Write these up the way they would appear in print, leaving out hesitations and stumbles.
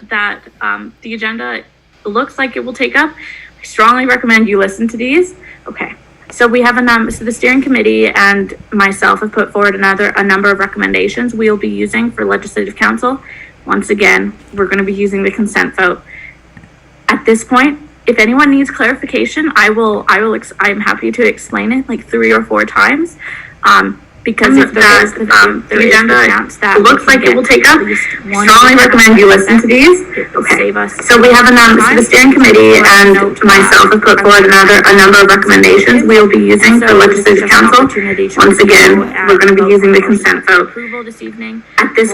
that the agenda looks like it will take up, I strongly recommend you listen to these. Okay, so we have so the steering committee and myself have put forward a number of recommendations we will be using for legislative council. Once again, we're going to be using the consent vote. At this point, if anyone needs clarification, I'm happy to explain it like 3 or 4 times. Because if there is the agenda that looks like it will take up, strongly recommend you listen to these. Okay. So we have so the steering committee and myself have put forward a number of recommendations we will be using for legislative council. Once again, we're going to be using the consent vote. Approval this evening. At this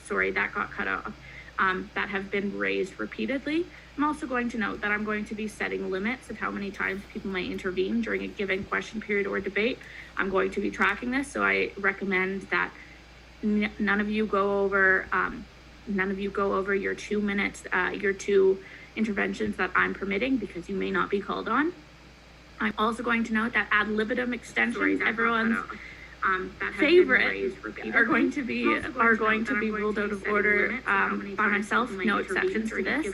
sorry, that got cut off, that have been raised repeatedly. I'm also going to note that I'm going to be setting limits of how many times people may intervene during a given question period or debate. I'm going to be tracking this, so I recommend that none of you go over your 2 minutes, your 2 interventions that I'm permitting, because you may not be called on. I'm also going to note that ad libitum extensions, everyone's favorite, are going to be ruled out of order by myself. No exceptions to this.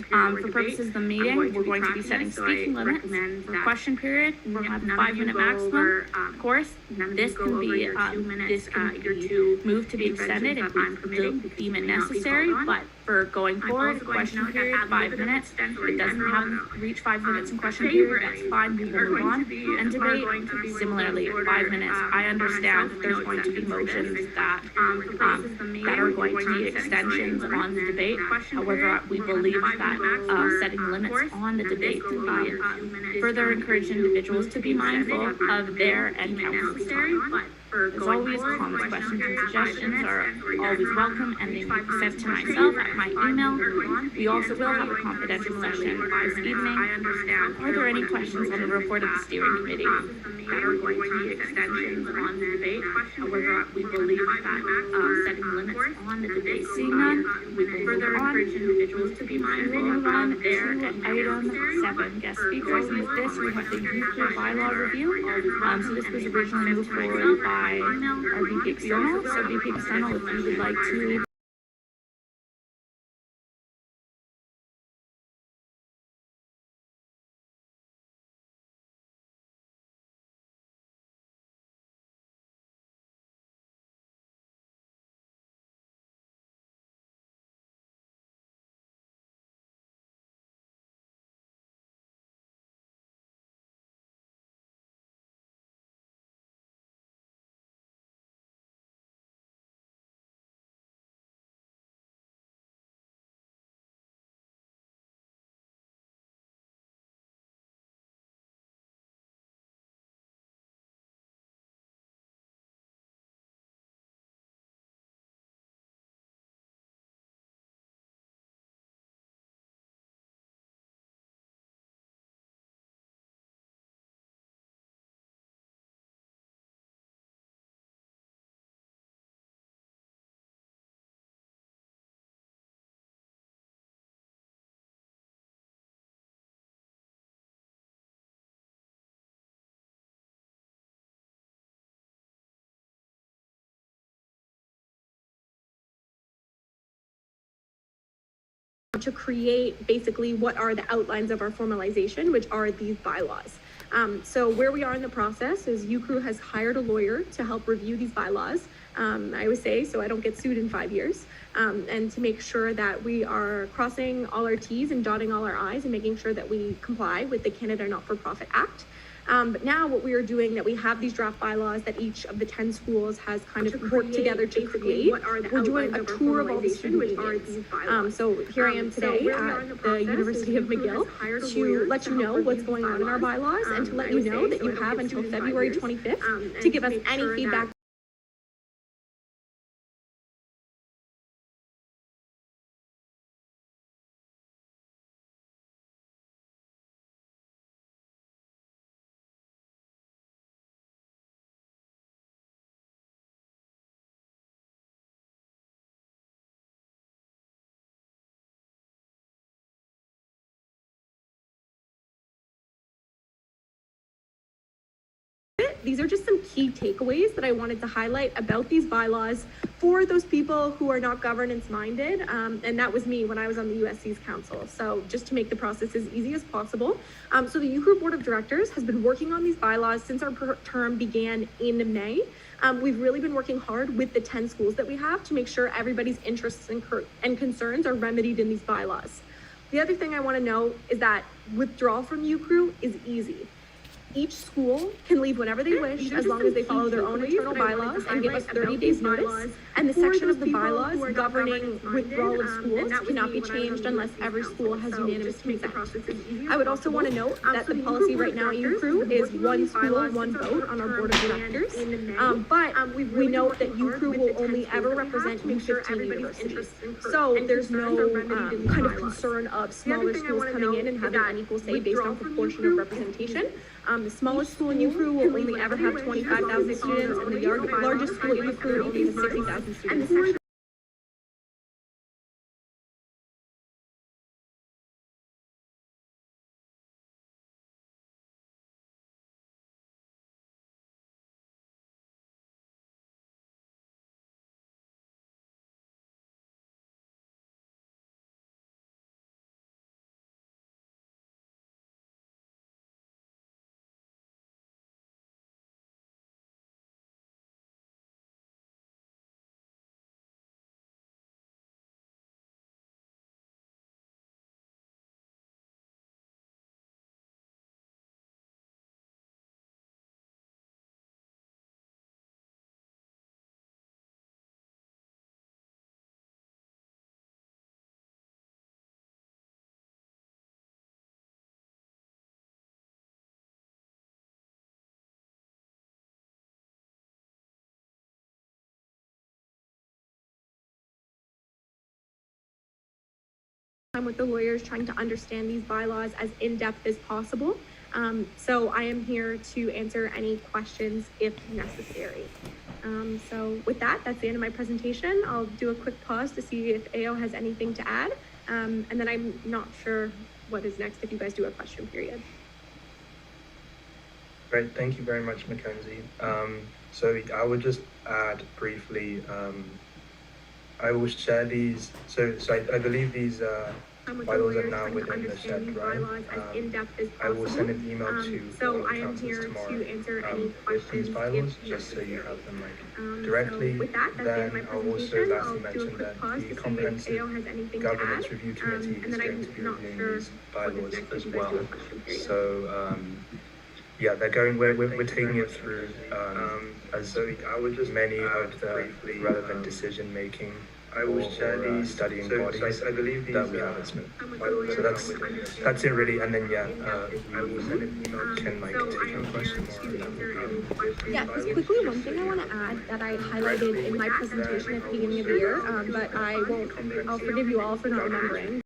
For purposes of the meeting, we're going to be setting speaking limits. For question period, we'll have a 5-minute maximum. Of course, this can be moved to be extended if we deem it necessary, but for going forward, question period, 5 minutes. It doesn't have to reach 5 minutes in question period, that's fine, we will move on. And debate, similarly, 5 minutes. I understand that there's going to be motions that are going to need extensions on the debate. However, we believe that setting limits on the debate will further encourage individuals to be mindful of their and council's time. As always, comments, questions, and suggestions are always welcome, and they can be sent to myself at my email. We also will have a confidential session this evening. Are there any questions on the report of the steering committee that are going to need extensions on the debate? However, we believe that setting limits on the debate. Seeing none, we will further encourage individuals to be mindful of their and item 7 guest speakers. And with this, we have the nuclear bylaw review. So this was originally moved forward by our VP External. So VP External, if you would like to to create basically what are the outlines of our formalization, which are these bylaws. So where we are in the process is UCRU has hired a lawyer to help review these bylaws. I always say, so I don't get sued in 5 years, and to make sure that we are crossing all our T's and dotting all our I's and making sure that we comply with the Canada Not-for-Profit Act. But now what we are doing, that we have these draft bylaws that each of the 10 schools has kind of worked together to create. We're doing a tour of all the student meetings. So here I am today at the University of McGill to let you know what's going on in our bylaws and to let you know that you have until February 25th to give us any feedback. These are just some key takeaways that I wanted to highlight about these bylaws for those people who are not governance minded. And that was me when I was on the USC's council. So just to make the process as easy as possible. So the UCRU Board of Directors has been working on these bylaws since our term began in May. We've really been working hard with the 10 schools that we have to make sure everybody's interests and concerns are remedied in these bylaws. The other thing I want to note is that withdrawal from UCRU is easy. Each school can leave whenever they wish as long as they follow their own internal bylaws and give us 30 days notice. And the section of the bylaws governing withdrawal of schools cannot be changed unless every school has unanimous consent. I would also want to note that the policy right now at UCRU is one school, one vote on our board of directors. But we note that UCRU will only ever represent U15 universities. So there's no kind of concern of smaller schools coming in and having unequal say based on proportion of representation. The smallest school in UCRU will only ever have 25,000 students, and the largest school at UCRU only has 60,000 students. With the lawyers trying to understand these bylaws as in-depth as possible. So I am here to answer any questions if necessary. So with that, that's the end of my presentation. I'll do a quick pause to see if AO has anything to add. And then I'm not sure what is next if you guys do a question period. Great, thank you very much, Mackenzie. So I would just add briefly, I will share these, so I believe these bylaws are now within the shared drive. I will send an email to all the councils tomorrow with these bylaws, just so you have them directly. Then I'll also lastly mention that the Comprehensive Governance Review Committee is going to be reviewing these bylaws as well. So yeah, they're going. We're taking it through as many of the relevant decision making or studying bodies that we have at Smith. So that's it really. And then yeah, we can take any questions. Yeah, just quickly, one thing I want to add that I highlighted in my presentation at the beginning of the year, but I'll forgive you all for not remembering.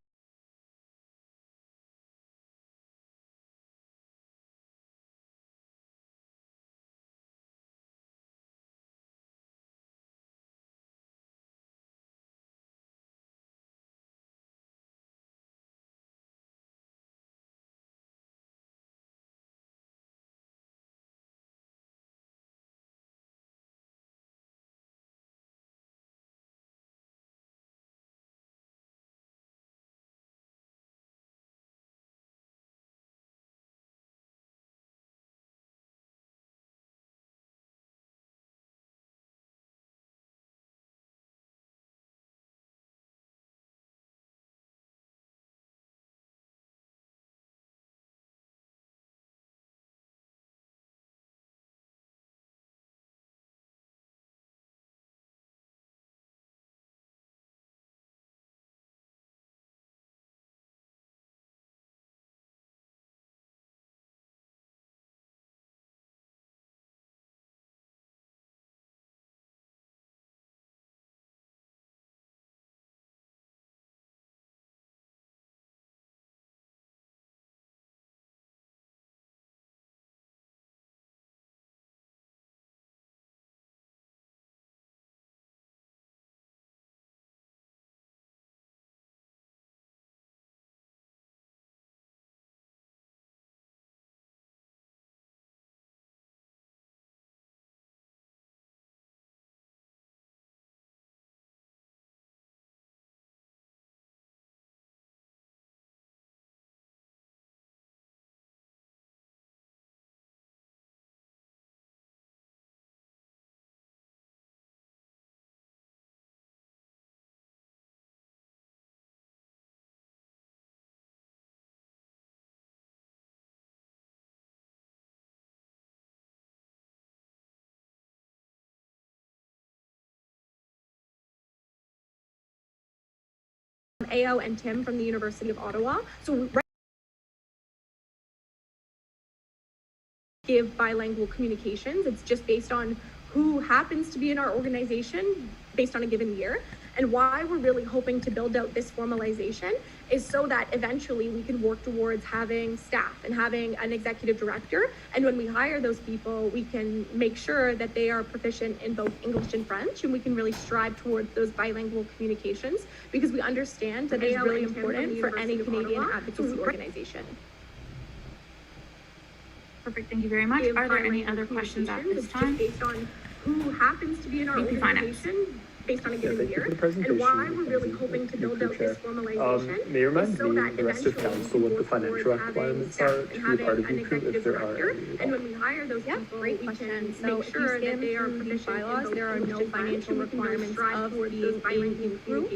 Ao and Tim from the University of Ottawa. So give bilingual communications. It's just based on who happens to be in our organization based on a given year. And why we're really hoping to build out this formalization is so that eventually we can work towards having staff and having an executive director. And when we hire those people, we can make sure that they are proficient in both English and French, and we can really strive towards those bilingual communications because we understand that it's really important for any Canadian advocacy organization. Perfect, thank you very much. Are there any other questions at this time? Based on who happens to be in our organization based on a given year, and why we're really hoping to build out this formalization. May you remind so me, that the rest of council, what the financial requirements are to be part of the group, if there are any? And when we hire those people, great question. So make sure that they are proficient bylaws. There are no financial requirements of being in group.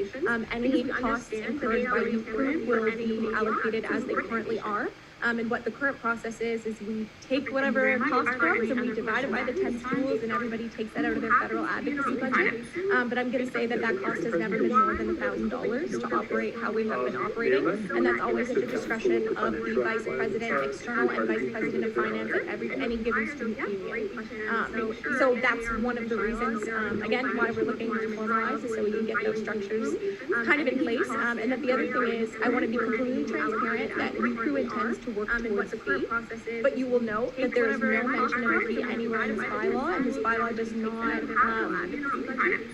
Any costs incurred by youth group will be allocated as they currently are. And what the current process is we take whatever cost comes and we divide it by the 10 schools, and everybody takes that out of their federal advocacy budget. But I'm going to say that cost has never been more than $1,000 to operate how we have been operating, and that's always at the discretion of the vice president, external, and vice president of finance at any given student union. So that's one of the reasons, again, why we're looking to formalize is so we can get those structures kind of in place. And then the other thing is I want to be completely transparent that UCRU intends to work towards a fee, but you will note that there is no mention of a fee anywhere in his bylaw, and his bylaw does not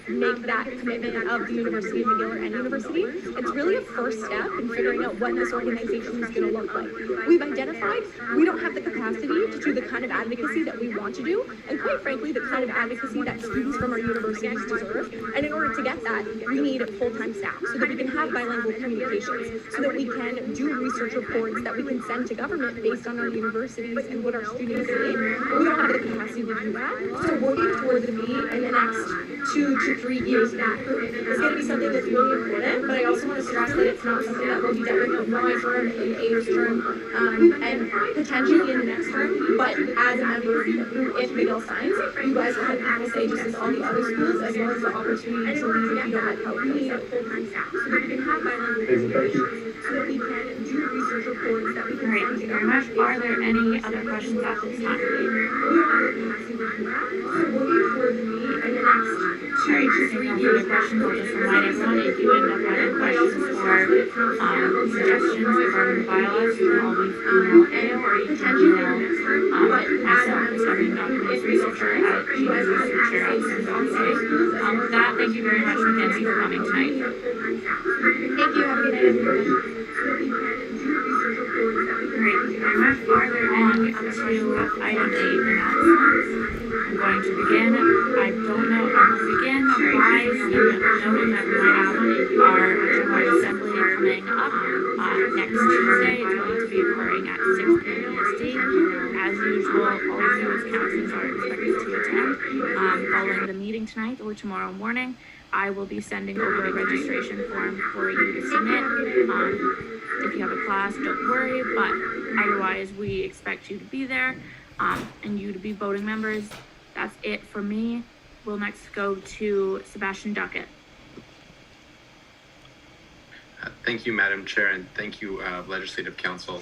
make that commitment of the University of McGill or any university. It's really a first step in figuring out what this organization is going to look like. We've identified we don't have the capacity to do the kind of advocacy that we want to do, and quite frankly, the kind of advocacy that students from our universities deserve. And in order to get that, we need full-time staff so that we can have bilingual communications, so that we can do research reports that we can send to government based on our universities and what our students need. We don't have the capacity to do that. So working towards a fee in the next 2 to 3 years is going to be something that's really important, but I also want to stress that it's not something that will be done in my term, in Ava's term, and potentially in the next term, but as a member who, if McGill signs, you guys will have people say just as all the other schools, as well as the opportunity to leave if you don't like how it goes. Full-time staff, so that we can have bilingual communications, so that we can do research reports that we can Great, thank you very much. Are there any other questions at this time? Sorry, just no further questions. I'll just remind everyone, if you end up having questions or suggestions regarding the bylaws, you can always email AO or you can email myself, the governing documents researcher at gmail.com. With that, thank you very much, Mackenzie, for coming tonight. Thank you. Have a good night, everyone. Great, thank you very much. Farther on to item 8, announcements. I'm going to begin. I don't know if I will begin by noting that we have our General Assembly coming up next Tuesday. It's going to be occurring at 6 p.m. EST. As usual, all of you as councillors are expected to attend. Following the meeting tonight or tomorrow morning, I will be sending over a registration form for you to submit. If you have a class, don't worry, but otherwise we expect you to be there and you to be voting members. That's it for me. We'll next go to Sebastian Duckett. Thank you, Madam Chair, and thank you, Legislative Council.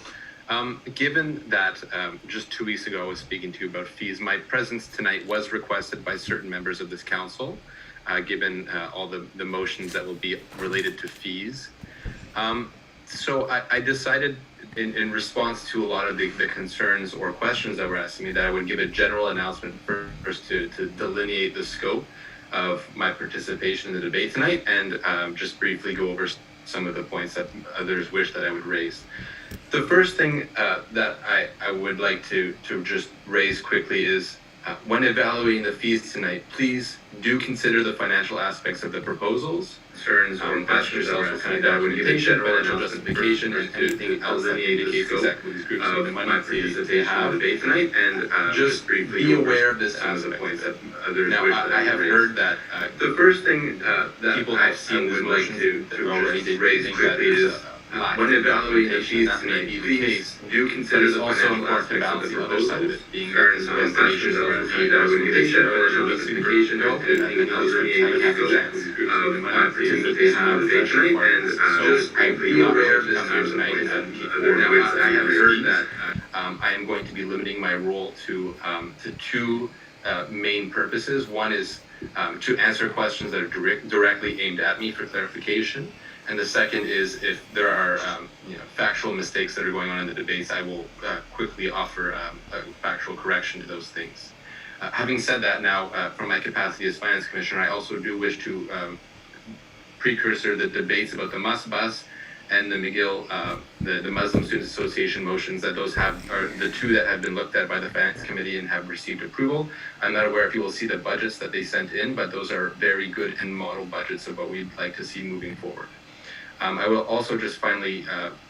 Given that just 2 weeks ago I was speaking to you about fees, my presence tonight was requested by certain members of this council, given all the motions that will be related to fees. So I decided in response to a lot of the concerns or questions that were asking me that I would give a general announcement first to delineate the scope of my participation in the debate tonight, and just briefly go over some of the points that others wish that I would raise. The first thing that I would like to just raise quickly is when evaluating the fees tonight, please do consider the financial aspects of the proposals. Concerns or ask yourselves what kind of documentation, financial justification, and anything else that indicates exactly what these groups need the money that they have debate tonight, and just be aware of this aspect. Now, I have heard that the first thing that people have seen this motion to already raise quickly is when evaluating the fees tonight, please do consider the also important to balance the other side of it, being that some information or kind of documentation, financial justification, and anything else that indicates exactly opportunity they have tonight, and so I will not be able to come here tonight and advocate for I have heard that I am going to be limiting my role to two main purposes. One is to answer questions that are directly aimed at me for clarification. And the second is if there are factual mistakes that are going on in the debates, I will quickly offer a factual correction to those things. Having said that, now from my capacity as Finance Commissioner, I also do wish to precursor the debates about the Must Bus and the McGill, the Muslim Students Association motions, that those are the two that have been looked at by the Finance Committee and have received approval. I'm not aware if you will see the budgets that they sent in, but those are very good and model budgets of what we'd like to see moving forward. I will also just finally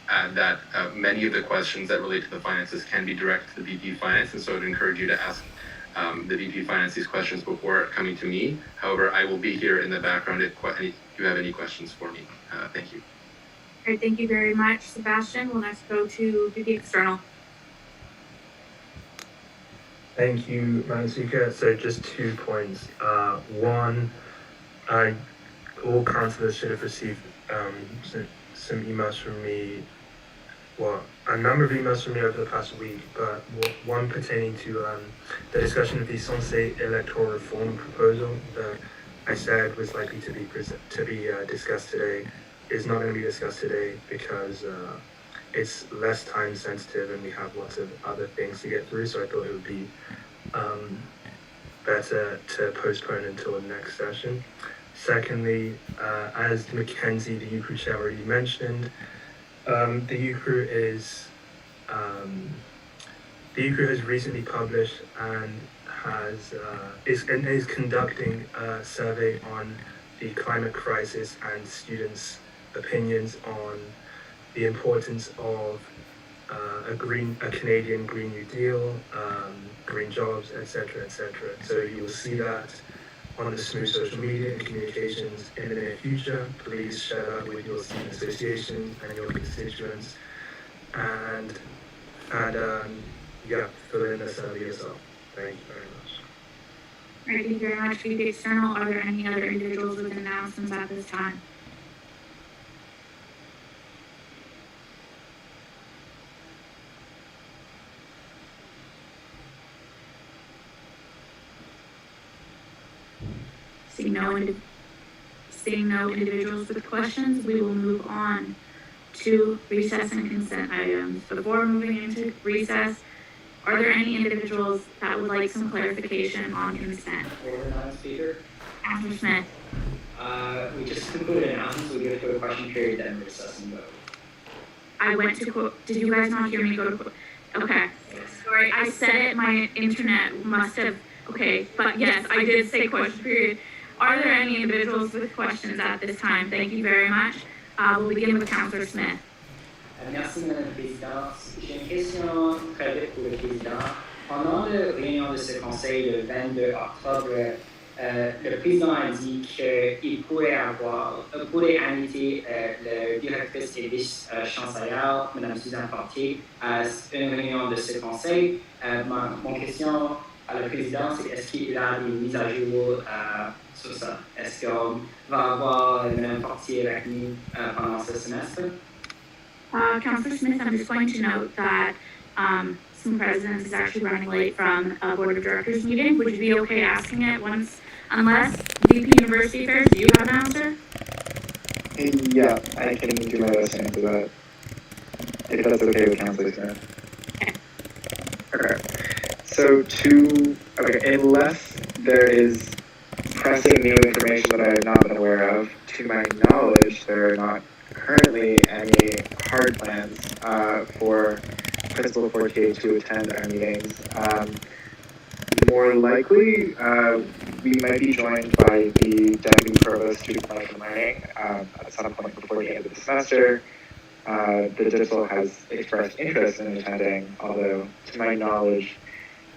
add that many of the questions that relate to the finances can be directed to the VP Finance, and so I'd encourage you to ask the VP Finance these questions before coming to me. However, I will be here in the background if you have any questions for me. Thank you. All right, thank you very much, Sebastian. We'll next go to VP External. Thank you, Madam Speaker. So just 2 points. One, all councillors should have received some emails from me, well, a number of emails from me over the past week, but one pertaining to the discussion of the Sensé electoral reform proposal that I said was likely to be discussed today is not going to be discussed today because it's less time sensitive and we have lots of other things to get through, so I thought it would be better to postpone until the next session. Secondly, as Mackenzie, the UCRU chair, already mentioned, the UCRU has recently published and is conducting a survey on the climate crisis and students' opinions on the importance of a Canadian Green New Deal, green jobs, etc., etc. So you will see that on the SSMU social media and communications in the near future. Please share that with your student associations and your constituents, and fill in the survey yourself. Thank you very much. All right, thank you very much, VP External. Are there any other individuals with announcements at this time? Seeing no individuals with questions, we will move on to recess and consent items. Before moving into recess, are there any individuals that would like some clarification on consent? Madam Speaker. Councilor Smith. We just concluded announcements, we go to a question period, then recess and vote. I went to quote, did you guys not hear me go to quote? Okay, sorry, I said it, my internet must have, okay, but yes, I did say question period. Are there any individuals with questions at this time? Thank you very much. We'll begin with Councilor Smith. Merci, Madame la Présidente. J'ai une question très vite pour le Président. Pendant la réunion de ce Conseil le 22 octobre, le Président a dit qu'il pourrait inviter le directrice et vice-chancelière, Madame Suzanne Fortier, à une réunion de ce Conseil. Mon question à le Président, c'est est-ce qu'il a des mises à jour sur ça? Est-ce qu'on va avoir Mme Fortier avec nous pendant ce semestre? Councilor Smith, I'm just going to note that some presidents is actually running late from a board of directors meeting. Would you be okay asking it once, unless VP University Affairs, do you have an answer? Yeah, I can do my best to answer that. If that's okay with Councilor Smith. Okay. Okay. So unless there is pressing new information that I have not been aware of, to my knowledge, there are not currently any hard plans for Principal Fortier to attend our meetings. More likely, we might be joined by the Deputy Provost Student Life and Learning at some point before the end of the semester. The DIPSL has expressed interest in attending, although to my knowledge,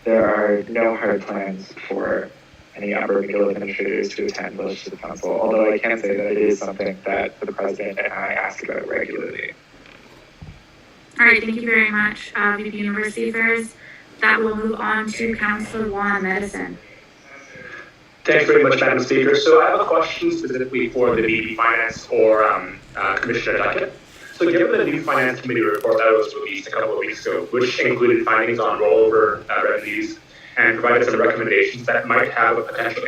there are no hard plans for any upper McGill administrators to attend the Legislative Council, although I can say that it is something that the President and I ask about regularly. All right, thank you very much, VP University Affairs. That will move on to Councilor Juan Medicine. Thanks very much, Madam Speaker. So I have a question specifically for the VP Finance or Commissioner Duckett. So given the new Finance Committee report that was released a couple of weeks ago, which included findings on rollover revenues and provided some recommendations that might have a potential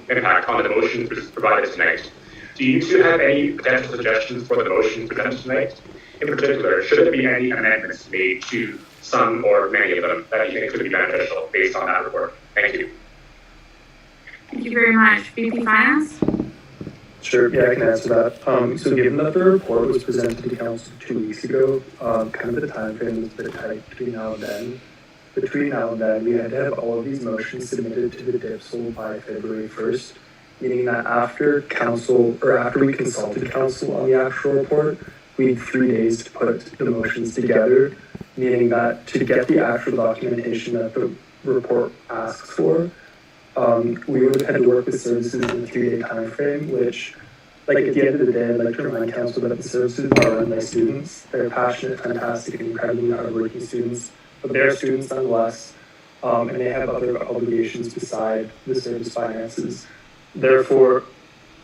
impact on the motions provided tonight, do you two have any potential suggestions for the motions presented tonight? In particular, should there be any amendments made to some or many of them that you think could be beneficial based on that report? Thank you. Thank you very much. VP Finance? Sure, yeah, I can answer that. So given that the report was presented to council 2 weeks ago, kind of the time frame was a bit tight between now and then. Between now and then, we had to have all of these motions submitted to the DIPSL by February 1st, meaning that after council, or after we consulted council on the actual report, we had 3 days to put the motions together, meaning that to get the actual documentation that the report asks for, we would have had to work with services in a 3-day time frame, which, like, at the end of the day, I'd like to remind council that the services are run by students. They're passionate, fantastic, and incredibly hardworking students, but they're students nonetheless, and they have other obligations beside the service finances. Therefore,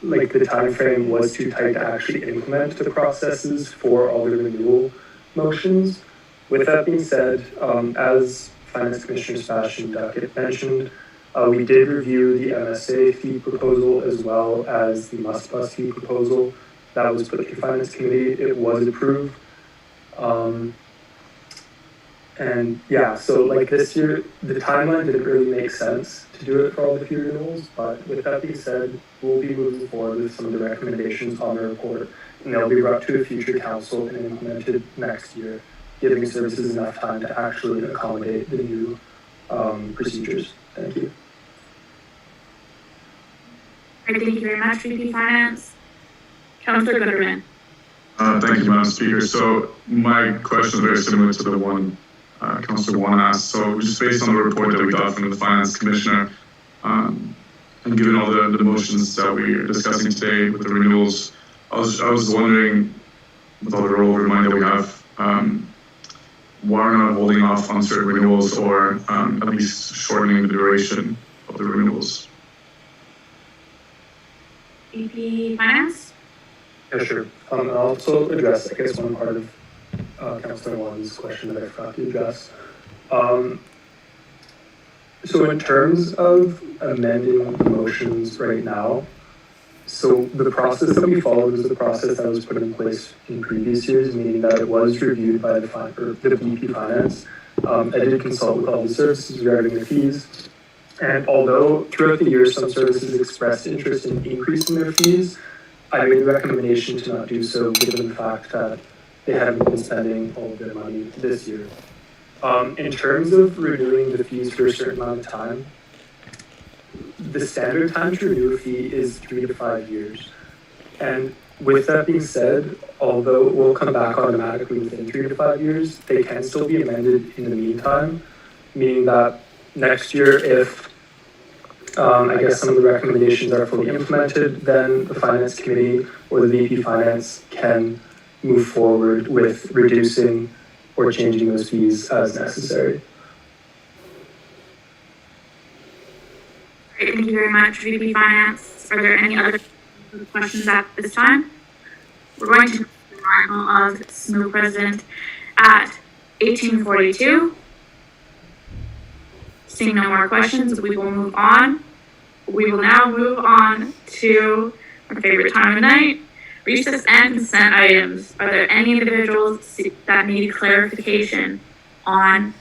like, the time frame was too tight to actually implement the processes for all the renewal motions. With that being said, as Finance Commissioner Sebastian Duckett mentioned, we did review the MSA fee proposal as well as the must-bus fee proposal that was put through Finance Committee. It was approved. And yeah, so like this year, the timeline didn't really make sense to do it for all the fee renewals, but with that being said, we'll be moving forward with some of the recommendations on the report, and they'll be brought to a future council and implemented next year, giving services enough time to actually accommodate the new procedures. Thank you. Thank you very much, VP Finance. Councillor Gooderman. Thank you, Madam Speaker. So my question is very similar to the one Councillor Wan asked. So just based on the report that we got from the Finance Commissioner, and given all the motions that we're discussing today with the renewals, I was wondering, with all the rollover money that we have, why are we not holding off on certain renewals or at least shortening the duration of the renewals? VP Finance? Yeah, sure. I'll also address, I guess, one part of Councillor Wan's question that I forgot to address. So in terms of amending the motions right now, so the process that we followed was the process that was put in place in previous years, meaning that it was reviewed by the VP Finance. I did consult with all the services regarding the fees. And although throughout the year some services expressed interest in increasing their fees, I made the recommendation to not do so given the fact that they haven't been spending all of their money this year. In terms of renewing the fees for a certain amount of time, the standard time to renew a fee is 3 to 5 years. And with that being said, although it will come back automatically within 3 to 5 years, they can still be amended in the meantime, meaning that next year, if I guess some of the recommendations are fully implemented, then the Finance Committee or the VP Finance can move forward with reducing or changing those fees as necessary. Great, thank you very much, VP Finance. Are there any other questions at this time? We're going to the arrival of SSMU President at 1842. Seeing no more questions, we will move on. We will now move on to our favorite time of night, recess and consent items. Are there any individuals that need clarification on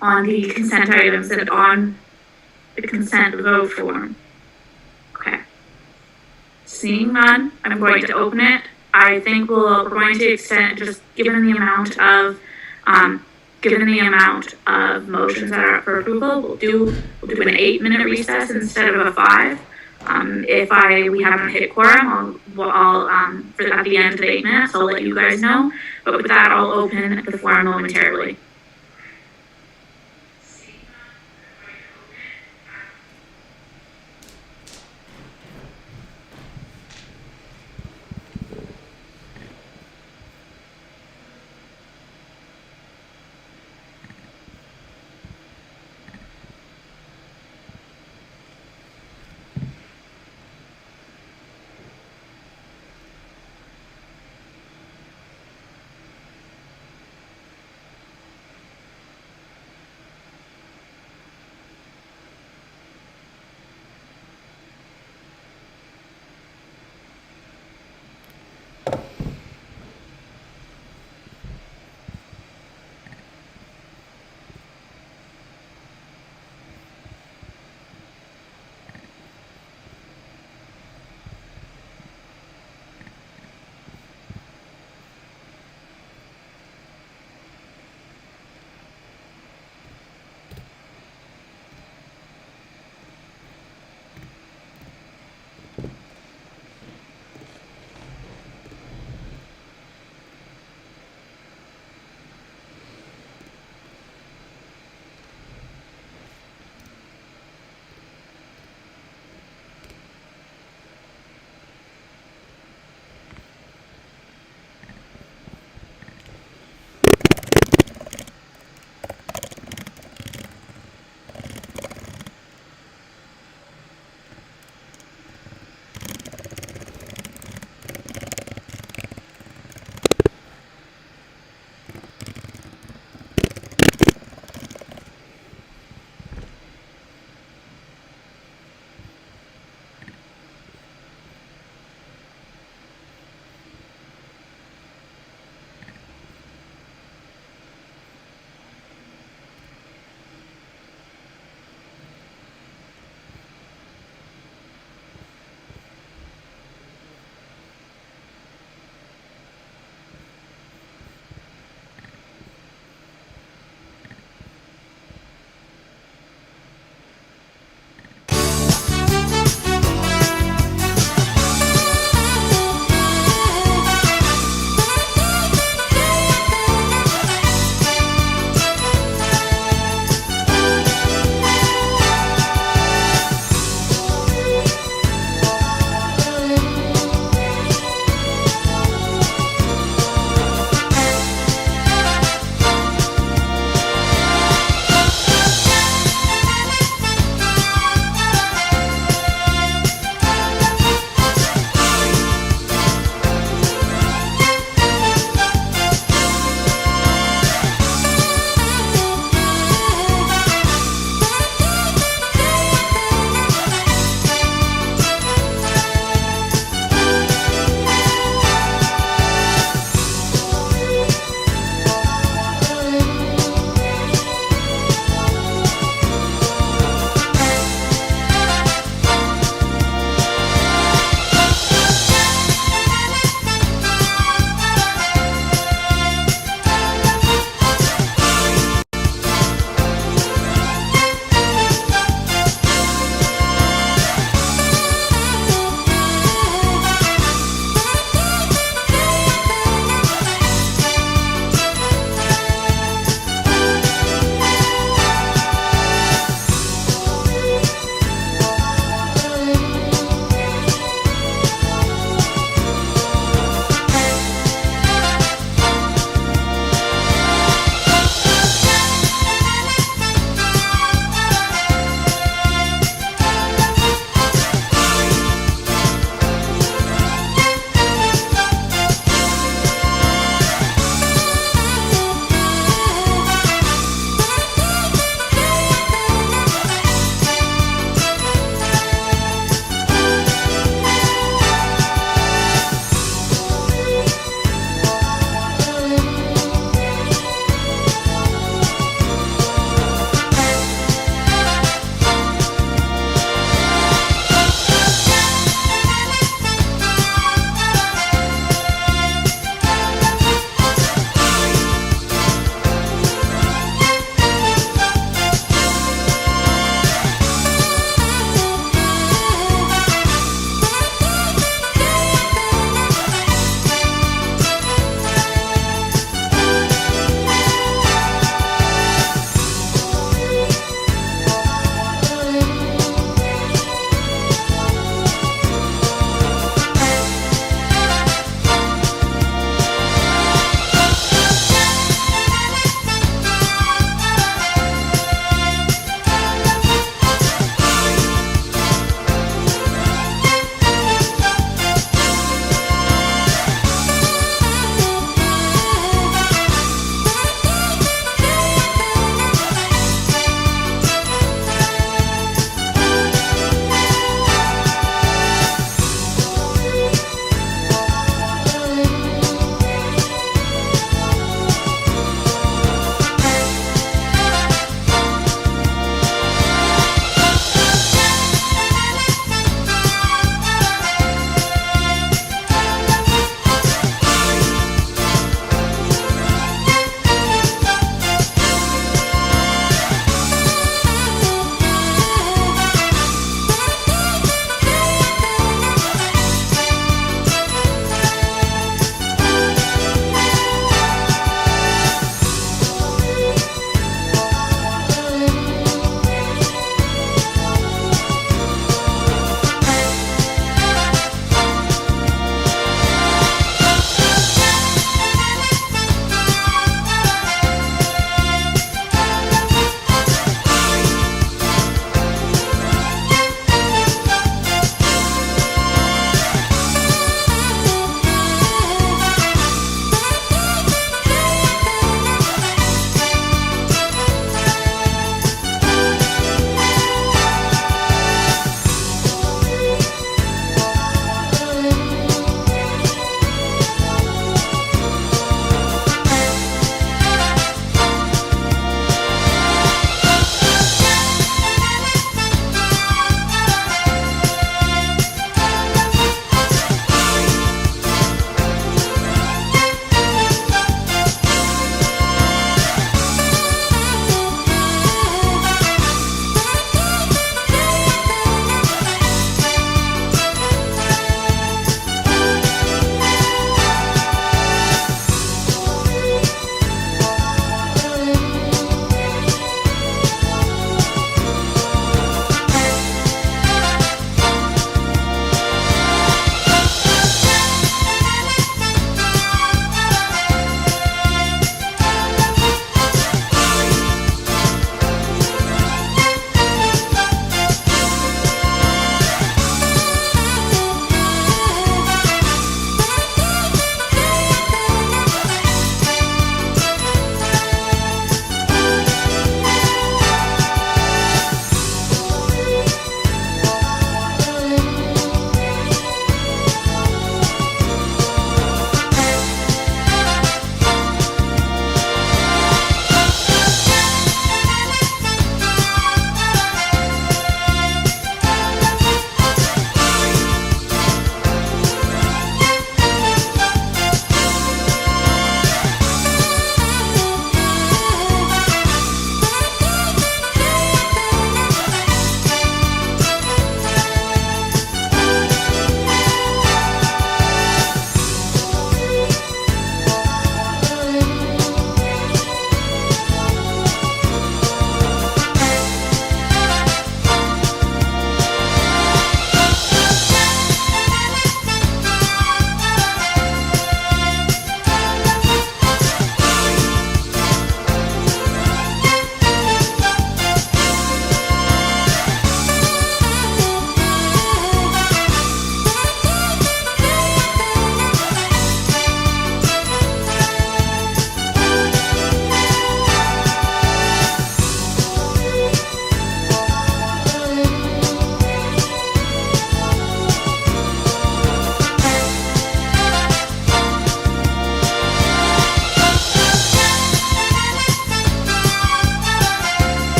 the consent items and on the consent vote form? Okay. Seeing none, I'm going to open it. I think we're going to extend, just given the amount of motions that are up for approval, we'll do an 8-minute recess instead of a 5. If we haven't hit quorum, I'll at the end of the 8 minutes, I'll let you guys know. But with that, I'll open the forum momentarily.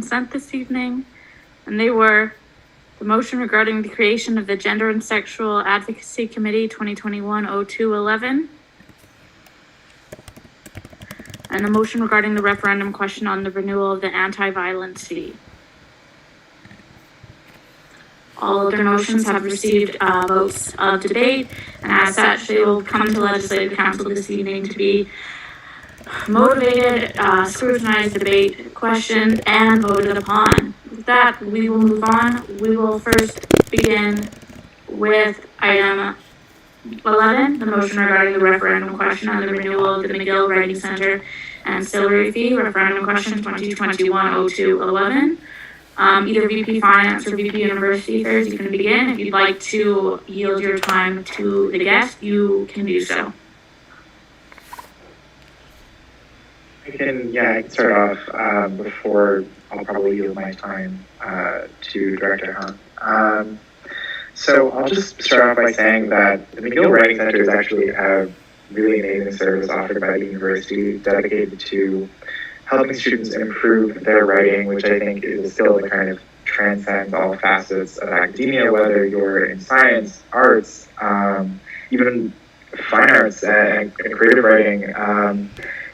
consent this evening, and they were the motion regarding the creation of the Gender and Sexual Advocacy Committee 2021-02-11, and the motion regarding the referendum question on the renewal of the anti-violence fee. All other motions have received votes of debate, and as such, they will come to Legislative Council this evening to be motivated, scrutinized, debate, questioned, and voted upon. With that, we will move on. We will first begin with item 11, the motion regarding the referendum question on the renewal of the McGill Writing Center ancillary fee, referendum question 2021-02-11. Either VP Finance or VP University Affairs, you can begin. If you'd like to yield your time to the guest, you can do so. I can start off before I'll probably yield my time to Director Hung. So I'll just start off by saying that the McGill Writing Center is actually a really amazing service offered by the university dedicated to helping students improve their writing, which I think is a skill that kind of transcends all facets of academia, whether you're in science, arts, even fine arts and creative writing.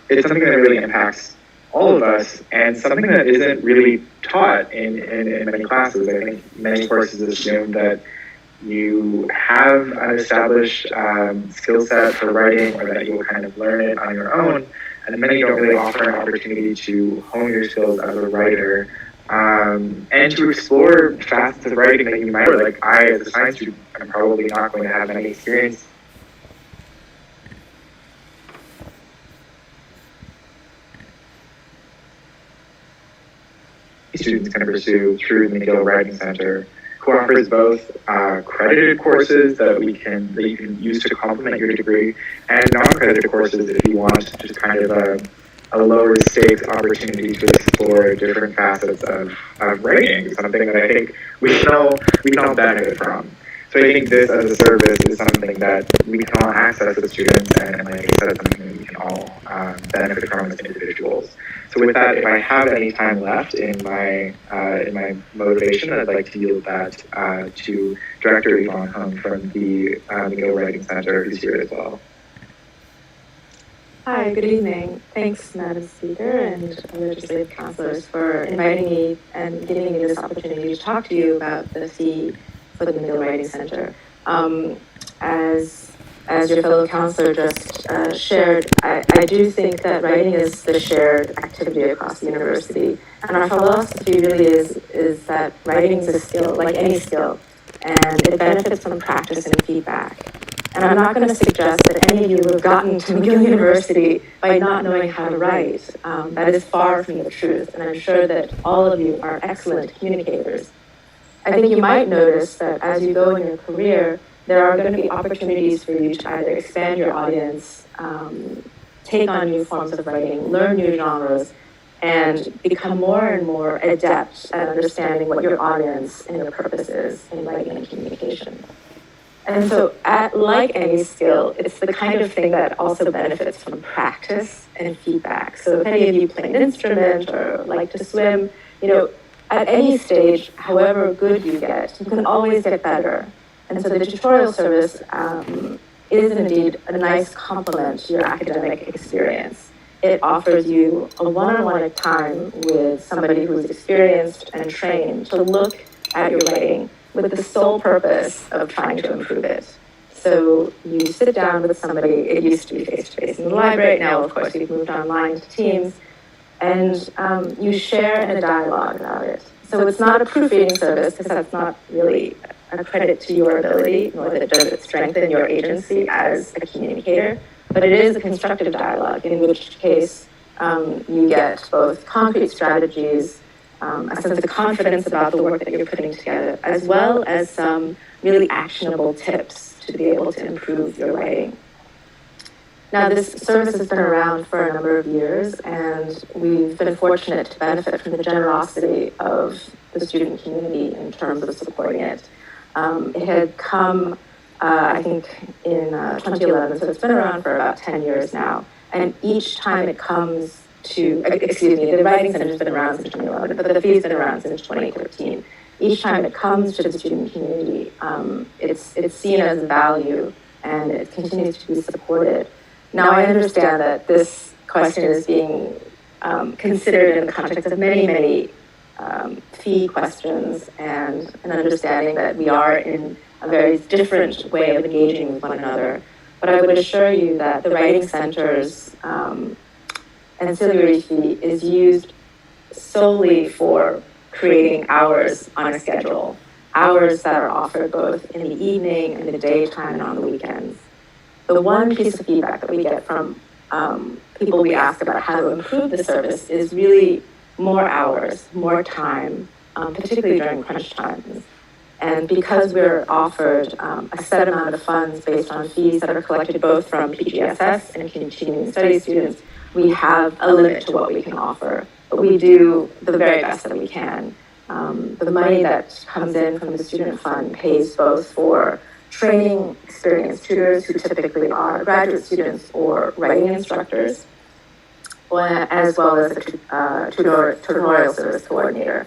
It's something that really impacts all of us and something that isn't really taught in many classes. I think many courses assume that you have an established skill set for writing or that you'll kind of learn it on your own, and many don't really offer an opportunity to hone your skills as a writer and to explore facets of writing that you might, like I as a science student, I'm probably not going to have any experience students can pursue through the McGill Writing Center, who offers both accredited courses that you can use to complement your degree, and non-accredited courses if you want just kind of a lower stakes opportunity to explore different facets of writing, something that I think we can all benefit from. So I think this as a service is something that we can all access as students, and like I said, something that we can all benefit from as individuals. So with that, if I have any time left in my motivation, I'd like to yield that to Director Yvonne Hung from the McGill Writing Center, who's here as well. Hi, good evening. Thanks, Madam Speaker and legislative councilors for inviting me and giving me this opportunity to talk to you about the fee for the McGill Writing Center. As your fellow councilor just shared, I do think that writing is the shared activity across the university. And our philosophy really is that writing is a skill, like any skill, and it benefits from practice and feedback. And I'm not going to suggest that any of you have gotten to McGill University by not knowing how to write. That is far from the truth, and I'm sure that all of you are excellent communicators. I think you might notice that as you go in your career, there are going to be opportunities for you to either expand your audience, take on new forms of writing, learn new genres, and become more and more adept at understanding what your audience and your purpose is in writing and communication. And so, like any skill, it's the kind of thing that also benefits from practice and feedback. So if any of you play an instrument or like to swim, at any stage, however good you get, you can always get better. And so the tutorial service is indeed a nice complement to your academic experience. It offers you a one-on-one time with somebody who's experienced and trained to look at your writing with the sole purpose of trying to improve it. So you sit down with somebody, it used to be face-to-face in the library, now of course we've moved online to Teams, and you share in a dialogue about it. So it's not a proofreading service, because that's not really a credit to your ability, nor that does it strengthen your agency as a communicator, but it is a constructive dialogue, in which case you get both concrete strategies, a sense of confidence about the work that you're putting together, as well as some really actionable tips to be able to improve your writing. Now, this service has been around for a number of years, and we've been fortunate to benefit from the generosity of the student community in terms of supporting it. It had come, I think, in 2011, so it's been around for about 10 years now. And each time it comes the writing center's been around since 2011, but the fee's been around since 2013. Each time it comes to the student community, it's seen as a value and it continues to be supported. Now, I understand that this question is being considered in the context of many fee questions and an understanding that we are in a very different way of engaging with one another. But I would assure you that the Writing Center's ancillary fee is used solely for creating hours on a schedule, hours that are offered both in the evening, in the daytime, and on the weekends. The one piece of feedback that we get from people we ask about how to improve the service is really more hours, more time, particularly during crunch times. And because we're offered a set amount of funds based on fees that are collected both from PGSS and continuing studies students, we have a limit to what we can offer. But we do the very best that we can. The money that comes in from the student fund pays both for training experienced tutors who typically are graduate students or writing instructors, as well as a tutorial service coordinator.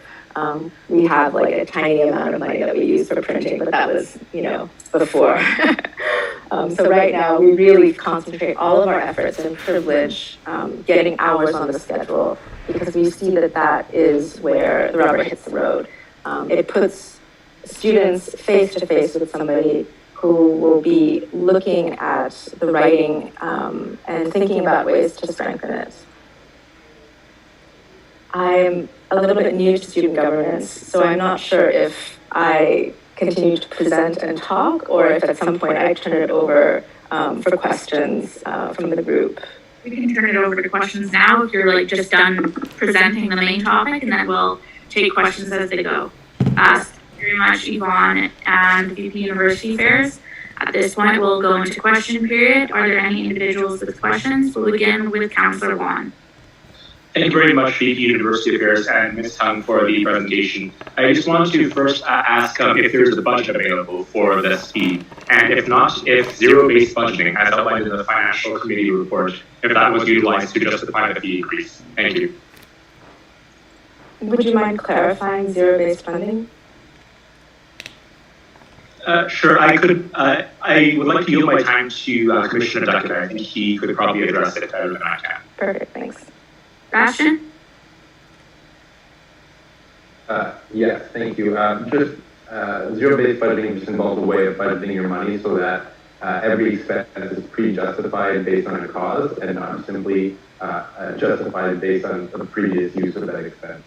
We have like a tiny amount of money that we use for printing, but that was, before. So right now we really concentrate all of our efforts and privilege getting hours on the schedule because we see that that is where the rubber hits the road. It puts students face to face with somebody who will be looking at the writing and thinking about ways to strengthen it. I'm a little bit new to student governance, so I'm not sure if I continue to present and talk or if at some point I turn it over for questions from the group. We can turn it over to questions now if you're just done presenting the main topic, and then we'll take questions as they go. Thank you very much, Yvonne and VP University Affairs. At this point, we'll go into question period. Are there any individuals with questions? We'll begin with Councillor Juan. Thank you very much, VP University Affairs and Ms. Tung, for the presentation. I just wanted to first ask if there's a budget available for this fee, and if not, if zero-based budgeting, as outlined in the Financial Committee report, if that was utilized to justify the fee increase. Thank you. Would you mind clarifying zero-based funding? Sure, I could. I would like to yield my time to Commissioner Duckett. I think he could probably address it better than I can. Perfect, thanks. Bastian? Yes, thank you. Just zero-based budgeting just involves a way of budgeting your money so that every expense is pre-justified based on a cause and not simply justified based on the previous use of that expense.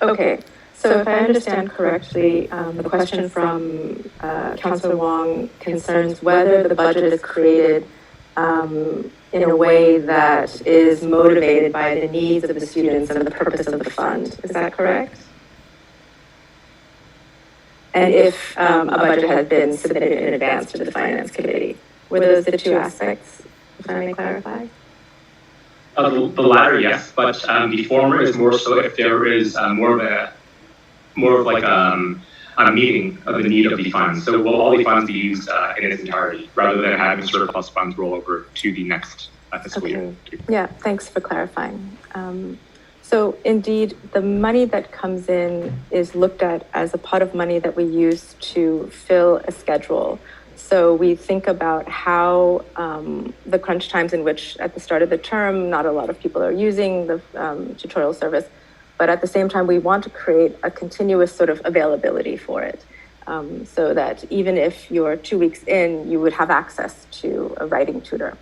Okay, so if I understand correctly, the question from Councillor Wong concerns whether the budget is created in a way that is motivated by the needs of the students and the purpose of the fund. Is that correct? And if a budget has been submitted in advance to the Finance Committee. Were those the two aspects, if I may clarify? The latter, yes, but the former is more so if there is more of like a meeting of the need of the funds. So will all the funds be used in its entirety rather than having surplus funds roll over to the next fiscal year? Yeah, thanks for clarifying. So indeed, the money that comes in is looked at as a pot of money that we use to fill a schedule. So we think about how the crunch times in which at the start of the term, not a lot of people are using the tutorial service, but at the same time, we want to create a continuous sort of availability for it so that even if you're 2 weeks in, you would have access to a writing tutor.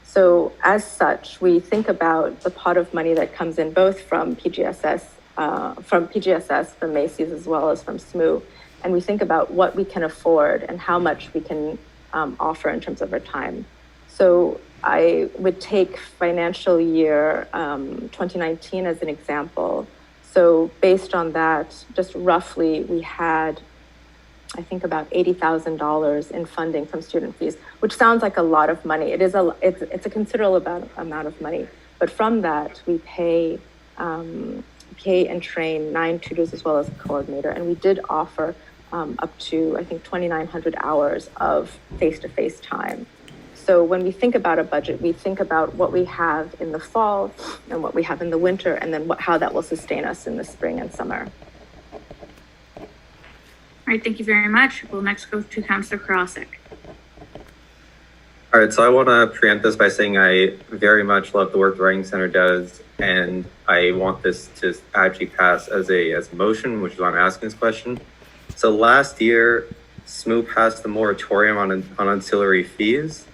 So as such, we think about the pot of money that comes in both from PGSS, from Macy's, as well as from SSMU, and we think about what we can afford and how much we can offer in terms of our time. So I would take financial year 2019 as an example. So based on that, just roughly, we had, I think, about $80,000 in funding from student fees, which sounds like a lot of money. It's a considerable amount of money. But from that, we pay and train 9 tutors as well as a coordinator. And we did offer up to, I think, 2,900 hours of face-to-face time. So when we think about a budget, we think about what we have in the fall and what we have in the winter, and then how that will sustain us in the spring and summer. All right, thank you very much. We'll next go to Councillor Karasik. All right, so I want to preempt this by saying I very much love the work the Writing Center does, and I want this to actually pass as a motion, which is why I'm asking this question. So last year, SMU passed the moratorium on ancillary fees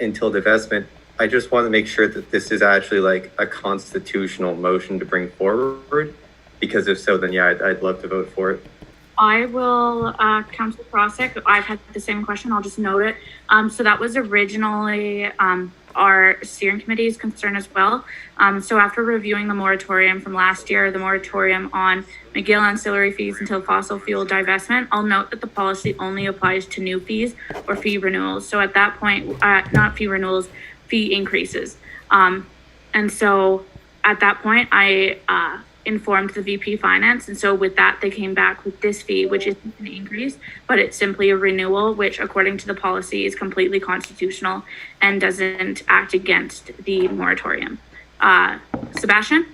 until divestment. I just want to make sure that this is actually like a constitutional motion to bring forward, because if so, then yeah, I'd love to vote for it. I will, Councillor Krosik, I've had the same question, I'll just note it. So that was originally our steering committee's concern as well. So after reviewing the moratorium from last year, the moratorium on McGill ancillary fees until fossil fuel divestment, I'll note that the policy only applies to new fees or fee renewals. So at that point, not fee renewals, fee increases. And so at that point, I informed the VP Finance, and so with that they came back with this fee, which isn't an increase, but it's simply a renewal, which according to the policy is completely constitutional and doesn't act against the moratorium. Sebastian?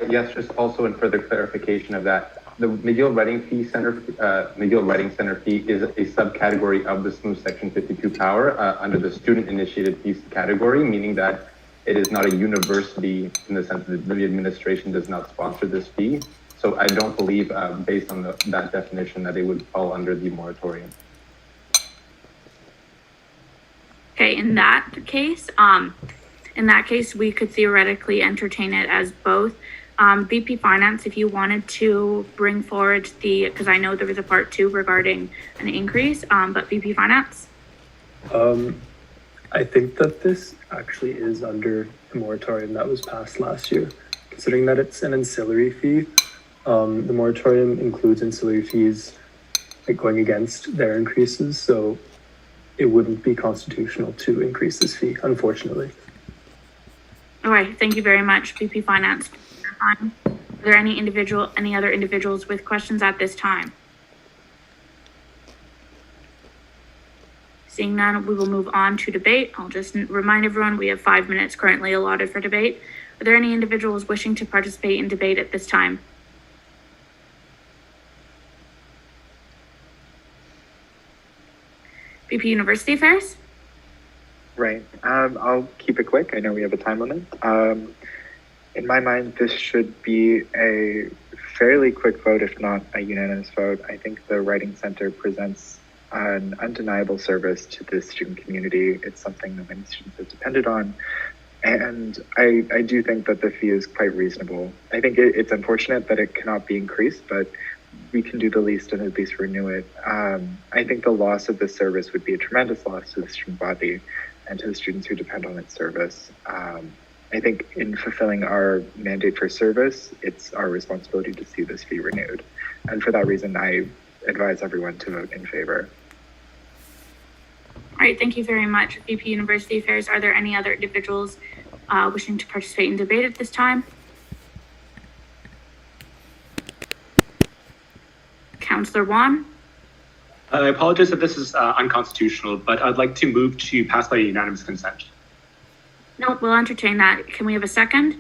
Yes, just also in further clarification of that, the McGill Writing Center fee is a subcategory of the SMU Section 52 power under the student initiated fees category, meaning that it is not a university in the sense that the administration does not sponsor this fee. So I don't believe, based on that definition, that it would fall under the moratorium. Okay, in that case, we could theoretically entertain it as both. VP Finance, if you wanted to bring forward because I know there was a part 2 regarding an increase, but VP Finance? I think that this actually is under the moratorium that was passed last year, considering that it's an ancillary fee. The moratorium includes ancillary fees like going against their increases, so it wouldn't be constitutional to increase this fee, unfortunately. All right, thank you very much, VP Finance. Are there any other individuals with questions at this time? Seeing none, we will move on to debate. I'll just remind everyone we have 5 minutes currently allotted for debate. Are there any individuals wishing to participate in debate at this time? VP University Affairs? Right. I'll keep it quick. I know we have a time limit. In my mind, this should be a fairly quick vote, if not a unanimous vote. I think the Writing Center presents an undeniable service to the student community. It's something that many students have depended on. And I do think that the fee is quite reasonable. I think it's unfortunate that it cannot be increased, but we can do the least and at least renew it. I think the loss of this service would be a tremendous loss to the student body and to the students who depend on its service. I think in fulfilling our mandate for service, it's our responsibility to see this fee renewed. And for that reason, I advise everyone to vote in favor. All right, thank you very much, VP University Affairs. Are there any other individuals wishing to participate in debate at this time? Councillor Wan? I apologize if this is unconstitutional, but I'd like to move to pass by unanimous consent. No, we'll entertain that. Can we have a second?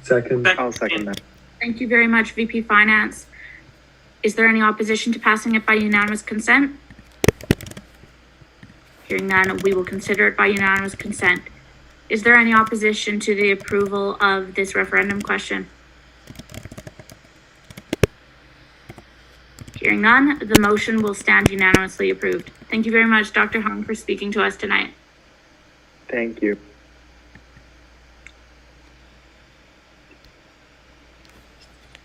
Second. I'll second that. Thank you very much, VP Finance. Is there any opposition to passing it by unanimous consent? Hearing none, we will consider it by unanimous consent. Is there any opposition to the approval of this referendum question? Hearing none, the motion will stand unanimously approved. Thank you very much, Dr. Hung, for speaking to us tonight. Thank you.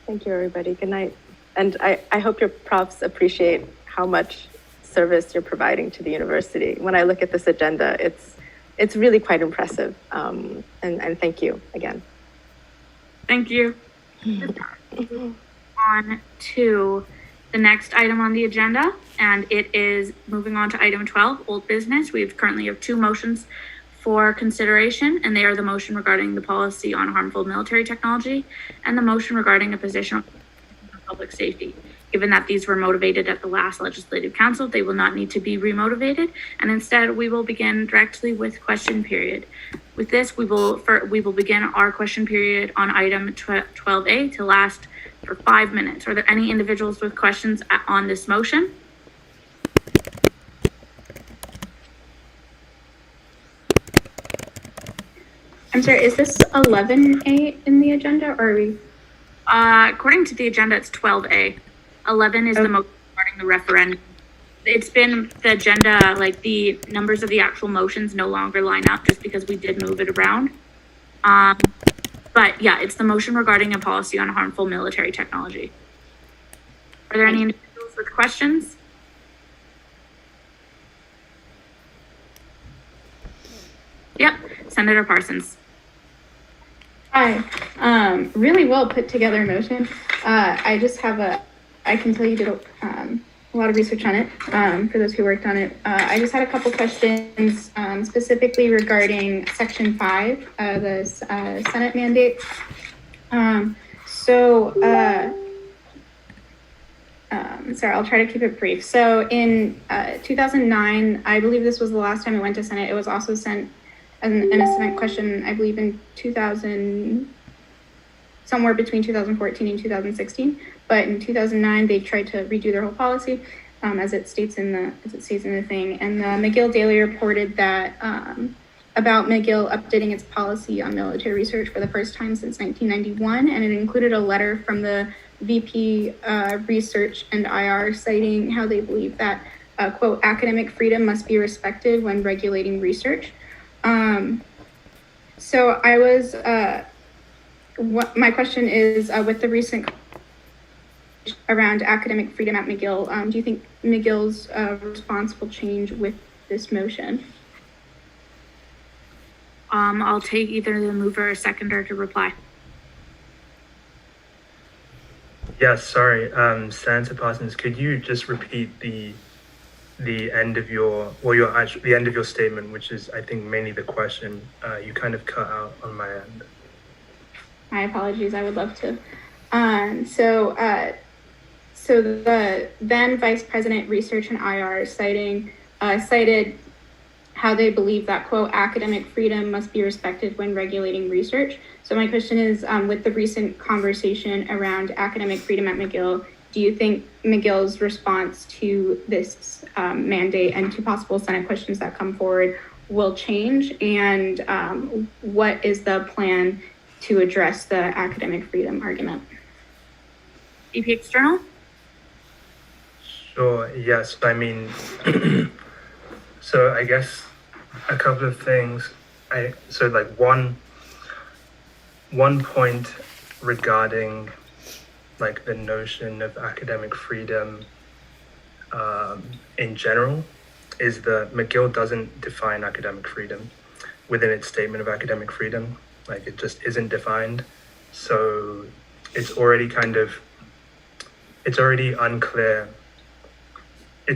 Thank you, everybody. Good night. And I hope your profs appreciate how much service you're providing to the university. When I look at this agenda, it's really quite impressive. And thank you again. Thank you. On to the next item on the agenda, and it is moving on to item 12, old business. We currently have 2 motions for consideration, and they are the motion regarding the policy on harmful military technology and the motion regarding a position on public safety. Given that these were motivated at the last legislative council, they will not need to be remotivated, and instead we will begin directly with question period. With this, we will begin our question period on item 12A to last for 5 minutes. Are there any individuals with questions on this motion? I'm sorry, is this 11A in the agenda, or are we? According to the agenda, it's 12A. 11 is the motion regarding the referendum. It's been the agenda, like the numbers of the actual motions no longer line up just because we did move it around. But yeah, it's the motion regarding a policy on harmful military technology. Are there any individuals with questions? Yep, Senator Parsons. Hi, really well put together motion. I just have I can tell you did a lot of research on it, for those who worked on it. I just had a couple questions, specifically regarding Section 5, the Senate mandate. Sorry, I'll try to keep it brief. So in 2009, I believe this was the last time it went to Senate. It was also sent in a Senate question, I believe in 2000, somewhere between 2014 and 2016. But in 2009, they tried to redo their whole policy, as it states in the thing. And the McGill Daily reported that about McGill updating its policy on military research for the first time since 1991, and it included a letter from the VP Research and IR citing how they believe that quote, academic freedom must be respected when regulating research. So I was, my question is, with the recent around academic freedom at McGill, do you think McGill's response will change with this motion? I'll take either the mover or seconder to reply. Yes, sorry, Senator Parsons, could you just repeat the end of your, or the end of your statement, which is, I think, mainly the question. You kind of cut out on my end. My apologies, I would love to. So the then Vice President Research and IR cited how they believe that, quote, academic freedom must be respected when regulating research. So my question is, with the recent conversation around academic freedom at McGill, do you think McGill's response to this mandate and to possible Senate questions that come forward will change? And what is the plan to address the academic freedom argument? EP External? Sure, yes, I mean, so I guess a couple of things. So like one point regarding like the notion of academic freedom in general is that McGill doesn't define academic freedom within its statement of academic freedom. Like it just isn't defined. So it's already unclear. It's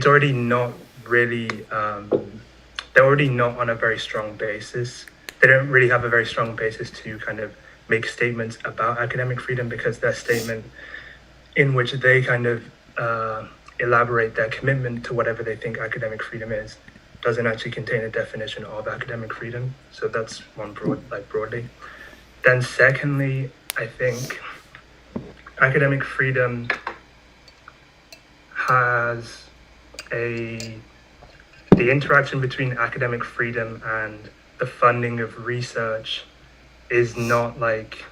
already not really, they're already not on a very strong basis. They don't really have a very strong basis to kind of make statements about academic freedom, because their statement in which they kind of elaborate their commitment to whatever they think academic freedom is doesn't actually contain a definition of academic freedom. So that's one broadly. Then secondly, I think academic freedom has the interaction between academic freedom and the funding of research is not like,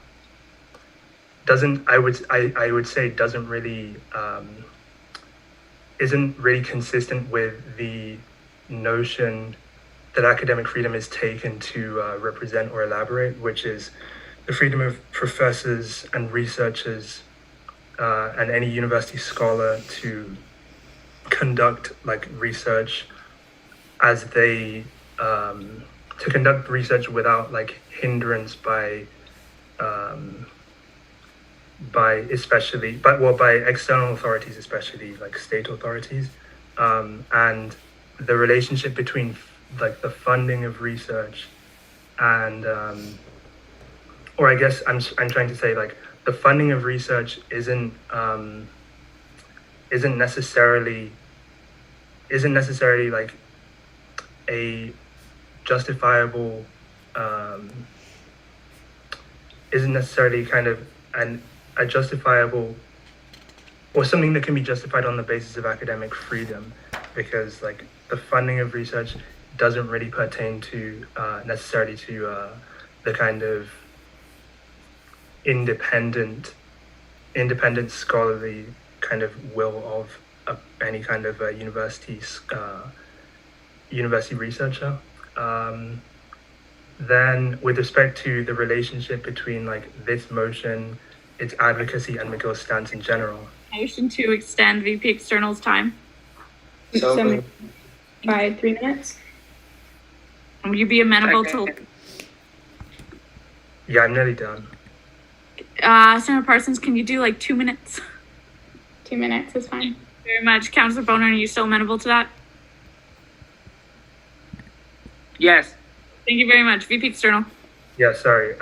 I would say doesn't really, isn't really consistent with the notion that academic freedom is taken to represent or elaborate, which is the freedom of professors and researchers and any university scholar to conduct like research as they to conduct research without like hindrance by external authorities, especially like state authorities, and the relationship between like the funding of research and or I guess I'm trying to say like the funding of research isn't isn't necessarily like a justifiable, isn't necessarily kind of a justifiable or something that can be justified on the basis of academic freedom, because like the funding of research doesn't really pertain to necessarily to the kind of independent scholarly kind of will of any kind of university researcher. Then with respect to the relationship between like this motion, its advocacy, and McGill's stance in general. Motion to extend VP External's time. So by 3 minutes? Will you be amenable to? Yeah, I'm nearly done. Senator Parsons, can you do like 2 minutes? 2 minutes is fine. Thank you very much. Councillor Boner, are you still amenable to that? Yes. Thank you very much. VP External. Yeah, sorry.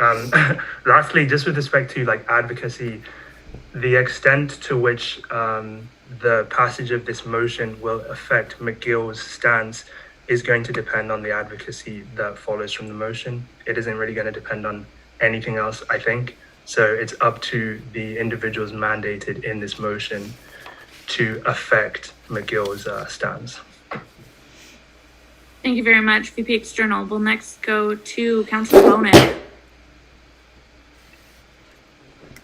Lastly, just with respect to like advocacy, the extent to which the passage of this motion will affect McGill's stance is going to depend on the advocacy that follows from the motion. It isn't really going to depend on anything else, I think. So it's up to the individuals mandated in this motion to affect McGill's stance. Thank you very much, VP External. We'll next go to Councillor Boner.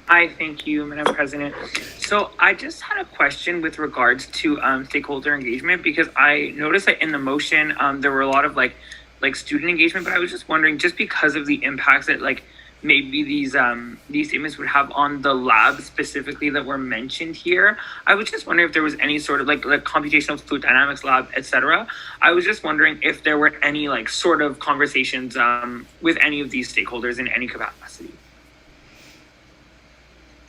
Hi, thank you, Madam President. So I just had a question with regards to stakeholder engagement, because I noticed that in the motion there were a lot of like student engagement, but I was just wondering, just because of the impacts that like maybe these statements would have on the lab specifically that were mentioned here, I was just wondering if there was any sort of like computational fluid dynamics lab, etc. I was just wondering if there were any like sort of conversations with any of these stakeholders in any capacity.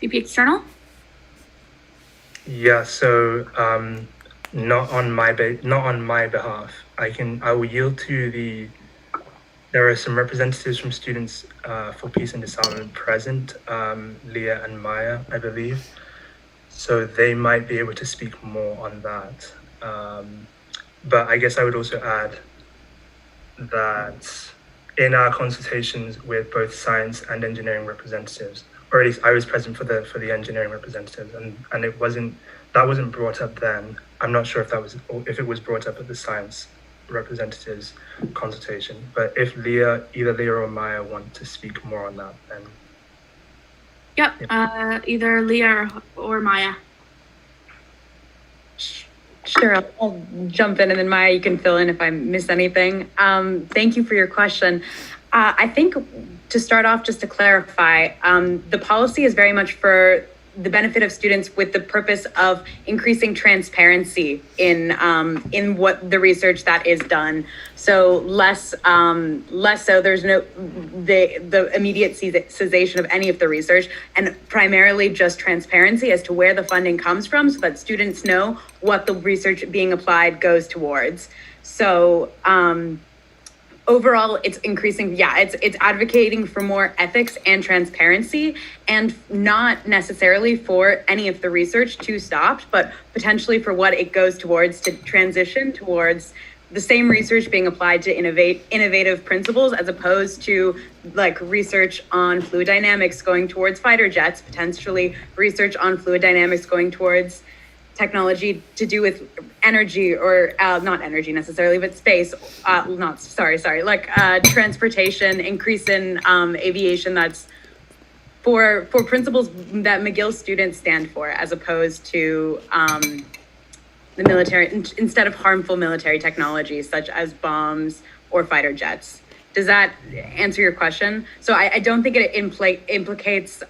VP External? Yeah, so not on my behalf. I will yield to there are some representatives from Students for Peace and Disarmament present, Leah and Maya, I believe. So they might be able to speak more on that. But I guess I would also add that in our consultations with both science and engineering representatives, or at least I was present for the engineering representatives, and that wasn't brought up then. I'm not sure if it was brought up at the science representatives consultation, but if either Leah or Maya want to speak more on that, then either Leah or Maya. Sure, I'll jump in, and then Maya, you can fill in if I miss anything. Thank you for your question. I think to start off, just to clarify, the policy is very much for the benefit of students with the purpose of increasing transparency in what the research that is done. So less so there's no the immediate cessation of any of the research, and primarily just transparency as to where the funding comes from, so that students know what the research being applied goes towards. So overall, it's increasing. Yeah, it's advocating for more ethics and transparency, and not necessarily for any of the research to stop, but potentially for what it goes towards, to transition towards the same research being applied to innovative principles, as opposed to like research on fluid dynamics going towards fighter jets, potentially research on fluid dynamics going towards technology to do with energy, or not energy necessarily, but space, transportation, increase in aviation, that's for principles that McGill students stand for, as opposed to the military, instead of harmful military technologies such as bombs or fighter jets. Does that answer your question? So I don't think it implicates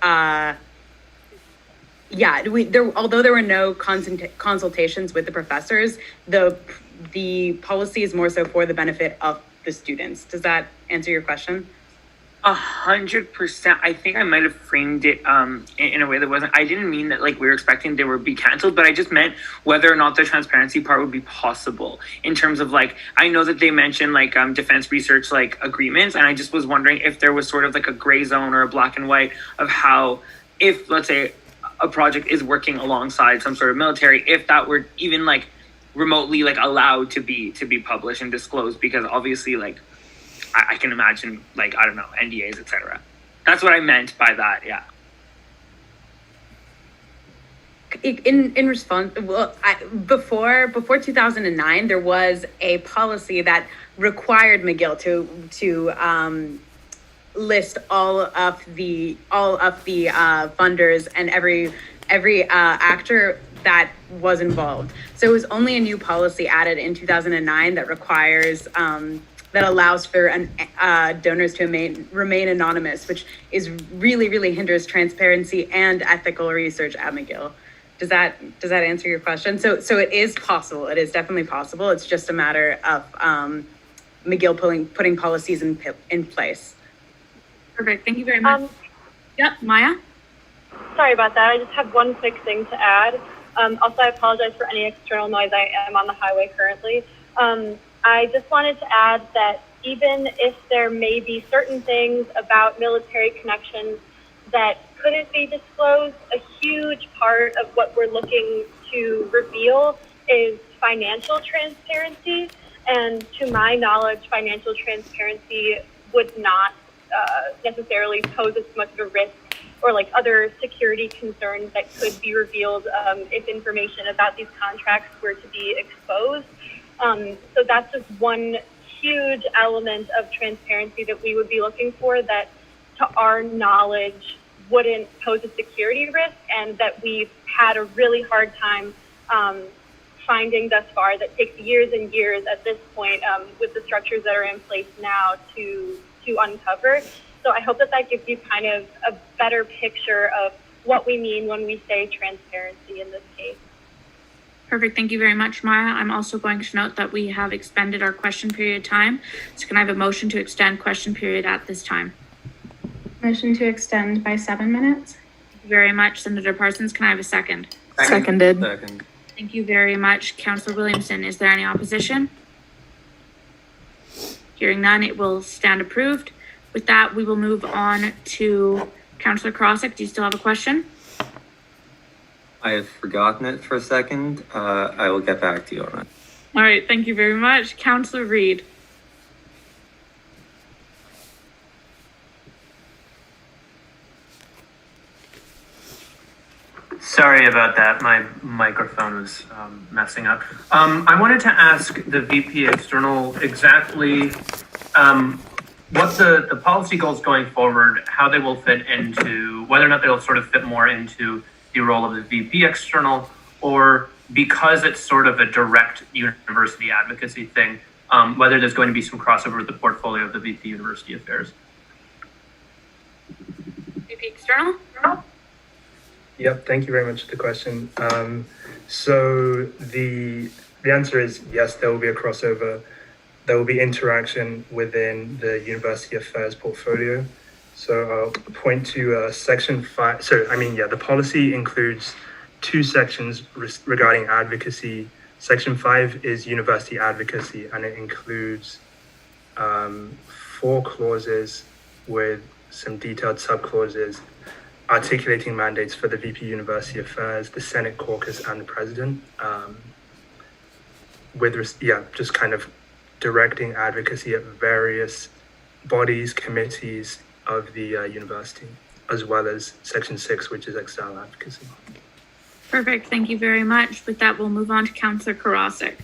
although there were no consultations with the professors, the policy is more so for the benefit of the students. Does that answer your question? 100%. I think I might have framed it in a way that wasn't. I didn't mean that like we were expecting they would be canceled, but I just meant whether or not the transparency part would be possible in terms of like, I know that they mentioned like defense research like agreements, and I just was wondering if there was sort of like a gray zone or a black and white of how, if let's say a project is working alongside some sort of military, if that were even like remotely like allowed to be published and disclosed, because obviously like I can imagine like, I don't know, NDAs, etc. That's what I meant by that. Yeah. In response, well, before 2009, there was a policy that required McGill to list all of the funders and every actor that was involved. So it was only a new policy added in 2009 that requires that allows for donors to remain anonymous, which is really hinders transparency and ethical research at McGill. Does that answer your question? So it is possible. It is definitely possible. It's just a matter of McGill putting policies in place. Perfect. Thank you very much. Yep, Maya. Sorry about that. I just have one quick thing to add. Also, I apologize for any external noise. I am on the highway currently. I just wanted to add that even if there may be certain things about military connections that couldn't be disclosed, a huge part of what we're looking to reveal is financial transparency. And to my knowledge, financial transparency would not necessarily pose as much of a risk or like other security concerns that could be revealed if information about these contracts were to be exposed. So that's just one huge element of transparency that we would be looking for that, to our knowledge, wouldn't pose a security risk, and that we've had a really hard time finding thus far, that takes years and years at this point with the structures that are in place now to uncover. So I hope that gives you kind of a better picture of what we mean when we say transparency in this case. Perfect. Thank you very much, Maya. I'm also going to note that we have expended our question period time. So can I have a motion to extend question period at this time? Motion to extend by 7 minutes. Thank you very much, Senator Parsons. Can I have a second? Seconded. Thank you very much, Councillor Williamson. Is there any opposition? Hearing none, it will stand approved. With that, we will move on to Councillor Krosick. Do you still have a question? I have forgotten it for a second. I will get back to you on it. All right. Thank you very much. Councillor Reid. Sorry about that. My microphone was messing up. I wanted to ask the VP External exactly what the policy goals going forward, how they will fit into, whether or not they'll sort of fit more into the role of the VP External, or because it's sort of a direct university advocacy thing, whether there's going to be some crossover with the portfolio of the VP University Affairs. VP External? Yep, thank you very much for the question. So the answer is yes, there will be a crossover. There will be interaction within the University Affairs portfolio. So I'll point to section 5. The policy includes 2 sections regarding advocacy. Section 5 is university advocacy, and it includes 4 clauses with some detailed subclauses articulating mandates for the VP University Affairs, the Senate caucus, and the president. Just kind of directing advocacy at various bodies, committees of the university, as well as Section 6, which is external advocacy. Perfect. Thank you very much. With that, we'll move on to Councillor Karasik.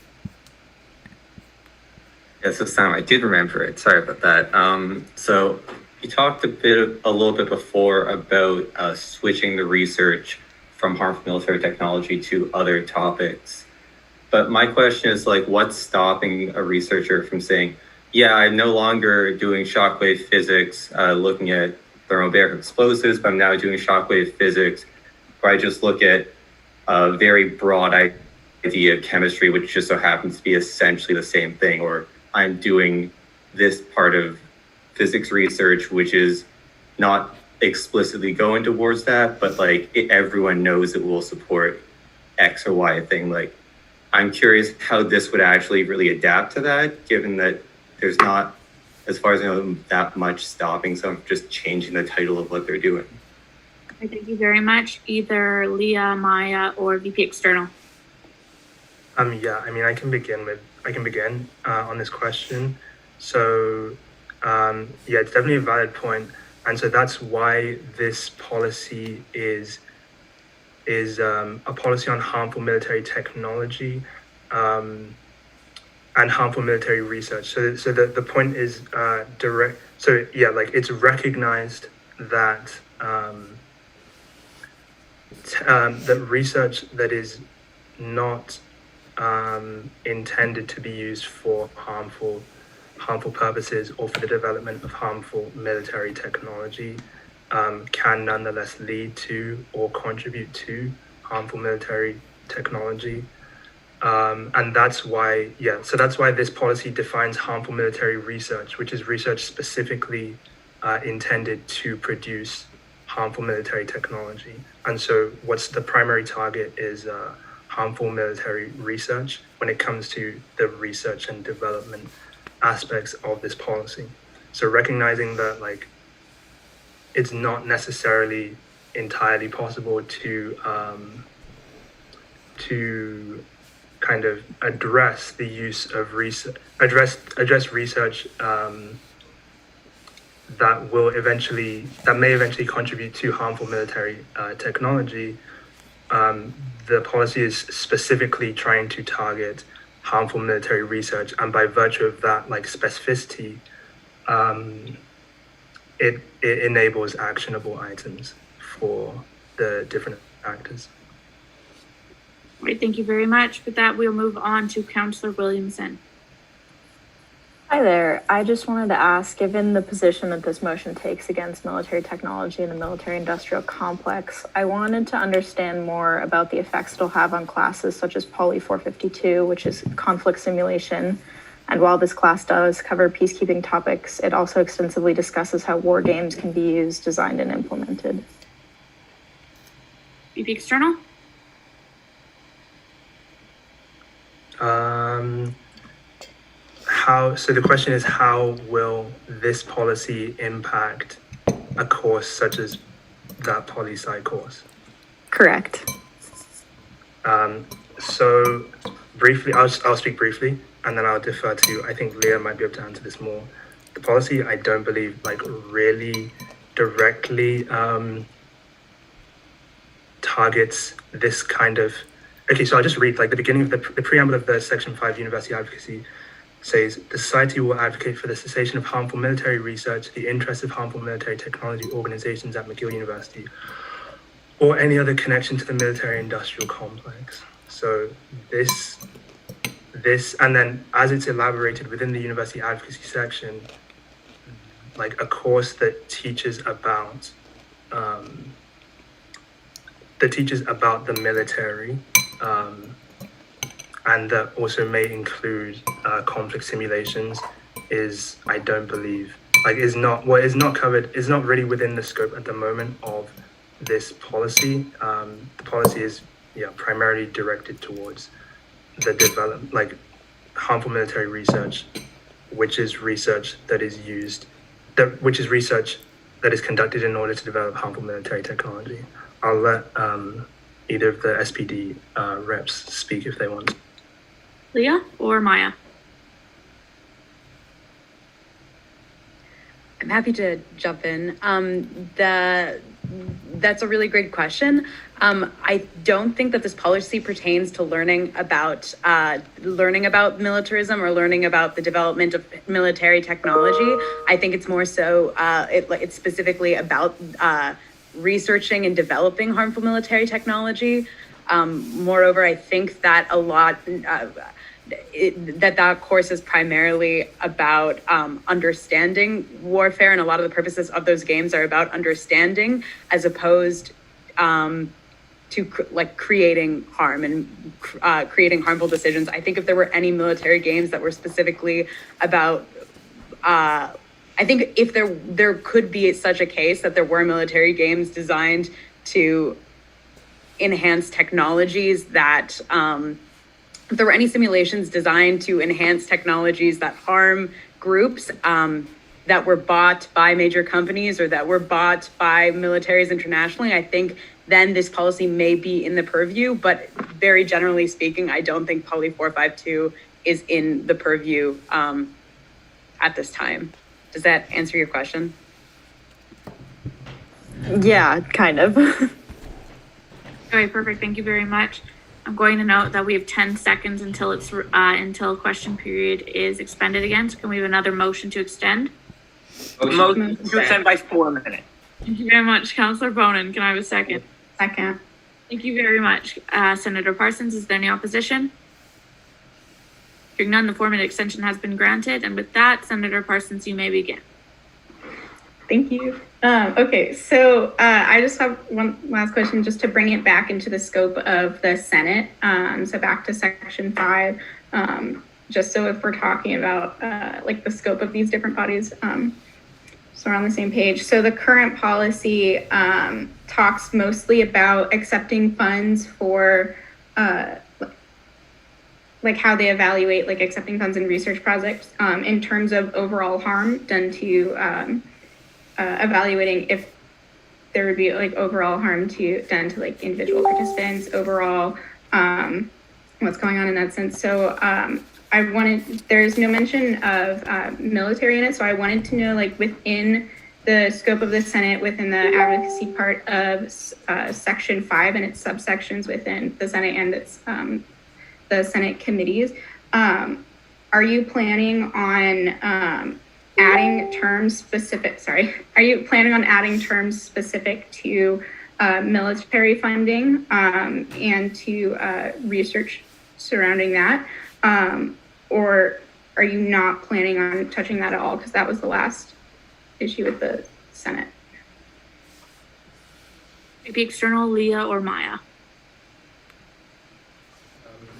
Yes, this time I did remember it. Sorry about that. So you talked a little bit before about switching the research from harmful military technology to other topics. But my question is, like, what's stopping a researcher from saying, yeah, I'm no longer doing shockwave physics, looking at thermobaric explosives, but I'm now doing shockwave physics, where I just look at a very broad idea of chemistry, which just so happens to be essentially the same thing, or I'm doing this part of physics research, which is not explicitly going towards that, but like everyone knows it will support X or Y thing. Like, I'm curious how this would actually really adapt to that, given that there's not, as far as I know, that much stopping some just changing the title of what they're doing. Thank you very much. Either Leah, Maya, or VP External. Yeah, I mean, I can begin on this question. So, yeah, it's definitely a valid point, and so that's why this policy is a policy on harmful military technology, and harmful military research. So the point is direct. So yeah, like it's recognized that that research that is not intended to be used for harmful purposes or for the development of harmful military technology can nonetheless lead to or contribute to harmful military technology. And that's why, so that's why this policy defines harmful military research, which is research specifically intended to produce harmful military technology. And so what's the primary target is harmful military research when it comes to the research and development aspects of this policy. So recognizing that like it's not necessarily entirely possible to kind of address the use of research, address research that may eventually contribute to harmful military technology. The policy is specifically trying to target harmful military research, and by virtue of that, like specificity, it enables actionable items for the different actors. All right, thank you very much. With that, we'll move on to Councillor Williamson. Hi there. I just wanted to ask, given the position that this motion takes against military technology and the military industrial complex, I wanted to understand more about the effects it'll have on classes such as Poly 452, which is conflict simulation. And while this class does cover peacekeeping topics, it also extensively discusses how war games can be used, designed, and implemented. VP External? So the question is, how will this policy impact a course such as that poli-sci course? Correct. So briefly, I'll speak briefly, and then I'll defer to, I think Leah might be able to answer this more. The policy, I don't believe, like really directly targets this kind of. Okay, so I'll just read like the beginning of the preamble of the Section 5 University Advocacy says, the society will advocate for the cessation of harmful military research, the interests of harmful military technology organizations at McGill University, or any other connection to the military industrial complex. So this, and then as it's elaborated within the university advocacy section, like a course that teaches about the military, and that also may include conflict simulations, is, I don't believe, like is not covered, is not really within the scope at the moment of this policy. The policy is primarily directed towards the development, like harmful military research, which is research that is research that is conducted in order to develop harmful military technology. I'll let either of the SPD reps speak if they want. Leah or Maya? I'm happy to jump in. That's a really great question. I don't think that this policy pertains to learning about militarism or learning about the development of military technology. I think it's more so it's specifically about researching and developing harmful military technology. Moreover, I think that a lot that course is primarily about understanding warfare, and a lot of the purposes of those games are about understanding as opposed to creating harm and creating harmful decisions. I think if there were any military games that were specifically about I think if there could be such a case that there were military games designed to enhance technologies that if there were any simulations designed to enhance technologies that harm groups, that were bought by major companies or that were bought by militaries internationally, I think then this policy may be in the purview, but very generally speaking, I don't think Poly 452 is in the purview at this time. Does that answer your question? Yeah, kind of. Okay, perfect. Thank you very much. I'm going to note that we have 10 seconds until until question period is expended again. So can we have another motion to extend? Motion to extend by 4 minutes. Thank you very much, Councillor Bonin. Can I have a second? Second. Thank you very much. Senator Parsons, is there any opposition? Hearing none, the 4-minute extension has been granted. And with that, Senator Parsons, you may begin. Thank you. Okay, so I just have one last question just to bring it back into the scope of the Senate. So back to Section 5, just so if we're talking about like the scope of these different bodies, so we're on the same page. So the current policy talks mostly about accepting funds for like how they evaluate like accepting funds in research projects in terms of overall harm done to evaluating if there would be like overall harm done to like individual participants overall, what's going on in that sense. So there's no mention of military in it. So I wanted to know, like, within the scope of the Senate, within the advocacy part of Section 5 and its subsections within the Senate and its the Senate committees, are you planning on adding terms specific to military funding and to research surrounding that? Or are you not planning on touching that at all? Because that was the last issue with the Senate. Maybe external, Leah or Maya.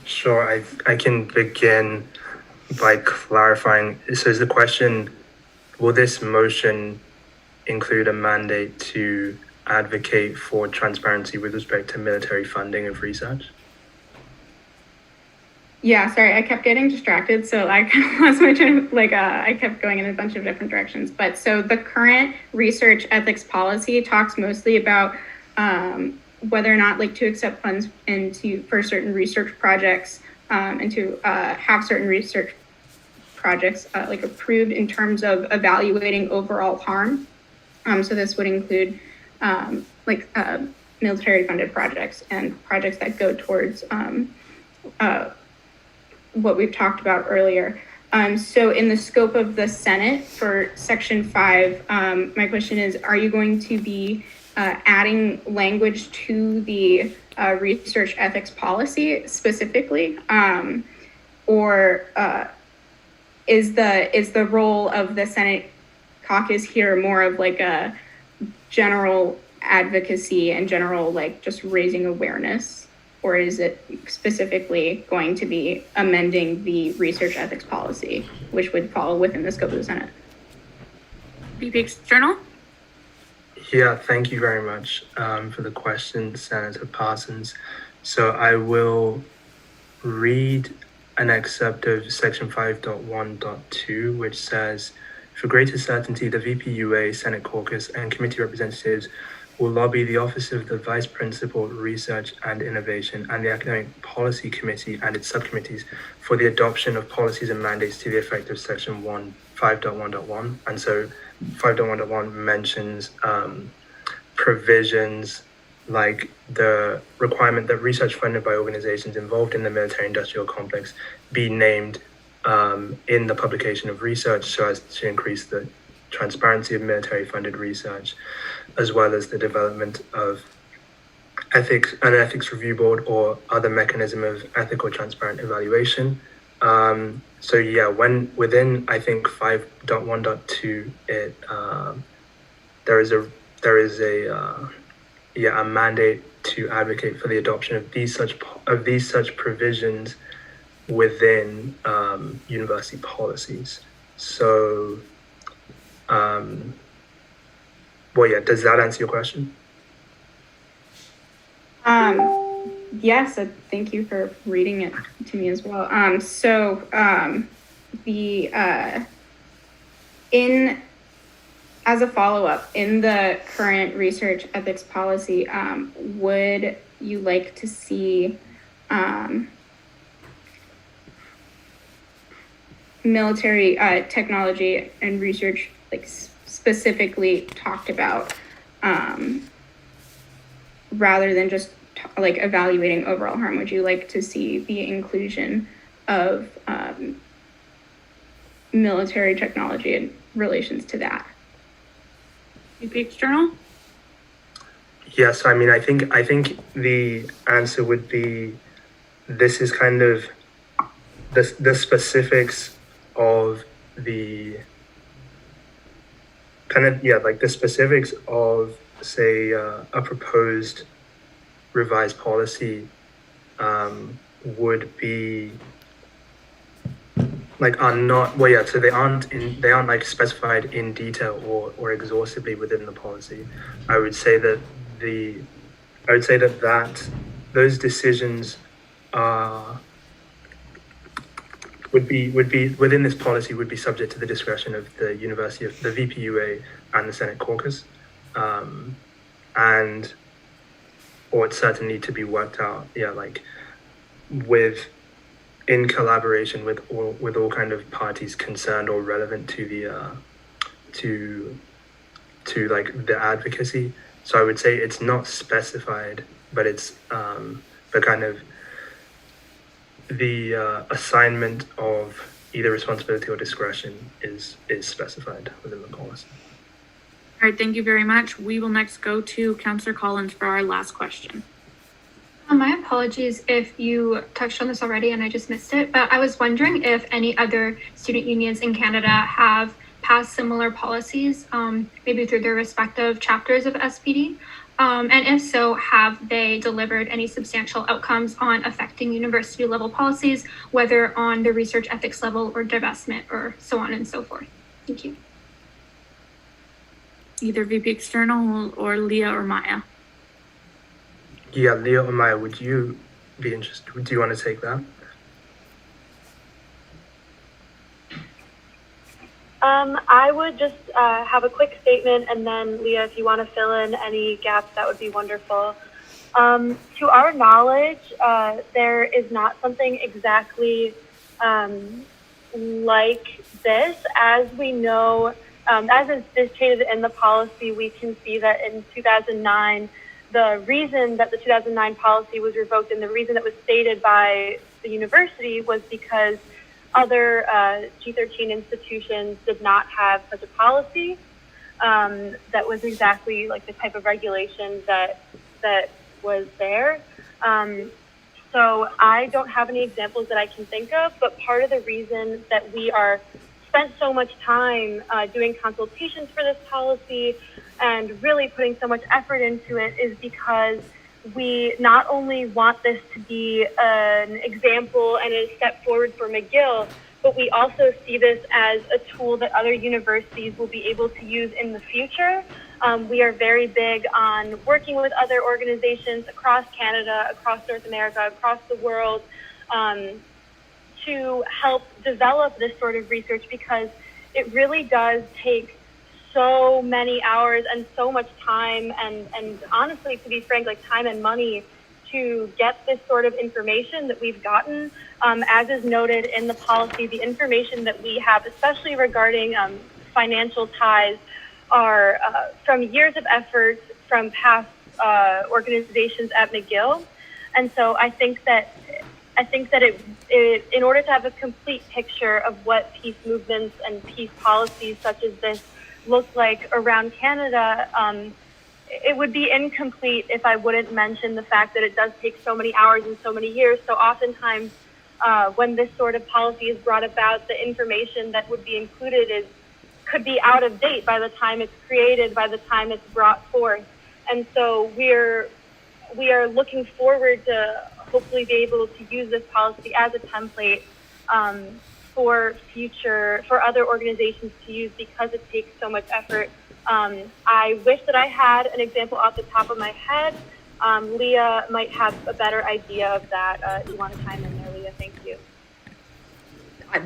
Sure, I can begin by clarifying. So is the question, will this motion include a mandate to advocate for transparency with respect to military funding of research? Yeah, sorry, I kept getting distracted, so I kind of lost my train. I kept going in a bunch of different directions. But so the current research ethics policy talks mostly about whether or not to accept funds for certain research projects and to have certain research projects approved in terms of evaluating overall harm. So this would include military funded projects and projects that go towards what we've talked about earlier. So in the scope of the Senate for Section 5, my question is, are you going to be adding language to the research ethics policy specifically? Or is the role of the Senate caucus here more of a general advocacy and general just raising awareness? Or is it specifically going to be amending the research ethics policy, which would fall within the scope of the Senate? VP External? Yeah, thank you very much for the question, Senator Parsons. So I will read an excerpt of Section 5.1.2, which says, for greater certainty, the VPUA, Senate Caucus, and committee representatives will lobby the Office of the Vice Principal, Research and Innovation, and the Academic Policy Committee and its subcommittees for the adoption of policies and mandates to the effect of Section 5.1.1. And so 5.1.1 mentions provisions like the requirement that research funded by organizations involved in the military-industrial complex be named in the publication of research so as to increase the transparency of military-funded research, as well as the development of an ethics review board or other mechanism of ethical transparent evaluation. So yeah, within I think 5.1.2, there is a mandate to advocate for the adoption of these such provisions within university policies. So does that answer your question? Yes, thank you for reading it to me as well. In as a follow-up, in the current research ethics policy, would you like to see military technology and research like specifically talked about rather than just like evaluating overall harm? Would you like to see the inclusion of military technology in relations to that? VP External? Yes, I mean, I think the answer would be, this is kind of the specifics of the kind of, yeah, like the specifics of, say, a proposed revised policy would be like, are not, well, yeah, so they aren't like specified in detail or exhaustively within the policy. I would say that those decisions would be within this policy, would be subject to the discretion of the University of the VPUA and the Senate caucus, and or it certainly need to be worked out, yeah, like in collaboration with all kind of parties concerned or relevant to the to like the advocacy. So I would say it's not specified, but it's the kind of the assignment of either responsibility or discretion is specified within the policy. All right, thank you very much. We will next go to Councillor Collins for our last question. My apologies if you touched on this already and I just missed it, but I was wondering if any other student unions in Canada have passed similar policies, maybe through their respective chapters of SPD, and if so, have they delivered any substantial outcomes on affecting university level policies, whether on the research ethics level or divestment or so on and so forth? Thank you. Either VP External or Leah or Maya. Yeah, Leah or Maya, would you be interested? Do you want to take that? I would just have a quick statement, and then Leah, if you want to fill in any gaps, that would be wonderful. To our knowledge, there is not something exactly like this. As we know, as is stated in the policy, we can see that in 2009, the reason that the 2009 policy was revoked and the reason that was stated by the university was because other G13 institutions did not have such a policy that was exactly like the type of regulation that was there. So I don't have any examples that I can think of, but part of the reason that we are spent so much time doing consultations for this policy and really putting so much effort into it is because we not only want this to be an example and a step forward for McGill, but we also see this as a tool that other universities will be able to use in the future. We are very big on working with other organizations across Canada, across North America, across the world, to help develop this sort of research, because it really does take so many hours and so much time and honestly, to be frank, like time and money to get this sort of information that we've gotten. As is noted in the policy, the information that we have, especially regarding financial ties, are from years of effort from past organizations at McGill. And so I think that it, in order to have a complete picture of what peace movements and peace policies such as this look like around Canada, it would be incomplete if I wouldn't mention the fact that it does take so many hours and so many years. So oftentimes when this sort of policy is brought about, the information that would be included could be out of date by the time it's created, by the time it's brought forth. And so we are looking forward to hopefully be able to use this policy as a template for other organizations to use, because it takes so much effort. I wish that I had an example off the top of my head. Leah might have a better idea of that. If you want to chime in there, Leah, thank you.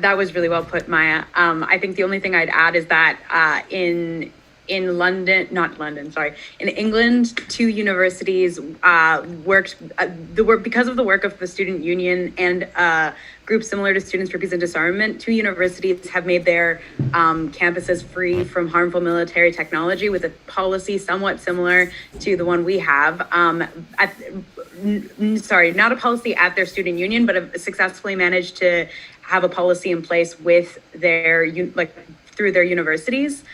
That was really well put, Maya. I think the only thing I'd add is that in in London, not London, sorry, in England, 2 universities worked, because of the work of the student union and groups similar to Students for Peace and Disarmament, 2 universities have made their campuses free from harmful military technology with a policy somewhat similar to the one we have. Not a policy at their student union, but have successfully managed to have a policy in place with their, through their universities.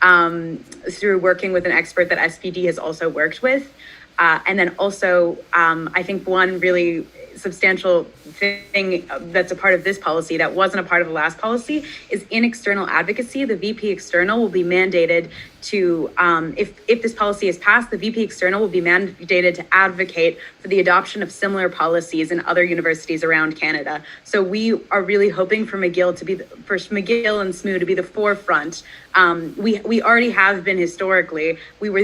Through working with an expert that SPD has also worked with. And then also, I think one really substantial thing that's a part of this policy that wasn't a part of the last policy is in external advocacy. The VP external will be mandated to, if this policy is passed, the VP external will be mandated to advocate for the adoption of similar policies in other universities around Canada. So we are really hoping for McGill to be, for McGill and SMU to be the forefront. We already have been historically. We were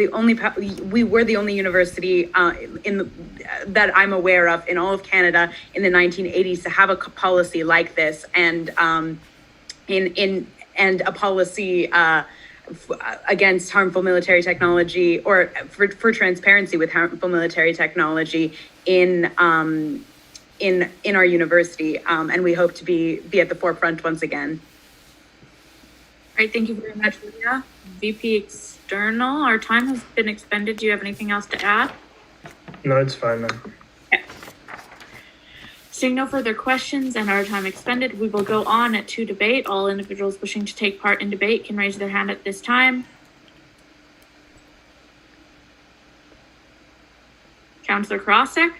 the only university that I'm aware of in all of Canada in the 1980s to have a policy like this, and a policy against harmful military technology, or for transparency with harmful military technology in our university, and we hope to be at the forefront once again. All right, thank you very much, Leah. VP External, our time has been expended. Do you have anything else to add? No, it's fine, man. Okay. Seeing no further questions and our time expended, we will go on to debate. All individuals wishing to take part in debate can raise their hand at this time. Councillor Krosek?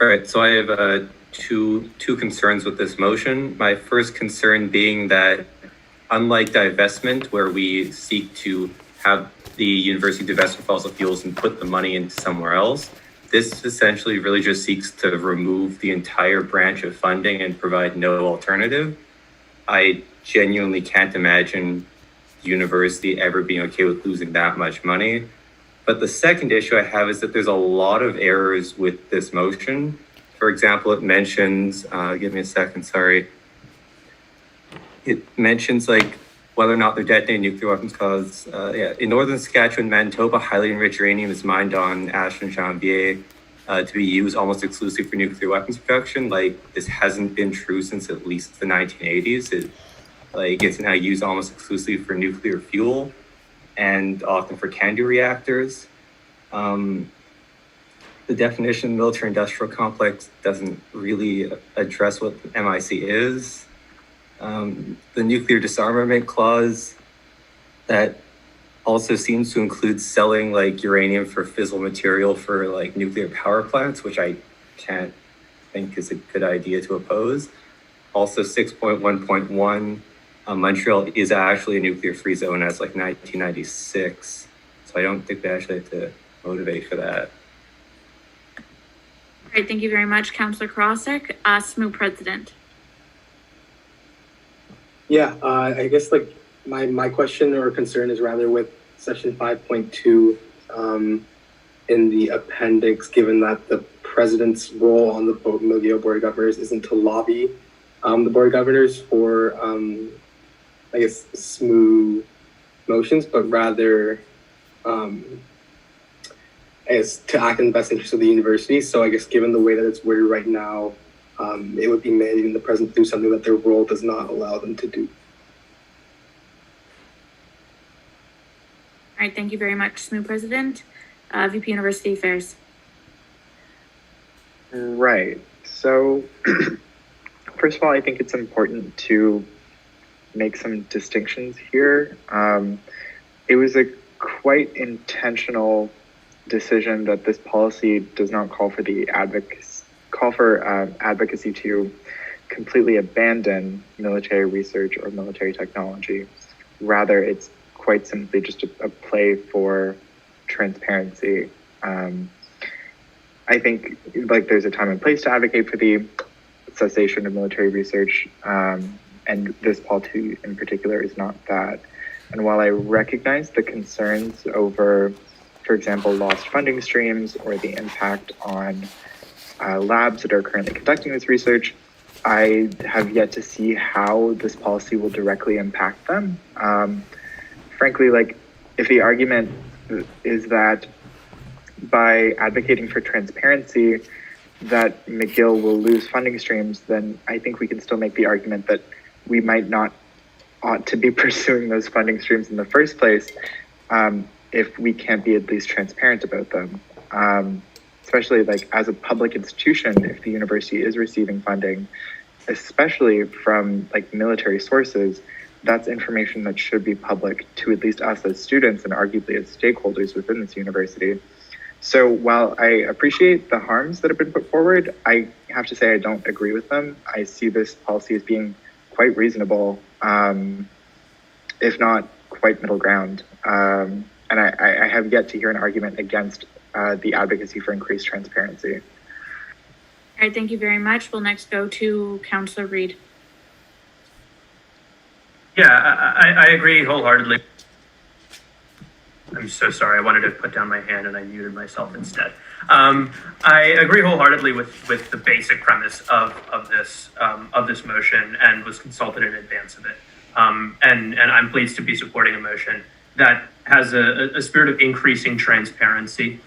All right, so I have two concerns with this motion. My first concern being that, unlike divestment, where we seek to have the university divest from fossil fuels and put the money into somewhere else, this essentially really just seeks to remove the entire branch of funding and provide no alternative. I genuinely can't imagine the university ever being okay with losing that much money. But the second issue I have is that there's a lot of errors with this motion. For example, it mentions, give me a second, sorry. It mentions like whether or not they're detonating nuclear weapons cause, in northern Saskatchewan, Manitoba, highly enriched uranium is mined on Ashton Janvier to be used almost exclusively for nuclear weapons production. Like, this hasn't been true since at least the 1980s. It's now used almost exclusively for nuclear fuel and often for CANDU reactors. The definition of military-industrial complex doesn't really address what MIC is. The nuclear disarmament clause that also seems to include selling uranium for fissile material for nuclear power plants, which I can't think is a good idea to oppose. Also 6.1.1, Montreal is actually a nuclear-free zone as 1996. So I don't think they actually have to motivate for that. All right, thank you very much, Councillor Krosek. SMU President. Yeah, I guess my question or concern is rather with section 5.2 in the appendix, given that the president's role on the McGill Board of Governors isn't to lobby the Board of Governors for, I guess, SMU motions, but rather, I guess, to act in the best interest of the university. So I guess given the way that it's worded right now, it would be mandating the president to do something that their role does not allow them to do. All right, thank you very much, SMU President. VP University Affairs. Right. So, first of all, I think it's important to make some distinctions here. It was a quite intentional decision that this policy does not call for advocacy to completely abandon military research or military technology. Rather, it's quite simply just a play for transparency. I think there's a time and place to advocate for the cessation of military research, and this policy in particular is not that. And while I recognize the concerns over, for example, lost funding streams or the impact on labs that are currently conducting this research, I have yet to see how this policy will directly impact them. frankly, like, if the argument is that by advocating for transparency that McGill will lose funding streams, then I think we can still make the argument that we might not ought to be pursuing those funding streams in the first place, if we can't be at least transparent about them. Especially like as a public institution, if the university is receiving funding, especially from like military sources, that's information that should be public to at least us as students and arguably as stakeholders within this university. So while I appreciate the harms that have been put forward, I have to say I don't agree with them. I see this policy as being quite reasonable, if not quite middle ground. And I have yet to hear an argument against the advocacy for increased transparency. All right, thank you very much. We'll next go to Councillor Reid. Yeah, I agree wholeheartedly. I'm so sorry. I wanted to put down my hand and I muted myself instead. I agree wholeheartedly with the basic premise of this motion and was consulted in advance of it. And I'm pleased to be supporting a motion that has a spirit of increasing transparency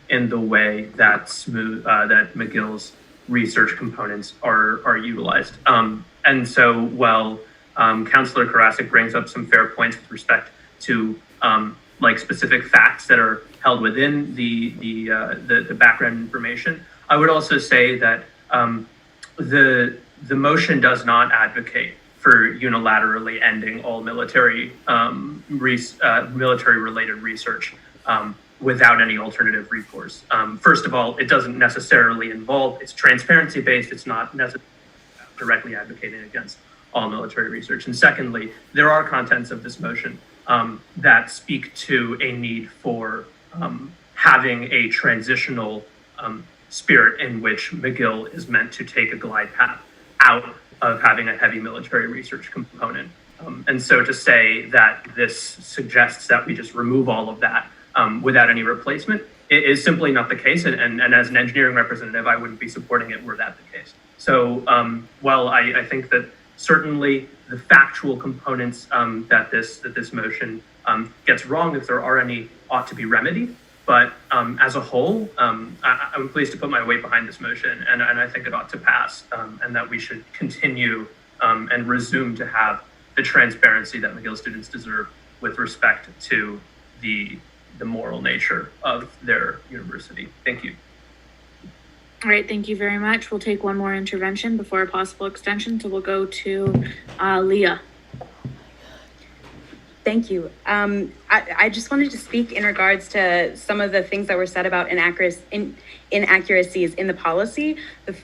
in the way that that McGill's research components are utilized. And so while Councillor Karasik brings up some fair points with respect to like specific facts that are held within the background information, I would also say that the motion does not advocate for unilaterally ending all military related research without any alternative recourse. First of all, it doesn't necessarily involve, it's transparency based, it's not necessarily directly advocating against all military research. And secondly, there are contents of this motion that speak to a need for having a transitional spirit in which McGill is meant to take a glide path out of having a heavy military research component. And so to say that this suggests that we just remove all of that without any replacement, it is simply not the case. And as an engineering representative, I wouldn't be supporting it were that the case. So while I think that certainly the factual components that this motion gets wrong, if there are any, ought to be remedied. But as a whole, I'm pleased to put my weight behind this motion, and I think it ought to pass, and that we should continue and resume to have the transparency that McGill students deserve with respect to the moral nature of their university. Thank you. All right, thank you very much. We'll take one more intervention before a possible extension. So we'll go to Leah. Thank you. I just wanted to speak in regards to some of the things that were said about inaccuracies in the policy.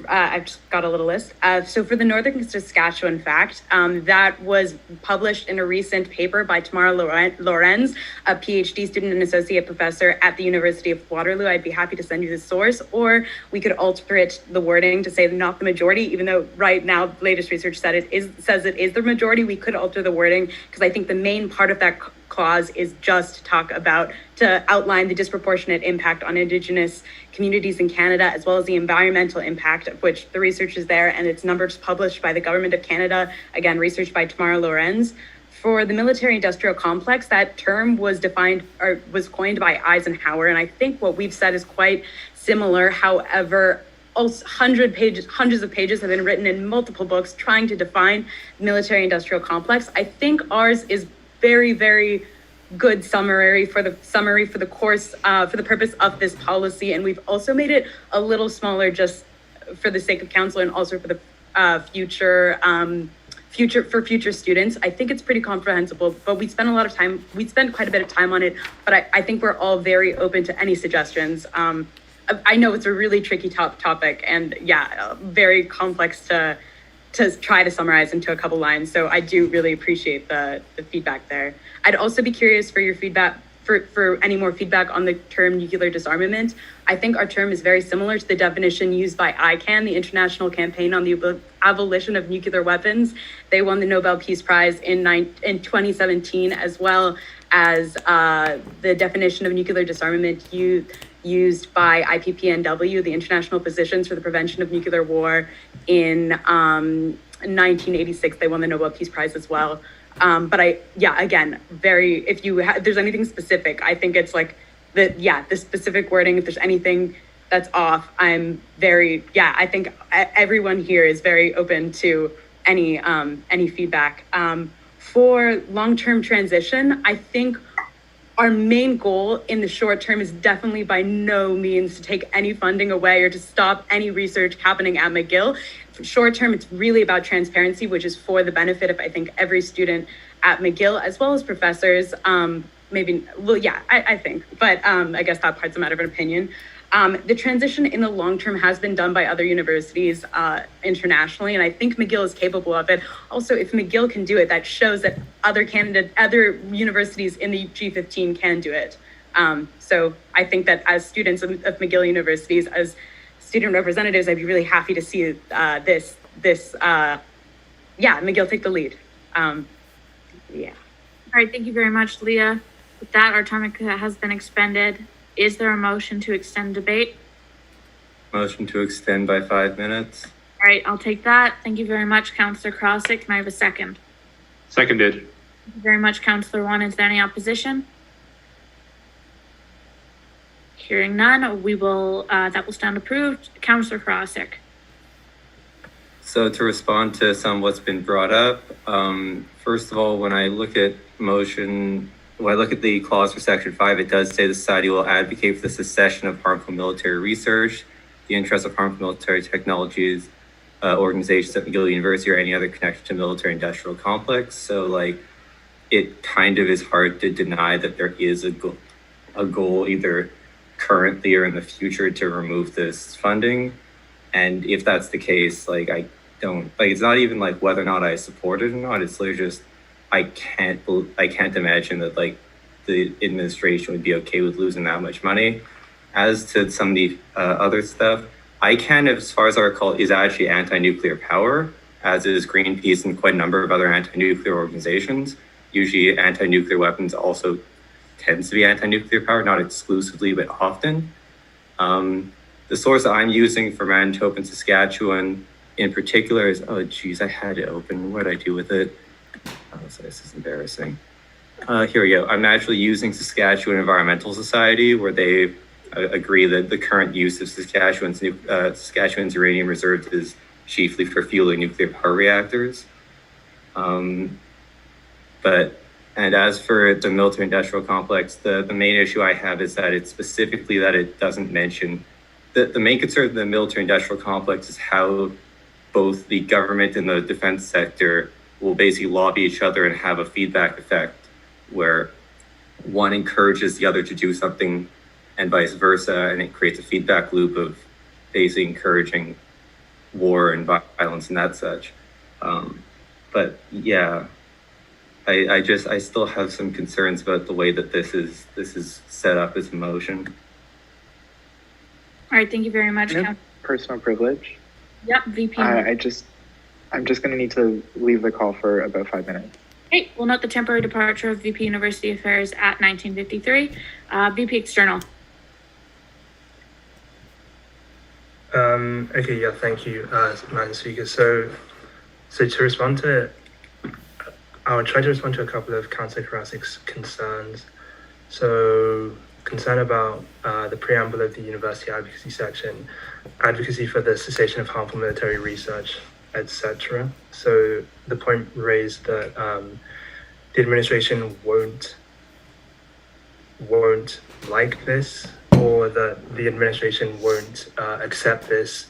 I've just got a little list. So for the Northern Saskatchewan fact, that was published in a recent paper by Tamara Lorenz, a PhD student and associate professor at the University of Waterloo. I'd be happy to send you the source, or we could alter it, the wording, to say not the majority, even though right now the latest research says it is the majority. We could alter the wording because I think the main part of that clause is just to outline the disproportionate impact on Indigenous communities in Canada, as well as the environmental impact, of which the research is there, and its numbers published by the Government of Canada, again, research by Tamara Lorenz. For the military-industrial complex, that term was defined or was coined by Eisenhower, and I think what we've said is quite similar. However, hundreds of pages have been written in multiple books trying to define military-industrial complex. I think ours is very, very good summary for the course, for the purpose of this policy. And we've also made it a little smaller just for the sake of council and also for the future students. I think it's pretty comprehensible, but we spent quite a bit of time on it, but I think we're all very open to any suggestions. I know it's a really tricky topic and very complex to try to summarize into a couple lines. So I do really appreciate the feedback there. I'd also be curious for your feedback, for any more feedback on the term nuclear disarmament. I think our term is very similar to the definition used by ICANN, the International Campaign on the Abolition of Nuclear Weapons. They won the Nobel Peace Prize in 2017, as well as the definition of nuclear disarmament used by IPPNW, the International Physicians for the Prevention of Nuclear War, in 1986. They won the Nobel Peace Prize as well. But again, if there's anything specific, I think it's like the specific wording, if there's anything that's off, I think everyone here is very open to any feedback. For long-term transition, I think our main goal in the short term is definitely by no means to take any funding away or to stop any research happening at McGill. For short term, it's really about transparency, which is for the benefit of, I think, every student at McGill, as well as professors. I think, but I guess that part's a matter of opinion. The transition in the long term has been done by other universities internationally, and I think McGill is capable of it. Also, if McGill can do it, that shows that other universities in the G15 can do it. So I think that as students of McGill universities, as student representatives, I'd be really happy to see McGill take the lead. All right, thank you very much, Leah. With that, our time has been expended. Is there a motion to extend debate? Motion to extend by 5 minutes. All right, I'll take that. Thank you very much, Councillor Krosick. Can I have a second? Seconded. Thank you very much, Councillor One. Is there any opposition? Hearing none, that will stand approved. Councillor Krosick. So to respond to some of what's been brought up, first of all, when I look at the clause for Section 5, it does say the society will advocate for the cessation of harmful military research, the interests of harmful military technologies, organizations at McGill University, or any other connection to military industrial complex. So it kind of is hard to deny that there is a goal either currently or in the future to remove this funding. And if that's the case, it's not even whether or not I support it or not. It's literally just, I can't imagine that the administration would be okay with losing that much money. As to some of the other stuff, ICANN, as far as I recall, is actually anti-nuclear power, as is Greenpeace and quite a number of other anti-nuclear organizations. Usually anti-nuclear weapons also tends to be anti-nuclear power, not exclusively, but often. The source I'm using for Manitoba and Saskatchewan in particular is, I had it open. What did I do with it? So this is embarrassing. Here we go. I'm actually using Saskatchewan Environmental Society, where they agree that the current use of Saskatchewan's uranium reserves is chiefly for fueling nuclear power reactors. And as for the military industrial complex, the main issue I have is that it's specifically that it doesn't mention the main concern of the military industrial complex is how both the government and the defense sector will basically lobby each other and have a feedback effect where one encourages the other to do something and vice versa, and it creates a feedback loop of basically encouraging war and violence and that such. But yeah, I still have some concerns about the way that this is set up as a motion. All right, thank you very much. Personal privilege. Yep, VP. I'm just going to need to leave the call for about 5 minutes. Okay, we'll note the temporary departure of VP University Affairs at 1953. VP External. Okay, yeah, thank you, Madam Speaker. So to respond to, I would try to respond to a couple of Councillor Karassik's concerns. So concern about the preamble of the university advocacy section, advocacy for the cessation of harmful military research, etc. So the point raised that the administration won't like this, or that the administration won't accept this.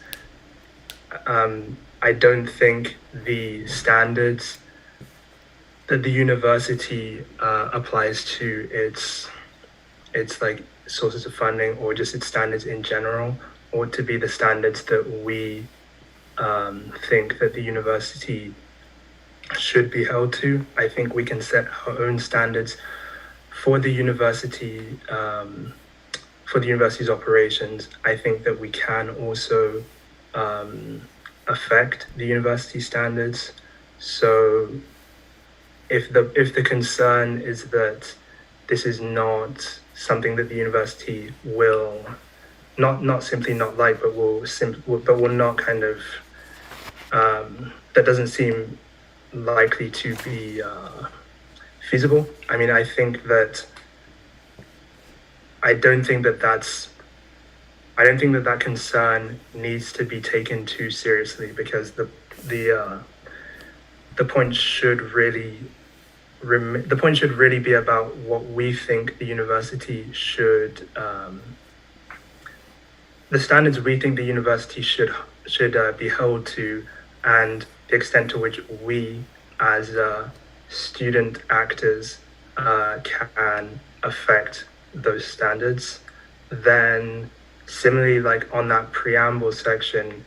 I don't think the standards that the university applies to its sources of funding, or just its standards in general, ought to be the standards that we think that the university should be held to. I think we can set our own standards for the university, for the university's operations. I think that we can also affect the university standards. So if the concern is that this is not something that the university will not simply not like, but will not kind of that doesn't seem likely to be feasible. I mean, I don't think that concern needs to be taken too seriously, because the point should really be about what we think the university should, the standards we think the university should be held to, and the extent to which we as student actors can affect those standards. Then similarly, like on that preamble section,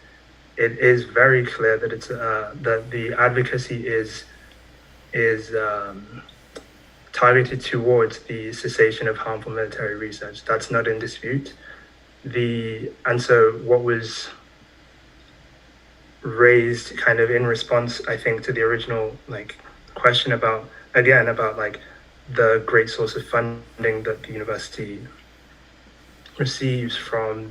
it is very clear that it's that the advocacy is targeted towards the cessation of harmful military research. That's not in dispute. And so what was raised kind of in response, I think, to the original question about the great source of funding that the university receives from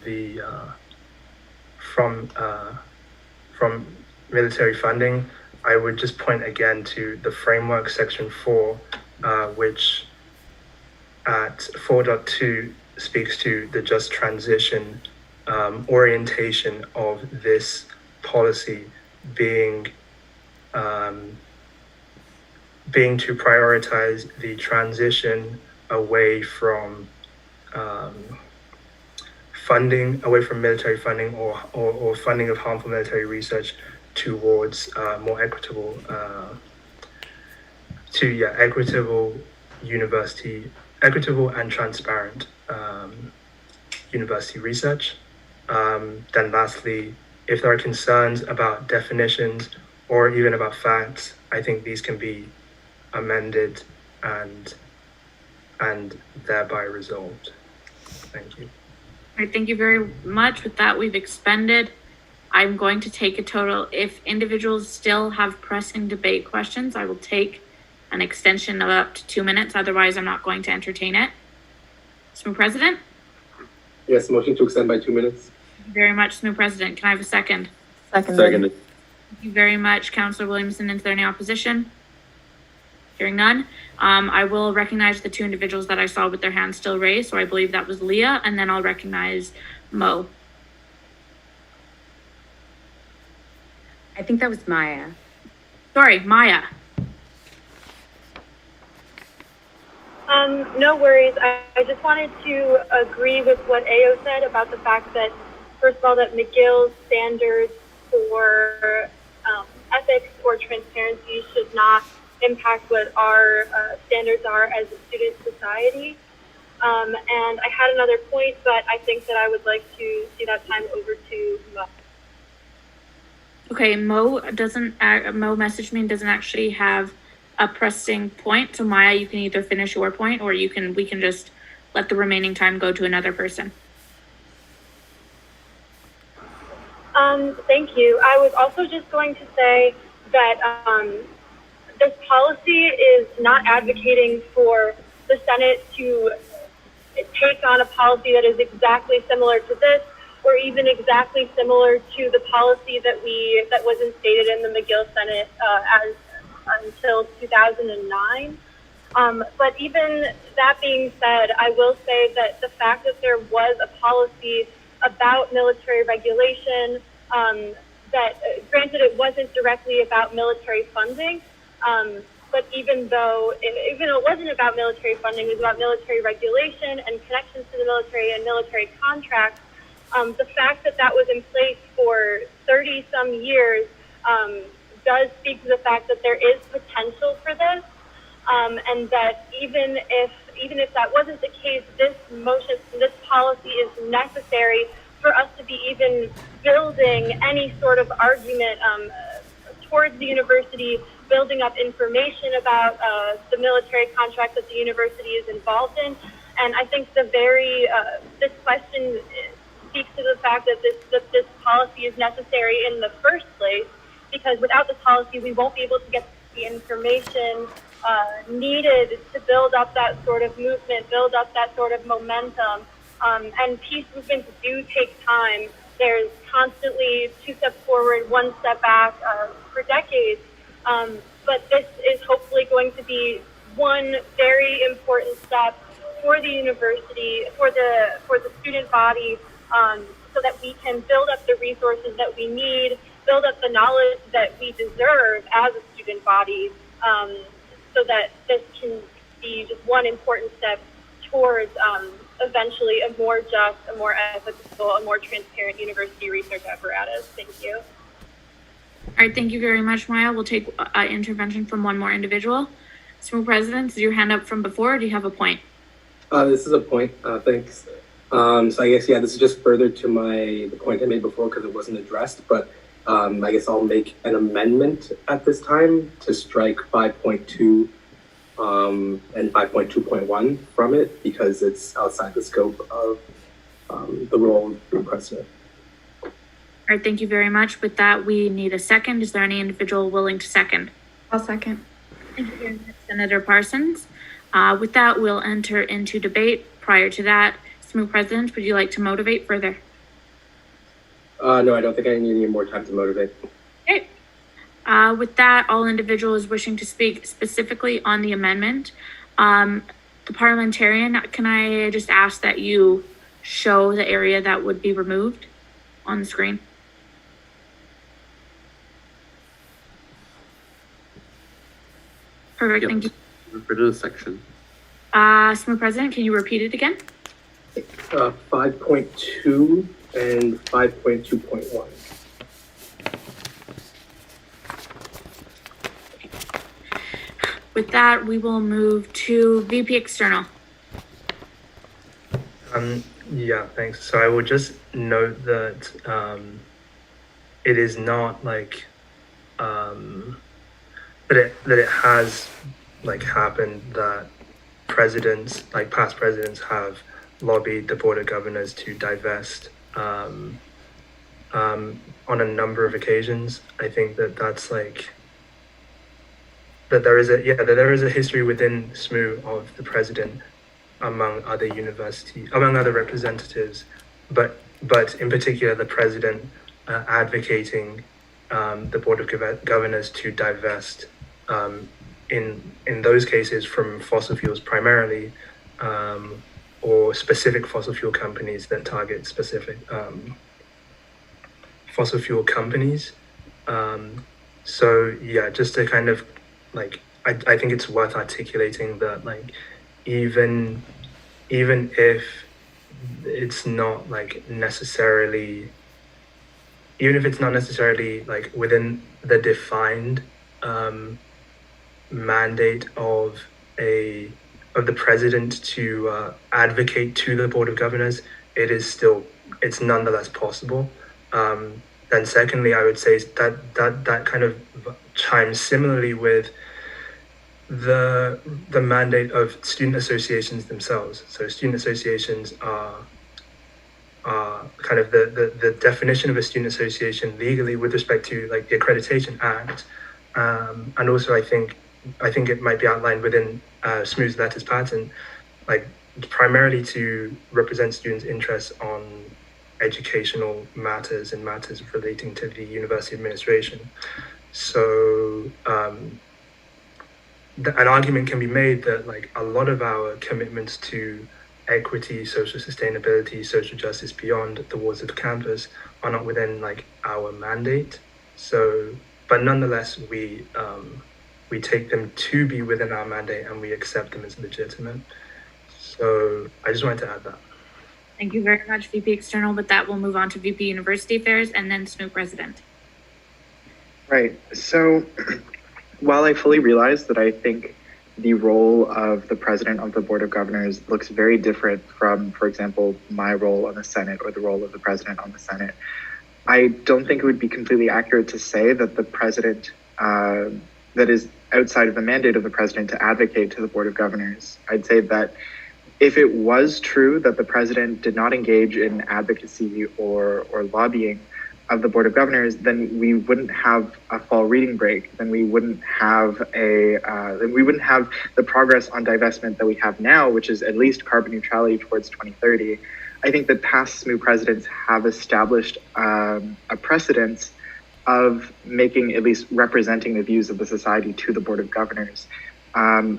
from military funding, I would just point again to the framework section 4, which at 4.2 speaks to the just transition orientation of this policy being to prioritize the transition away from military funding or funding of harmful military research towards more equitable and transparent university research. Then lastly, if there are concerns about definitions or even about facts, I think these can be amended and thereby resolved. Thank you. All right, thank you very much. With that, we've expended. I'm going to take a total. If individuals still have pressing debate questions, I will take an extension of up to 2 minutes. Otherwise, I'm not going to entertain it. SMU President? Yes, motion to extend by 2 minutes. Thank you very much, SMU President. Can I have a second? Seconded. Thank you very much, Councillor Williamson. Is there any opposition? Hearing none. I will recognize the 2 individuals that I saw with their hands still raised. So I believe that was Leah, and then I'll recognize Mo. I think that was Maya. Sorry, Maya. No worries. I just wanted to agree with what Ayo said about the fact that, first of all, that McGill's standards for ethics or transparency should not impact what our standards are as a student society. And I had another point, but I think that I would like to see that time over to Mo. Okay, Mo messaged me and doesn't actually have a pressing point. So Maya, you can either finish your point, or we can just let the remaining time go to another person. Thank you. I was also just going to say that this policy is not advocating for the Senate to take on a policy that is exactly similar to this, or even exactly similar to the policy that was instated in the McGill Senate until 2009. But even that being said, I will say that the fact that there was a policy about military regulation, that granted it wasn't directly about military funding, but even though it wasn't about military funding, it was about military regulation and connections to the military and military contracts. The fact that that was in place for 30 some years does speak to the fact that there is potential for this, and that even if that wasn't the case, this policy is necessary for us to be even building any sort of argument towards the university, building up information about the military contract that the university is involved in. And I think this question speaks to the fact that this policy is necessary in the first place, because without this policy, we won't be able to get the information needed to build up that sort of movement, build up that sort of momentum. And peace movements do take time. There's constantly 2 steps forward, 1 step back for decades. but this is hopefully going to be one very important step for the university, for the student body, so that we can build up the resources that we need, build up the knowledge that we deserve as a student body, so that this can be just one important step towards eventually a more just, a more ethical, a more transparent university research apparatus. Thank you. All right, thank you very much, Maya. We'll take intervention from one more individual. SMU President, is your hand up from before, or do you have a point? This is a point. Thanks. So I guess, yeah, this is just further to the point I made before because it wasn't addressed, but I guess I'll make an amendment at this time to strike 5.2 and 5.2.1 from it because it's outside the scope of the role of the president. All right, thank you very much. With that, we need a second. Is there any individual willing to second? I'll second. Thank you very much, Senator Parsons. With that, we'll enter into debate. Prior to that, SMU President, would you like to motivate further? No, I don't think I need any more time to motivate. Okay. With that, all individuals wishing to speak specifically on the amendment, the parliamentarian, can I just ask that you show the area that would be removed on the screen? Perfect, Yep. thank you. Refer to the section. SMU President, can you repeat it again? 5.2 and 5.2.1. With that, we will move to VP External. Yeah, thanks. So I will just note that it is not like that it has like happened that presidents, like past presidents, have lobbied the Board of Governors to divest on a number of occasions. I think that's like that there is a history within SMU of the president among other representatives, but in particular the president advocating the Board of Governors to divest in those cases from fossil fuels primarily, or specific fossil fuel companies that target specific fossil fuel companies. So yeah, just to kind of like, I think it's worth articulating that like even if it's not necessarily like within the defined mandate of the president to advocate to the Board of Governors, it's nonetheless possible. Then secondly, I would say that kind of chimes similarly with the mandate of student associations themselves. So student associations are kind of the definition of a student association legally with respect to like the Accreditation Act, and also I think it might be outlined within SMU's letters patent, like primarily to represent students' interests on educational matters and matters relating to the university administration. So an argument can be made that like a lot of our commitments to equity, social sustainability, social justice beyond the walls of the campus are not within like our mandate. So, but nonetheless, we take them to be within our mandate and we accept them as legitimate. So I just wanted to add that. Thank you very much, VP External. With that, we'll move on to VP University Affairs and then SMU President. Right. So while I fully realize that I think the role of the president of the Board of Governors looks very different from, for example, my role on the Senate or the role of the president on the Senate, I don't think it would be completely accurate to say that the president, that is outside of the mandate of the president to advocate to the Board of Governors. I'd say that if it was true that the president did not engage in advocacy or lobbying of the Board of Governors, then we wouldn't have a fall reading break. Then we wouldn't have the progress on divestment that we have now, which is at least carbon neutrality towards 2030. I think that past SMU presidents have established a precedence of making, at least representing the views of the society to the Board of Governors.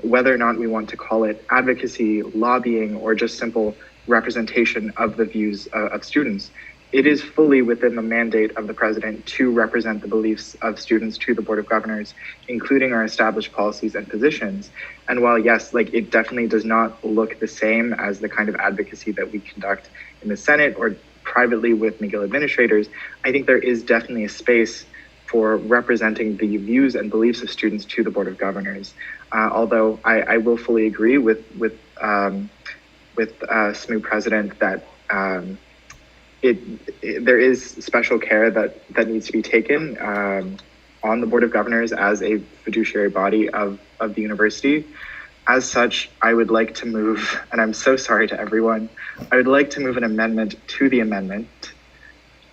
Whether or not we want to call it advocacy, lobbying, or just simple representation of the views of students, it is fully within the mandate of the president to represent the beliefs of students to the Board of Governors, including our established policies and positions. And while yes, like it definitely does not look the same as the kind of advocacy that we conduct in the Senate or privately with McGill administrators, I think there is definitely a space for representing the views and beliefs of students to the Board of Governors. Although I will fully agree with SSMU president that there is special care that needs to be taken on the Board of Governors as a fiduciary body of the university. As such, I would like to move, and I'm so sorry to everyone, I would like to move an amendment to the amendment.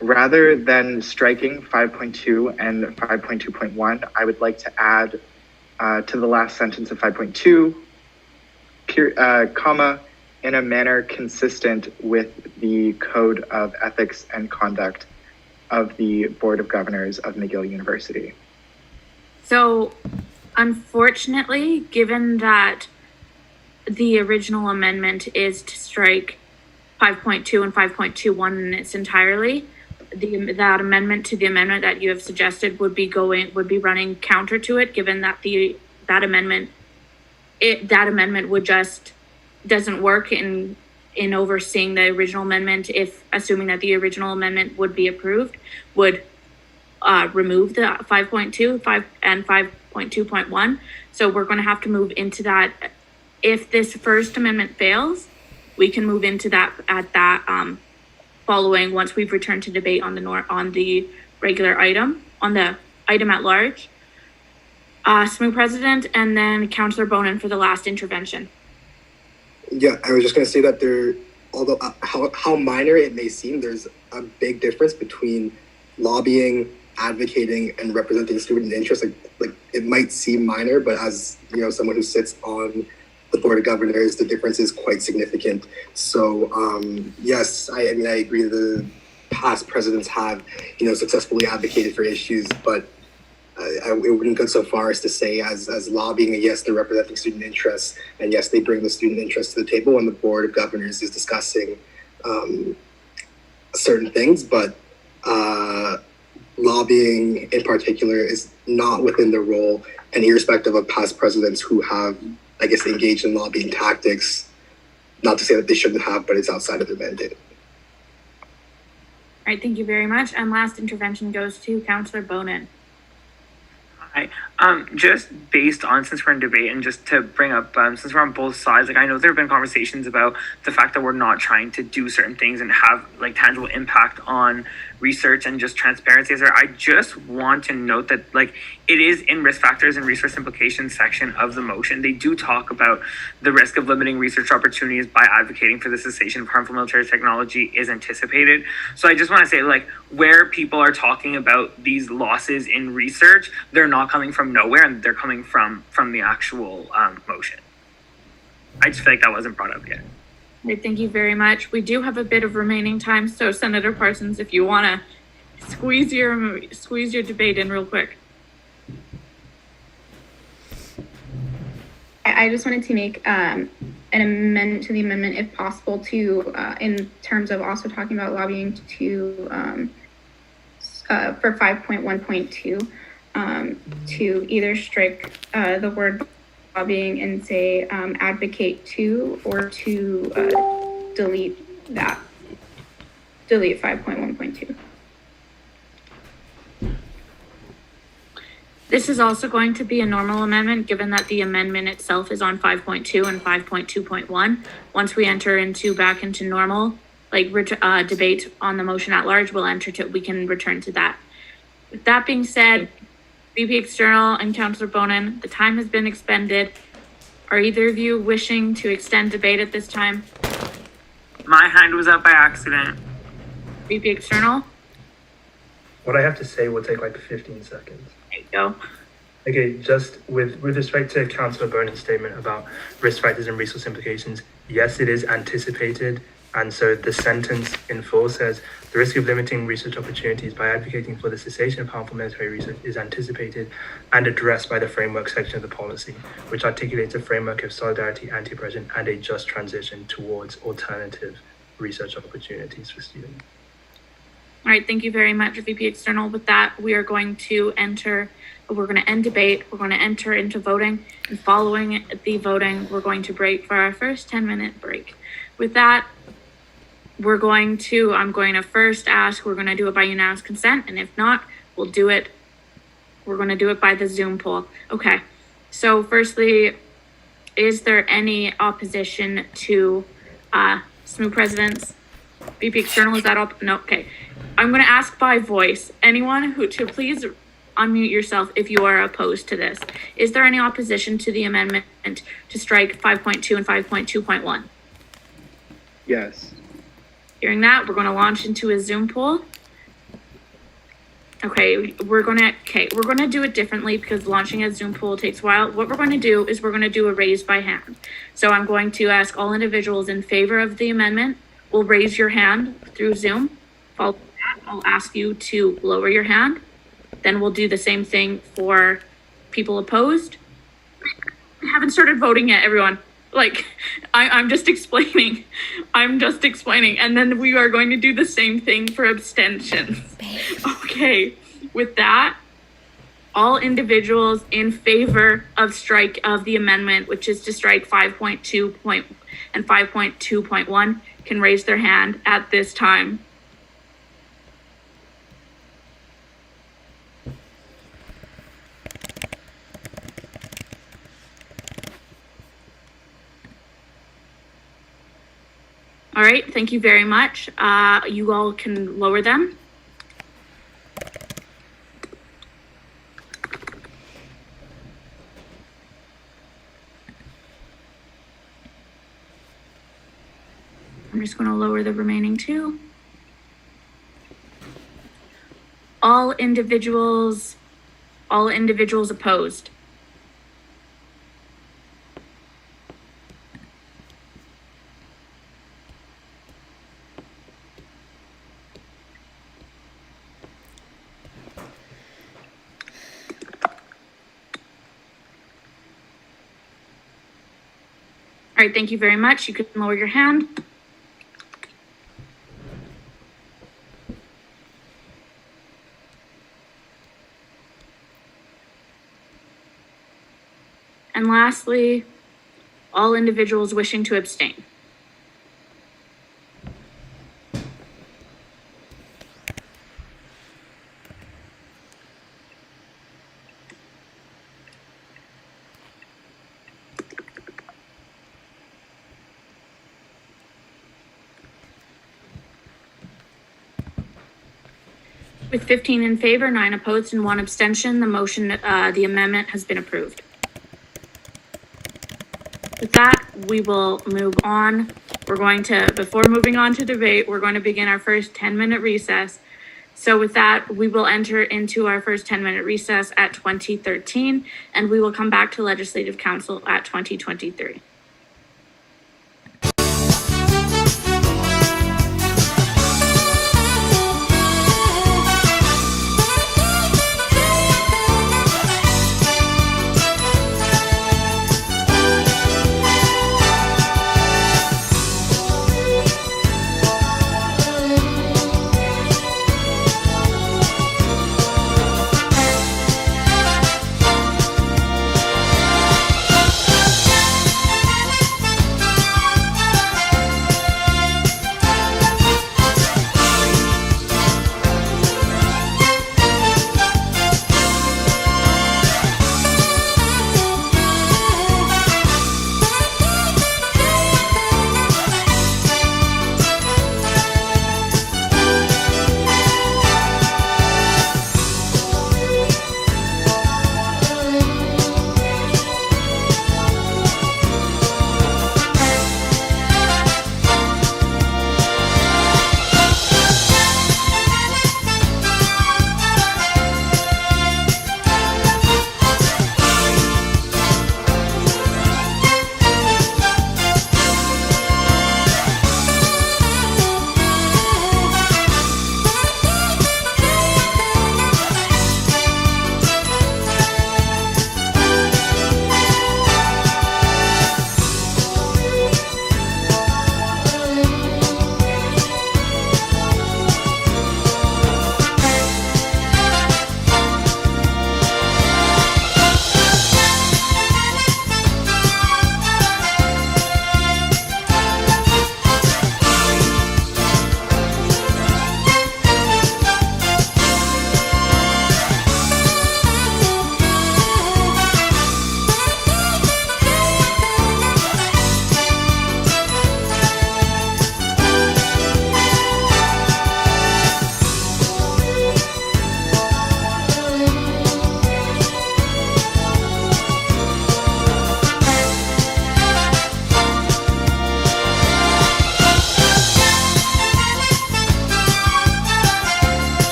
Rather than striking 5.2 and 5.2.1, I would like to add to the last sentence of 5.2, comma, in a manner consistent with the Code of Ethics and Conduct of the Board of Governors of McGill University. So, unfortunately, given that the original amendment is to strike 5.2 and 5.21 in its entirely, that amendment to the amendment that you have suggested would be running counter to it, given that that amendment would just doesn't work in overseeing the original amendment. If assuming that the original amendment would be approved, would remove the 5.2 and 5.2.1. So we're going to have to move into that. If this first amendment fails, we can move into that at that following, once we've returned to debate on the regular item, on the item at large. SSMU president, and then Councillor Bonin for the last intervention. Yeah, I was just going to say that although how minor it may seem, there's a big difference between lobbying, advocating, and representing student interests. Like it might seem minor, but as someone who sits on the Board of Governors, the difference is quite significant. So yes, I agree the past presidents have successfully advocated for issues, but it wouldn't go so far as to say as lobbying, and yes, they're representing student interests, and yes, they bring the student interests to the table when the Board of Governors is discussing certain things, but lobbying in particular is not within their role, and irrespective of past presidents who have, I guess, engaged in lobbying tactics, not to say that they shouldn't have, but it's outside of their mandate. All right, thank you very much. And last intervention goes to Councillor Bonin. Hi. Just based on, since we're in debate, and just to bring up, since we're on both sides, like I know there have been conversations about the fact that we're not trying to do certain things and have like tangible impact on research and just transparency. I just want to note that like it is in risk factors and resource implications section of the motion. They do talk about the risk of limiting research opportunities by advocating for the cessation of harmful military technology is anticipated. So I just want to say, like, where people are talking about these losses in research, they're not coming from nowhere, and they're coming from the actual motion. I just feel like that wasn't brought up yet. Okay, thank you very much. We do have a bit of remaining time, so Senator Parsons, if you want to squeeze your debate in real quick. I just wanted to make an amendment to the amendment, if possible, to in terms of also talking about lobbying, to for 5.1.2, to either strike the word lobbying and say advocate to, or to delete 5.1.2. This is also going to be a normal amendment, given that the amendment itself is on 5.2 and 5.2.1. Once we enter back into normal, debate on the motion at large, we can return to that. With that being said, VP External and Councillor Bonin, the time has been expended. Are either of you wishing to extend debate at this time? My hand was up by accident. VP External? What I have to say will take like 15 seconds. There you go. Okay, just with respect to Councillor Bonin's statement about risk factors and resource implications, yes, it is anticipated. And so the sentence in full says The risk of limiting research opportunities by advocating for the cessation of harmful military research is anticipated and addressed by the framework section of the policy, which articulates a framework of solidarity, anti-oppression, and a just transition towards alternative research opportunities for students. All right, thank you very much, VP External. With that, we are going to end debate. We're going to enter into voting, and following the voting, we're going to break for our first 10-minute break. With that, I'm going to first ask, we're going to do it by unanimous consent, and if not, we're going to do it by the Zoom poll. Okay, so firstly, is there any opposition to SSMU presidents? VP External, is that up? No, okay. I'm going to ask by voice, anyone to please unmute yourself if you are opposed to this. Is there any opposition to the amendment to strike 5.2 and 5.2.1? Yes. Hearing that, we're going to launch into a Zoom poll. Okay, we're going to do it differently because launching a Zoom poll takes a while. What we're going to do is we're going to do a raise by hand. So I'm going to ask all individuals in favor of the amendment will raise your hand through Zoom. Following that, I'll ask you to lower your hand. Then we'll do the same thing for people opposed. We haven't started voting yet, everyone. I'm just explaining. And then we are going to do the same thing for abstentions. Okay, with that, all individuals in favor of strike of the amendment, which is to strike 5.2 and 5.2.1, can raise their hand at this time. All right, thank you very much. You all can lower them. I'm just going to lower the remaining two. All individuals opposed. All right, thank you very much. You can lower your hand. And lastly, all individuals wishing to abstain. With 15 in favor, 9 opposed, and 1 abstention, the amendment has been approved. With that, we will move on. Before moving on to debate, we're going to begin our first 10-minute recess. So with that, we will enter into our first 10-minute recess at 20:13, and we will come back to Legislative Council at 20:23.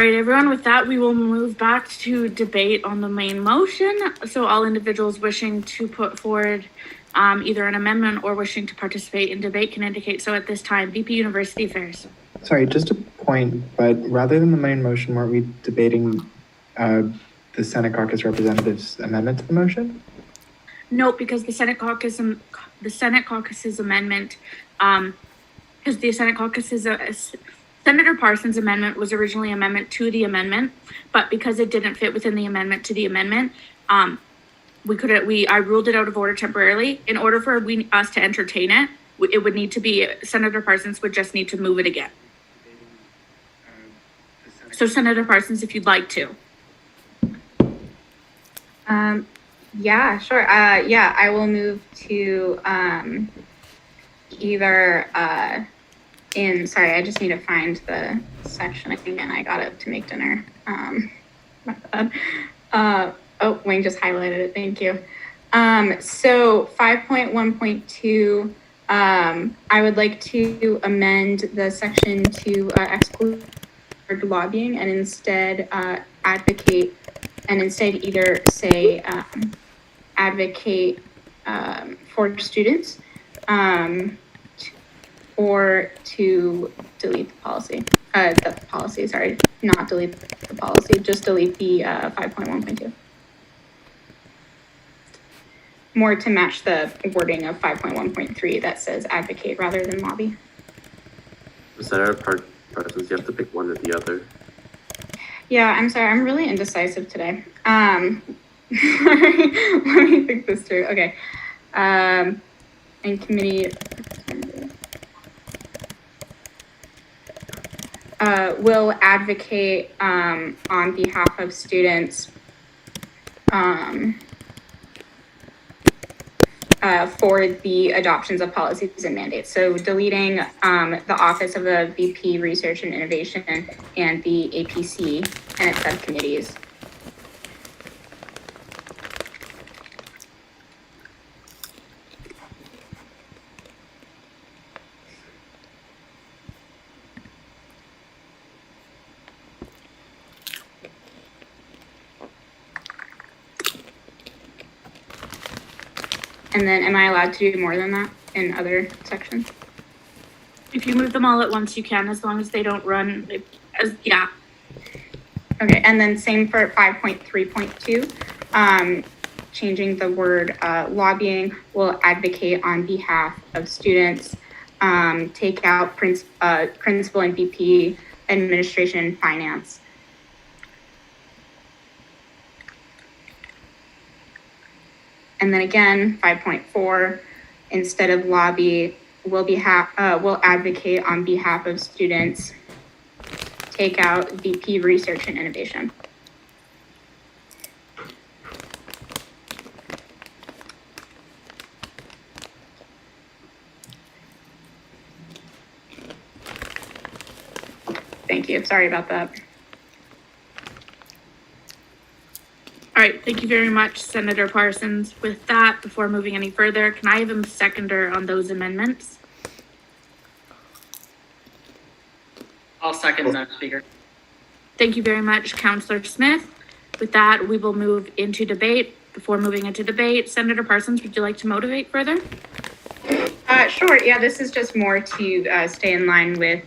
right, everyone, with that, we will move back to debate on the main motion. So all individuals wishing to put forward either an amendment or wishing to participate in debate can indicate so at this time. VP University Affairs. Sorry, just a point, but rather than the main motion, weren't we debating the Senate Caucus Representatives' amendment to the motion? No, because the Senate Caucus's amendment, because the Senate Caucus is Senator Parsons' amendment was originally amendment to the amendment, but because it didn't fit within the amendment to the amendment, I ruled it out of order temporarily. In order for us to entertain it, it would need to be, Senator Parsons would just need to move it again. So Senator Parsons, if you'd like to. Yeah, sure. Yeah, I will move to either sorry, I just need to find the section again. I got it to make dinner. My bad. Oh, Wayne just highlighted it. Thank you. So 5.1.2, I would like to amend the section to exclude lobbying and instead advocate, and instead either say advocate for students or to delete the policy. Not delete the policy, just delete the 5.1.2. More to match the wording of 5.1.3 that says advocate rather than lobby. Senator Parsons, you have to pick one or the other. Yeah, I'm sorry, I'm really indecisive today. Let me think this through. Okay. And committee will advocate on behalf of students for the adoptions of policies and mandates. So deleting the Office of the VP Research and Innovation and the APC and its subcommittees. And then am I allowed to do more than that in other sections? If you move them all at once, you can, as long as they don't run yeah. Okay, and then same for 5.3.2, changing the word lobbying, will advocate on behalf of students, take out principal and VP administration and finance. And then again, 5.4, instead of lobby, will advocate on behalf of students, take out VP research and innovation. Thank you, sorry about that. All right, thank you very much, Senator Parsons. With that, before moving any further, can I have a seconder on those amendments? I'll second that, Speaker. Thank you very much, Councillor Smith. With that, we will move into debate. Before moving into debate, Senator Parsons, would you like to motivate further? Sure, yeah, this is just more to stay in line with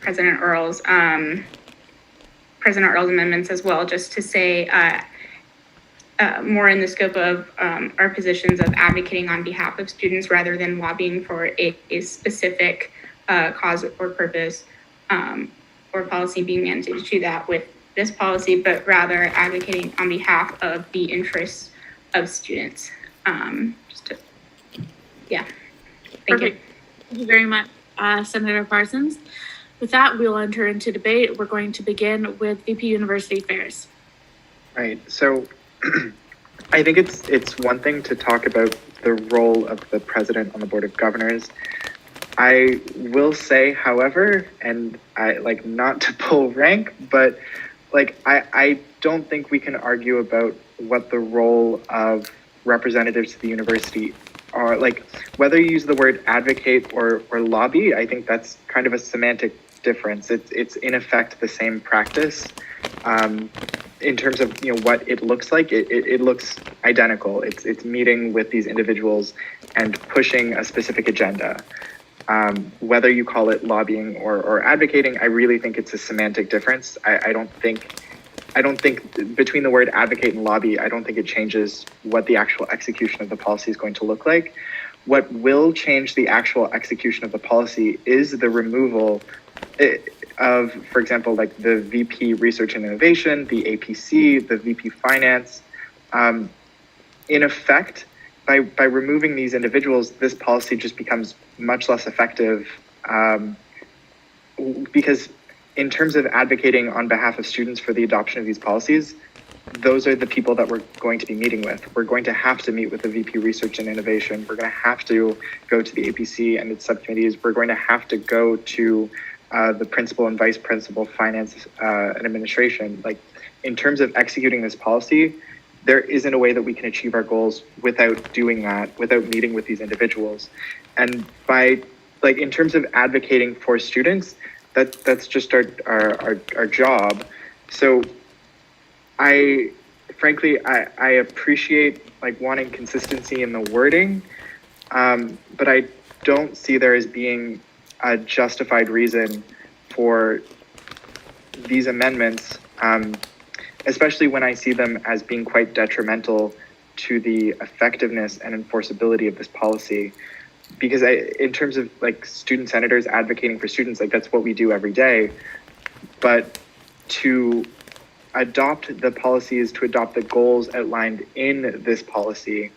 President Earl's amendments as well, just to say more in the scope of our positions of advocating on behalf of students rather than lobbying for a specific cause or purpose or policy being mandated to that with this policy, but rather advocating on behalf of the interests of students. Yeah, thank you. Thank you very much, Senator Parsons. With that, we'll enter into debate. We're going to begin with VP University Affairs. Right. So I think it's one thing to talk about the role of the president on the Board of Governors. I will say, however, and I like not to pull rank, but like I don't think we can argue about what the role of representatives to the university are like, whether you use the word advocate or lobby, I think that's kind of a semantic difference. It's in effect the same practice. In terms of what it looks like, it looks identical. It's meeting with these individuals and pushing a specific agenda. Whether you call it lobbying or advocating, I really think it's a semantic difference. I don't think between the word advocate and lobby, I don't think it changes what the actual execution of the policy is going to look like. What will change the actual execution of the policy is the removal of, for example, like the VP Research and Innovation, the APC, the VP Finance. In effect, by removing these individuals, this policy just becomes much less effective because in terms of advocating on behalf of students for the adoption of these policies, those are the people that we're going to be meeting with. We're going to have to meet with the VP Research and Innovation. We're going to have to go to the APC and its subcommittees. We're going to have to go to the principal and vice principal finance and administration. Like, in terms of executing this policy, there isn't a way that we can achieve our goals without doing that, without meeting with these individuals. And by, like, in terms of advocating for students, that's just our job. So frankly, I appreciate like wanting consistency in the wording, but I don't see there as being a justified reason for these amendments, especially when I see them as being quite detrimental to the effectiveness and enforceability of this policy. Because in terms of like student senators advocating for students, like that's what we do every day. But to adopt the policies, to adopt the goals outlined in this policy,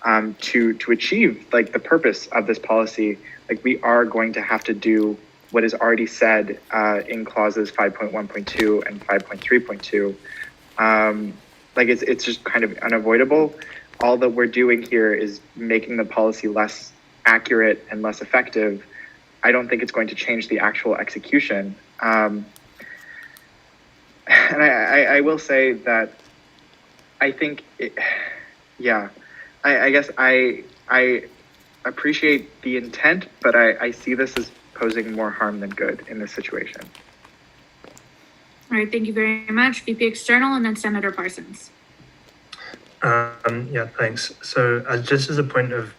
to achieve like the purpose of this policy, like we are going to have to do what is already said in clauses 5.1.2 and 5.3.2. Like it's just kind of unavoidable. All that we're doing here is making the policy less accurate and less effective. I don't think it's going to change the actual execution. And I will say that I think, I guess I appreciate the intent, but I see this as posing more harm than good in this situation. All right, thank you very much. VP External and then Senator Parsons. Yeah, thanks. So just as a point of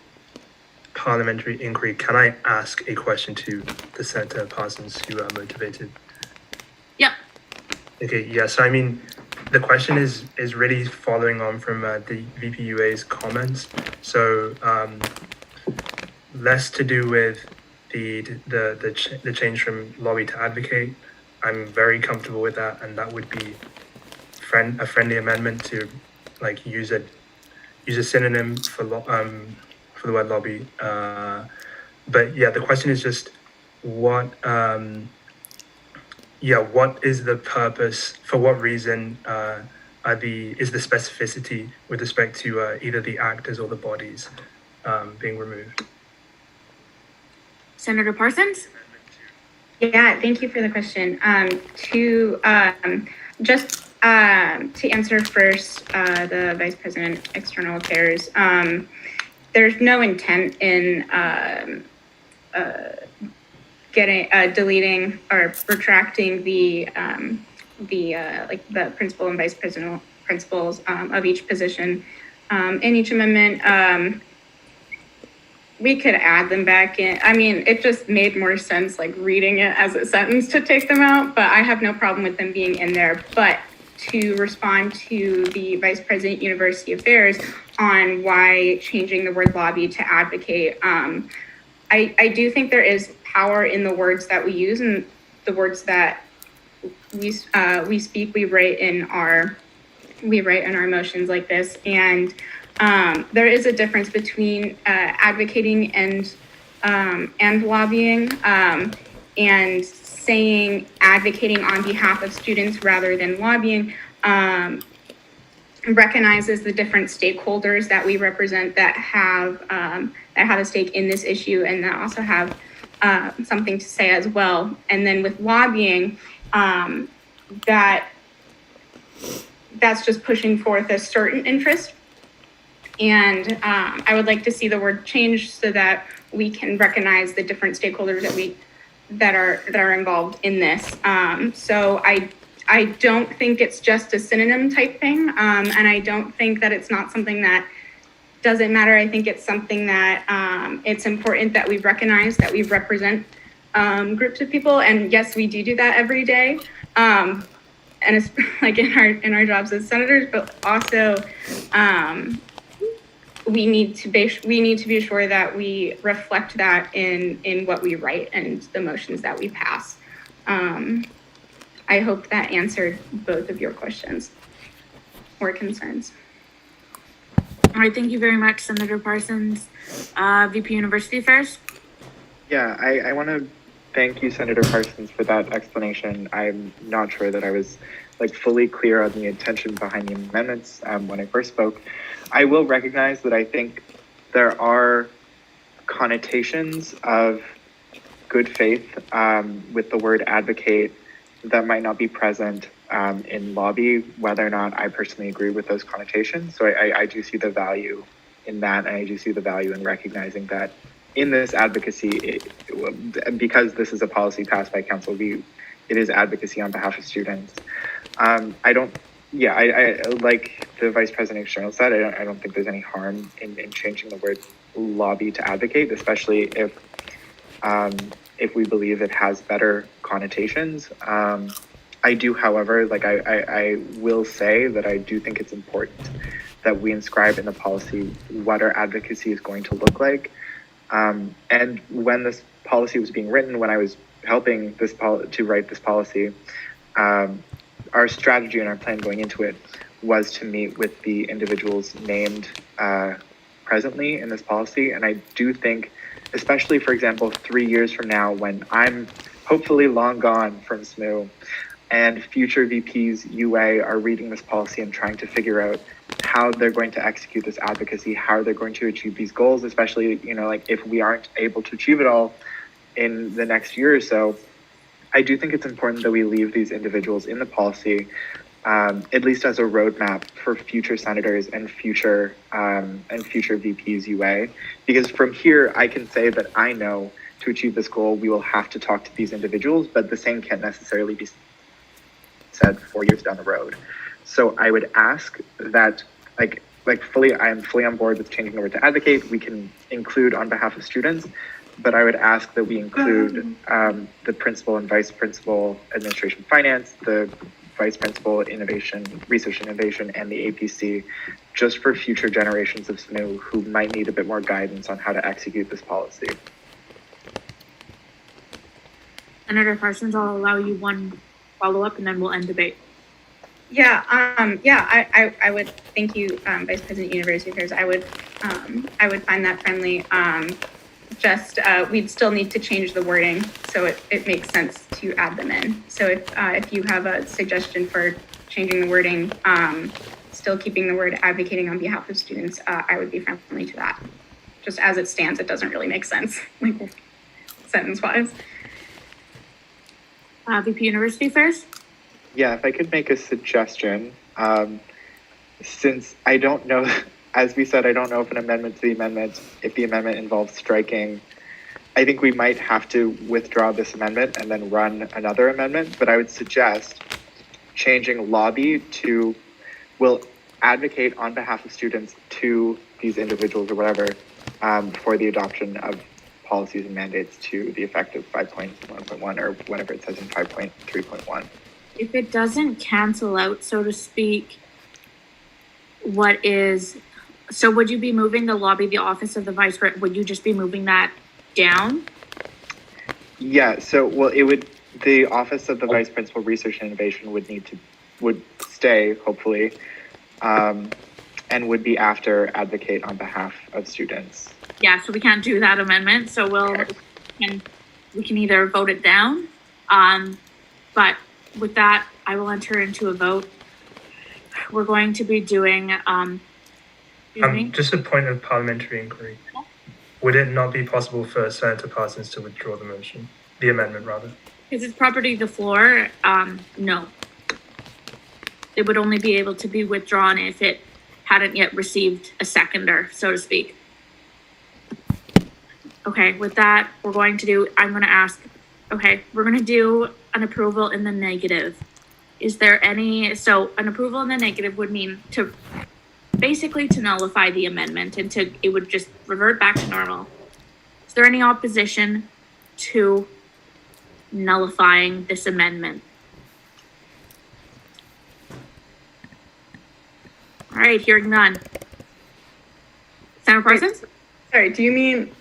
parliamentary inquiry, can I ask a question to the Senator Parsons who are motivated? Yep. Okay, yeah, so I mean, the question is really following on from the VPUA's comments. So less to do with the change from lobby to advocate. I'm very comfortable with that, and that would be a friendly amendment to like use a synonym for the word lobby. But yeah, the question is just what is the purpose, for what reason is the specificity with respect to either the actors or the bodies being removed? Senator Parsons? Yeah, thank you for the question. To answer first, the Vice President External Affairs, there's no intent in deleting or retracting the principal and vice principals of each position in each amendment. We could add them back in. I mean, it just made more sense like reading it as a sentence to take them out, but I have no problem with them being in there. But to respond to the Vice President University Affairs on why changing the word lobby to advocate, I do think there is power in the words that we use and the words that we speak. We write in our motions like this, and there is a difference between advocating and lobbying, and saying advocating on behalf of students rather than lobbying recognizes the different stakeholders that we represent that have a stake in this issue and that also have something to say as well. And then with lobbying, that's just pushing forth a certain interest And I would like to see the word changed so that we can recognize the different stakeholders that are involved in this. So I don't think it's just a synonym type thing, and I don't think that it's not something that doesn't matter. I think it's something that it's important that we recognize that we represent groups of people, and yes, we do that every day, and it's like in our jobs as senators, but also we need to be sure that we reflect that in what we write and the motions that we pass. I hope that answered both of your questions or concerns. All right, thank you very much, Senator Parsons. VP University Affairs. Yeah, I want to thank you, Senator Parsons, for that explanation. I'm not sure that I was fully clear on the intention behind the amendments when I first spoke. I will recognize that I think there are connotations of good faith with the word advocate that might not be present in lobby, whether or not I personally agree with those connotations. So I do see the value in that, and I do see the value in recognizing that in this advocacy, because this is a policy passed by council, it is advocacy on behalf of students. I like the Vice President External said, I don't think there's any harm in changing the word lobby to advocate, especially if we believe it has better connotations. I do, however, I will say that I do think it's important that we inscribe in the policy what our advocacy is going to look like. And when this policy was being written, when I was helping to write this policy, our strategy and our plan going into it was to meet with the individuals named presently in this policy. And I do think, especially, for example, 3 years from now, when I'm hopefully long gone from SMU, and future VPs UA are reading this policy and trying to figure out how they're going to execute this advocacy, how they're going to achieve these goals, especially, if we aren't able to achieve it all in the next year or so. I do think it's important that we leave these individuals in the policy, at least as a roadmap for future senators and future VPs UA, because from here I can say that I know to achieve this goal we will have to talk to these individuals, but the same can't necessarily be said 4 years down the road. So I would ask that, I am fully on board with changing the word to advocate. We can include on behalf of students, but I would ask that we include the principal and vice principal administration finance, the vice principal innovation, research and innovation, and the APC, just for future generations of SMU who might need a bit more guidance on how to execute this policy. Senator Parsons, I'll allow you one follow-up and then we'll end debate. I would thank you, Vice President University Affairs. I would find that friendly. We'd still need to change the wording so it makes sense to add them in. So if you have a suggestion for changing the wording, still keeping the word advocating on behalf of students, I would be friendly to that. Just as it stands, it doesn't really make sense, sentence-wise. VP University Affairs? Yeah, if I could make a suggestion, since I don't know, as we said, I don't know if if the amendment involves striking, I think we might have to withdraw this amendment and then run another amendment, but I would suggest changing lobby to will advocate on behalf of students to these individuals or whatever for the adoption of policies and mandates to the effect of 5.1.1 or whatever it says in 5.3.1. If it doesn't cancel out, so to speak, so would you be moving the lobby, the office of the vice president, would you just be moving that down? Yeah, so, the office of the vice principal research and innovation would stay, hopefully, and would be after advocate on behalf of students. Yeah, so we can't do that amendment, so we can either vote it down, but with that, I will enter into a vote. We're going to be doing, just a point of parliamentary inquiry. Would it not be possible for Senator Parsons to withdraw the amendment rather? Because it's property of the floor, no. It would only be able to be withdrawn if it hadn't yet received a seconder, so to speak. Okay, with that, we're going to do an approval in the negative. Is there any, so an approval in the negative would mean to basically to nullify the amendment and it would just revert back to normal. Is there any opposition to nullifying this amendment? All right, hearing none. Senator Parsons? Sorry, do you mean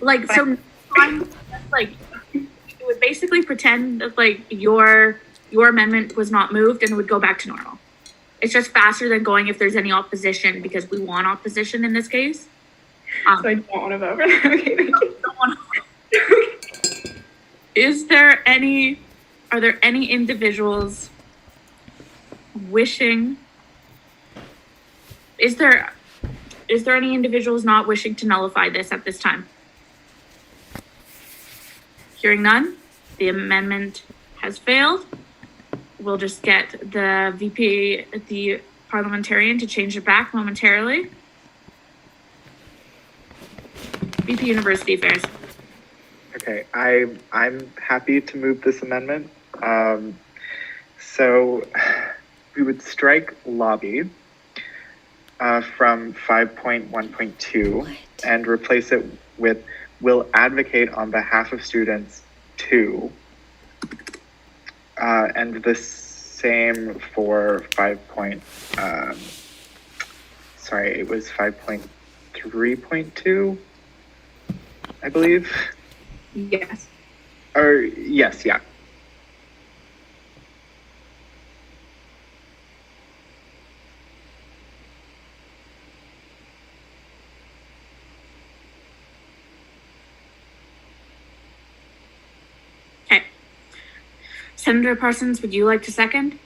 like, so I'm like, it would basically pretend that like your amendment was not moved and it would go back to normal. It's just faster than going if there's any opposition, because we want opposition in this case. So I don't want to vote for that. Okay, thank you. Are there any individuals wishing, is there any individuals not wishing to nullify this at this time? Hearing none, the amendment has failed. We'll just get the VP, the parliamentarian, to change it back momentarily. VP University Affairs. Okay, I'm happy to move this amendment. So we would strike lobby from 5.1.2 and replace it with will advocate on behalf of students 2. And the same for 5.3.2, I believe. Yes. Or yes, yeah. Okay. Senator Parsons, would you like to second?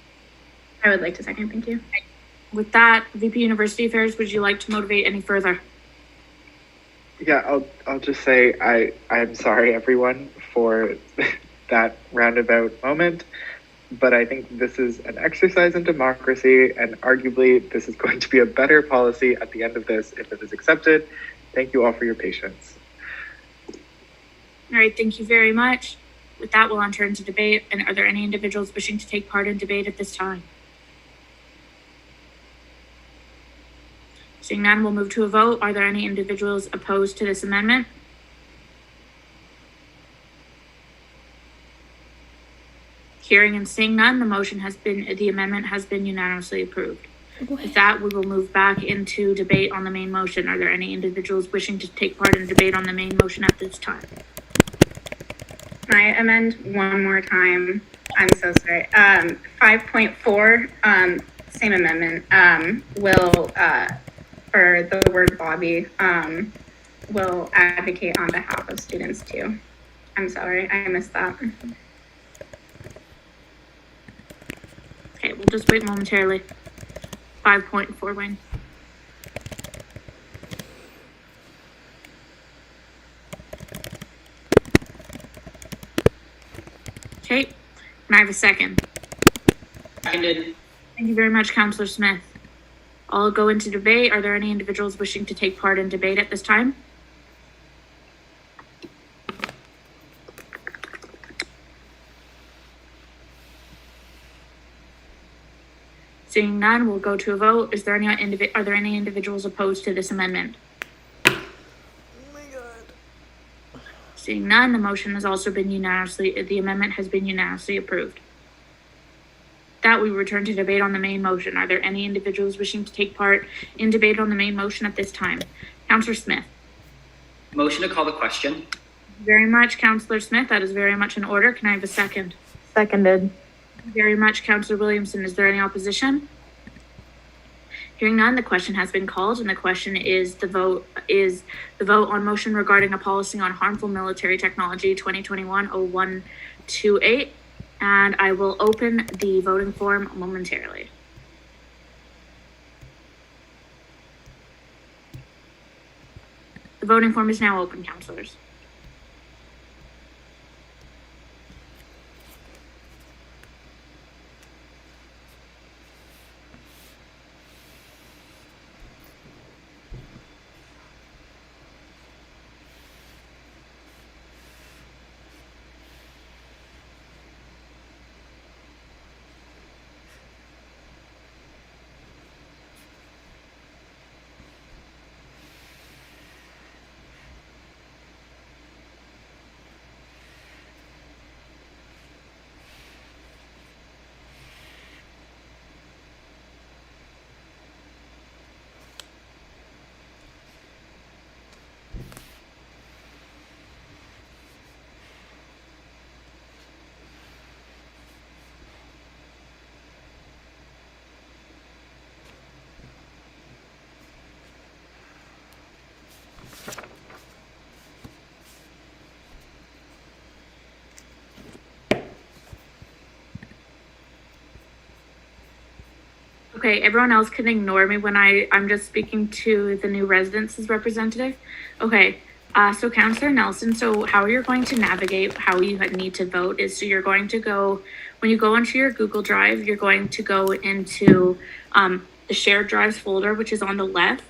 I would like to second, thank you. With that, VP University Affairs, would you like to motivate any further? Yeah, I'll just say I'm sorry everyone for that roundabout moment, but I think this is an exercise in democracy, and arguably this is going to be a better policy at the end of this if it is accepted. Thank you all for your patience. All right, thank you very much. With that, we'll enter into debate. And are there any individuals wishing to take part in debate at this time? Seeing none, we'll move to a vote. Are there any individuals opposed to this amendment? Hearing and seeing none, the amendment has been unanimously approved. With that, we will move back into debate on the main motion. Are there any individuals wishing to take part in debate on the main motion at this time? Can I amend one more time? I'm so sorry. 5.4, same amendment, will, for the word lobby, will advocate on behalf of students too. I'm sorry, I missed that. Okay, we'll just wait momentarily. 5.4, Wayne. Okay, can I have a second? Seconded. Thank you very much, Councillor Smith. I'll go into debate. Are there any individuals wishing to take part in debate at this time? Seeing none, we'll go to a vote. Are there any individuals opposed to this amendment? Seeing none, the motion has also been the amendment has been unanimously approved. That we return to debate on the main motion. Are there any individuals wishing to take part in debate on the main motion at this time? Councillor Smith. Motion to call the question. Thank you very much, Councillor Smith. That is very much in order. Can I have a second? Seconded. Thank you very much, Councillor Williamson. Is there any opposition? Hearing none, the question has been called, and the question is the vote on motion regarding a policy on harmful military technology 2021-0128, and I will open the voting form momentarily. The voting form is now open, councillors. Okay, everyone else can ignore me when I'm just speaking to the new residents' representative. Okay, so Councillor Nelson, so how you're going to navigate how you need to vote is, so you're going to go, when you go into your Google Drive, you're going to go into the shared drives folder, which is on the left.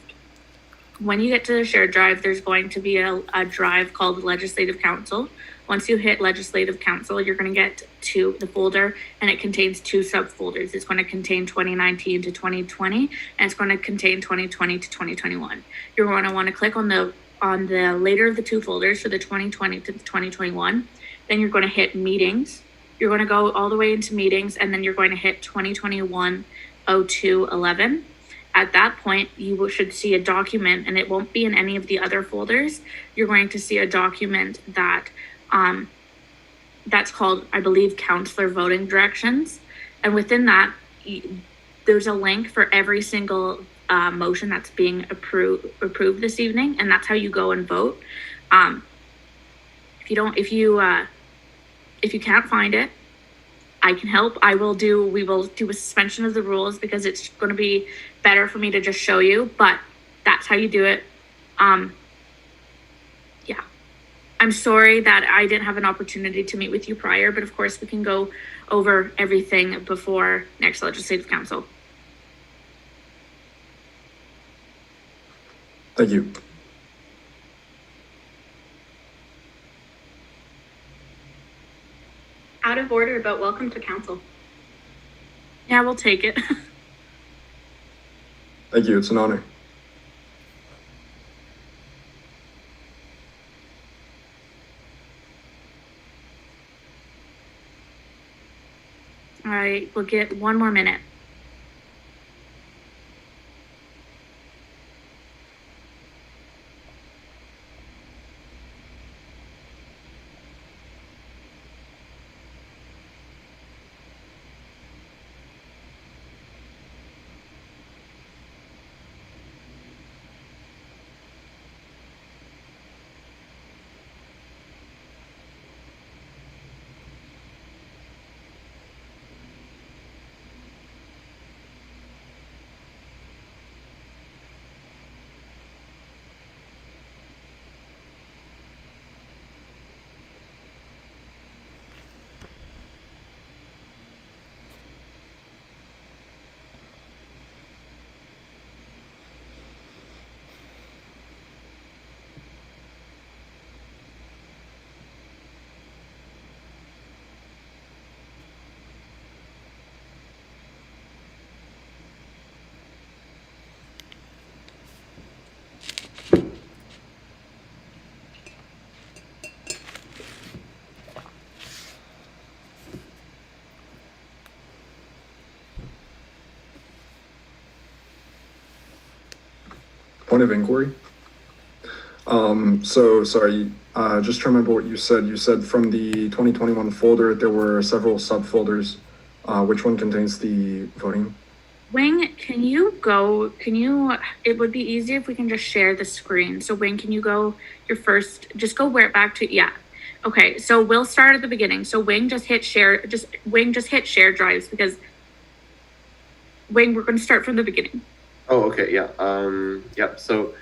When you get to the shared drive, there's going to be a drive called Legislative Council. Once you hit Legislative Council, you're going to get to the folder, and it contains two subfolders. It's going to contain 2019 to 2020, and it's going to contain 2020 to 2021. You're going to want to click on the later of the two folders, so the 2020 to the 2021. Then you're going to hit Meetings. You're going to go all the way into Meetings, and then you're going to hit 2021-02-11. At that point, you should see a document, and it won't be in any of the other folders. You're going to see a document that that's called, I believe, Counselor Voting Directions. And within that, there's a link for every single motion that's being approved this evening, and that's how you go and vote. If you can't find it, I can help. We will do a suspension of the rules, because it's going to be better for me to just show you, but that's how you do it. Yeah. I'm sorry that I didn't have an opportunity to meet with you prior, but of course we can go over everything before next Legislative Council. Thank you. Out of order, but welcome to council. Yeah, we'll take it. Thank you. It's an honor. All right, we'll get one more minute. Point of inquiry. So sorry, just to remember what you said. You said from the 2021 folder, there were several subfolders. Which one contains the voting? Wing, it would be easier if we can just share the screen. So Wing, can you go just go back to, yeah. Okay, so we'll start at the beginning. So Wing, just hit share drives, because Wing, we're going to start from the beginning. Oh, okay, yeah. Yeah, so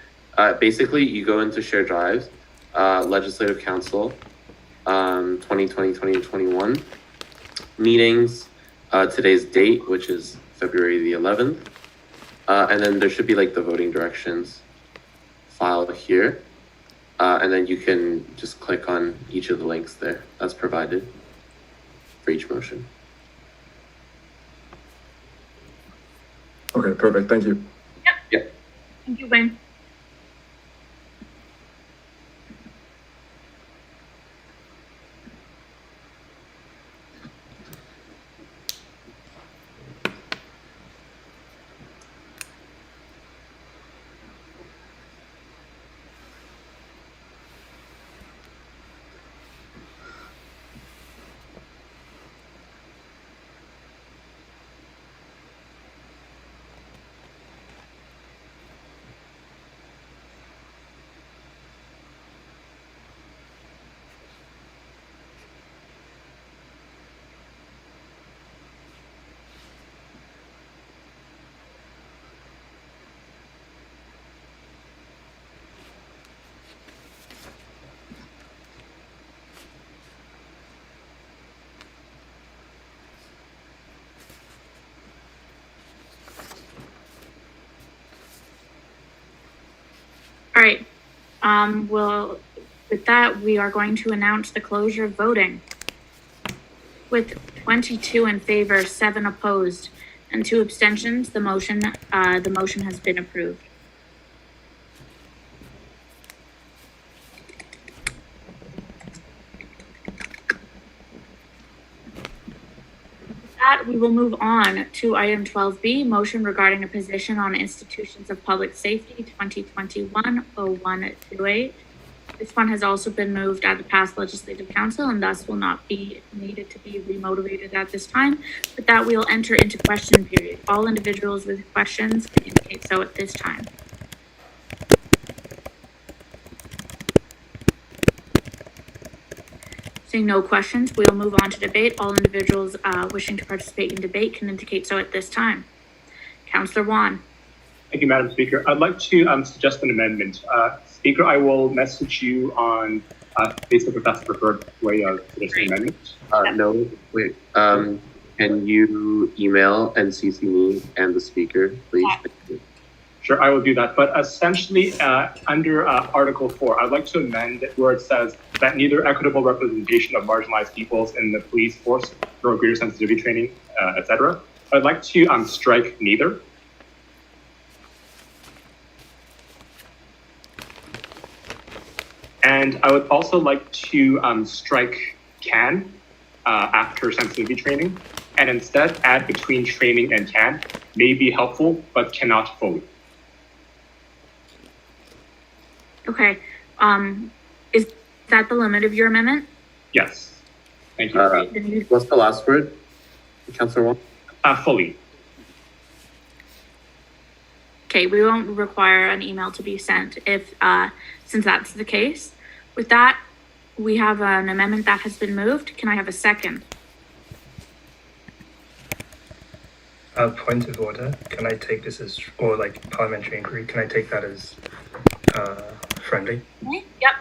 basically you go into share drives, Legislative Council, 2020, 2021, meetings, today's date, which is February the 11th, and then there should be like the voting directions file here, and then you can just click on each of the links there that's provided for each motion. Okay, perfect, thank you. Yep. Thank you, Wing. All right. Well, with that, we are going to announce the closure of voting. With 22 in favor, 7 opposed, and 2 abstentions, the motion has been approved. That, we will move on to item 12B, motion regarding a position on institutions of public safety, 2021-0128. This one has also been moved at the past legislative council and thus will not be needed to be remotivated at this time. With that, we will enter into question period. All individuals with questions can indicate so at this time. Seeing no questions, we'll move on to debate. All individuals wishing to participate in debate can indicate so at this time. Councillor Wan. Thank you, Madam Speaker. I'd like to suggest an amendment. Speaker, I will message you on Facebook if that's the preferred way of suggesting amendment. No, wait. Can you email and CC me and the speaker, please? Yeah. Sure, I will do that. But essentially, under Article 4, I'd like to amend it where it says that neither equitable representation of marginalized peoples in the police force nor greater sensitivity training, etc. I'd like to strike neither. And I would also like to strike can after sensitivity training, and instead add between training and can may be helpful, but cannot fully. Okay. Is that the limit of your amendment? Yes. Thank you. What's the last word, Councillor Wong? Fully. Okay, we won't require an email to be sent if, since that's the case. With that, we have an amendment that has been moved. Can I have a second? Point of order. Can I take this as, or like parliamentary inquiry? Can I take that as friendly? Okay. Yep.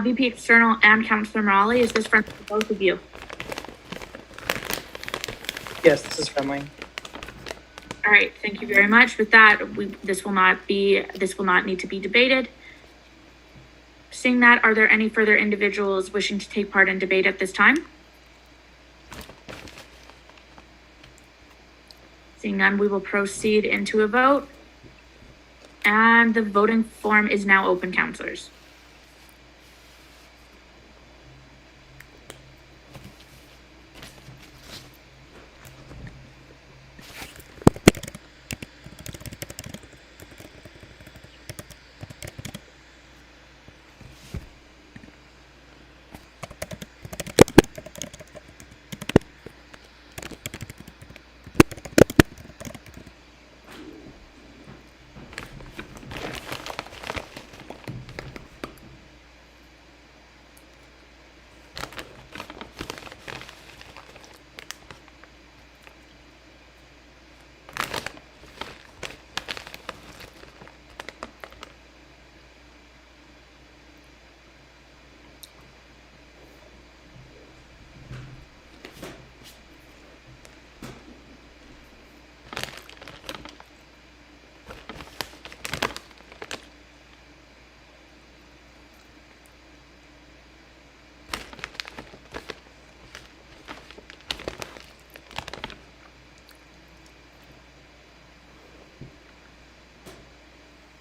VP External and Councillor Morali, is this friendly for both of you? Yes, this is friendly. All right, thank you very much. With that, this will not need to be debated. Seeing that, are there any further individuals wishing to take part in debate at this time? Seeing none, we will proceed into a vote. And the voting form is now open, councillors.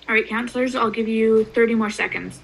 All right, councillors, I'll give you 30 more seconds.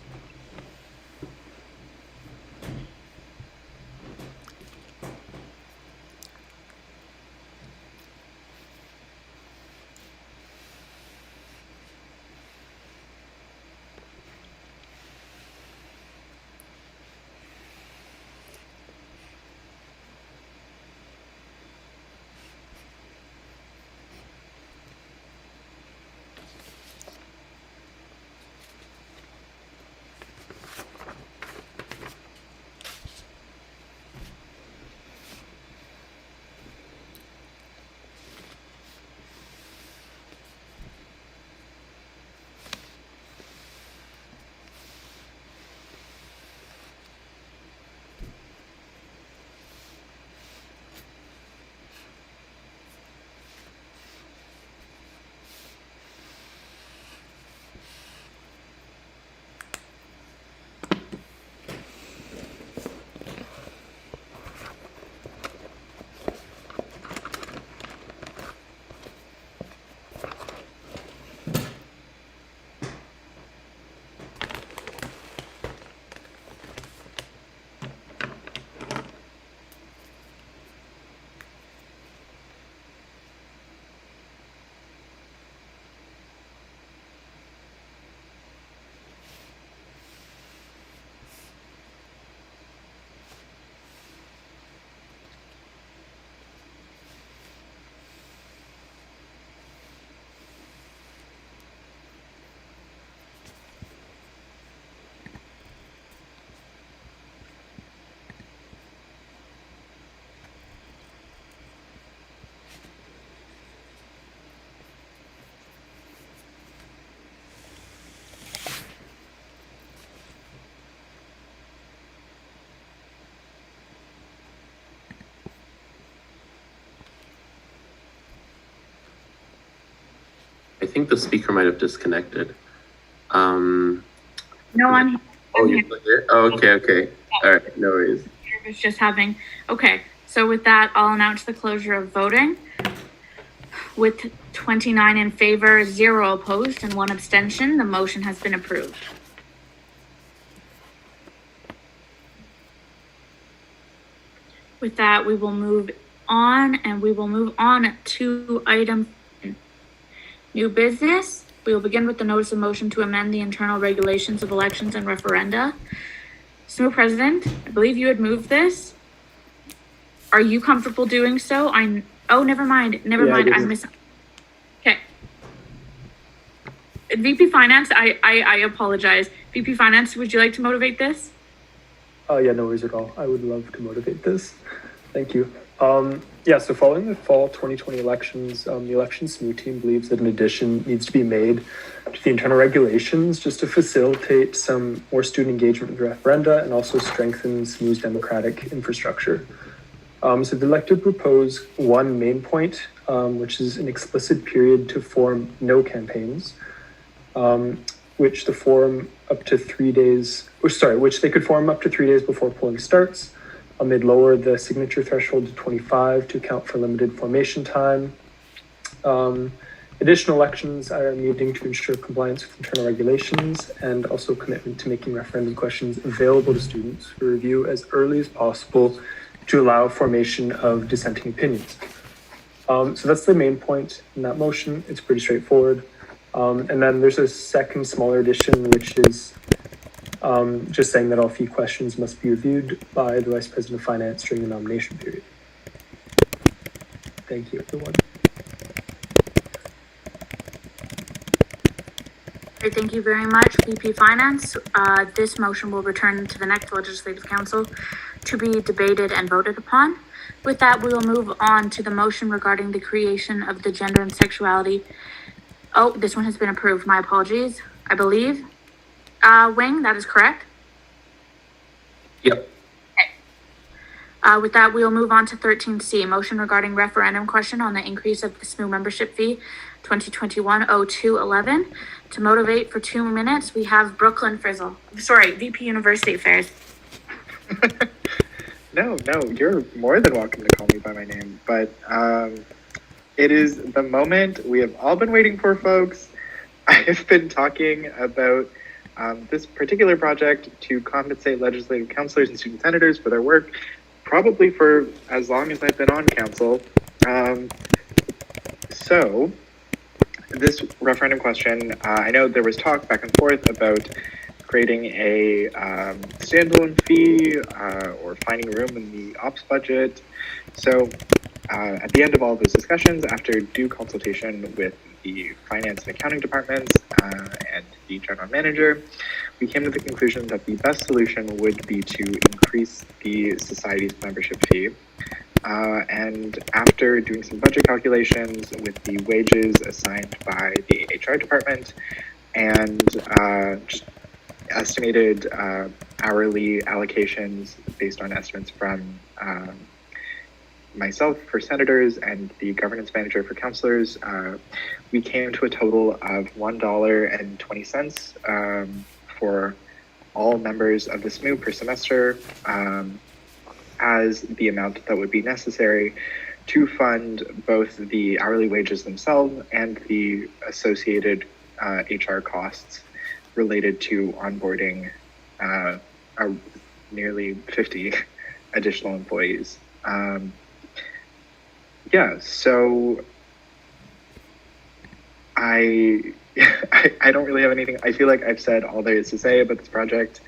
I think the speaker might have disconnected. No, I'm here. Oh, you're still here? Oh, okay. All right, no worries. It's just having, okay, so with that, I'll announce the closure of voting. With 29 in favor, 0 opposed, and 1 abstention, the motion has been approved. With that, we will move on, and we will move on to item new business. We will begin with the notice of motion to amend the internal regulations of elections and referenda. SSMU President, I believe you had moved this. Are you comfortable doing so? Oh, never mind. Okay. VP Finance, I apologize. VP Finance, would you like to motivate this? Yeah, no worries at all. I would love to motivate this. Thank you. So following the fall 2020 elections, the election SSMU team believes that an addition needs to be made to the internal regulations just to facilitate some more student engagement with referenda and also strengthen SSMU's democratic infrastructure. So they'd like to propose one main point, which is an explicit period to form no campaigns, which they could form up to 3 days before polling starts. They'd lower the signature threshold to 25 to account for limited formation time. Additional elections are needing to ensure compliance with internal regulations and also commitment to making referendum questions available to students for review as early as possible to allow formation of dissenting opinions. So that's the main point in that motion. It's pretty straightforward. And then there's a second smaller addition, which is just saying that all fee questions must be reviewed by the Vice President of Finance during the nomination period. Thank you, everyone. Great, thank you very much, VP Finance. This motion will return to the next Legislative Council to be debated and voted upon. With that, we will move on to the motion regarding the creation of the gender and sexuality. Oh, this one has been approved. My apologies, I believe. Wing, that is correct? Yep. Okay. With that, we will move on to 13C, motion regarding referendum question on the increase of the SSMU membership fee 2021-02-11. To motivate for 2 minutes, we have VP University Affairs. No, you're more than welcome to call me by my name, but it is the moment we have all been waiting for, folks. I have been talking about this particular project to compensate legislative counselors and student senators for their work, probably for as long as I've been on council. So this referendum question, I know there was talk back and forth about creating a standalone fee or finding room in the ops budget. So at the end of all those discussions, after due consultation with the finance and accounting departments and the general manager, we came to the conclusion that the best solution would be to increase the society's membership fee. And after doing some budget calculations with the wages assigned by the HR department and just estimated hourly allocations based on estimates from myself for senators and the governance manager for counselors, we came to a total of $1.20 for all members of the SSMU per semester as the amount that would be necessary to fund both the hourly wages themselves and the associated HR costs related to onboarding nearly 50 additional employees. So I don't really have anything. I feel like I've said all there is to say about this project,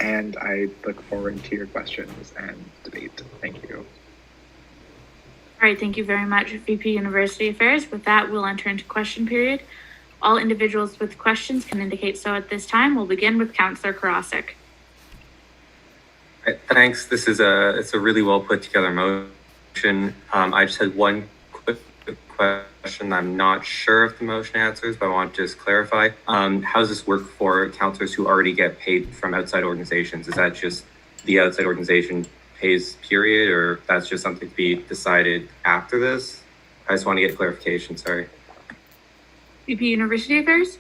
and I look forward to your questions and debate. Thank you. All right, thank you very much, VP University Affairs. With that, we'll enter into question period. All individuals with questions can indicate so at this time. We'll begin with Councillor Karasik. Right, thanks. It's a really well put together motion. I just had one quick question. I'm not sure if the motion answers, but I want to just clarify. How does this work for counselors who already get paid from outside organizations? Is that just the outside organization pays period, or that's just something to be decided after this? I just want to get clarification, sorry. VP University Affairs?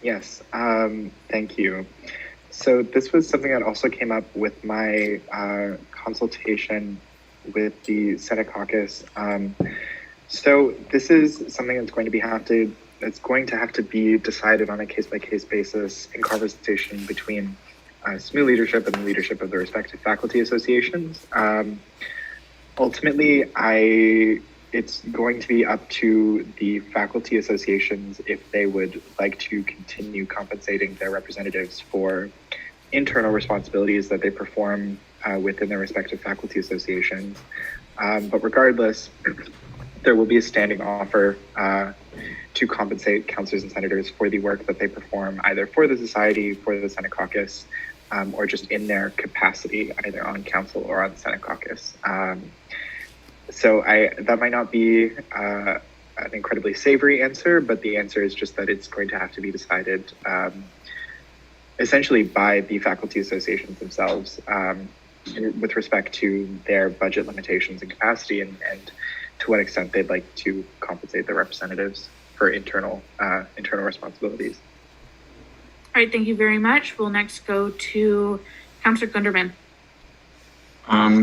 Yes, thank you. So this was something that also came up with my consultation with the Senate caucus. So this is something that's going to have to be decided on a case-by-case basis in conversation between SMU leadership and the leadership of the respective faculty associations. Ultimately, it's going to be up to the faculty associations if they would like to continue compensating their representatives for internal responsibilities that they perform within their respective faculty associations. But regardless, there will be a standing offer to compensate counselors and senators for the work that they perform, either for the society, for the Senate caucus, or just in their capacity, either on council or on the Senate caucus. So that might not be an incredibly savory answer, but the answer is just that it's going to have to be decided essentially by the faculty associations themselves with respect to their budget limitations and capacity, and to what extent they'd like to compensate their representatives for internal responsibilities. All right, thank you very much. We'll next go to Councillor Gunderman.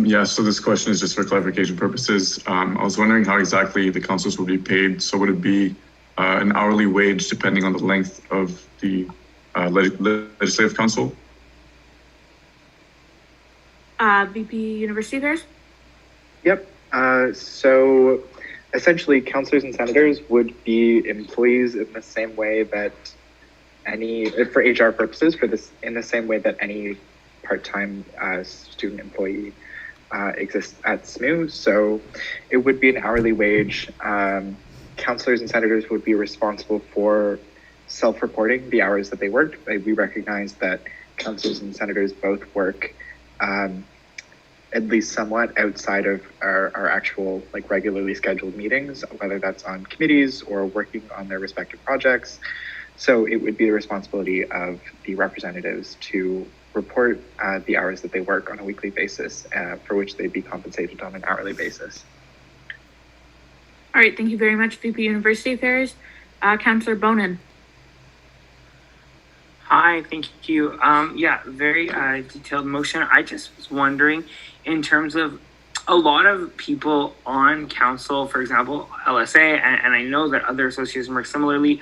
Yeah, so this question is just for clarification purposes. I was wondering how exactly the councils will be paid. So would it be an hourly wage depending on the length of the legislative council? VP University Affairs? Yep. So essentially, counselors and senators would be employees in the same way that for HR purposes, in the same way that any part-time student employee exists at SMU. So it would be an hourly wage. Counselors and senators would be responsible for self-reporting the hours that they worked. We recognize that counselors and senators both work at least somewhat outside of our actual regularly scheduled meetings, whether that's on committees or working on their respective projects. So it would be the responsibility of the representatives to report the hours that they work on a weekly basis, for which they'd be compensated on an hourly basis. All right, thank you very much, VP University Affairs. Councillor Bonin. Hi, thank you. Yeah, very detailed motion. I just was wondering, in terms of a lot of people on council, for example, LSA, and I know that other associations work similarly,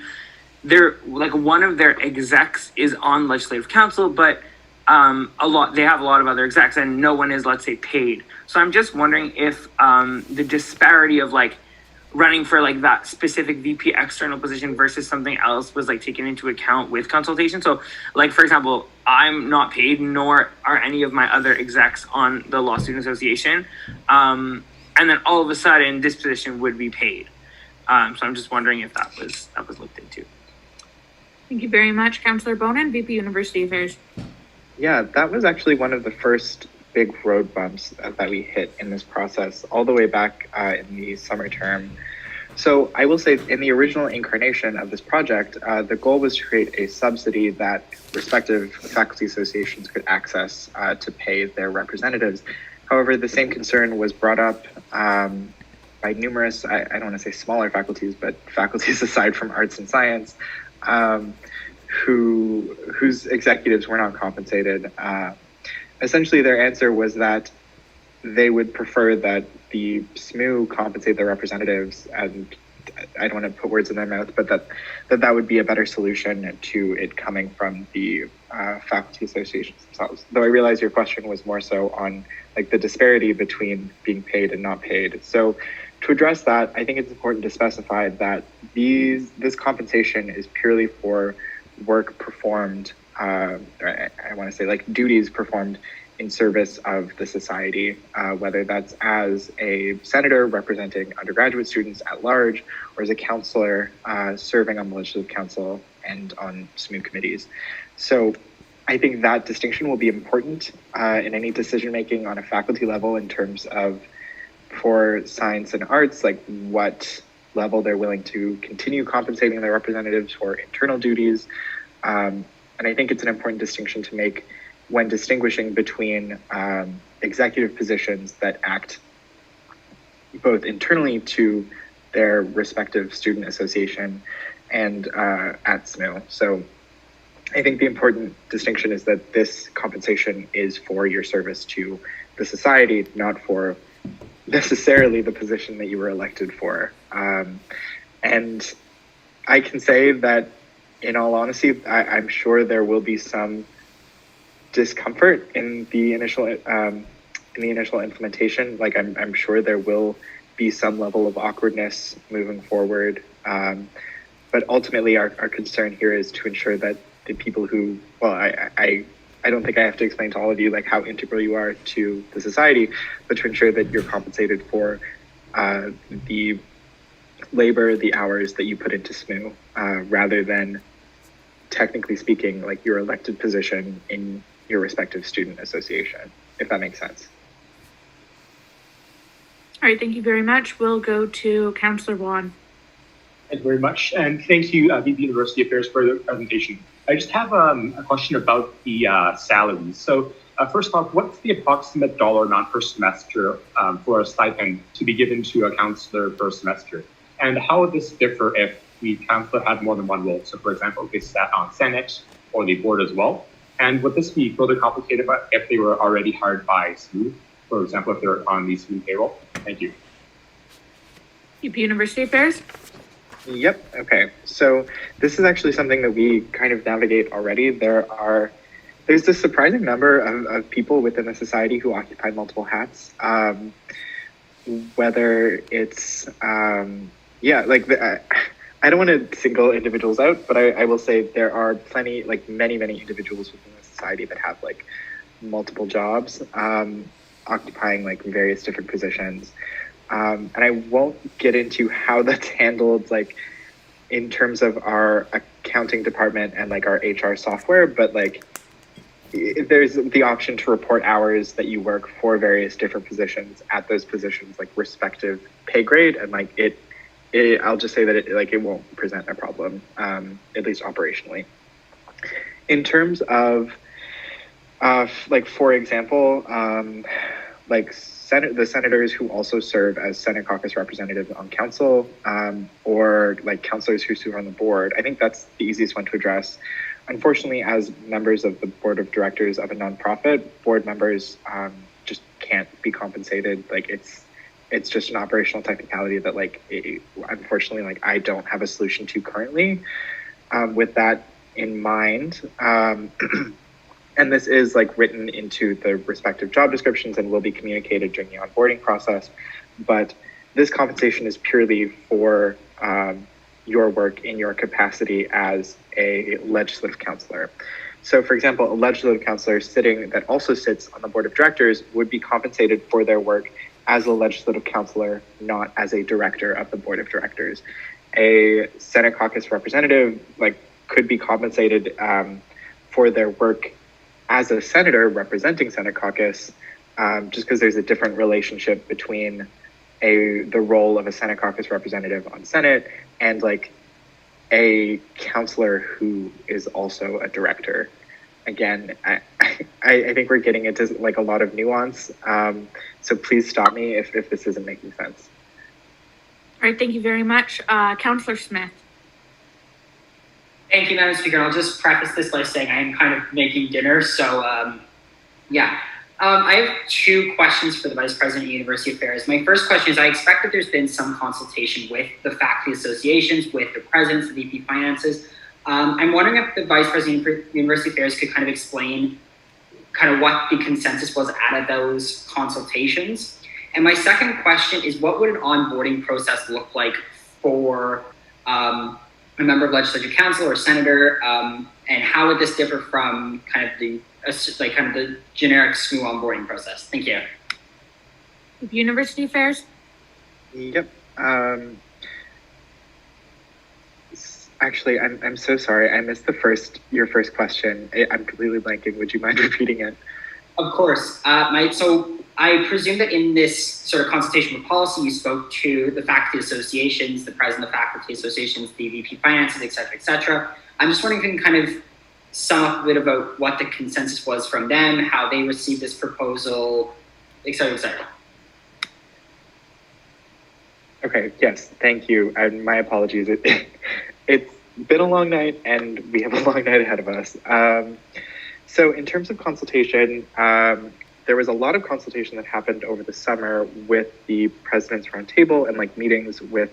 they're one of their execs is on legislative council, but they have a lot of other execs and no one is, let's say, paid. So I'm just wondering if the disparity of running for that specific VP external position versus something else was taken into account with consultation. So for example, I'm not paid, nor are any of my other execs on the Law Student Association. And then all of a sudden this position would be paid. So I'm just wondering if that was looked into. Thank you very much, Councillor Bonin, VP University Affairs. Yeah, that was actually one of the first big road bumps that we hit in this process all the way back in the summer term. So I will say, in the original incarnation of this project, the goal was to create a subsidy that respective faculty associations could access to pay their representatives. However, the same concern was brought up by numerous, I don't want to say smaller faculties, but faculties aside from arts and science, whose executives were not compensated. Essentially, their answer was that they would prefer that the SMU compensate their representatives, and I don't want to put words in their mouth, but that would be a better solution to it coming from the faculty associations themselves. Though I realize your question was more so on the disparity between being paid and not paid. So to address that, I think it's important to specify that this compensation is purely for work performed, I want to say duties performed in service of the society, whether that's as a senator representing undergraduate students at large, or as a counselor serving on the legislative council and on SMU committees. So I think that distinction will be important in any decision making on a faculty level in terms of, for science and arts, what level they're willing to continue compensating their representatives for internal duties. And I think it's an important distinction to make when distinguishing between executive positions that act both internally to their respective student association and at SMU. So I think the important distinction is that this compensation is for your service to the society, not for necessarily the position that you were elected for. And I can say that, in all honesty, I'm sure there will be some discomfort in the initial implementation. Like I'm sure there will be some level of awkwardness moving forward. But ultimately, our concern here is to ensure that the people who, well, I don't think I have to explain to all of you like how integral you are to the society, but to ensure that you're compensated for the labor, the hours that you put into SMU, rather than, technically speaking, like your elected position in your respective student association, if that makes sense. All right, thank you very much. We'll go to Councillor Juan. Thank you very much, and thank you, VP University Affairs, for the presentation. I just have a question about the salaries. So first off, what's the approximate dollar amount per semester for a stipend to be given to a counselor per semester? And how would this differ if the counselor had more than one role? So for example, if they sat on Senate or the board as well. And would this be further complicated if they were already hired by SMU, for example, if they're on the SMU payroll? Thank you. VP University Affairs. Yep. Okay. So this is actually something that we kind of navigate already. There's a surprising number of people within the society who occupy multiple hats. Whether it's I don't want to single individuals out, but I will say there are plenty, like many individuals within the society that have like multiple jobs, occupying like various different positions. And I won't get into how that's handled, like in terms of our accounting department and like our HR software, but like there's the option to report hours that you work for various different positions at those positions, like respective pay grade, and like I'll just say that it won't present a problem, at least operationally. In terms of like, for example, like the senators who also serve as Senate caucus representatives on council, or like councilors who serve on the board, I think that's the easiest one to address. Unfortunately, as members of the board of directors of a nonprofit, board members just can't be compensated. Like it's just an operational technicality that unfortunately, like I don't have a solution to currently. With that in mind, and this is like written into the respective job descriptions and will be communicated during the onboarding process, but this compensation is purely for your work in your capacity as a legislative counselor. So for example, a legislative counselor that also sits on the board of directors would be compensated for their work as a legislative counselor, not as a director of the board of directors. A Senate caucus representative could be compensated for their work as a senator representing Senate caucus, just because there's a different relationship between the role of a Senate caucus representative on Senate and like a counselor who is also a director. Again, I think we're getting into like a lot of nuance. So please stop me if this isn't making sense. All right, thank you very much. Councillor Smith. Thank you, Madam Speaker. I'll just preface this by saying I am kind of making dinner. So, I have two questions for the Vice President of University Affairs. My first question is, I expect that there's been some consultation with the faculty associations, with the presidents, the VP Finances. I'm wondering if the Vice President of University Affairs could kind of explain kind of what the consensus was out of those consultations. And my second question is, what would an onboarding process look like for a member of legislative council or senator, and how would this differ from kind of the generic SMU onboarding process? Thank you. University Affairs. Yep. Actually, I'm so sorry. I missed your first question. I'm completely blanking. Would you mind repeating it? Of course. So I presume that in this sort of consultation with policy, you spoke to the faculty associations, the president of faculty associations, the VP Finances, et cetera, et cetera. I'm just wondering if you can kind of sum up a bit about what the consensus was from them, how they received this proposal, et cetera, et cetera. Okay, yes, thank you. And my apologies. been a long night, and we have a long night ahead of us. So in terms of consultation, there was a lot of consultation that happened over the summer with the President's Roundtable and like meetings with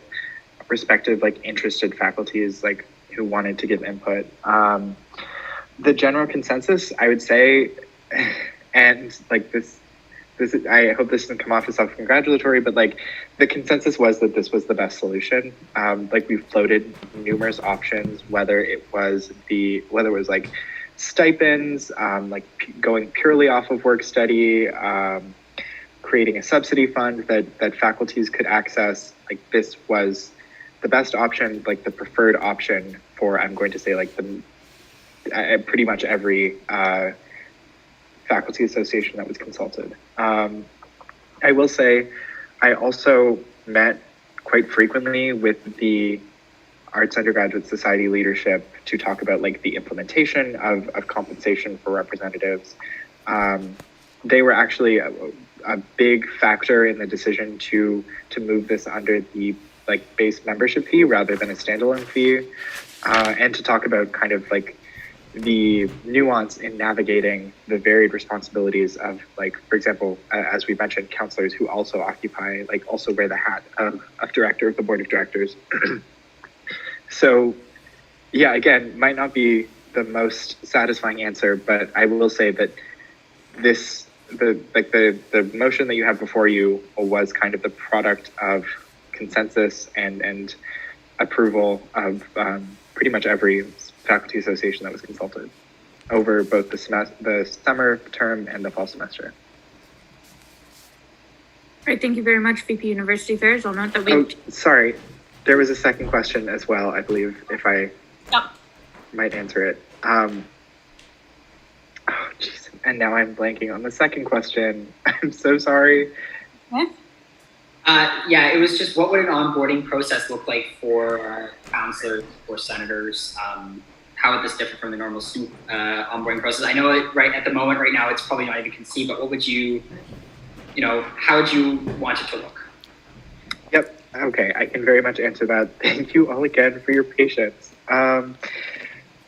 respective like interested faculties like who wanted to give input. The general consensus, I would say, and like this, I hope this doesn't come off as self-congratulatory, but like the consensus was that this was the best solution. Like we've floated numerous options, whether it was like stipends, going purely off of work study, creating a subsidy fund that faculties could access. Like this was the best option, like the preferred option for, I'm going to say like pretty much every faculty association that was consulted. I will say I also met quite frequently with the Arts Undergraduate Society leadership to talk about like the implementation of compensation for representatives. They were actually a big factor in the decision to move this under the like base membership fee rather than a standalone fee, and to talk about kind of like the nuance in navigating the varied responsibilities of like, for example, as we mentioned, counselors who also occupy, like also wear the hat of director of the board of directors. So yeah, again, might not be the most satisfying answer, but I will say that the motion that you have before you was kind of the product of consensus and approval of pretty much every faculty association that was consulted over both the summer term and the fall semester. Great, thank you very much, VP University Affairs. I'll note that we... Oh, sorry. There was a second question as well, I believe, if I might answer it. Oh, jeez. And now I'm blanking on the second question. I'm so sorry. Yeah, it was just what would an onboarding process look like for counselors or senators? How would this differ from the normal onboarding process? I know right now it's probably not even conceived, but what would how would you want it to look? Yep. Okay, I can very much answer that. Thank you all again for your patience.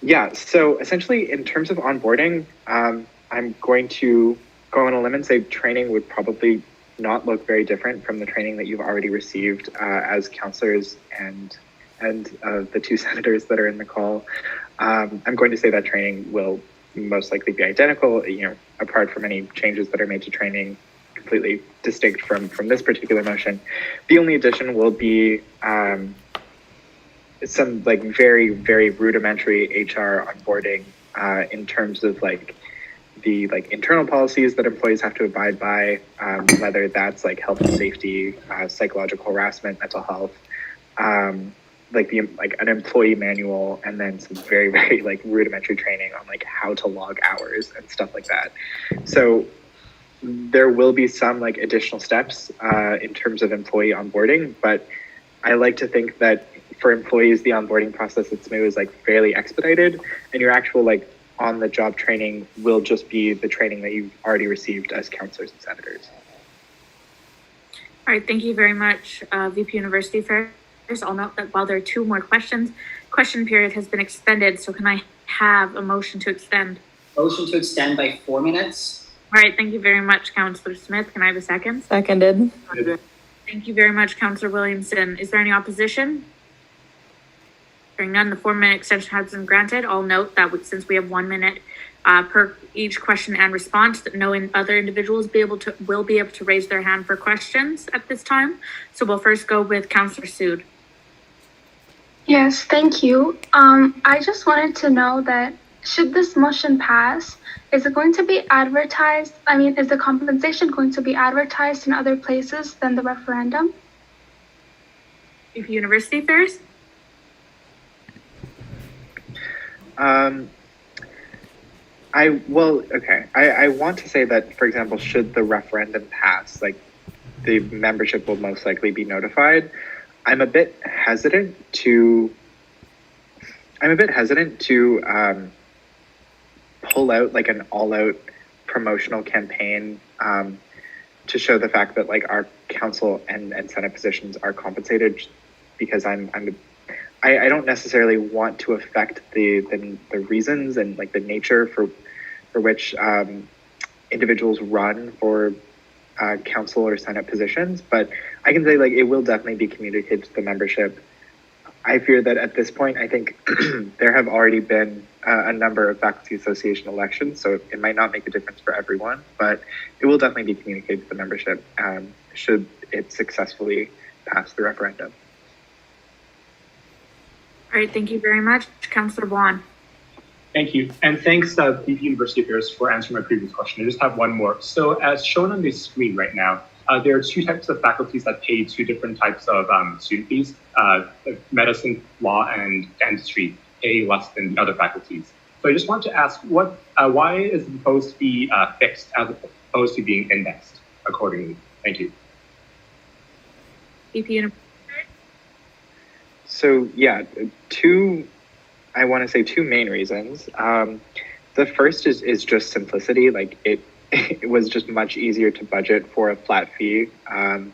Yeah, so essentially in terms of onboarding, I'm going to go on a limb and say training would probably not look very different from the training that you've already received as counselors and the two senators that are in the call. I'm going to say that training will most likely be identical, apart from any changes that are made to training completely distinct from this particular motion. The only addition will be some like very, very rudimentary HR onboarding in terms of like the like internal policies that employees have to abide by, whether that's like health and safety, psychological harassment, mental health, like an employee manual, and then some very, very like rudimentary training on like how to log hours and stuff like that. So there will be some like additional steps in terms of employee onboarding, but I like to think that for employees, the onboarding process at SMU is like fairly expedited, and your actual like on the job training will just be the training that you've already received as counselors and senators. All right, thank you very much, VP University Affairs. I'll note that while there are 2 more questions, question period has been extended. So can I have a motion to extend? Motion to extend by 4 minutes. All right, thank you very much, Councillor Smith. Can I have a second? Seconded. Thank you very much, Councillor Williamson. Is there any opposition? Hearing none, the 4-minute extension has been granted. I'll note that since we have 1 minute per each question and response, that no other individuals will be able to raise their hand for questions at this time. So we'll first go with Councillor Sood. Yes, thank you. I just wanted to know that should this motion pass, is it going to be advertised? I mean, is the compensation going to be advertised in other places than the referendum? VP University Affairs? I want to say that, for example, should the referendum pass, like the membership will most likely be notified. I'm a bit hesitant to pull out like an all-out promotional campaign to show the fact that like our council and Senate positions are compensated, because I'm I don't necessarily want to affect the reasons and like the nature for which individuals run for council or senate positions, but I can say like it will definitely be communicated to the membership. I fear that at this point, I think there have already been a number of faculty association elections, so it might not make a difference for everyone, but it will definitely be communicated to the membership should it successfully pass the referendum. All right, thank you very much. Councillor Bwan. Thank you. And thanks, VP University Affairs, for answering my previous question. I just have one more. So as shown on the screen right now, there are two types of faculties that pay two different types of student fees. Medicine, law, and dentistry pay less than the other faculties. So I just want to ask, why is it supposed to be fixed as opposed to being indexed accordingly? Thank you. VP. So yeah, I want to say two main reasons. The first is just simplicity. Like it was just much easier to budget for a flat fee, and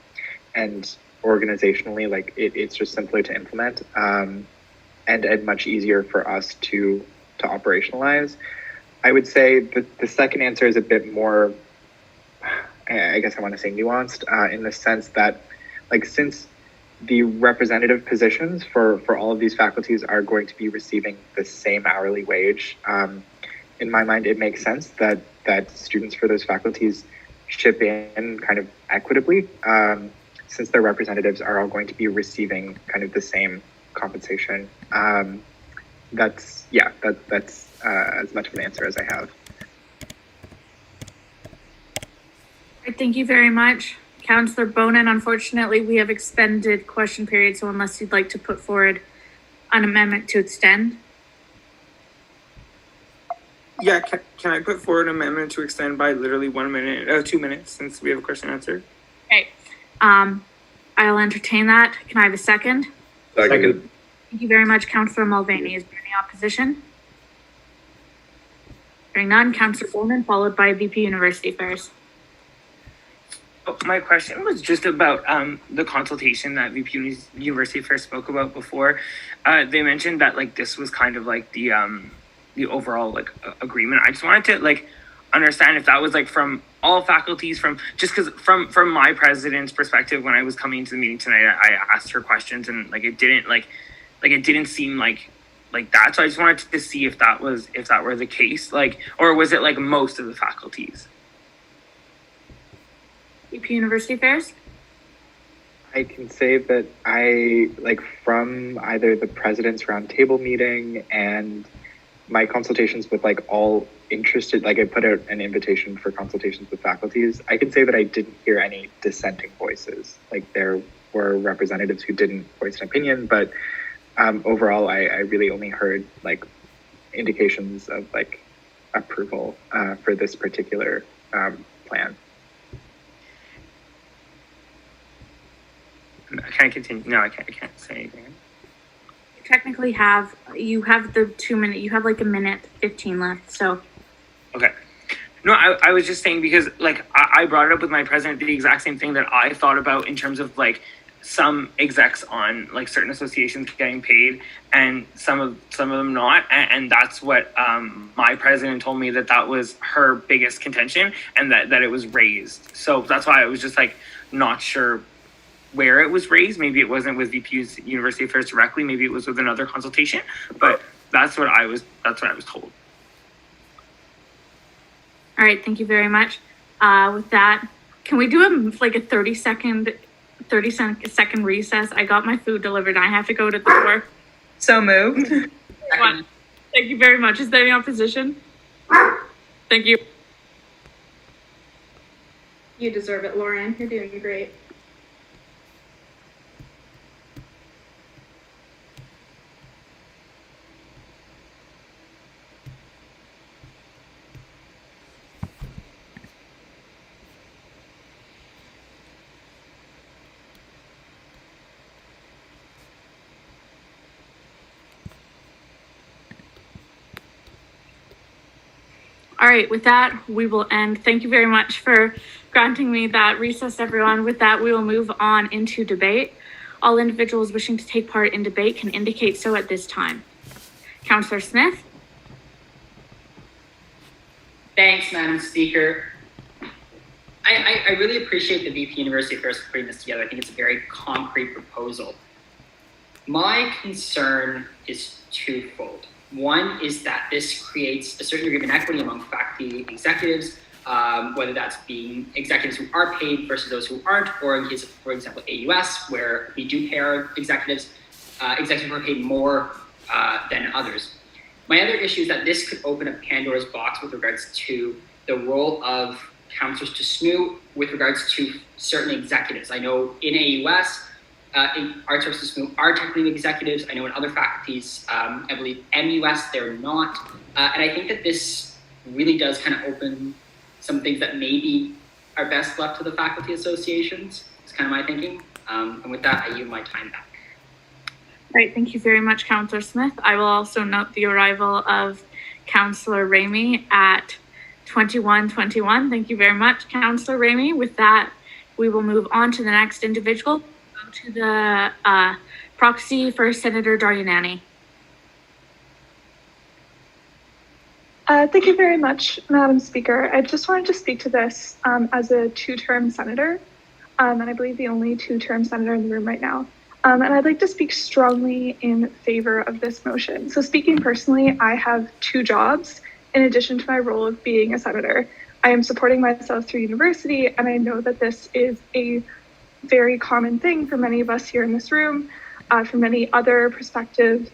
organizationally, like it's just simpler to implement, and much easier for us to operationalize. I would say the second answer is a bit more, I guess I want to say nuanced, in the sense that, like, since the representative positions for all of these faculties are going to be receiving the same hourly wage. In my mind, it makes sense that students for those faculties chip in kind of equitably, since their representatives are all going to be receiving kind of the same compensation. That's as much of an answer as I have. Thank you very much. Councillor Bonin, unfortunately, we have expended question period, so unless you'd like to put forward an amendment to extend. Yeah, can I put forward an amendment to extend by literally 1 minute, 2 minutes, since we have a question answer? Okay. I'll entertain that. Can I have a second? Second. Thank you very much, Councillor Mulvaney. Is there any opposition? Hearing none, Councillor Bonin, followed by VP University Affairs. My question was just about the consultation that VP University Affairs spoke about before. They mentioned that like this was kind of like the overall like agreement. I just wanted to like understand if that was like from all faculties, from just because from my president's perspective, when I was coming into the meeting tonight, I asked her questions and like it didn't seem like that. So I just wanted to see if that were the case, like, or was it like most of the faculties? VP University Affairs? I can say that I, like, from either the president's roundtable meeting and my consultations with like all interested, like I put out an invitation for consultations with faculties, I can say that I didn't hear any dissenting voices. Like there were representatives who didn't voice an opinion, but overall I really only heard like indications of like approval for this particular plan. Can I continue? No, I can't say anything. Technically you have the 2 minute, you have like a minute 15 left, so. Okay. No, I was just saying because like I brought it up with my president, the exact same thing that I thought about in terms of like some execs on like certain associations getting paid and some of them not, and that's what my president told me that was her biggest contention and that it was raised. So that's why I was just like not sure where it was raised. Maybe it wasn't with VP's University Affairs directly, maybe it was with another consultation, but that's what I was told. All right, thank you very much. With that, can we do a 30-second recess? I got my food delivered and I have to go to the door. So moved. Thank you very much. Is there any opposition? Thank you. You deserve it, Lauren. You're doing great. All right, with that, we will end. Thank you very much for granting me that recess, everyone. With that, we will move on into debate. All individuals wishing to take part in debate can indicate so at this time. Councillor Smith? Thanks, Madam Speaker. I really appreciate the VP University Affairs for putting this together. I think it's a very concrete proposal. My concern is twofold. One is that this creates a certain degree of inequity among faculty executives, whether that's being executives who are paid versus those who aren't, or in case of, for example, AUS, where we do pay our executives who are paid more than others. My other issue is that this could open a Pandora's box with regards to the role of counselors to SMU with regards to certain executives. I know in AUS, in Art Services SMU are technically executives. I know in other faculties, I believe MUS, they're not. And I think that this really does kind of open some things that maybe are best left to the faculty associations. It's kind of my thinking. And with that, I yield my time back. Right, thank you very much, Councillor Smith. I will also note the arrival of Councillor Ramey at 21:21. Thank you very much, Councillor Ramey. With that, we will move on to the next individual. Go to the proxy for Senator Daryanani. Thank you very much, Madam Speaker. I just wanted to speak to this as a two-term senator, and I believe the only two-term senator in the room right now. And I'd like to speak strongly in favor of this motion. So speaking personally, I have two jobs in addition to my role of being a senator. I am supporting myself through university, and I know that this is a very common thing for many of us here in this room, for many other prospective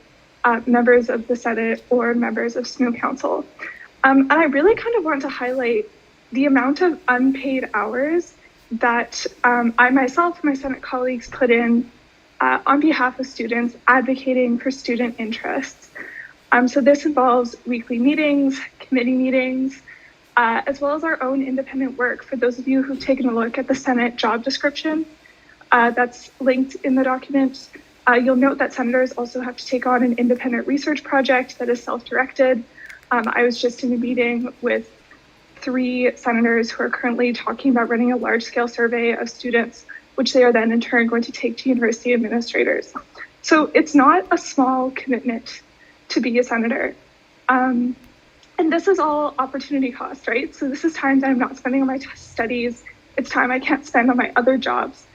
members of the Senate or members of SMU Council. And I really kind of want to highlight the amount of unpaid hours that I myself and my Senate colleagues put in on behalf of students advocating for student interests. So this involves weekly meetings, committee meetings, as well as our own independent work. For those of you who've taken a look at the Senate job description that's linked in the document, you'll note that senators also have to take on an independent research project that is self-directed. I was just in a meeting with 3 senators who are currently talking about running a large-scale survey of students, which they are then in turn going to take to university administrators. So it's not a small commitment to be a senator. And this is all opportunity cost, right? So this is time that I'm not spending on my studies. It's time I can't spend on my other jobs.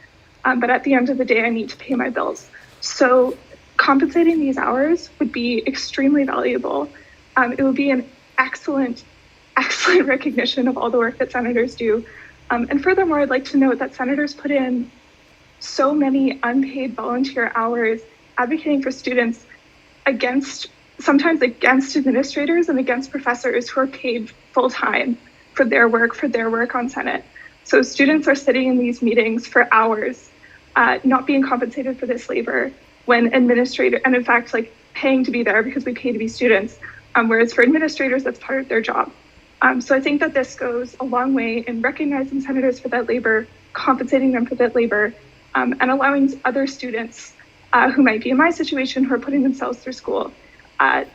But at the end of the day, I need to pay my bills. So compensating these hours would be extremely valuable. It would be an excellent recognition of all the work that senators do. And furthermore, I'd like to note that senators put in so many unpaid volunteer hours advocating for students sometimes against administrators and against professors who are paid full-time for their work on Senate. So students are sitting in these meetings for hours, not being compensated for this labor when administrators, and in fact, like paying to be there because we pay to be students, whereas for administrators, that's part of their job. So I think that this goes a long way in recognizing senators for that labor, compensating them for that labor, and allowing other students who might be in my situation, who are putting themselves through school,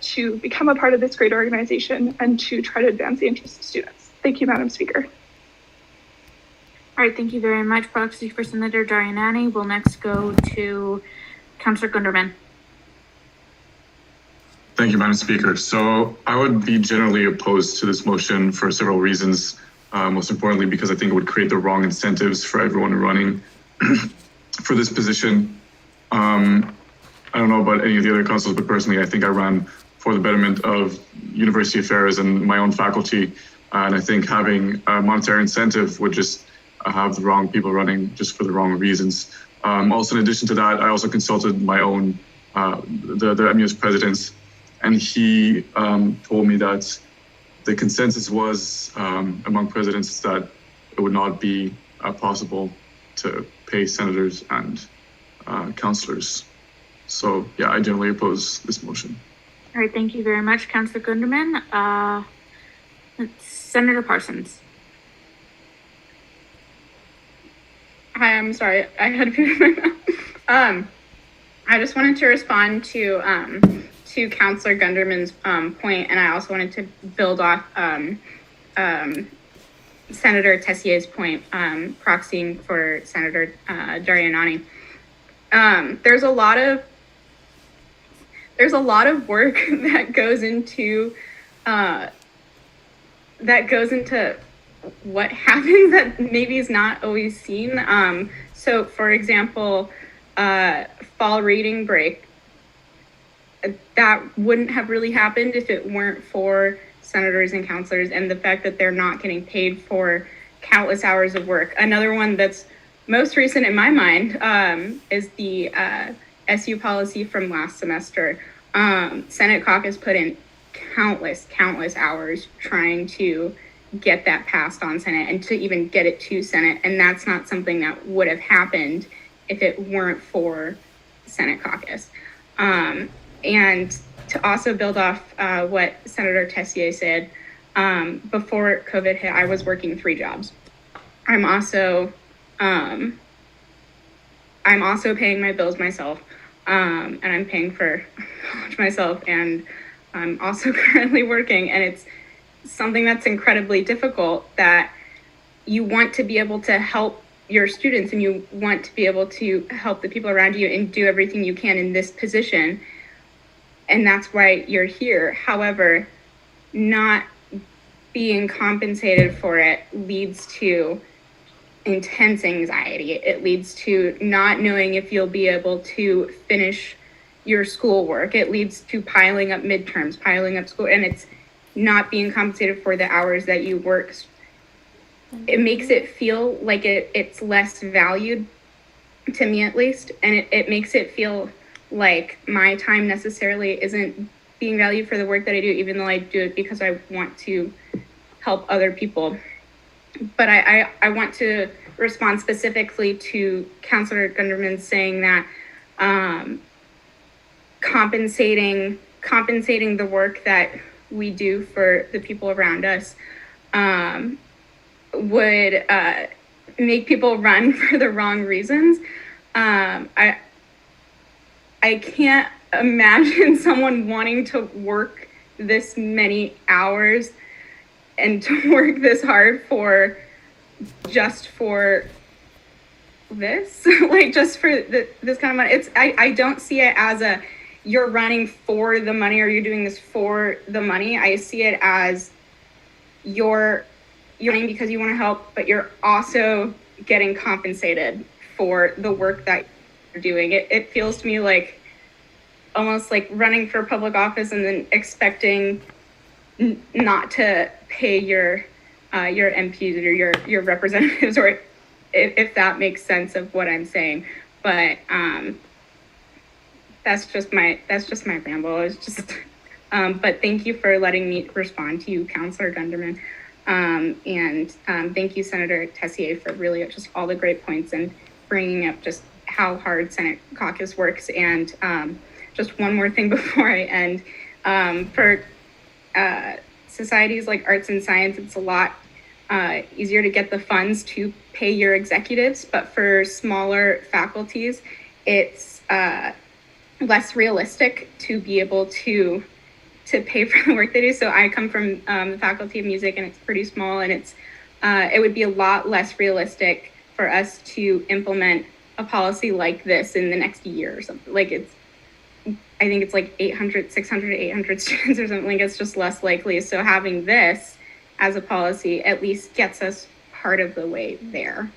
to become a part of this great organization and to try to advance the interests of students. Thank you, Madam Speaker. All right, thank you very much, Proxy for Senator Daryanani. We'll next go to Councillor Gunderman. Thank you, Madam Speaker. So I would be generally opposed to this motion for several reasons. Most importantly, because I think it would create the wrong incentives for everyone running for this position. I don't know about any of the other councils, but personally, I think I ran for the betterment of university affairs and my own faculty. And I think having a monetary incentive would just have the wrong people running just for the wrong reasons. Also, in addition to that, I also consulted my own, the MUS presidents, and he told me that the consensus was among presidents that it would not be possible to pay senators and councillors. So yeah, I generally oppose this motion. All right, thank you very much, Councillor Gunderman. Senator Parsons. Hi, I'm sorry. I had a few. I just wanted to respond to Councillor Gunderman's point, and I also wanted to build off Senator Tessier's point, proxying for Senator Daryanani. there's a lot of work that goes into what happens that maybe is not always seen. So for example, fall reading break, that wouldn't have really happened if it weren't for senators and counselors and the fact that they're not getting paid for countless hours of work. Another one that's most recent in my mind is the SU policy from last semester. Senate caucus put in countless hours trying to get that passed on Senate and to even get it to Senate. And that's not something that would have happened if it weren't for Senate caucus. And to also build off what Senator Tessier said, before COVID hit, I was working 3 jobs. I'm also paying my bills myself, and I'm paying for college myself, and I'm also currently working, and it's something that's incredibly difficult, that you want to be able to help your students and you want to be able to help the people around you and do everything you can in this position. And that's why you're here. However, not being compensated for it leads to intense anxiety. It leads to not knowing if you'll be able to finish your schoolwork. It leads to piling up midterms, piling up school, and it's not being compensated for the hours that you work. It makes it feel like it's less valued, to me at least, and it makes it feel like my time necessarily isn't being valued for the work that I do, even though I do it because I want to help other people. But I want to respond specifically to Councilor Gunderman saying that compensating the work that we do for the people around us would make people run for the wrong reasons. I can't imagine someone wanting to work this many hours and to work this hard for just for this, like just for this kind of money. I don't see it as you're running for the money or you're doing this for the money. I see it as you're running because you want to help, but you're also getting compensated for the work that you're doing. It feels to me like almost like running for public office and then expecting not to pay your MPs or your representatives, or if that makes sense of what I'm saying. But that's just my ramble. It's just but thank you for letting me respond to you, Councilor Gunderman. And thank you, Senator Tessier, for really just all the great points and bringing up just how hard Senate caucus works. And just one more thing before I end. For societies like arts and science, it's a lot easier to get the funds to pay your executives, but for smaller faculties, it's less realistic to be able to pay for the work they do. So I come from the Faculty of Music, and it's pretty small, and it would be a lot less realistic for us to implement a policy like this in the next year or something. Like I think it's like 600 to 800 students or something. Like it's just less likely. So having this as a policy at least gets us part of the way there,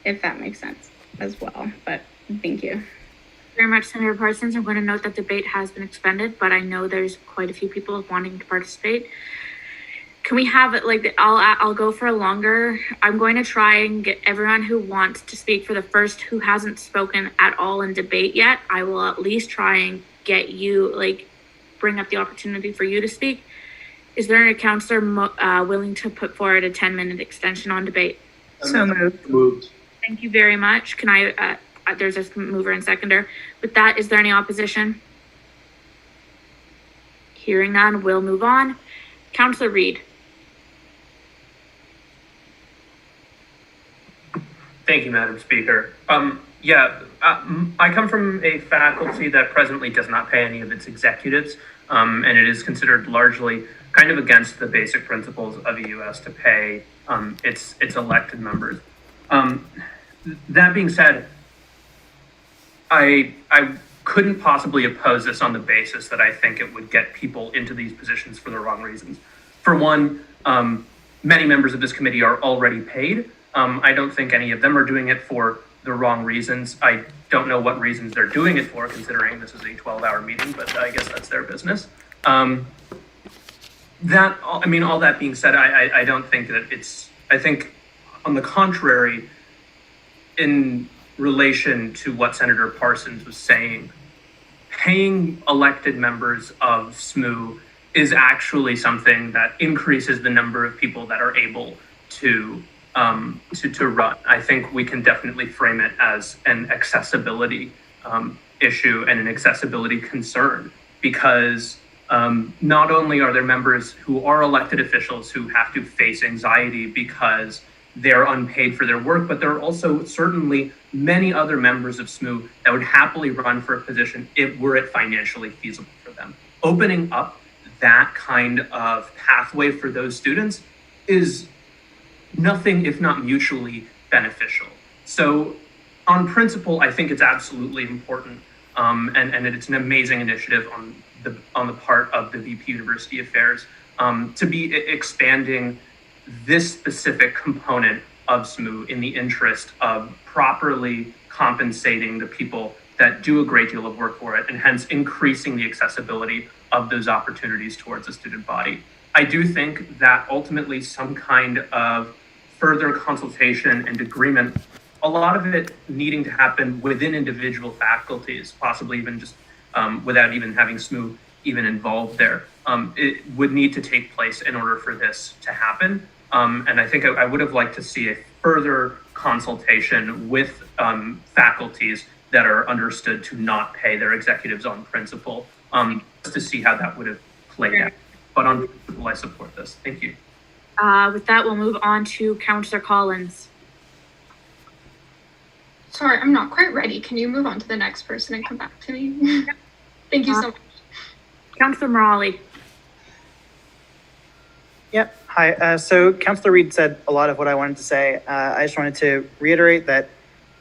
if that makes sense as well. But thank you very much, Senator Parsons. I'm going to note that debate has been expended, but I know there's quite a few people wanting to participate. Can we have it like I'll go for a longer. I'm going to try and get everyone who wants to speak for the first who hasn't spoken at all in debate yet. I will at least try and get you, bring up the opportunity for you to speak. Is there a counselor willing to put forward a 10-minute extension on debate? So moved. Thank you very much. Can I, there's a mover and seconder. With that, is there any opposition? Hearing none, we'll move on. Counselor Reed. Thank you, Madam Speaker. I come from a faculty that presently does not pay any of its executives, and it is considered largely kind of against the basic principles of the U.S. to pay its elected members. That being said, I couldn't possibly oppose this on the basis that I think it would get people into these positions for the wrong reasons. For one, many members of this committee are already paid. I don't think any of them are doing it for the wrong reasons. I don't know what reasons they're doing it for, considering this is a 12-hour meeting, but I guess that's their business. All that being said, I don't think that I think on the contrary, in relation to what Senator Parsons was saying, paying elected members of SMU is actually something that increases the number of people that are able to run. I think we can definitely frame it as an accessibility issue and an accessibility concern, because not only are there members who are elected officials who have to face anxiety because they're unpaid for their work, but there are also certainly many other members of SMU that would happily run for a position were it financially feasible for them. Opening up that kind of pathway for those students is nothing if not mutually beneficial. So on principle, I think it's absolutely important, and it's an amazing initiative on the part of the VP University Affairs to be expanding this specific component of SMU in the interest of properly compensating the people that do a great deal of work for it, and hence increasing the accessibility of those opportunities towards the student body. I do think that ultimately some kind of further consultation and agreement, a lot of it needing to happen within individual faculties, possibly even just without even having SMU even involved there, it would need to take place in order for this to happen. And I think I would have liked to see a further consultation with faculties that are understood to not pay their executives on principle, just to see how that would have played out. But on principle, I support this. Thank you. With that, we'll move on to Councillor Collins. Sorry, I'm not quite ready. Can you move on to the next person and come back to me? Thank you so much. Councillor Morali. Yep. Hi. So Councillor Reed said a lot of what I wanted to say. I just wanted to reiterate that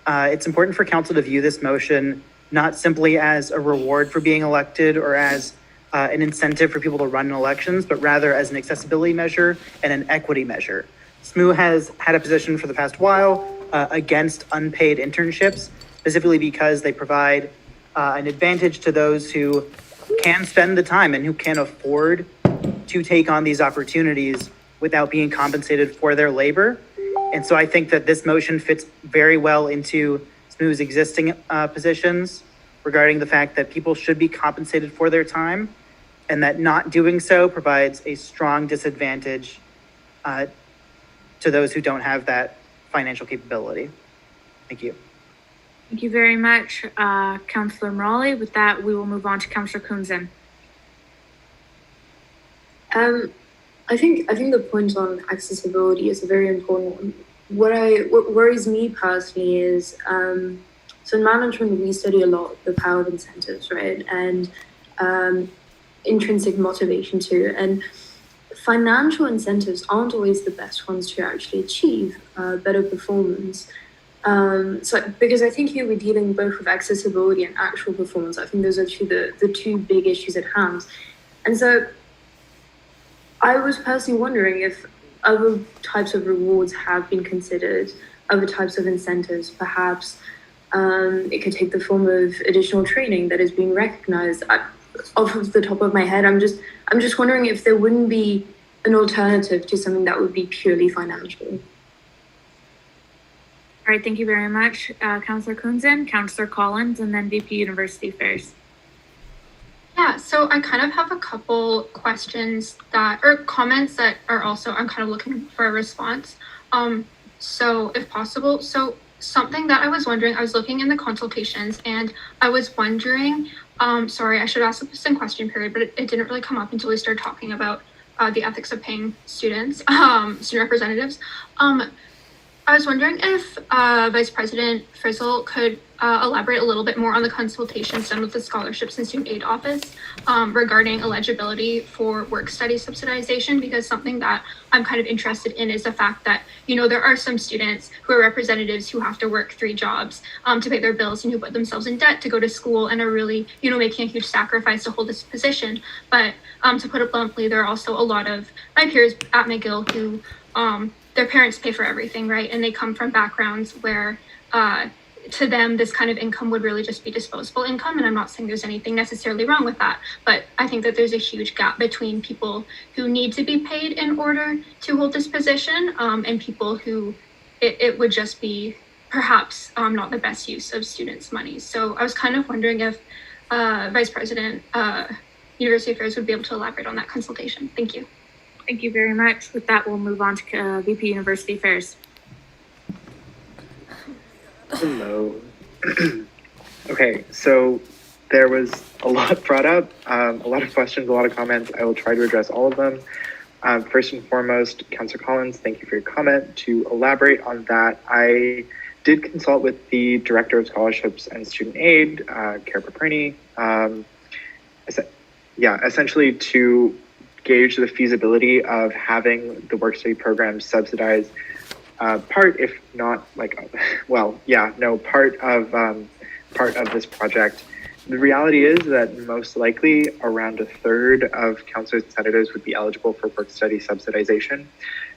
it's important for council to view this motion not simply as a reward for being elected or as an incentive for people to run in elections, but rather as an accessibility measure and an equity measure. SMU has had a position for the past while against unpaid internships, specifically because they provide an advantage to those who can spend the time and who can afford to take on these opportunities without being compensated for their labor. And so I think that this motion fits very well into SMU's existing positions regarding the fact that people should be compensated for their time, and that not doing so provides a strong disadvantage to those who don't have that financial capability. Thank you. Thank you very much, Councillor Morali. With that, we will move on to Councillor Kunzen. I think the point on accessibility is a very important one. What worries me personally is, so in management we study a lot the power of incentives, right, and intrinsic motivation too. And financial incentives aren't always the best ones to actually achieve better performance. So because I think here we're dealing both with accessibility and actual performance. I think those are the two big issues at hand. And so I was personally wondering if other types of rewards have been considered, other types of incentives. Perhaps it could take the form of additional training that is being recognized. Off of the top of my head, I'm just wondering if there wouldn't be an alternative to something that would be purely financial. All right, thank you very much, Councillor Kunzen, Councillor Collins, and then VP University Affairs. Yeah, so I kind of have a couple questions or comments that are also, I'm kind of looking for a response. So if possible, so something that I was wondering, I was looking in the consultations and I was wondering, sorry, I should ask this in question period, but it didn't really come up until we started talking about the ethics of paying students, student representatives. I was wondering if Vice President Frizzle could elaborate a little bit more on the consultations done with the Scholarships and Student Aid Office regarding eligibility for work-study subsidization, because something that I'm kind of interested in is the fact that, you know, there are some students who are representatives who have to work 3 jobs to pay their bills and who put themselves in debt to go to school and are really, you know, making a huge sacrifice to hold this position. But to put it bluntly, there are also a lot of my peers at McGill who their parents pay for everything, right? And they come from backgrounds where to them, this kind of income would really just be disposable income. And I'm not saying there's anything necessarily wrong with that, but I think that there's a huge gap between people who need to be paid in order to hold this position and people who it would just be perhaps not the best use of students' money. So I was kind of wondering if Vice President University Affairs would be able to elaborate on that consultation. Thank you. Thank you very much. With that, we'll move on to VP University Affairs. Hello. Okay, so there was a lot brought up, a lot of questions, a lot of comments. I will try to address all of them. First and foremost, Councillor Collins, thank you for your comment. To elaborate on that, I did consult with the Director of Scholarships and Student Aid, Kara Paperny, essentially to gauge the feasibility of having the work-study program subsidize part, if not part of this project. The reality is that most likely around a third of councillors and senators would be eligible for work-study subsidization.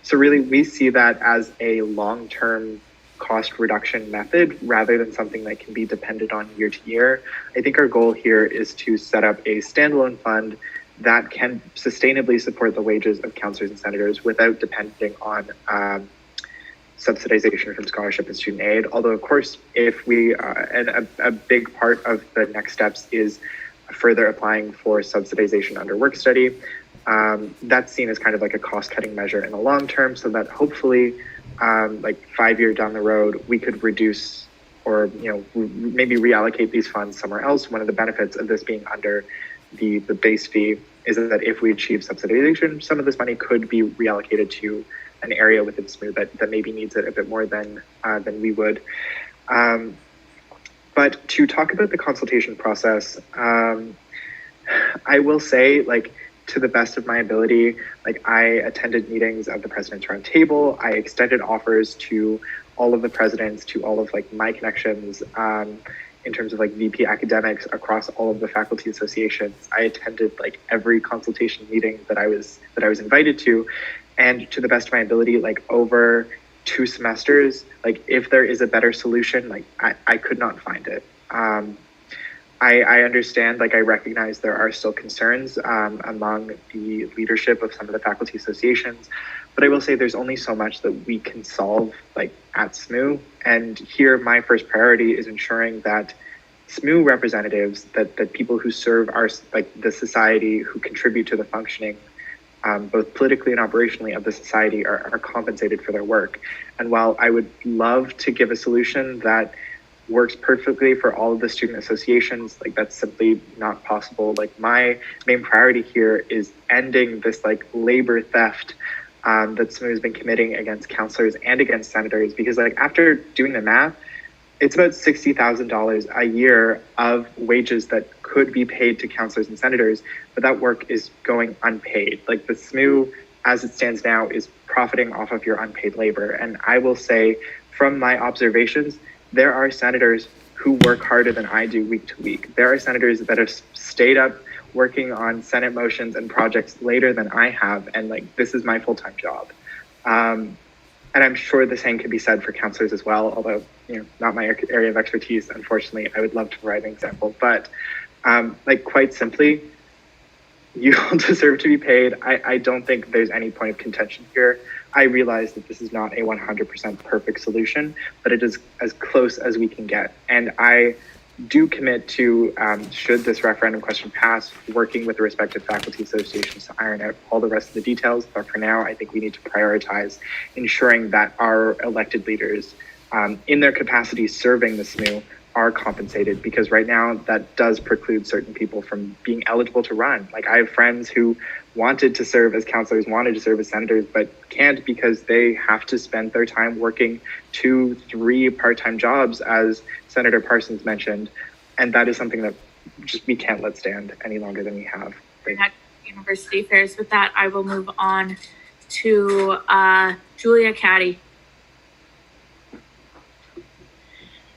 So really, we see that as a long-term cost reduction method rather than something that can be dependent on year to year. I think our goal here is to set up a standalone fund that can sustainably support the wages of councillors and senators without depending on subsidization from scholarship and student aid. Although, of course, if we, and a big part of the next steps is further applying for subsidization under work study. That's seen as kind of like a cost-cutting measure in the long term, so that hopefully, like 5 years down the road, we could reduce or maybe reallocate these funds somewhere else. One of the benefits of this being under the base fee is that if we achieve subsidization, some of this money could be reallocated to an area within SSMU that maybe needs it a bit more than we would. But to talk about the consultation process, I will say, like, to the best of my ability, like, I attended meetings of the President's Roundtable. I extended offers to all of the presidents, to all of like my connections, in terms of like VP academics across all of the faculty associations. I attended like every consultation meeting that I was invited to, and to the best of my ability, like over 2 semesters, like if there is a better solution, like I could not find it. I understand, like I recognize there are still concerns among the leadership of some of the faculty associations, but I will say there's only so much that we can solve like at SSMU. And here my first priority is ensuring that SSMU representatives, that people who serve our, like the society, who contribute to the functioning both politically and operationally of the society are compensated for their work. And while I would love to give a solution that works perfectly for all of the student associations, like that's simply not possible. Like my main priority here is ending this like labor theft that SSMU has been committing against counselors and against senators, because like after doing the math, it's about $60,000 a year of wages that could be paid to counselors and senators, but that work is going unpaid. Like the SSMU, as it stands now, is profiting off of your unpaid labor. And I will say, from my observations, there are senators who work harder than I do week to week. There are senators that have stayed up working on Senate motions and projects later than I have, and like this is my full-time job. And I'm sure the same could be said for counselors as well, although not my area of expertise, unfortunately. I would love to provide an example, but like quite simply, you all deserve to be paid. I don't think there's any point of contention here. I realize that this is not a 100% perfect solution, but it is as close as we can get. And I do commit to, should this referendum question pass, working with the respective faculty associations to iron out all the rest of the details. But for now, I think we need to prioritize ensuring that our elected leaders, in their capacity serving the SSMU, are compensated, because right now that does preclude certain people from being eligible to run. Like, I have friends who wanted to serve as counselors, wanted to serve as senators, but can't because they have to spend their time working 2-3 part-time jobs, as Senator Parsons mentioned. And that is something that just we can't let stand any longer than we have. University Affairs. With that, I will move on to Julia Caddy.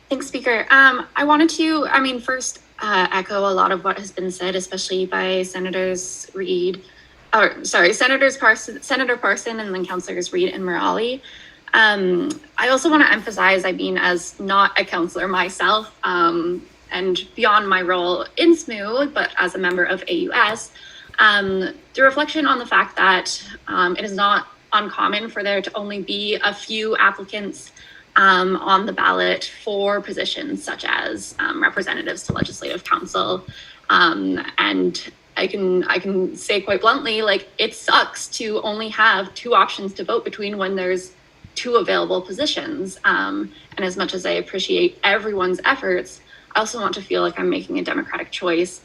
Thanks, Speaker. I wanted to, first echo a lot of what has been said, especially by Senator Parson and then Councilors Reid and Morali. I also want to emphasize, as not a counselor myself, and beyond my role in SMU, but as a member of AUS, the reflection on the fact that it is not uncommon for there to only be a few applicants on the ballot for positions such as representatives to legislative council. And I can say quite bluntly, like, it sucks to only have 2 options to vote between when there's 2 available positions. And as much as I appreciate everyone's efforts, I also want to feel like I'm making a democratic choice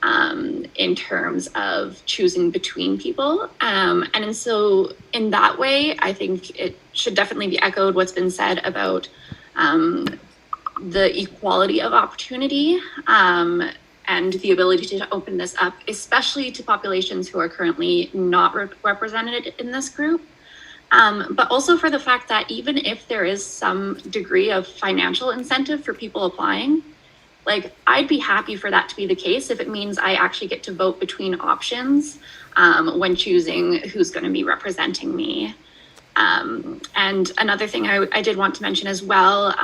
in terms of choosing between people. And so in that way, I think it should definitely be echoed what's been said about the equality of opportunity and the ability to open this up, especially to populations who are currently not represented in this group. But also for the fact that even if there is some degree of financial incentive for people applying, like, I'd be happy for that to be the case if it means I actually get to vote between options when choosing who's going to be representing me. And another thing I did want to mention as well,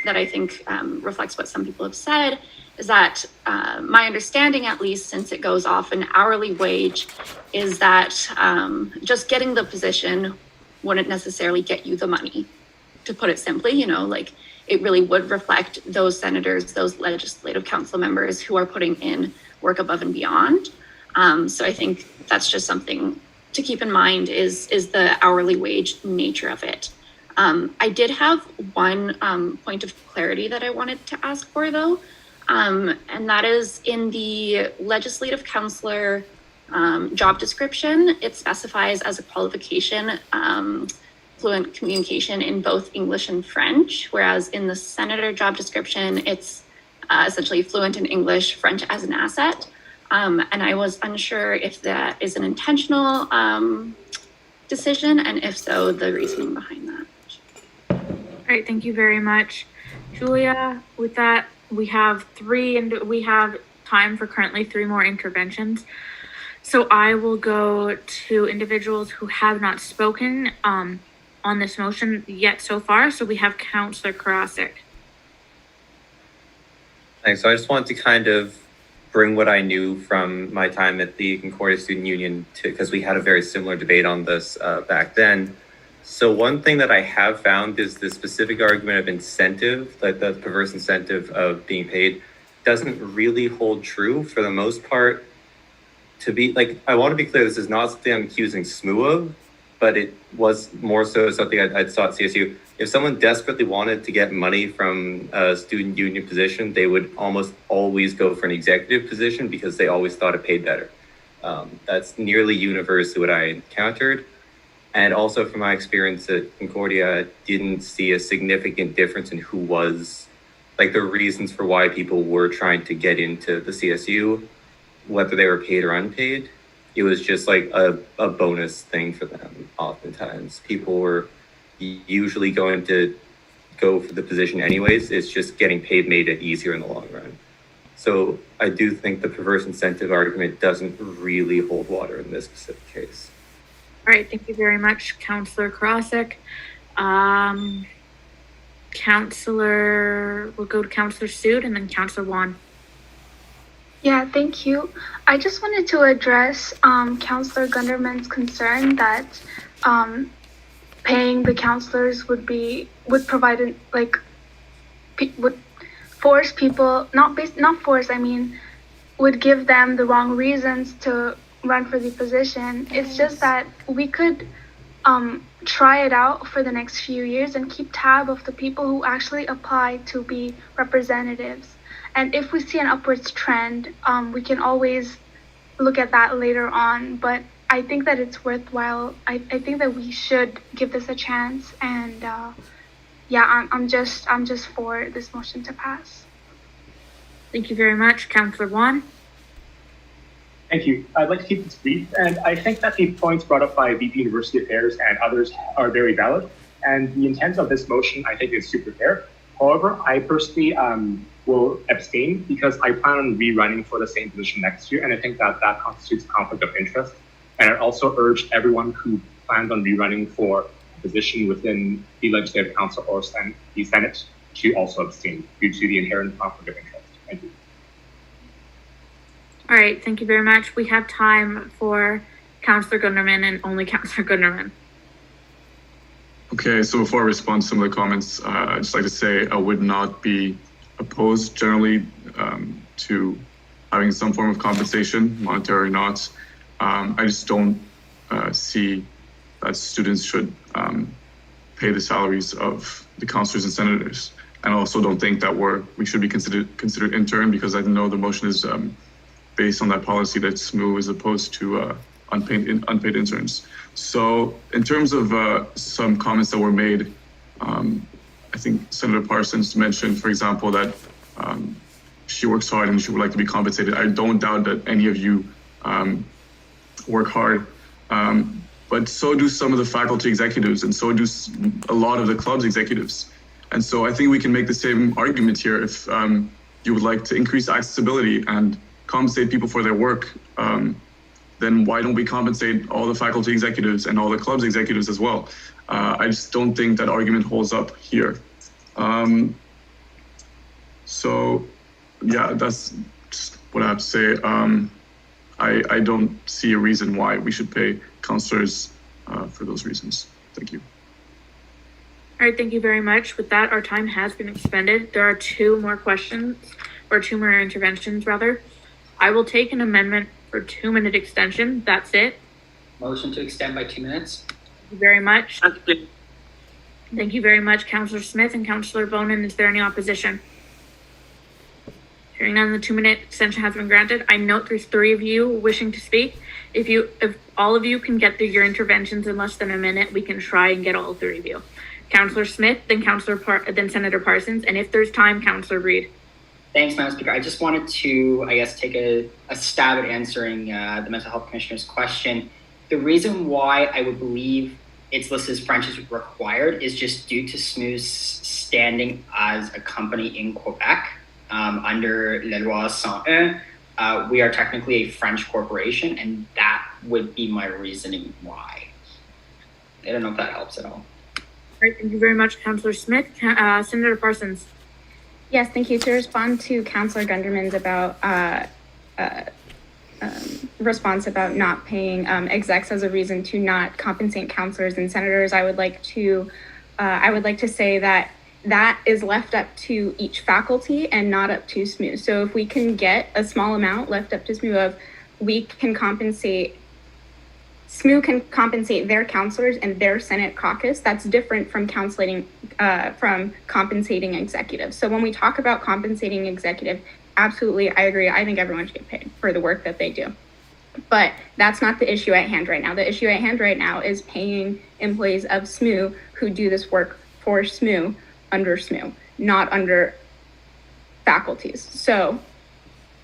that I think reflects what some people have said, is that my understanding, at least since it goes off an hourly wage, is that just getting the position wouldn't necessarily get you the money. To put it simply, like, it really would reflect those senators, those legislative council members who are putting in work above and beyond. So I think that's just something to keep in mind is the hourly wage nature of it. I did have one point of clarity that I wanted to ask for, though, and that is in the legislative counselor job description. It specifies as a qualification fluent communication in both English and French, whereas in the senator job description, it's essentially fluent in English, French as an asset. And I was unsure if that is an intentional decision, and if so, the reasoning behind that. All right, thank you very much, Julia. With that, we have time for currently 3 more interventions. So I will go to individuals who have not spoken on this motion yet so far. So we have Councillor Karasik. Thanks. So I just want to kind of bring what I knew from my time at the Concordia Student Union because we had a very similar debate on this back then. So one thing that I have found is the specific argument of incentive, like the perverse incentive of being paid, doesn't really hold true for the most part. To be like, I want to be clear, this is not something I'm accusing SMU of, but it was more so something I saw at CSU. If someone desperately wanted to get money from a student union position, they would almost always go for an executive position because they always thought it paid better. That's nearly universally what I encountered. And also from my experience at Concordia, I didn't see a significant difference in who was, like the reasons for why people were trying to get into the CSU, whether they were paid or unpaid. It was just like a bonus thing for them. Oftentimes people were usually going to go for the position anyways. It's just getting paid made it easier in the long run. So I do think the perverse incentive argument doesn't really hold water in this specific case. All right, thank you very much, Councillor Karasik. We'll go to Councillor Sood and then Councillor Wan. Yeah, thank you. I just wanted to address Councillor Gunderman's concern that paying the counselors would provide would force people, would give them the wrong reasons to run for the position. It's just that we could try it out for the next few years and keep tab of the people who actually apply to be representatives. And if we see an upwards trend, we can always look at that later on. But I think that it's worthwhile. I think that we should give this a chance. And yeah, I'm just for this motion to pass. Thank you very much, Councillor Juan. Thank you. I'd like to keep this brief, and I think that the points brought up by VP University Affairs and others are very valid, and the intent of this motion, I think, is super fair. However, I personally will abstain because I plan on rerunning for the same position next year, and I think that that constitutes a conflict of interest. And I also urge everyone who plans on rerunning for a position within the Legislative Council or the Senate to also abstain due to the inherent conflict of interest. Thank you. All right, thank you very much. We have time for Councillor Gunderman and only Councillor Gunderman. Okay, so before I respond to some of the comments, I'd just like to say I would not be opposed generally to having some form of compensation, monetary or not. I just don't see that students should pay the salaries of the councillors and senators. And I also don't think that we should be considered intern, because I know the motion is based on that policy that SMU is opposed to unpaid interns. So in terms of some comments that were made, I think Senator Parsons mentioned, for example, that she works hard and she would like to be compensated. I don't doubt that any of you work hard, but so do some of the faculty executives, and so do a lot of the club's executives. And so I think we can make the same argument here. If you would like to increase accessibility and compensate people for their work, then why don't we compensate all the faculty executives and all the club's executives as well? I just don't think that argument holds up here. So yeah, that's just what I have to say. I don't see a reason why we should pay counselors for those reasons. Thank you. All right, thank you very much. With that, our time has been expended. There are two more questions, or two more interventions rather. I will take an amendment for 2-minute extension. That's it. Motion to extend by 2 minutes. Thank you very much. Thank you very much, Councillor Smith and Councillor Bonin. Is there any opposition? Hearing none, the 2-minute extension has been granted. I note there's 3 of you wishing to speak. If all of you can get through your interventions in less than a minute, we can try and get all 3 of you. Councillor Smith, then then Senator Parsons, and if there's time, Councillor Reid. Thanks, Madam Speaker. I just wanted to, take a stab at answering the Mental Health Commissioner's question. The reason why I would believe it's listed as French is required is just due to SMU's standing as a company in Quebec under La Loi 101. We are technically a French corporation, and that would be my reasoning why. I don't know if that helps at all. All right, thank you very much, Councillor Smith. Senator Parsons. Yes, thank you. To respond to Councillor Gunderman's about response about not paying execs as a reason to not compensate councillors and senators, I would like to say that is left up to each faculty and not up to SMU. So if we can get a small amount left up to SMU SMU can compensate their councillors and their Senate caucus. That's different from compensating executives. So when we talk about compensating executive, absolutely, I agree. I think everyone should get paid for the work that they do. But that's not the issue at hand right now. The issue at hand right now is paying employees of SMU who do this work for SMU, under SMU, not under faculties. So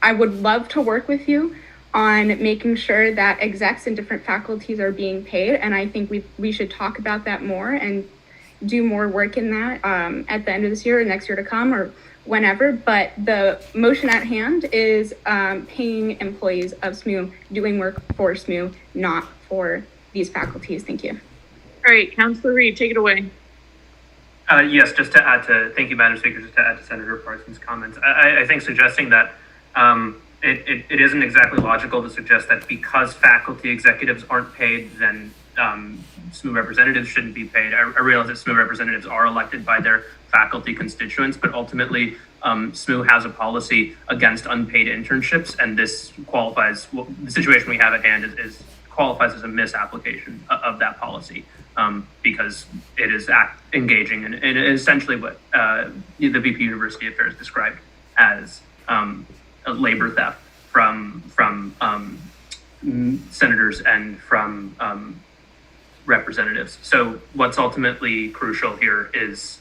I would love to work with you on making sure that execs in different faculties are being paid. And I think we should talk about that more and do more work in that at the end of this year or next year to come or whenever. But the motion at hand is paying employees of SMU, doing work for SMU, not for these faculties. Thank you. All right, Councillor Reid, take it away. Yes, just to add to, thank you, Madam Speaker, just to add to Senator Parsons' comments. I think suggesting that it isn't exactly logical to suggest that because faculty executives aren't paid, then SMU representatives shouldn't be paid. I realize that SMU representatives are elected by their faculty constituents, but ultimately SMU has a policy against unpaid internships, and this qualifies, the situation we have at hand qualifies as a misapplication of that policy. because it is engaging in essentially what the VP University Affairs described as a labor theft from senators and from representatives. So what's ultimately crucial here is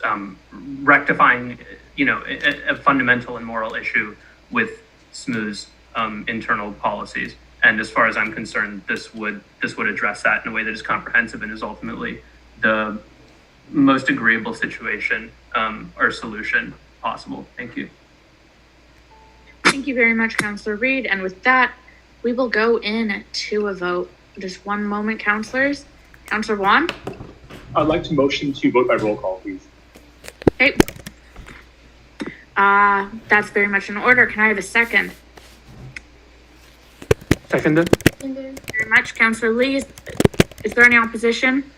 rectifying, a fundamental and moral issue with SMU's internal policies. And as far as I'm concerned, this would address that in a way that is comprehensive and is ultimately the most agreeable situation or solution possible. Thank you. Thank you very much, Councillor Reed. And with that, we will go in to a vote. Just one moment, councillors. Councillor Juan? I'd like to motion to vote by roll call, please. Okay. That's very much in order. Can I have a second? Seconded. Thank you very much, Councillor Lee. Is there any opposition?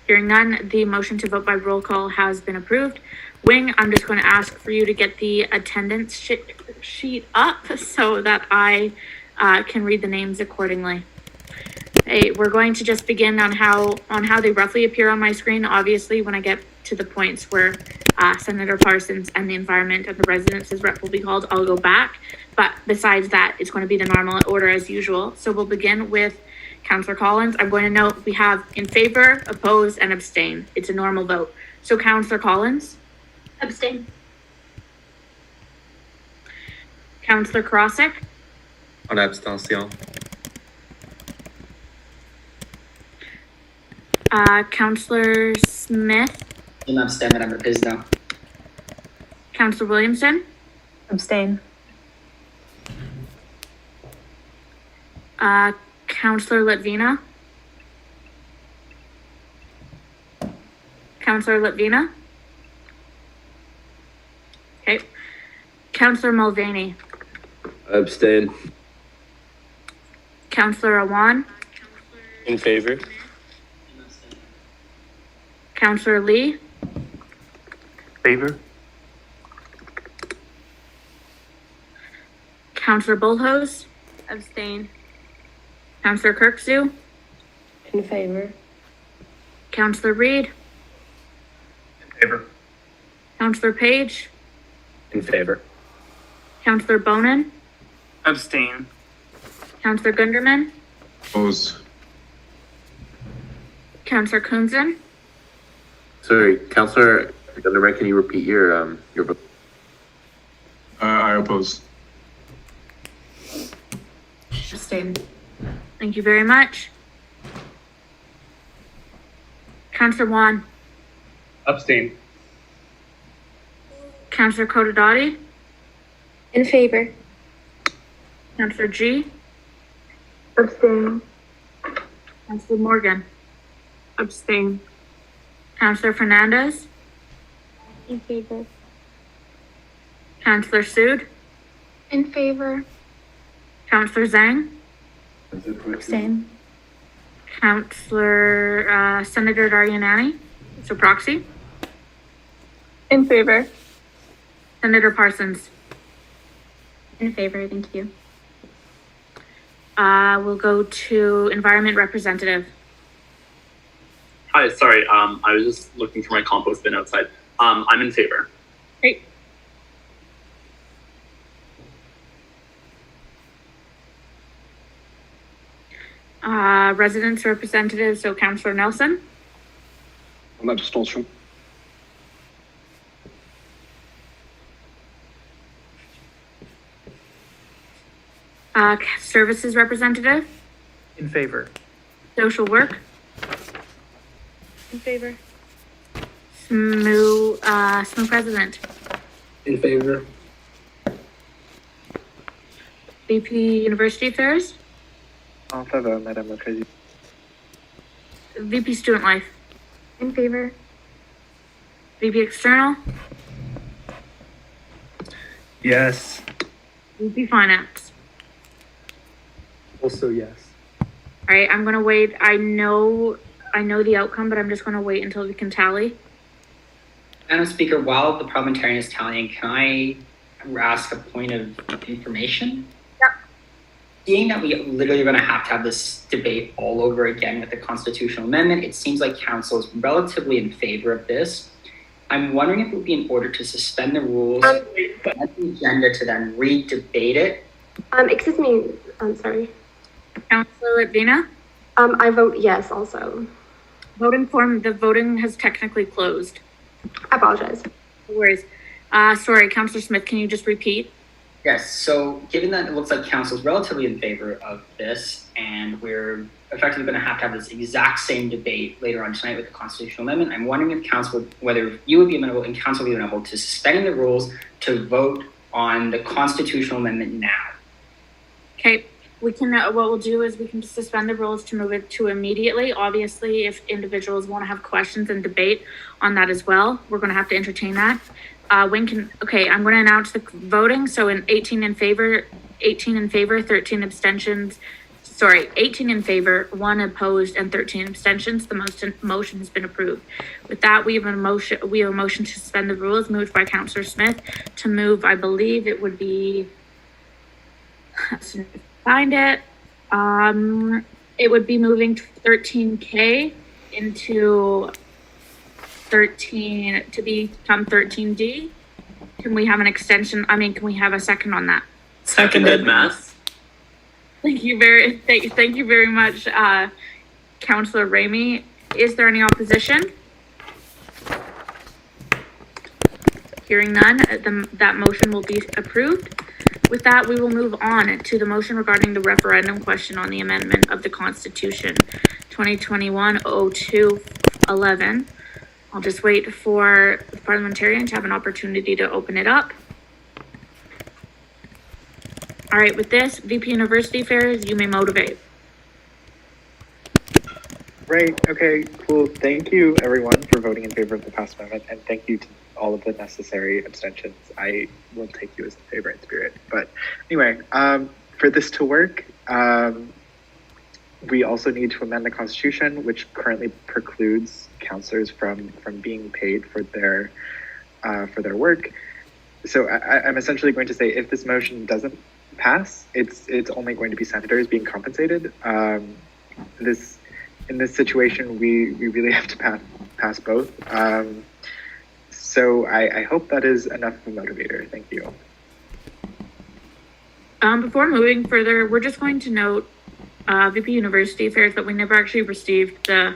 Hearing none, the motion to vote by roll call has been approved. Wing, I'm just going to ask for you to get the attendance sheet up so that I can read the names accordingly. Hey, we're going to just begin on how they roughly appear on my screen. Obviously, when I get to the points where Senator Parsons and the environment and the residences rep will be called, I'll go back. But besides that, it's going to be the normal order as usual. So we'll begin with Councillor Collins. I'm going to note we have in favor, oppose, and abstain. It's a normal vote. So Councillor Collins? Abstain. Councillor Karasik? En abstention. Councillor Smith? In abstain, Madame la Présidente. Councillor Williamson? Abstain. Councillor Litvina? Councillor Litvina? Okay. Councillor Mulvaney? Abstain. Councillor Awan? In favor. Councillor Lee? Favor. Councillor Bullhose? Abstain. Councillor Kirksu? In favor. Councillor Reed? In favor. Councillor Page? In favor. Councillor Bonin? Abstain. Councillor Gunderman? Opposed. Councillor Kunzen? Sorry, Councillor Gunderman, can you repeat your vote? I oppose. Abstain. Thank you very much. Councillor Juan? Abstain. Councillor Kodadati? In favor. Councillor G? Abstain. Councillor Morgan? Abstain. Councillor Fernandez? In favor. Councillor Sood? In favor. Councillor Zhang? Abstain. Councillor Senator Daryanani? So proxy? In favor. Senator Parsons? In favor, thank you. We'll go to Environment Representative. Hi, sorry, I was just looking for my compost bin outside. I'm in favor. Great. Residents Representative, so Councillor Nelson. En abstention. Services Representative. In favor. Social Work. In favor. SMU President. In favor. VP University Affairs. En faveur, Madame la Présidente. VP Student Life. In favor. VP External. Yes. VP Finance. Also yes. All right, I'm gonna wait. I know the outcome, but I'm just gonna wait until we can tally. Madam Speaker, while the parliamentarian is tallying, can I ask a point of information? Yep. seeing that we literally are going to have this debate all over again with the constitutional amendment, it seems like council is relatively in favor of this. I'm wondering if it would be in order to suspend the rules, set the agenda to then re-debate it. Excuse me, I'm sorry. Councilor Latvina? I vote yes also. The voting has technically closed. I apologize. No worries. Sorry, Councilor Smith, can you just repeat? Yes, so given that it looks like council is relatively in favor of this, and we're effectively going to have this exact same debate later on tonight with the constitutional amendment, I'm wondering if council, whether you would be amenable and council would be amenable to suspending the rules to vote on the constitutional amendment now. Okay, we can, what we'll do is we can suspend the rules to move it to immediately. Obviously, if individuals want to have questions and debate on that as well, we're going to have to entertain that. I'm going to announce the voting. So 18 in favor, 13 abstentions. 18 in favor, 1 opposed, and 13 abstentions. The motion has been approved. With that, we have a motion to suspend the rules moved by Councilor Smith to move, I believe it would be, find it. It would be moving 13K into 13 to become 13D. Can we have an extension? Can we have a second on that? Seconded, Mass. Thank you very much, Councilor Ramey. Is there any opposition? Hearing none, that motion will be approved. With that, we will move on to the motion regarding the referendum question on the amendment of the Constitution, 2021-02-11. I'll just wait for the parliamentarian to have an opportunity to open it up. All right, with this, VP University Affairs, you may motivate. Right, okay, cool. Thank you everyone for voting in favor of the past amendment, and thank you to all of the necessary abstentions. I will take you as the favor in spirit. But anyway, for this to work, we also need to amend the Constitution, which currently precludes counselors from being paid for their work. So I'm essentially going to say, if this motion doesn't pass, it's only going to be senators being compensated. In this situation, we really have to pass both. So I hope that is enough of a motivator. Thank you. Before moving further, we're just going to note, VP University Affairs, that we never actually received the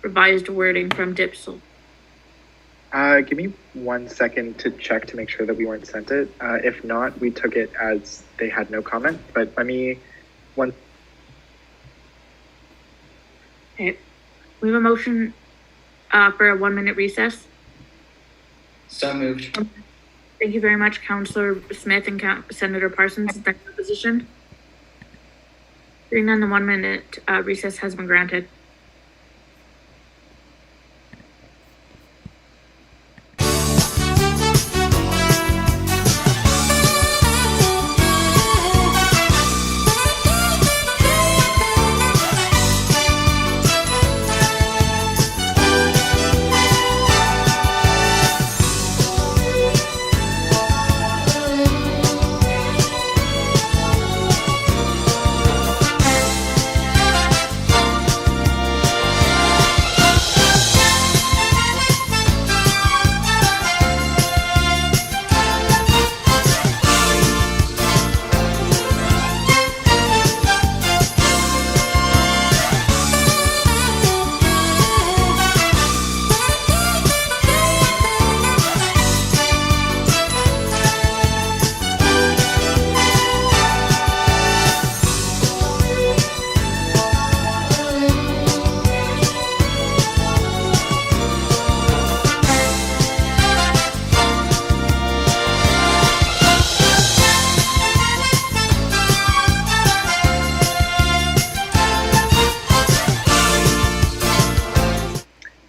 revised wording from DIPSL. Give me 1 second to check to make sure that we weren't sent it. If not, we took it as they had no comment, but let me Okay. We have a motion for a 1-minute recess. So moved. Thank you very much, Councilor Smith and Senator Parsons. Is that your position? Hearing none, the 1-minute recess has been granted.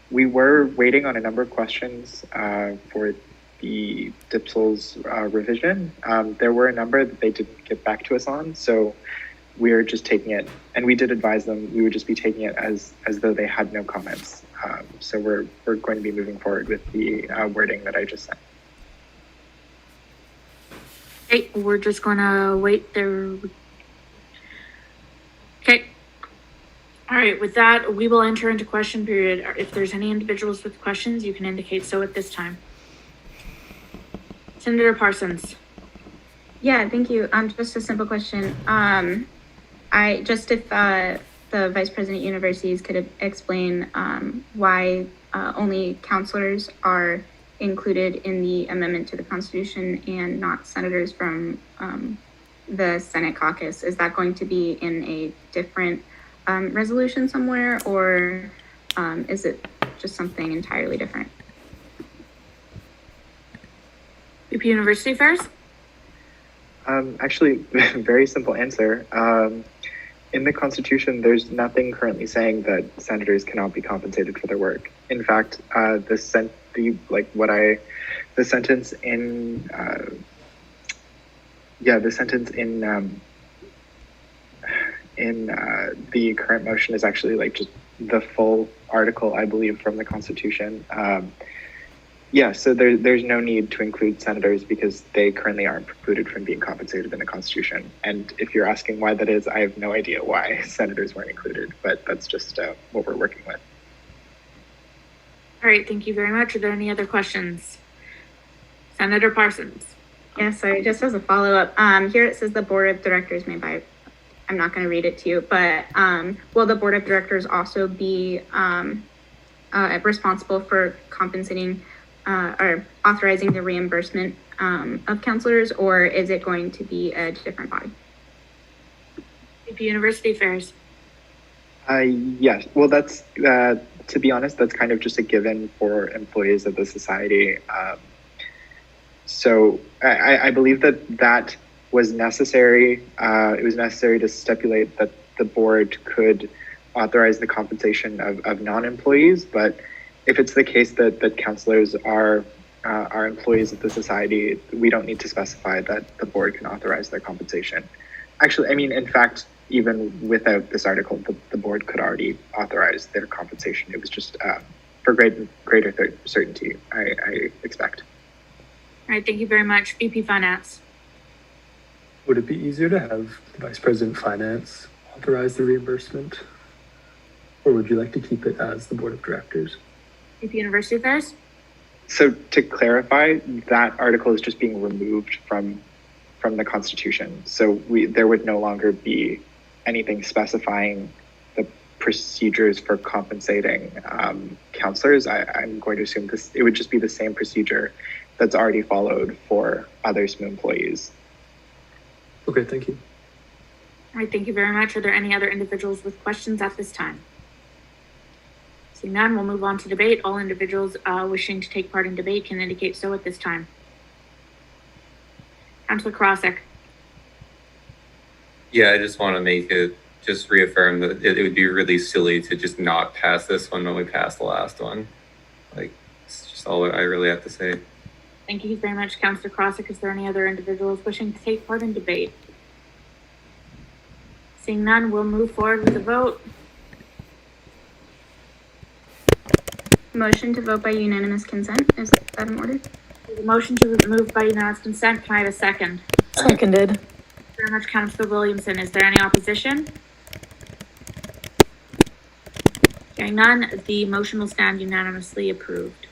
We were waiting on a number of questions for the DIPSL's revision. There were a number that they didn't get back to us on, so we're just taking it, and we did advise them we would just be taking it as though they had no comments. So we're going to be moving forward with the wording that I just sent. Okay, we're just gonna wait there. All right, with that, we will enter into question period. If there's any individuals with questions, you can indicate so at this time. Senator Parsons. Yeah, thank you. Just a simple question. I just if the Vice President Universities could explain why only counselors are included in the amendment to the Constitution and not senators from the Senate caucus. Is that going to be in a different resolution somewhere, or is it just something entirely different? UP University Affairs? Actually, very simple answer. In the Constitution, there's nothing currently saying that senators cannot be compensated for their work. In fact, the sentence in the current motion is actually like just the full article, I believe, from the Constitution. So there's no need to include senators because they currently aren't precluded from being compensated in the Constitution. And if you're asking why that is, I have no idea why senators weren't included, but that's just what we're working with. All right, thank you very much. Are there any other questions? Senator Parsons. Yeah, sorry, just as a follow-up, here it says the board of directors may by, I'm not going to read it to you, but will the board of directors also be responsible for compensating or authorizing the reimbursement of counselors, or is it going to be a different body? UP University Affairs. Yes, well, that's, to be honest, that's kind of just a given for employees of the society. So I believe that was necessary. It was necessary to stipulate that the board could authorize the compensation of non-employees, but if it's the case that counselors are employees of the society, we don't need to specify that the board can authorize their compensation. Actually, I mean, in fact, even without this article, the board could already authorize their compensation. It was just for greater certainty, I expect. All right, thank you very much. VP Finance. Would it be easier to have the Vice President Finance authorize the reimbursement? Or would you like to keep it as the Board of Directors? UP University Affairs. So to clarify, that article is just being removed from the Constitution. So there would no longer be anything specifying the procedures for compensating counselors. I'm going to assume it would just be the same procedure that's already followed for other SMU employees. Okay, thank you. All right, thank you very much. Are there any other individuals with questions at this time? Seeing none, we'll move on to debate. All individuals wishing to take part in debate can indicate so at this time. Councilor Krosek. Yeah, I just want to just reaffirm that it would be really silly to just not pass this one when we passed the last one. Like, it's just all I really have to say. Thank you very much, Councilor Krosek. Is there any other individuals wishing to take part in debate? Seeing none, we'll move forward with the vote. Motion to vote by unanimous consent. Is that in order? The motion to move by unanimous consent. Can I have a second? Seconded. Thank you very much, Councilor Williamson. Is there any opposition? Hearing none, the motion will stand unanimously approved.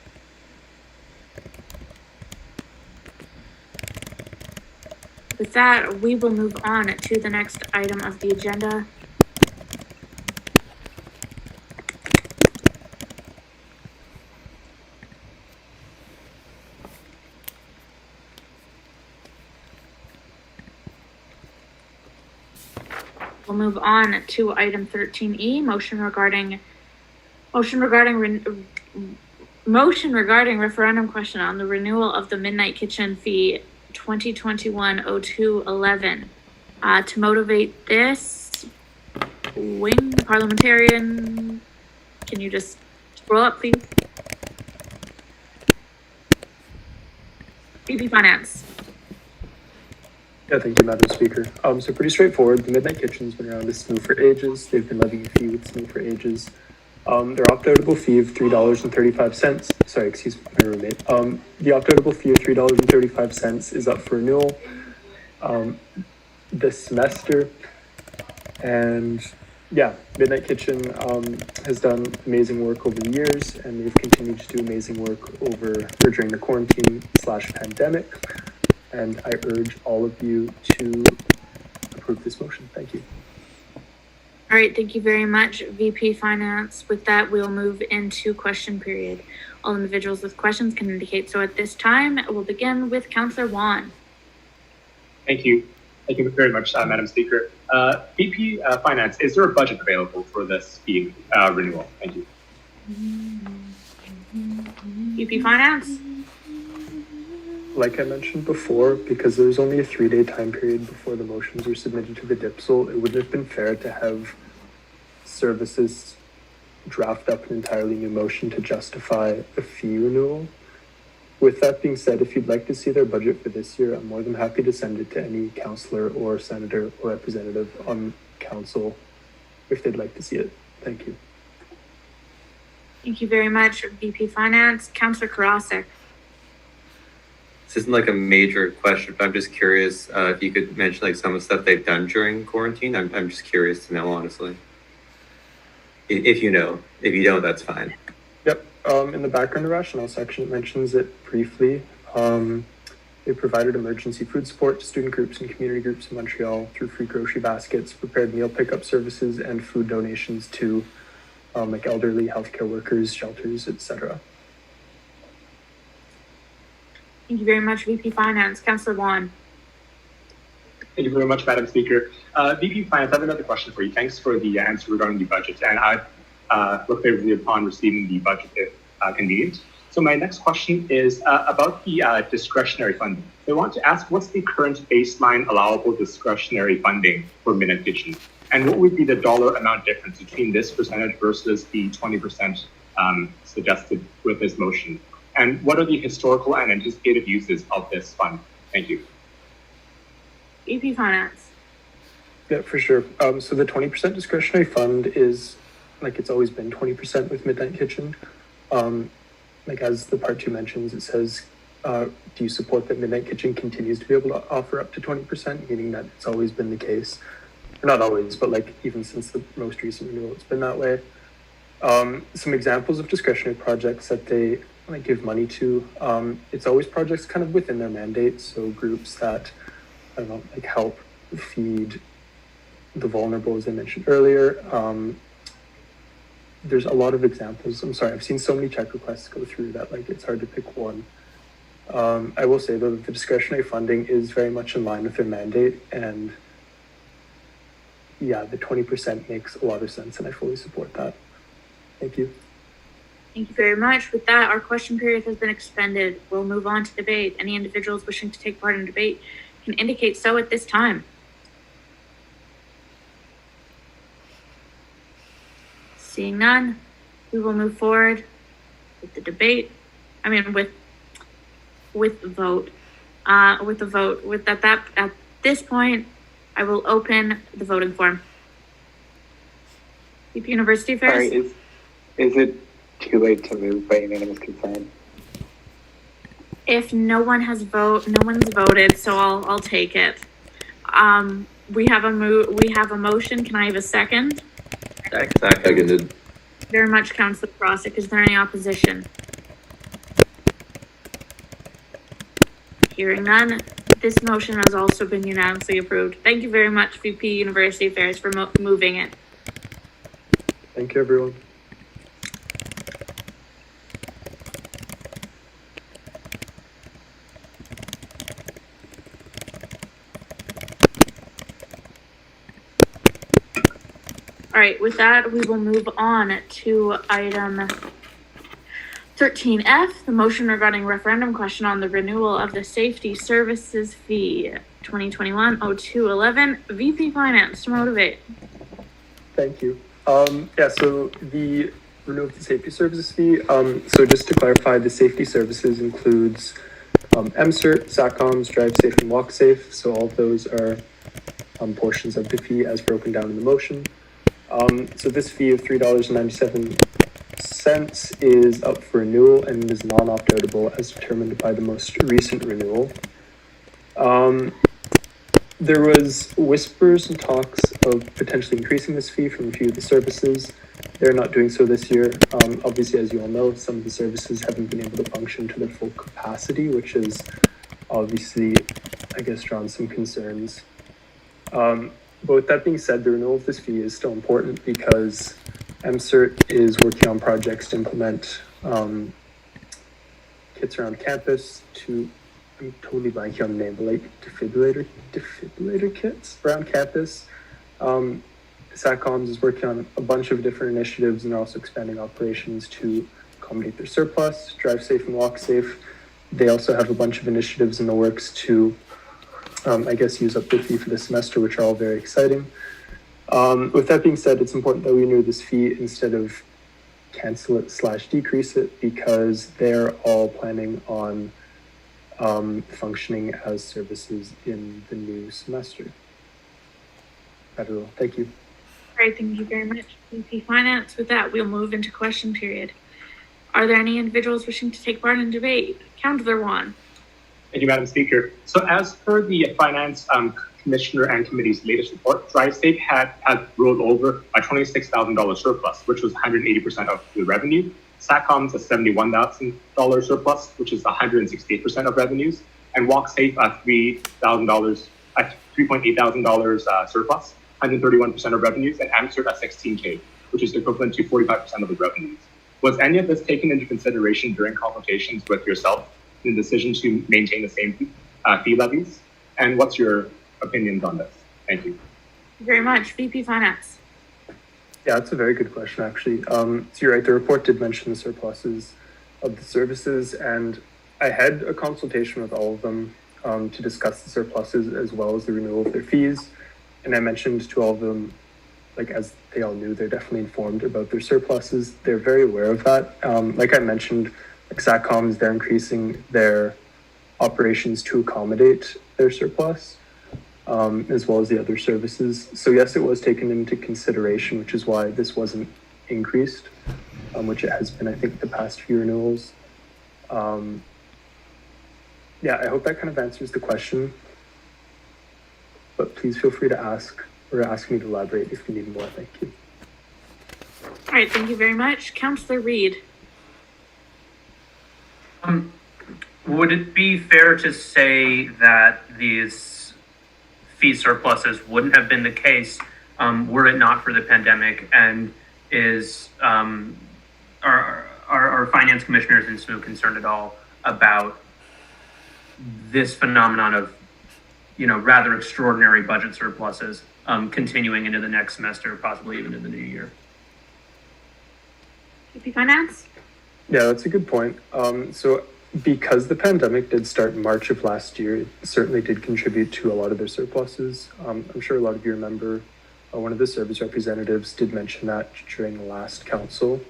With that, we will move on to the next item of the agenda. We'll move on to item 13E, motion regarding referendum question on the renewal of the midnight kitchen fee 2021-02-11. To motivate this, wing parliamentarian, can you just scroll up, please? VP Finance. Yeah, thank you, Madam Speaker. So pretty straightforward. The Midnight Kitchen's been around with SMU for ages. They've been levying a fee with SMU for ages. Their opt-outable fee of $3.35. Sorry, excuse my roommate. The opt-outable fee of $3.35 is up for renewal this semester, and yeah, Midnight Kitchen has done amazing work over the years, and they've continued to do amazing work during the quarantine/pandemic. And I urge all of you to approve this motion. Thank you. All right, thank you very much, VP Finance. With that, we'll move into question period. All individuals with questions can indicate so at this time. We'll begin with Councillor Wan. Thank you. Thank you very much, Madam Speaker. VP Finance, is there a budget available for this fee renewal? Thank you. VP Finance? Like I mentioned before, because there's only a 3-day time period before the motions were submitted to the DIPSL, it wouldn't have been fair to have services draft up an entirely new motion to justify a fee renewal. With that being said, if you'd like to see their budget for this year, I'm more than happy to send it to any councillor or senator or representative on council if they'd like to see it. Thank you. Thank you very much, VP Finance. Councillor Karasik. This isn't like a major question, but I'm just curious if you could mention like some of the stuff they've done during quarantine. I'm just curious to know, honestly. If you know. If you don't, that's fine. Yep. In the background rationale section, it mentions it briefly. They provided emergency food support to student groups and community groups in Montreal through free grocery baskets, prepared meal pickup services, and food donations to like elderly healthcare workers, shelters, etc. Thank you very much, VP Finance. Councillor Wan. Thank you very much, Madam Speaker. VP Finance, I have another question for you. Thanks for the answer regarding the budget, and I look favorably upon receiving the budget if convenient. So my next question is about the discretionary funding. So I want to ask, what's the current baseline allowable discretionary funding for Midnight Kitchen? And what would be the dollar amount difference between this percentage versus the 20% suggested with this motion? And what are the historical and anticipated uses of this fund? Thank you. VP Finance. Yeah, for sure. So the 20% discretionary fund is, like it's always been 20% with Midnight Kitchen. Like as the part 2 mentions, it says, do you support that Midnight Kitchen continues to be able to offer up to 20%, meaning that it's always been the case. Or not always, but like even since the most recent renewal, it's been that way. Some examples of discretionary projects that they like give money to, it's always projects kind of within their mandate. So groups that, I don't know, like help feed the vulnerable, as I mentioned earlier. There's a lot of examples. I'm sorry, I've seen so many check requests go through that like it's hard to pick one. I will say though that the discretionary funding is very much in line with their mandate, and yeah, the 20% makes a lot of sense, and I fully support that. Thank you. Thank you very much. With that, our question period has been expended. We'll move on to debate. Any individuals wishing to take part in debate can indicate so at this time. Seeing none, we will move forward with the debate. I mean, with the vote. At this point, I will open the voting form. UP University Affairs. Sorry, is it too late to move by unanimous consent? If no one's voted, so I'll take it. We have a motion. Can I have a second? Seconded. Very much, Councillor Krosick. Is there any opposition? Hearing none, this motion has also been unanimously approved. Thank you very much, VP University Affairs, for moving it. Thank you, everyone. All right, with that, we will move on to item 13F, the motion regarding referendum question on the renewal of the safety services fee 2021-02-11. VP Finance to motivate. Thank you. Yeah, so the renewal of the safety services fee. So just to clarify, the safety services includes MCERT, SATCOMs, Drive Safe and Walk Safe. So all of those are portions of the fee as broken down in the motion. So this fee of $3.97 is up for renewal and is non-opt-outable as determined by the most recent renewal. there was whispers and talks of potentially increasing this fee from a few of the services. They're not doing so this year. Obviously, as you all know, some of the services haven't been able to function to their full capacity, which is obviously, I guess, drawn some concerns. But with that being said, the renewal of this fee is still important because MCERT is working on projects to implement kits around campus to, I'm totally blanking on the name, but like defibrillator kits around campus. SATCOMS is working on a bunch of different initiatives, and they're also expanding operations to accommodate their surplus, drive safe and walk safe. They also have a bunch of initiatives in the works to, I guess, use up their fee for the semester, which are all very exciting. With that being said, it's important that we renew this fee instead of cancel it / decrease it, because they're all planning on functioning as services in the new semester. That's all. Thank you. All right, thank you very much, VP Finance. With that, we'll move into question period. Are there any individuals wishing to take part in debate? Councillor Juan. Thank you, Madam Speaker. So as per the Finance Commissioner and Committee's latest report, DriveSafe had rolled over a $26,000 surplus, which was 180% of the revenue. SATCOM's a $71,000 surplus, which is 168% of revenues, and WalkSafe a $3,800 surplus, 131% of revenues, and MCERT at $16K, which is equivalent to 45% of the revenues. Was any of this taken into consideration during consultations with yourself in the decision to maintain the same fee levies? And what's your opinions on this? Thank you. Thank you very much, VP Finance. Yeah, that's a very good question, actually. So you're right, the report did mention the surpluses of the services, and I had a consultation with all of them to discuss the surpluses as well as the renewal of their fees. And I mentioned to all of them, like, as they all knew, they're definitely informed about their surpluses. They're very aware of that. Like I mentioned, like SATCOMs, they're increasing their operations to accommodate their surplus, as well as the other services. So yes, it was taken into consideration, which is why this wasn't increased, which it has been, I think, the past few renewals. Yeah, I hope that kind of answers the question. But please feel free to ask me to elaborate if you need more. Thank you. All right, thank you very much. Councillor Reid. Would it be fair to say that these fee surpluses wouldn't have been the case were it not for the pandemic, and is our finance commissioners in SMU concerned at all about this phenomenon of, rather extraordinary budget surpluses continuing into the next semester, possibly even in the new year? VP Finance? Yeah, that's a good point. So because the pandemic did start in March of last year, it certainly did contribute to a lot of their surpluses. I'm sure a lot of you remember one of the service representatives did mention that during the last council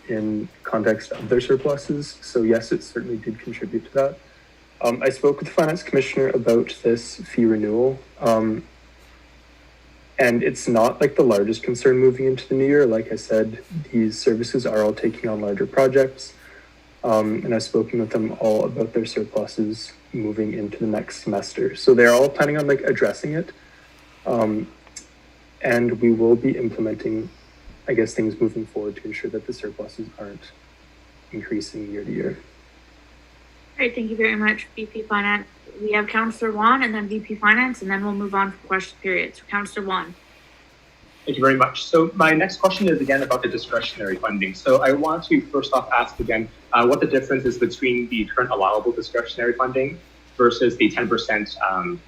in context of their surpluses. So yes, it certainly did contribute to that. I spoke with the finance commissioner about this fee renewal, and it's not like the largest concern moving into the new year. Like I said, these services are all taking on larger projects, and I've spoken with them all about their surpluses moving into the next semester. So they're all planning on addressing it, and we will be implementing, I guess, things moving forward to ensure that the surpluses aren't increasing year to year. All right, thank you very much, VP Finance. We have Councillor Juan and then VP Finance, and then we'll move on for question period. So Councillor Juan. Thank you very much. So my next question is again about the discretionary funding. So I want to first off ask again what the difference is between the current allowable discretionary funding versus the 10%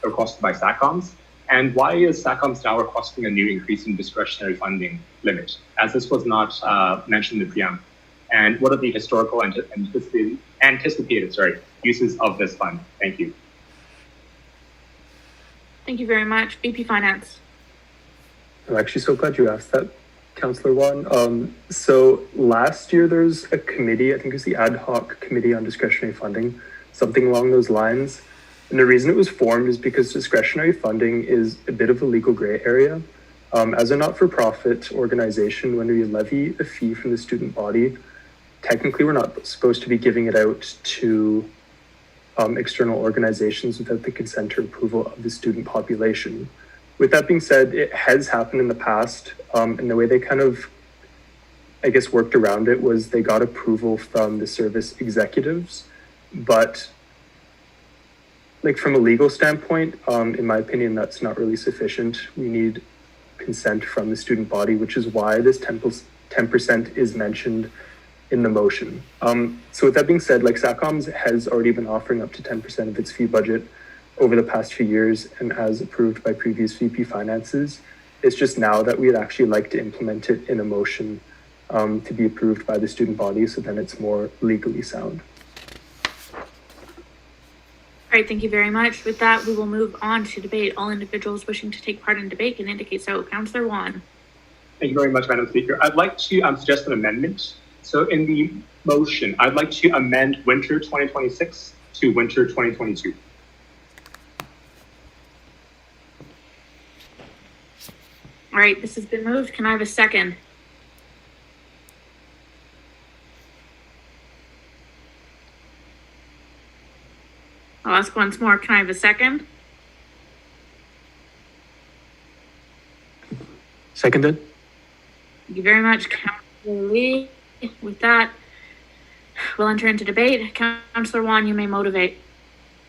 requested by SATCOMs, and why is SATCOMs now requesting a new increase in discretionary funding limit, as this was not mentioned in the preamble? And what are the historical anticipated uses of this fund? Thank you. Thank you very much. VP Finance. I'm actually so glad you asked that, Councillor Juan. So last year there's a committee, I think it was the Ad Hoc Committee on Discretionary Funding, something along those lines. And the reason it was formed is because discretionary funding is a bit of a legal gray area. As a not-for-profit organization, when we levy a fee from the student body, technically we're not supposed to be giving it out to external organizations without the consent or approval of the student population. With that being said, it has happened in the past, and the way they kind of, I guess, worked around it was they got approval from the service executives, but like from a legal standpoint, in my opinion, that's not really sufficient. We need consent from the student body, which is why this 10% is mentioned in the motion. So with that being said, like SACOMS has already been offering up to 10% of its fee budget over the past few years and as approved by previous VP finances. It's just now that we'd actually like to implement it in a motion to be approved by the student body, so then it's more legally sound. All right, thank you very much. With that, we will move on to debate. All individuals wishing to take part in debate can indicate so. Councillor Juan. Thank you very much, Madam Speaker. I'd like to suggest an amendment. So in the motion, I'd like to amend winter 2026 to winter 2022. All right, this has been moved. Can I have a second? I'll ask once more. Can I have a second? Seconded. Thank you very much, Councillor Lee. With that, we'll enter into debate. Councillor Juan, you may motivate.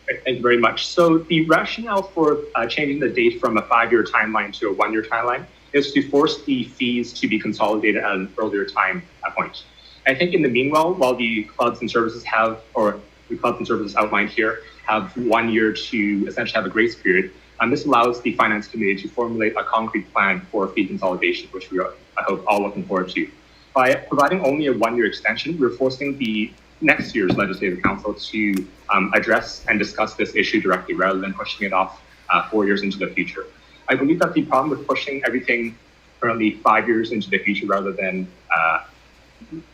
Great, thank you very much. So the rationale for changing the date from a 5-year timeline to a 1-year timeline is to force the fees to be consolidated at an earlier time point. I think in the meanwhile, while the clubs and services have, or the clubs and services outlined here, have 1 year to essentially have a grace period, this allows the finance committee to formulate a concrete plan for fee consolidation, which we are, I hope, all looking forward to. By providing only a 1-year extension, we're forcing the next year's legislative council to address and discuss this issue directly rather than pushing it off 4 years into the future. I believe that the problem with pushing everything currently 5 years into the future rather than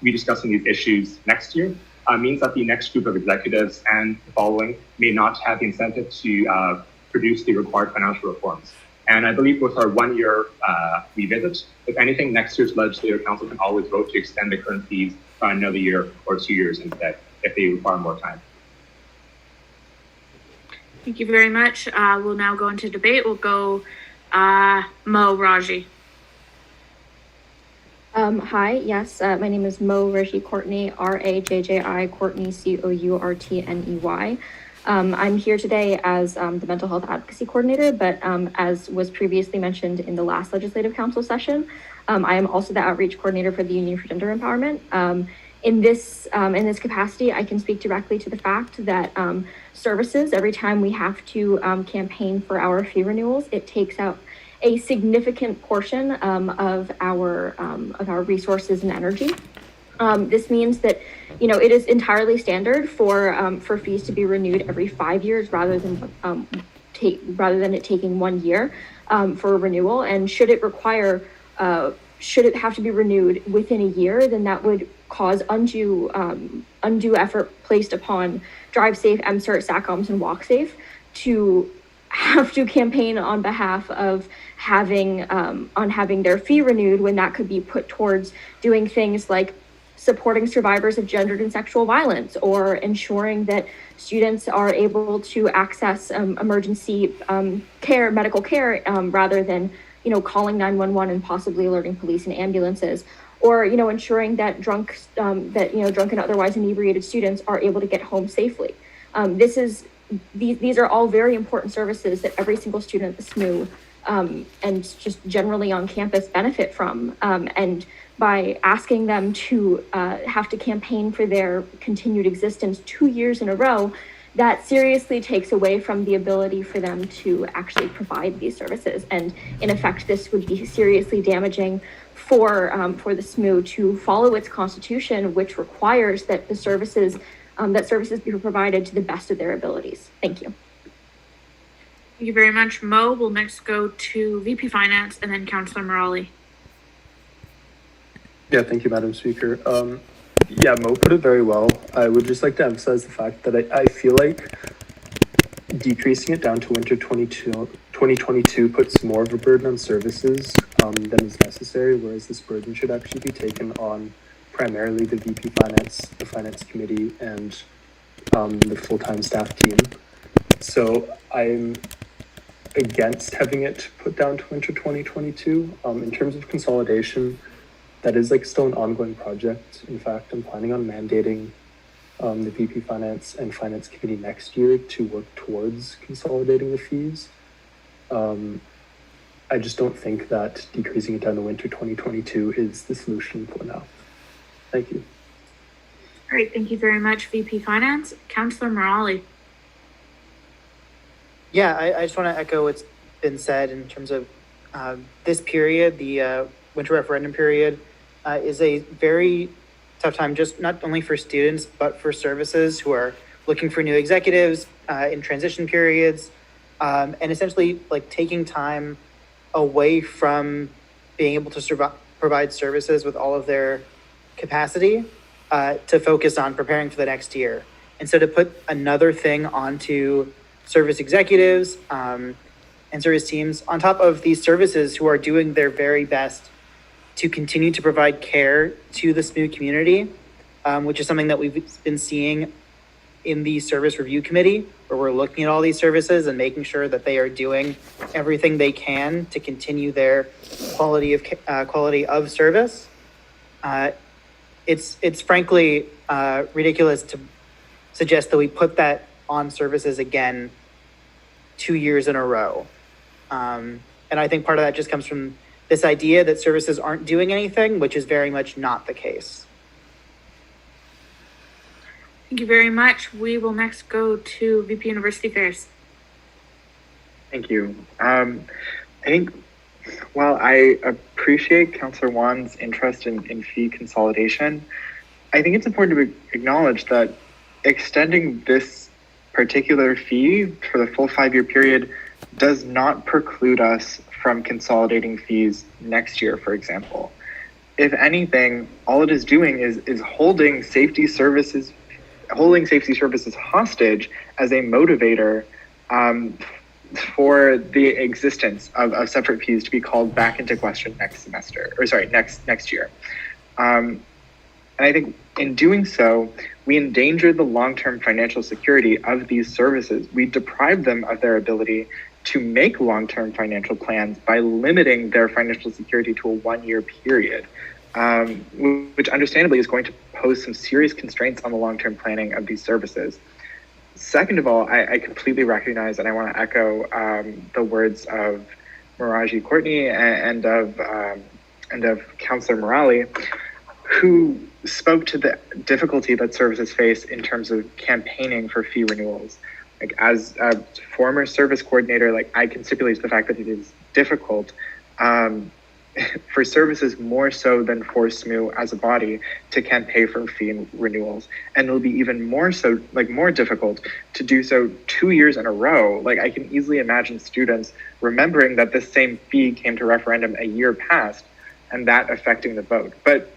rediscussing these issues next year means that the next group of executives and the following may not have the incentive to produce the required financial reforms. And I believe with our 1-year revisit, if anything, next year's legislative council can always vote to extend the current fees by another year or 2 years instead, if they require more time. Thank you very much. We'll now go into debate. We'll go Mo Raji. Hi, yes, my name is Mo Raji Courtney, R-A-J-J-I Courtney, C-O-U-R-T-N-E-Y. I'm here today as the Mental Health Advocacy Coordinator, but as was previously mentioned in the last Legislative Council session, I am also the Outreach Coordinator for the Union for Gender Empowerment. In this capacity, I can speak directly to the fact that services, every time we have to campaign for our fee renewals, it takes out a significant portion of our resources and energy. This means that, it is entirely standard for fees to be renewed every 5 years rather than it taking 1 year for a renewal. And should it have to be renewed within a year, then that would cause undue effort placed upon DriveSafe, MCERT, SACOMS, and WalkSafe to have to campaign on behalf of having their fee renewed, when that could be put towards doing things like supporting survivors of gendered and sexual violence, or ensuring that students are able to access emergency medical care, rather than calling 911 and possibly alerting police and ambulances, or ensuring that drunk and otherwise inebriated students are able to get home safely. These are all very important services that every single student at the SMU and just generally on campus benefit from. And by asking them to have to campaign for their continued existence 2 years in a row, that seriously takes away from the ability for them to actually provide these services. And in effect, this would be seriously damaging for the SMU to follow its constitution, which requires that the services be provided to the best of their abilities. Thank you. Thank you very much, Mo. We'll next go to VP Finance and then Councillor Morali. Yeah, thank you, Madam Speaker. Yeah, Mo put it very well. I would just like to emphasize the fact that I feel like decreasing it down to winter 2022 puts more of a burden on services than is necessary, whereas this burden should actually be taken on primarily the VP Finance, the Finance Committee, and the full-time staff team. So I'm against having it put down to winter 2022. In terms of consolidation, that is like still an ongoing project. In fact, I'm planning on mandating the VP Finance and Finance Committee next year to work towards consolidating the fees. I just don't think that decreasing it down to winter 2022 is the solution for now. Thank you. All right, thank you very much, VP Finance. Councillor Morali. Yeah, I just want to echo what's been said in terms of this period, the winter referendum period, is a very tough time, just not only for students, but for services who are looking for new executives in transition periods, and essentially like taking time away from being able to provide services with all of their capacity to focus on preparing for the next year. And so to put another thing onto service executives and service teams on top of these services who are doing their very best to continue to provide care to the SMU community, which is something that we've been seeing in the service review committee, where we're looking at all these services and making sure that they are doing everything they can to continue their quality of service. It's frankly ridiculous to suggest that we put that on services again 2 years in a row. And I think part of that just comes from this idea that services aren't doing anything, which is very much not the case. Thank you very much. We will next go to VP University Affairs. Thank you. I think while I appreciate Councillor Wan's interest in fee consolidation, I think it's important to acknowledge that extending this particular fee for the full 5-year period does not preclude us from consolidating fees next year, for example. If anything, all it is doing is holding safety services hostage as a motivator for the existence of separate fees to be called back into question next year. And I think in doing so, we endanger the long-term financial security of these services. We deprive them of their ability to make long-term financial plans by limiting their financial security to a 1-year period, which understandably is going to pose some serious constraints on the long-term planning of these services. Second of all, I completely recognize, and I want to echo the words of Maraji Courtney and of Councillor Morali, who spoke to the difficulty that services face in terms of campaigning for fee renewals. Like, as a former service coordinator, like, I can stipulate to the fact that it is difficult for services more so than for SMU as a body to campaign for fee renewals. And it'll be even more so, like, more difficult to do so 2 years in a row. Like, I can easily imagine students remembering that this same fee came to referendum a year past and that affecting the vote. But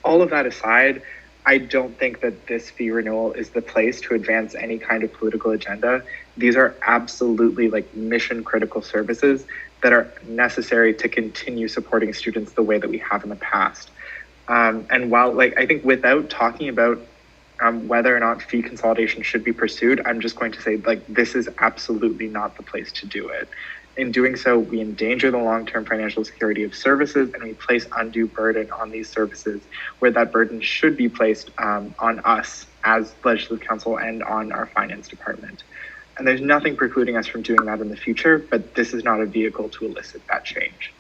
all of that aside, I don't think that this fee renewal is the place to advance any kind of political agenda. These are absolutely like mission critical services that are necessary to continue supporting students the way that we have in the past. And while, like, I think without talking about whether or not fee consolidation should be pursued, I'm just going to say, like, this is absolutely not the place to do it. In doing so, we endanger the long-term financial security of services, and we place undue burden on these services, where that burden should be placed on us as Legislative Council and on our finance department. And there's nothing precluding us from doing that in the future, but this is not a vehicle to elicit that change.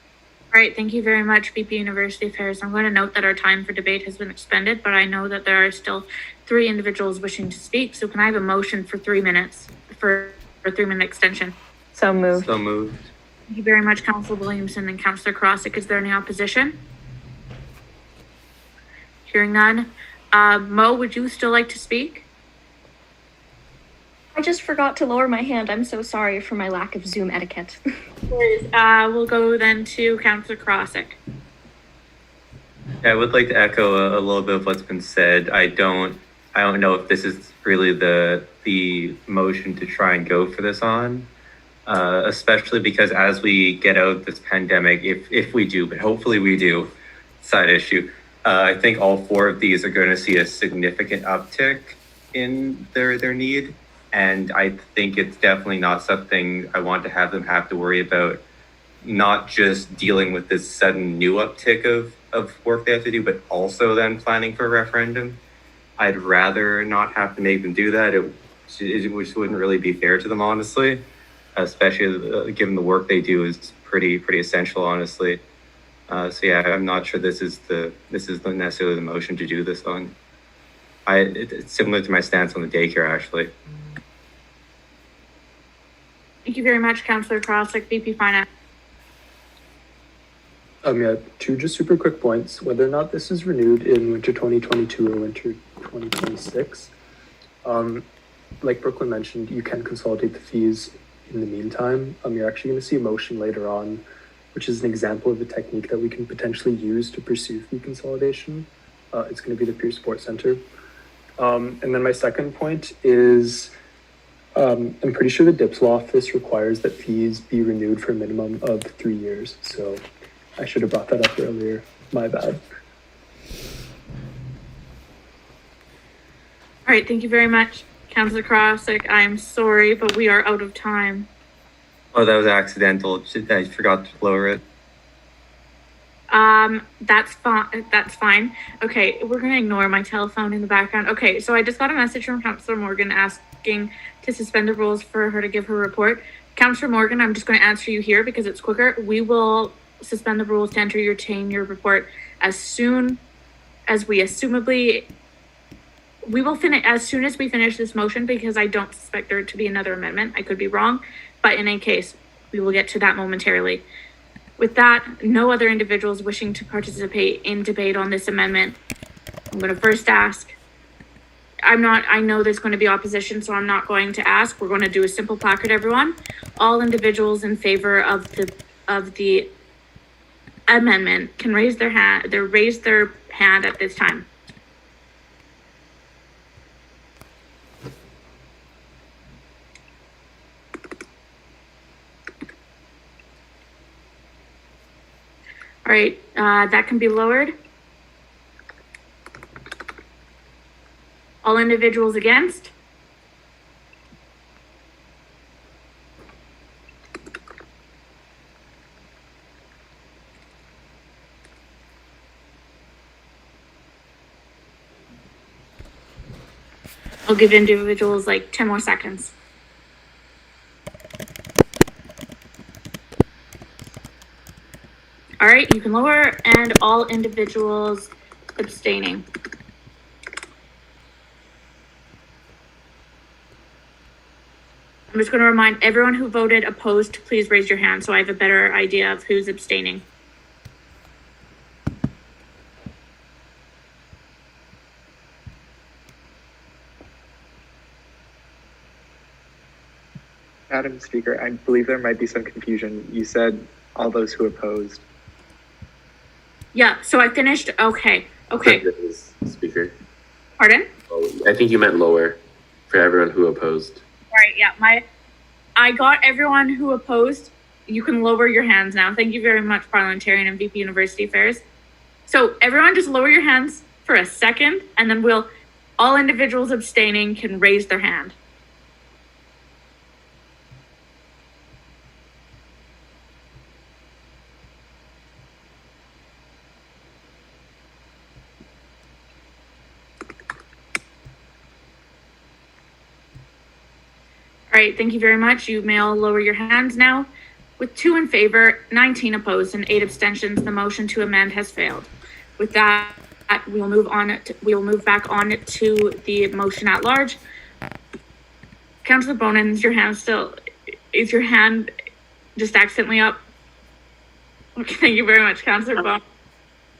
All right, thank you very much, VP University Affairs. I'm going to note that our time for debate has been expended, but I know that there are still 3 individuals wishing to speak. So can I have a motion for 3 minutes, for a 3-minute extension? So moved. So moved. Thank you very much, Councillor Williamson and Councillor Krosick. Is there any opposition? Hearing none. Mo, would you still like to speak? I just forgot to lower my hand. I'm so sorry for my lack of Zoom etiquette. We'll go then to Councillor Krosick. Yeah, I would like to echo a little bit of what's been said. I don't know if this is really the motion to try and go for this on, especially because as we get out of this pandemic, if we do, but hopefully we do, side issue, I think all 4 of these are going to see a significant uptick in their need. And I think it's definitely not something I want to have them have to worry about, not just dealing with this sudden new uptick of work they have to do, but also then planning for a referendum. I'd rather not have to make them do that. It which wouldn't really be fair to them, honestly, especially given the work they do is pretty essential, honestly. So yeah, I'm not sure this is necessarily the motion to do this on. It's similar to my stance on the daycare, actually. Thank you very much, Councillor Krosick, VP Finance. Yeah, two just super quick points. Whether or not this is renewed in winter 2022 or winter 2026, like Brooklyn mentioned, you can consolidate the fees in the meantime. You're actually going to see a motion later on, which is an example of a technique that we can potentially use to pursue fee consolidation. It's going to be the Peer Sports Center. And then my second point is, I'm pretty sure the DIPS law office requires that fees be renewed for a minimum of 3 years. So I should have brought that up earlier. My bad. All right, thank you very much, Councillor Krosick. I'm sorry, but we are out of time. Oh, that was accidental. I forgot to lower it. That's fine. That's fine. Okay, we're gonna ignore my telephone in the background. Okay, so I just got a message from Councillor Morgan asking to suspend the rules for her to give her report. Councillor Morgan, I'm just going to answer you here because it's quicker. We will suspend the rules to entertain your report as soon as we assumably. We will finish as soon as we finish this motion because I don't suspect there to be another amendment. I could be wrong, but in any case, we will get to that momentarily. With that, no other individuals wishing to participate in debate on this amendment. I'm going to first ask. I know there's going to be opposition, so I'm not going to ask. We're going to do a simple placard, everyone. All individuals in favor of the amendment can raise their hand. Raise their hand at this time. All right, that can be lowered. All individuals against? I'll give individuals like 10 more seconds. All right, you can lower, and all individuals abstaining. I'm just going to remind everyone who voted opposed to please raise your hand so I have a better idea of who's abstaining. Madam Speaker, I believe there might be some confusion. You said all those who opposed. Yeah, so I finished. Okay. Speaker. Pardon? Oh, I think you meant lower for everyone who opposed. All right, yeah, I got everyone who opposed. You can lower your hands now. Thank you very much, Parliamentarian and VP University Affairs. So everyone just lower your hands for a second, and then all individuals abstaining can raise their hand. All right, thank you very much. You may all lower your hands now. With 2 in favor, 19 opposed, and 8 abstentions, the motion to amend has failed. With that, we will move back on to the motion at large. Councillor Bonin, is your hand just accidentally up? Okay, thank you very much, Councillor Bonin.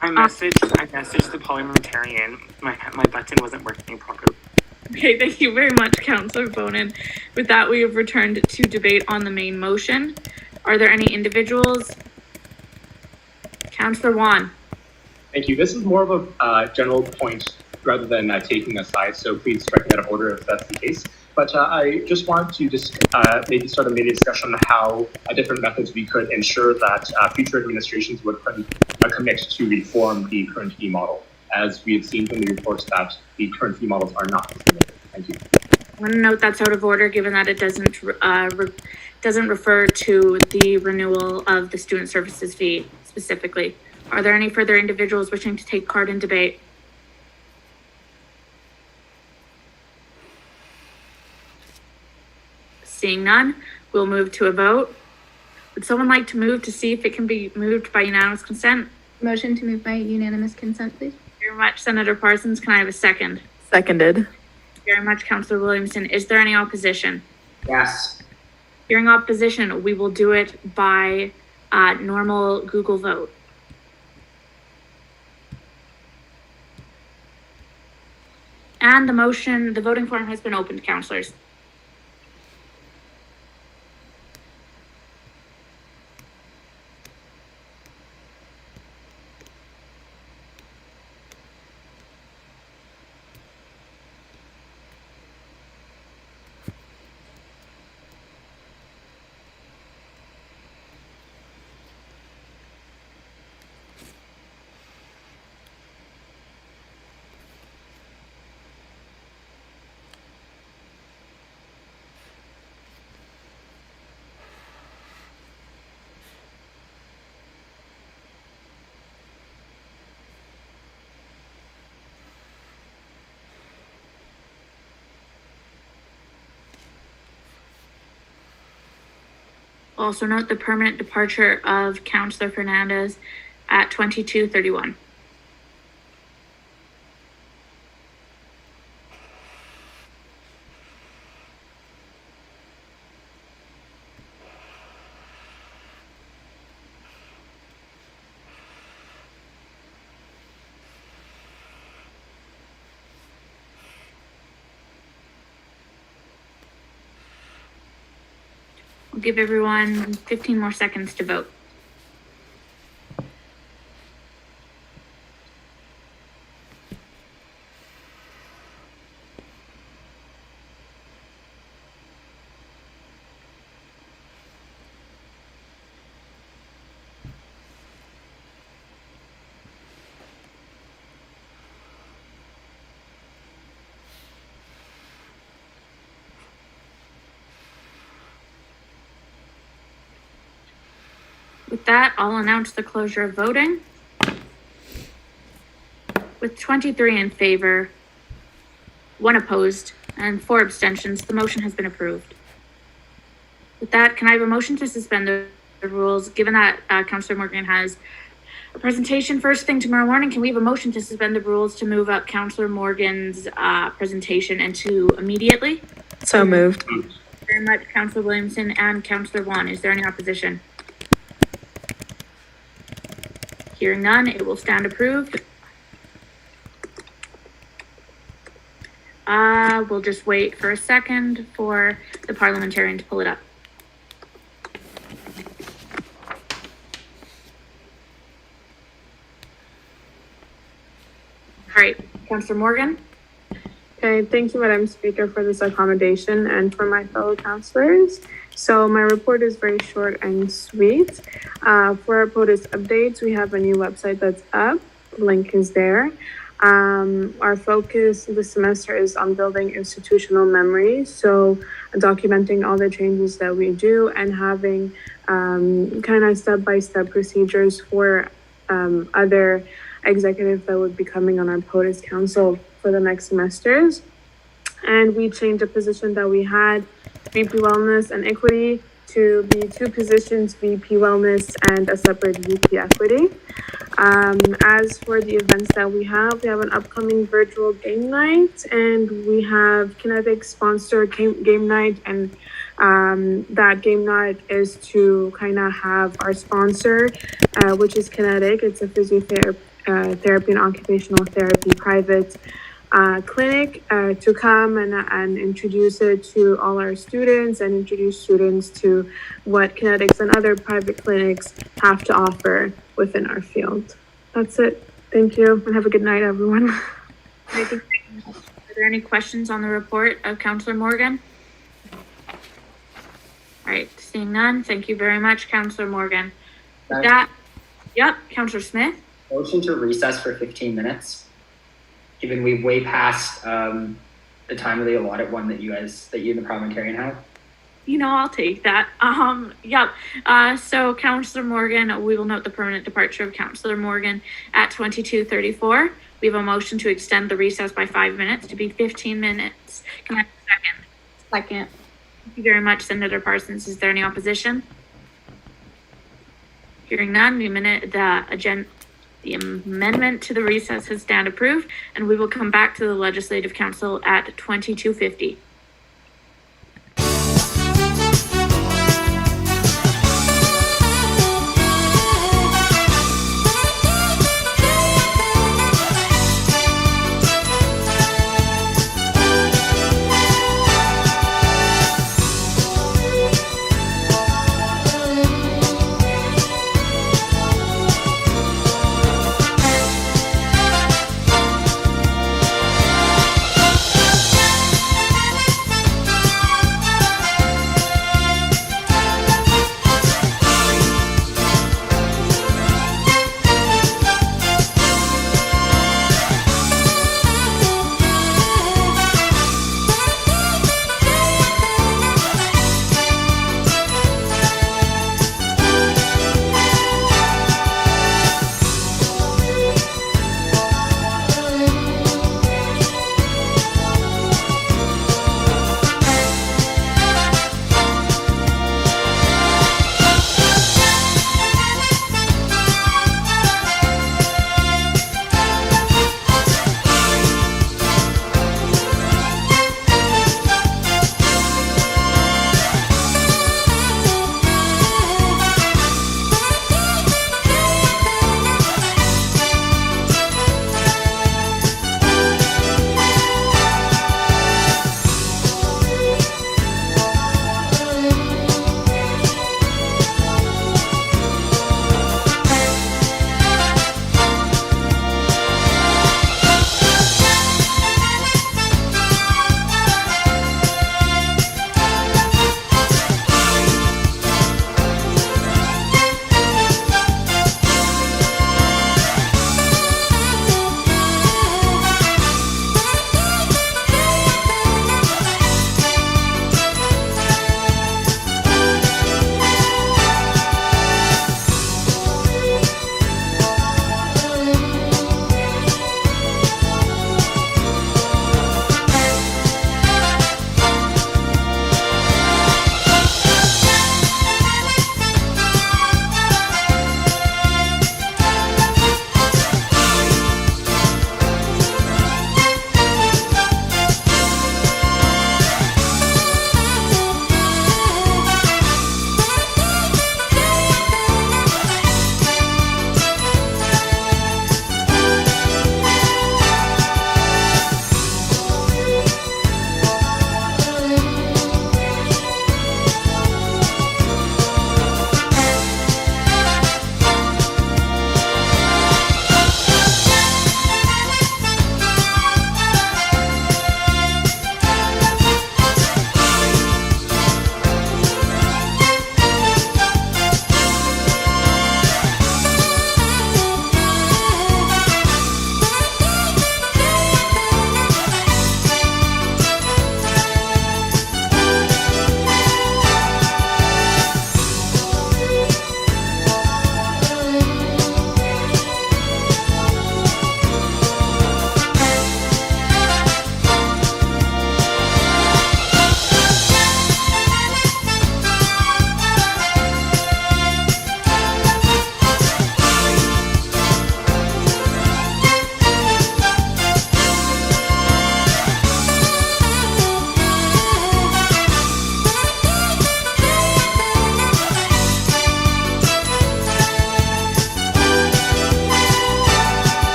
I messaged the parliamentarian. My button wasn't working properly. Okay, thank you very much, Councillor Bonin. With that, we have returned to debate on the main motion. Are there any individuals? Councillor Wan. Thank you. This is more of a general point rather than taking a side, so please strike me out of order if that's the case. But I just wanted to maybe start a mini discussion on how different methods we could ensure that future administrations would commit to reform the current fee model. as we have seen from the reports that the current fee models are not sustainable. Thank you. I want to note that's out of order, given that it doesn't refer to the renewal of the student services fee specifically. Are there any further individuals wishing to take part in debate? Seeing none, we'll move to a vote. Would someone like to move to see if it can be moved by unanimous consent? Motion to move by unanimous consent, please. Thank you very much, Senator Parsons. Can I have a second? Seconded. Thank you very much, Councillor Williamson. Is there any opposition? Yes. Hearing opposition, we will do it by normal Google vote. And the voting form has been opened, councillors. Also note the permanent departure of Councillor Fernandez at 22:31. We'll give everyone 15 more seconds to vote. With that, I'll announce the closure of voting. With 23 in favor, 1 opposed, and 4 abstentions, the motion has been approved. With that, can I have a motion to suspend the rules? Given that Councillor Morgan has a presentation first thing tomorrow morning, can we have a motion to suspend the rules to move up Councillor Morgan's presentation into immediately? So moved. Thank you very much, Councillor Williamson and Councillor Wan. Is there any opposition? Hearing none, it will stand approved. We'll just wait for a second for the parliamentarian to pull it up. All right, Councillor Morgan. Okay, thank you, Madam Speaker, for this accommodation and for my fellow councillors. So my report is very short and sweet. For our POTUS updates, we have a new website that's up. The link is there. Our focus this semester is on building institutional memory. So documenting all the changes that we do and having kind of step-by-step procedures for other executives that would be coming on our POTUS council for the next semesters. And we changed a position that we had, VP Wellness and Equity, to be 2 positions, VP Wellness and a separate VP Equity. As for the events that we have an upcoming virtual game night, and we have Kinetic sponsor game night, and that game night is to kind of have our sponsor, which is Kinetic. It's a physiotherapy and occupational therapy private clinic to come and introduce it to all our students and introduce students to what Kinetics and other private clinics have to offer within our field. That's it. Thank you and have a good night, everyone. Are there any questions on the report of Councillor Morgan? All right, seeing none, thank you very much, Councillor Morgan. With that, yep, Councillor Smith. Motion to recess for 15 minutes. given we've way past the time of the allotted one that you and the parliamentarian have? You know, I'll take that. Yep. So Councillor Morgan, we will note the permanent departure of Councillor Morgan at 22:34. We have a motion to extend the recess by 5 minutes to be 15 minutes. Can I have a second? Second. Thank you very much, Senator Parsons. Is there any opposition? Hearing none, the amendment to the recess has stand approved, and we will come back to the Legislative Council at 22:50.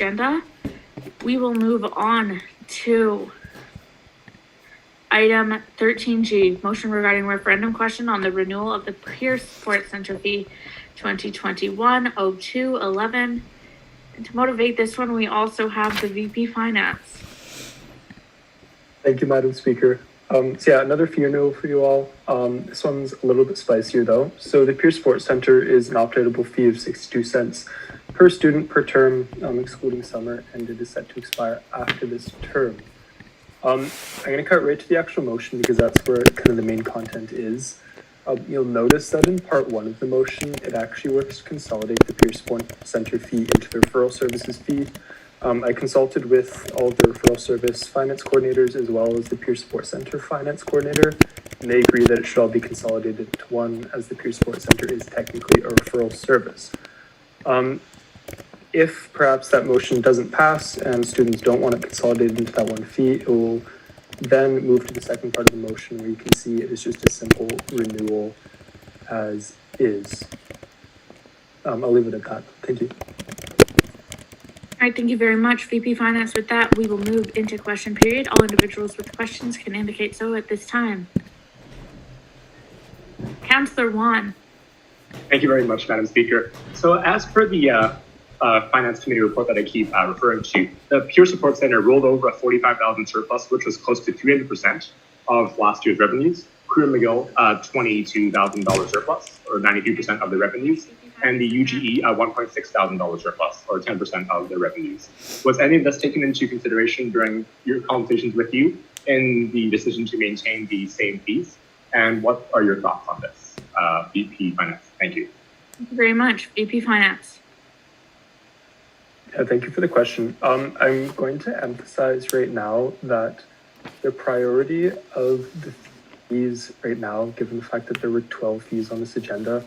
agenda, we will move on to item 13G, motion regarding referendum question on the renewal of the Peer Support Center fee 2021-02-11. And to motivate this one, we also have the VP Finance. Thank you, Madam Speaker. So yeah, another fee renewal for you all. This one's a little bit spicier though. So the Peer Support Center is an opt-outable fee of 62 cents per student per term, excluding summer, and it is set to expire after this term. I'm going to cut right to the actual motion because that's where kind of the main content is. You'll notice that in part 1 of the motion, it actually works to consolidate the Peer Support Center fee into the referral services fee. I consulted with all of the referral service finance coordinators as well as the Peer Support Center finance coordinator, and they agree that it should all be consolidated into one as the Peer Support Center is technically a referral service. If perhaps that motion doesn't pass and students don't want it consolidated into that one fee, it will then move to the second part of the motion where you can see it is just a simple renewal as is. I'll leave it at that. Thank you. All right, thank you very much, VP Finance. With that, we will move into question period. All individuals with questions can indicate so at this time. Councillor Wan. Thank you very much, Madam Speaker. So as per the Finance Committee report that I keep referring to, the Peer Support Center rolled over a $45,000 surplus, which was close to 300% of last year's revenues. Career McGill, $22,000 surplus, or 93% of the revenues, and the UGE, $1,600 surplus, or 10% of the revenues. Was any of this taken into consideration during your conversations with you in the decision to maintain the same fees? And what are your thoughts on this, VP Finance? Thank you. Thank you very much, VP Finance. Yeah, thank you for the question. I'm going to emphasize right now that the priority of the fees right now, given the fact that there were 12 fees on this agenda,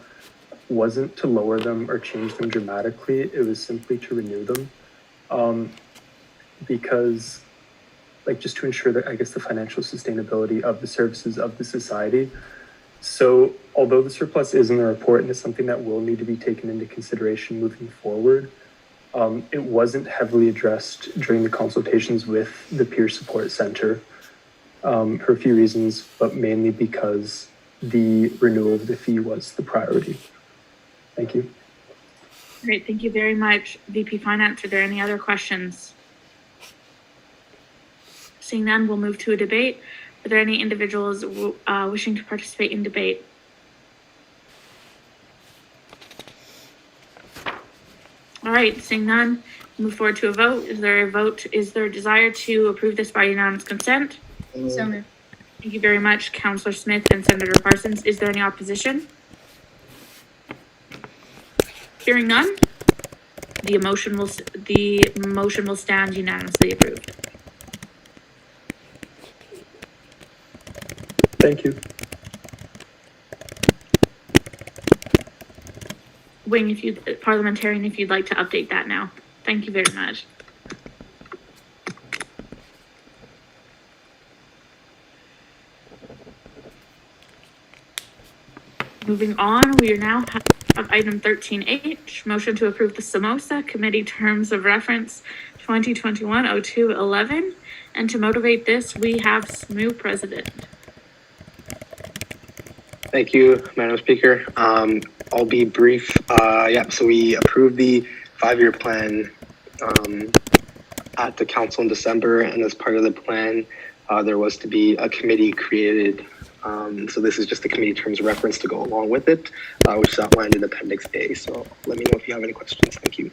wasn't to lower them or change them dramatically. It was simply to renew them. Because, like, just to ensure that, I guess, the financial sustainability of the services of the society. So although the surplus is in the report and is something that will need to be taken into consideration moving forward, it wasn't heavily addressed during the consultations with the Peer Support Center for a few reasons, but mainly because the renewal of the fee was the priority. Thank you. Great, thank you very much, VP Finance. Are there any other questions? Seeing none, we'll move to a debate. Are there any individuals wishing to participate in debate? All right, seeing none, move forward to a vote. Is there a desire to approve this by unanimous consent? So moved. Thank you very much, Councillor Smith and Senator Parsons. Is there any opposition? Hearing none, the motion will stand unanimously approved. Thank you. Wing, parliamentarian, if you'd like to update that now. Thank you very much. Moving on, we are now at item 13H, motion to approve the SSMU Committee Terms of Reference 2021-02-11. And to motivate this, we have SSMU President. Thank you, Madam Speaker. I'll be brief. So we approved the 5-year plan at the council in December, and as part of the plan, there was to be a committee created. So this is just the committee terms of reference to go along with it, which is outlined in Appendix A. So let me know if you have any questions. Thank you.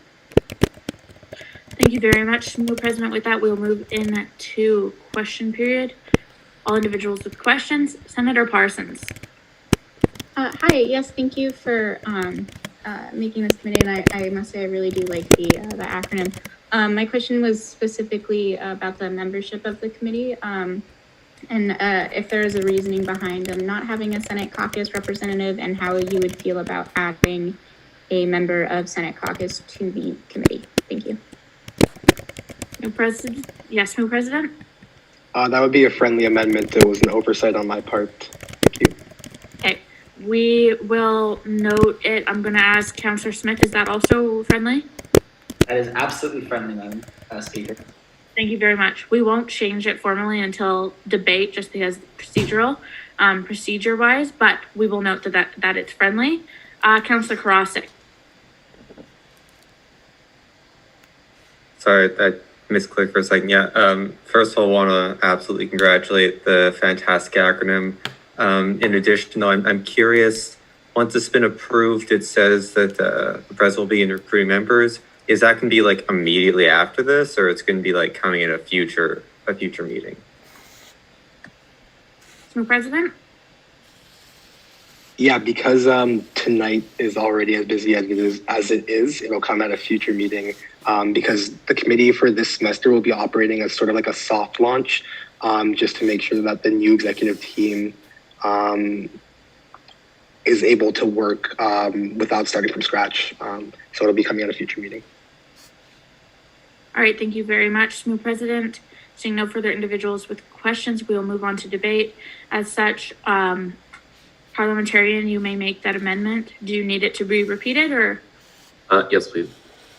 Thank you very much, SSMU President. With that, we'll move into question period. All individuals with questions. Senator Parsons. Hi, yes, thank you for making this committee, and I must say I really do like the acronym. My question was specifically about the membership of the committee, and if there is a reasoning behind not having a Senate caucus representative, and how you would feel about adding a member of Senate caucus to the committee. Thank you. SSMU President. Yes, SSMU President. That would be a friendly amendment. It was an oversight on my part. Thank you. Okay, we will note it. I'm going to ask Councillor Smith, is that also friendly? That is absolutely friendly, Madam Speaker. Thank you very much. We won't change it formally until debate, just because procedural, procedure-wise, but we will note that it's friendly. Councillor Karasik. Sorry, I misclicked for a second. Yeah, first of all, want to absolutely congratulate the fantastic acronym. In addition, though, I'm curious, once it's been approved, it says that the president will be in recruiting members. Is that going to be like immediately after this, or it's going to be like coming in a future meeting? Mr. President? Yeah, because tonight is already as busy as it is, it'll come at a future meeting because the committee for this semester will be operating as sort of like a soft launch, just to make sure that the new executive team is able to work without starting from scratch. So it'll be coming at a future meeting. All right, thank you very much, Smooth President. Seeing no further individuals with questions, we will move on to debate. As such, parliamentarian, you may make that amendment. Do you need it to be repeated, or? Yes, please.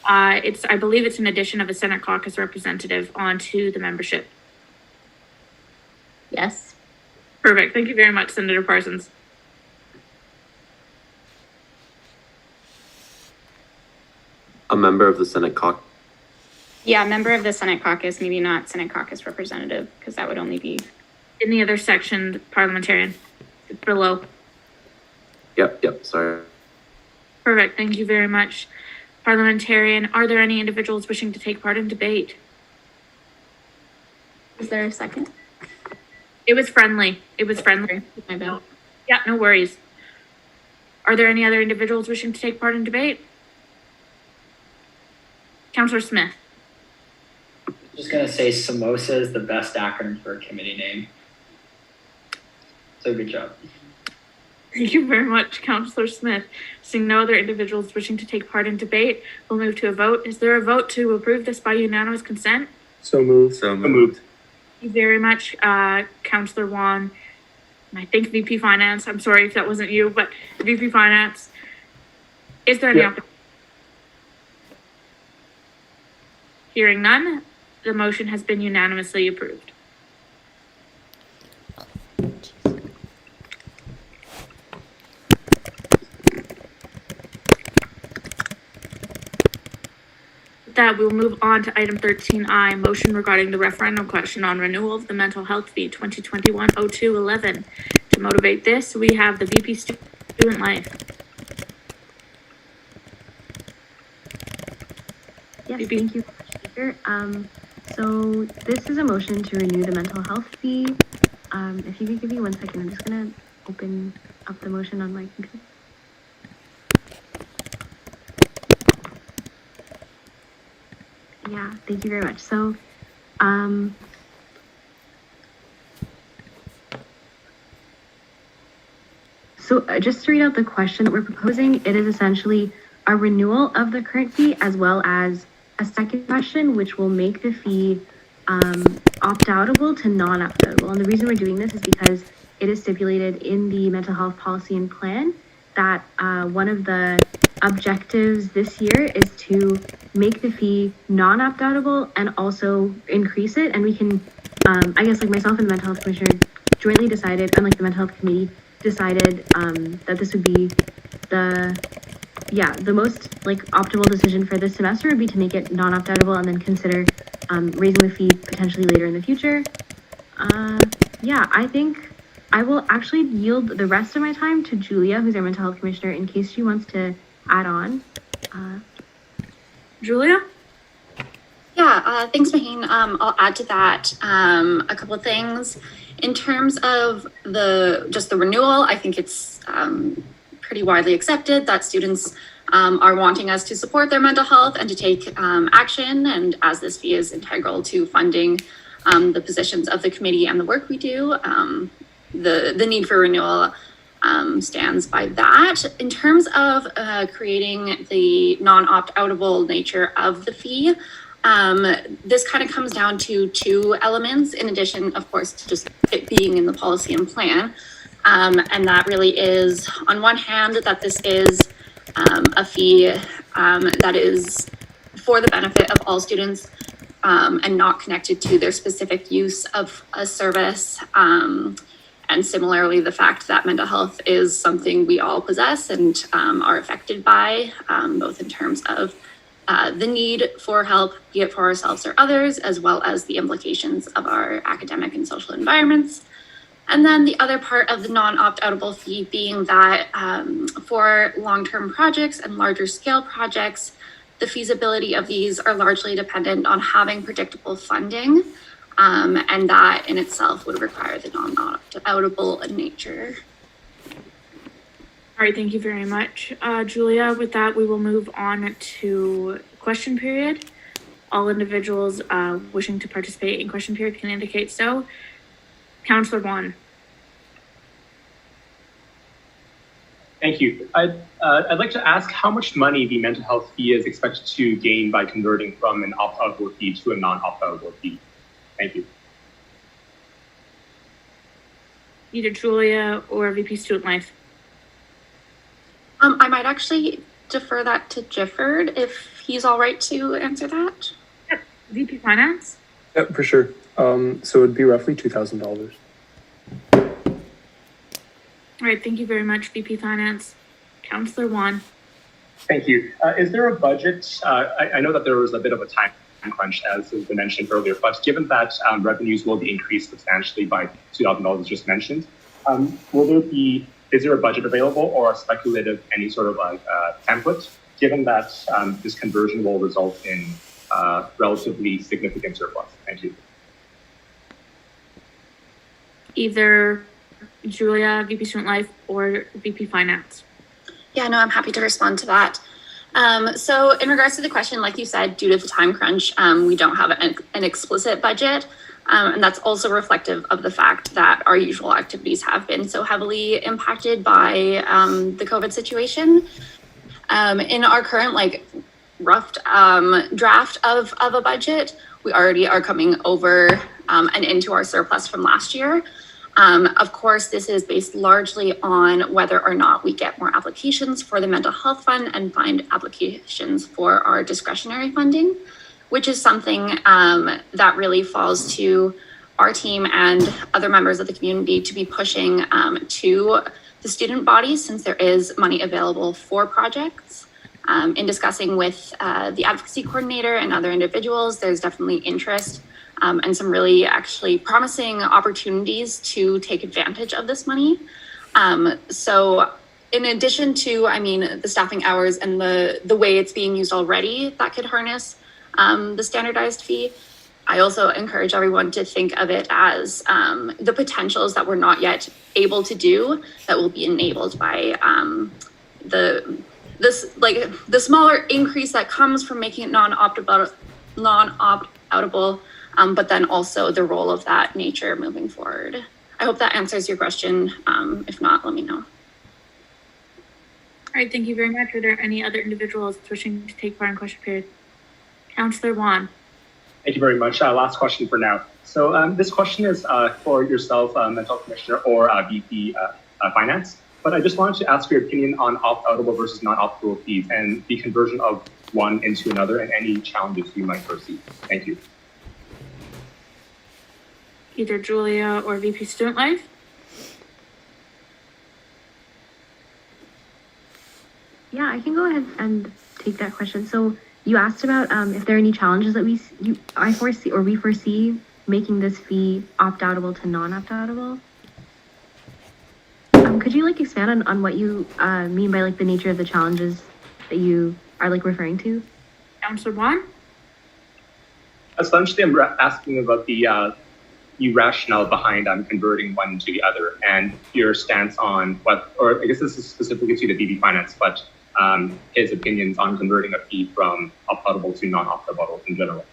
I believe it's an addition of a Senate caucus representative onto the membership. Yes. Perfect. Thank you very much, Senator Parsons. A member of the Senate caucus. Yeah, member of the Senate caucus, maybe not Senate caucus representative, because that would only be in the other section, parliamentarian, below. Yep, sorry. Perfect. Thank you very much, parliamentarian. Are there any individuals wishing to take part in debate? Is there a second? It was friendly. My bad. Yeah, no worries. Are there any other individuals wishing to take part in debate? Councillor Smith. Just gonna say SAMOSA is the best acronym for a committee name. So good job. Thank you very much, Councillor Smith. Seeing no other individuals wishing to take part in debate, we'll move to a vote. Is there a vote to approve this by unanimous consent? So moved. So moved. Thank you very much, Councillor Wan. And I think VP Finance. I'm sorry if that wasn't you, but VP Finance. Is there any opposition? Hearing none, the motion has been unanimously approved. With that, we'll move on to item 13I, motion regarding the referendum question on renewal of the mental health fee 2021-02-11. To motivate this, we have the VP Student Life. Yes, thank you, Speaker. So this is a motion to renew the mental health fee. If you could give me 1 second, I'm just gonna open up the motion on my computer. Yeah, thank you very much. So, just to read out the question that we're proposing, it is essentially a renewal of the current fee as well as a second question, which will make the fee opt-outable to non-opt-outable. And the reason we're doing this is because it is stipulated in the mental health policy and plan that one of the objectives this year is to make the fee non-opt-outable and also increase it. And we can, I guess, like myself and the mental health commissioner jointly decided, unlike the mental health committee, decided that this would be the most like optimal decision for this semester would be to make it non-opt-outable and then consider raising the fee potentially later in the future. I think I will actually yield the rest of my time to Julia, who's our mental health commissioner, in case she wants to add on. Julia? Yeah, thanks, Maheen. I'll add to that a couple of things. In terms of the renewal, I think it's pretty widely accepted that students are wanting us to support their mental health and to take action. And as this fee is integral to funding the positions of the committee and the work we do, the need for renewal stands by that. In terms of creating the non-opt-outable nature of the fee, this kind of comes down to two elements, in addition, of course, to just it being in the policy and plan. And that really is, on one hand, that this is a fee that is for the benefit of all students and not connected to their specific use of a service. And similarly, the fact that mental health is something we all possess and are affected by, both in terms of the need for help, be it for ourselves or others, as well as the implications of our academic and social environments. And then the other part of the non-opt-outable fee being that for long-term projects and larger scale projects, the feasibility of these are largely dependent on having predictable funding. And that in itself would require the non-opt-outable nature. All right, thank you very much, Julia. With that, we will move on to question period. All individuals wishing to participate in question period can indicate so. Counselor Juan. Thank you. I'd like to ask how much money the mental health fee is expected to gain by converting from an opt-outable fee to a non-opt-outable fee. Thank you. Either Julia or VP Student Life. I might actually defer that to Gifford if he's all right to answer that. Yep. VP Finance? Yep, for sure. So it'd be roughly $2,000. All right, thank you very much, VP Finance. Counselor Juan. Thank you. Is there a budget? I know that there was a bit of a time crunch, as has been mentioned earlier, but given that revenues will be increased substantially by $2,000 just mentioned, is there a budget available or a speculative, any sort of template, given that this conversion will result in relatively significant surplus? Thank you. Either Julia, VP Student Life, or VP Finance. Yeah, no, I'm happy to respond to that. So in regards to the question, like you said, due to the time crunch, we don't have an explicit budget. And that's also reflective of the fact that our usual activities have been so heavily impacted by the COVID situation. In our current rough draft of a budget, we already are coming over and into our surplus from last year. Of course, this is based largely on whether or not we get more applications for the mental health fund and find applications for our discretionary funding, which is something that really falls to our team and other members of the community to be pushing to the student bodies, since there is money available for projects. In discussing with the advocacy coordinator and other individuals, there's definitely interest and some really actually promising opportunities to take advantage of this money. So in addition to, the staffing hours and the way it's being used already that could harness the standardized fee, I also encourage everyone to think of it as the potentials that we're not yet able to do that will be enabled by the smaller increase that comes from making it non-opt-outable, but then also the role of that nature moving forward. I hope that answers your question. If not, let me know. All right, thank you very much. Are there any other individuals wishing to take part in question period? Counselor Juan. Thank you very much. Last question for now. So this question is for yourself, Mental Health Commissioner, or VP Finance. But I just wanted to ask your opinion on opt-outable versus non-opt-outable fees and the conversion of one into another and any challenges you might foresee. Thank you. Either Julia or VP Student Life. Yeah, I can go ahead and take that question. So you asked about if there are any challenges that we foresee making this fee opt-outable to non-opt-outable. Could you expand on what you mean by the nature of the challenges that you are referring to? Counselor Juan? Essentially, I'm asking about the rationale behind converting one to the other and your stance on what, or I guess this is specifically to the VP Finance, but his opinions on converting a fee from opt-outable to non-opt-outable in general.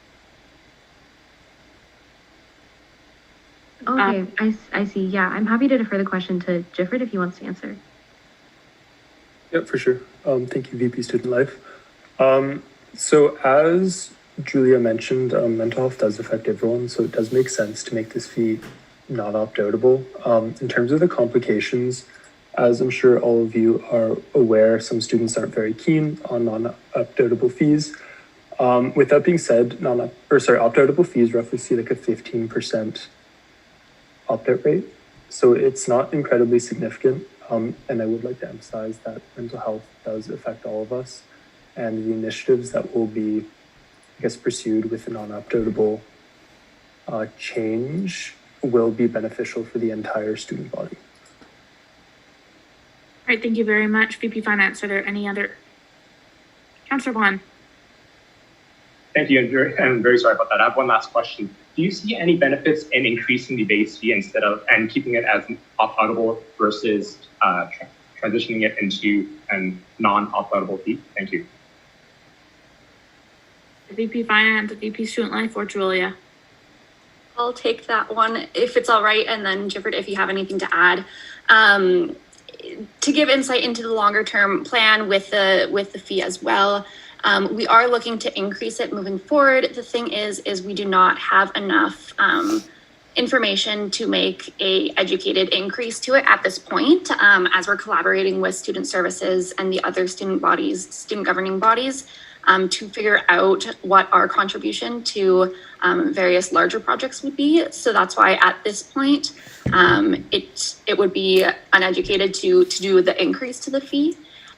Okay, I see. Yeah, I'm happy to defer the question to Gifford if he wants to answer. Yeah, for sure. Thank you, VP Student Life. So as Julia mentioned, mental health does affect everyone, so it does make sense to make this fee not opt-outable. In terms of the complications, as I'm sure all of you are aware, some students aren't very keen on non-opt-outable fees. With that being said, opt-outable fees roughly see like a 15% opt-out rate. So it's not incredibly significant. And I would like to emphasize that mental health does affect all of us, and the initiatives that will be, I guess, pursued with a non-opt-outable change will be beneficial for the entire student body. All right, thank you very much, VP Finance. Are there any other? Councillor Juan. Thank you, and I'm very sorry about that. I have one last question. Do you see any benefits in increasing the base fee and keeping it as opt-outable versus transitioning it into a non-opt-outable fee? Thank you. VP Finance, VP Student Life, or Julia? I'll take that one if it's all right, and then Gifford, if you have anything to add. To give insight into the longer term plan with the fee as well, we are looking to increase it moving forward. The thing is we do not have enough information to make a educated increase to it at this point, as we're collaborating with student services and the other student governing bodies, to figure out what our contribution to various larger projects would be. So that's why at this point, it would be uneducated to do the increase to the fee,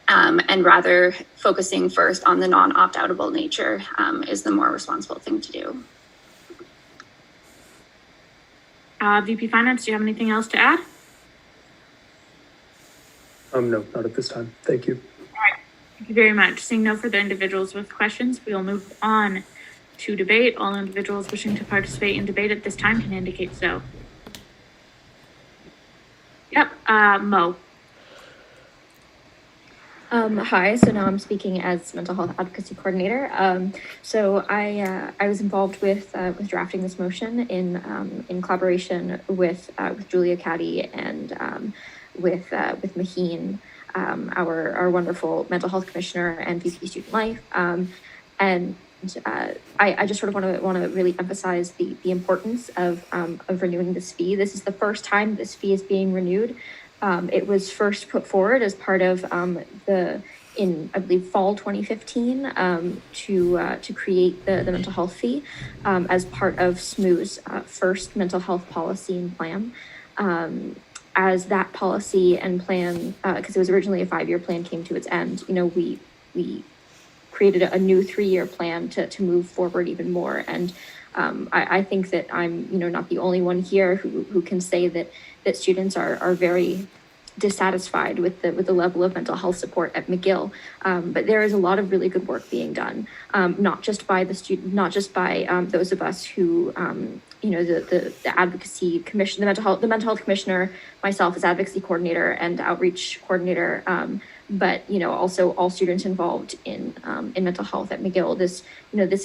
and rather focusing first on the non-opt-outable nature is the more responsible thing to do. VP Finance, do you have anything else to add? No, not at this time. Thank you. All right, thank you very much. Seeing no further individuals with questions, we will move on to debate. All individuals wishing to participate in debate at this time can indicate so. Yep, Mo. Hi, so now I'm speaking as mental health advocacy coordinator. So I was involved with drafting this motion in collaboration with Julia Caddy and with Maheen, our wonderful mental health commissioner and VP Student Life. And I just sort of want to really emphasize the importance of renewing this fee. This is the first time this fee is being renewed. It was first put forward as part of in I believe fall 2015 to create the mental health fee as part of SMU's first mental health policy and plan. As that policy and plan, because it was originally a 5-year plan, came to its end, we created a new 3-year plan to move forward even more. And I think that I'm not the only one here who can say that students are very dissatisfied with the level of mental health support at McGill. But there is a lot of really good work being done, not just by those of us who, the advocacy commission, the mental health commissioner, myself as advocacy coordinator and outreach coordinator, but also all students involved in mental health at McGill. This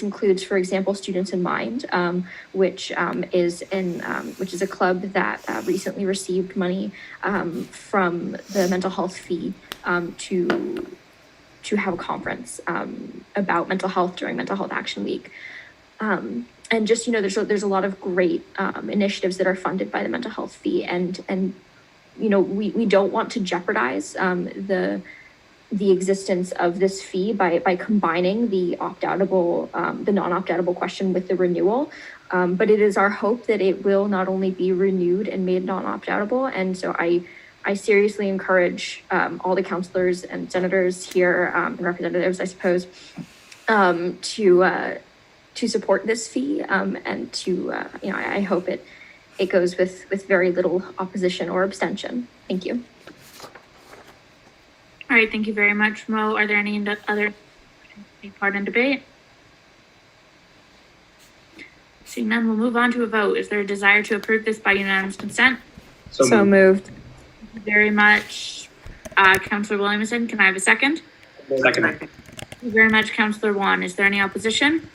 includes, for example, Students in Mind, which is a club that recently received money from the mental health fee to have a conference about mental health during Mental Health Action Week. And just there's a lot of great initiatives that are funded by the mental health fee, and we don't want to jeopardize the existence of this fee by combining the the non-opt-outable question with the renewal. But it is our hope that it will not only be renewed and made non-opt-outable. And so I seriously encourage all the councilors and senators here and representatives, I suppose, to support this fee and to I hope it goes with very little opposition or abstention. Thank you. All right, thank you very much, Mo. Are there any other part in debate? Seeing none, we'll move on to a vote. Is there a desire to approve this by unanimous consent? So moved. Thank you very much, Councillor Williamson. Can I have a second? Second. Thank you very much, Councillor Juan. Is there any opposition?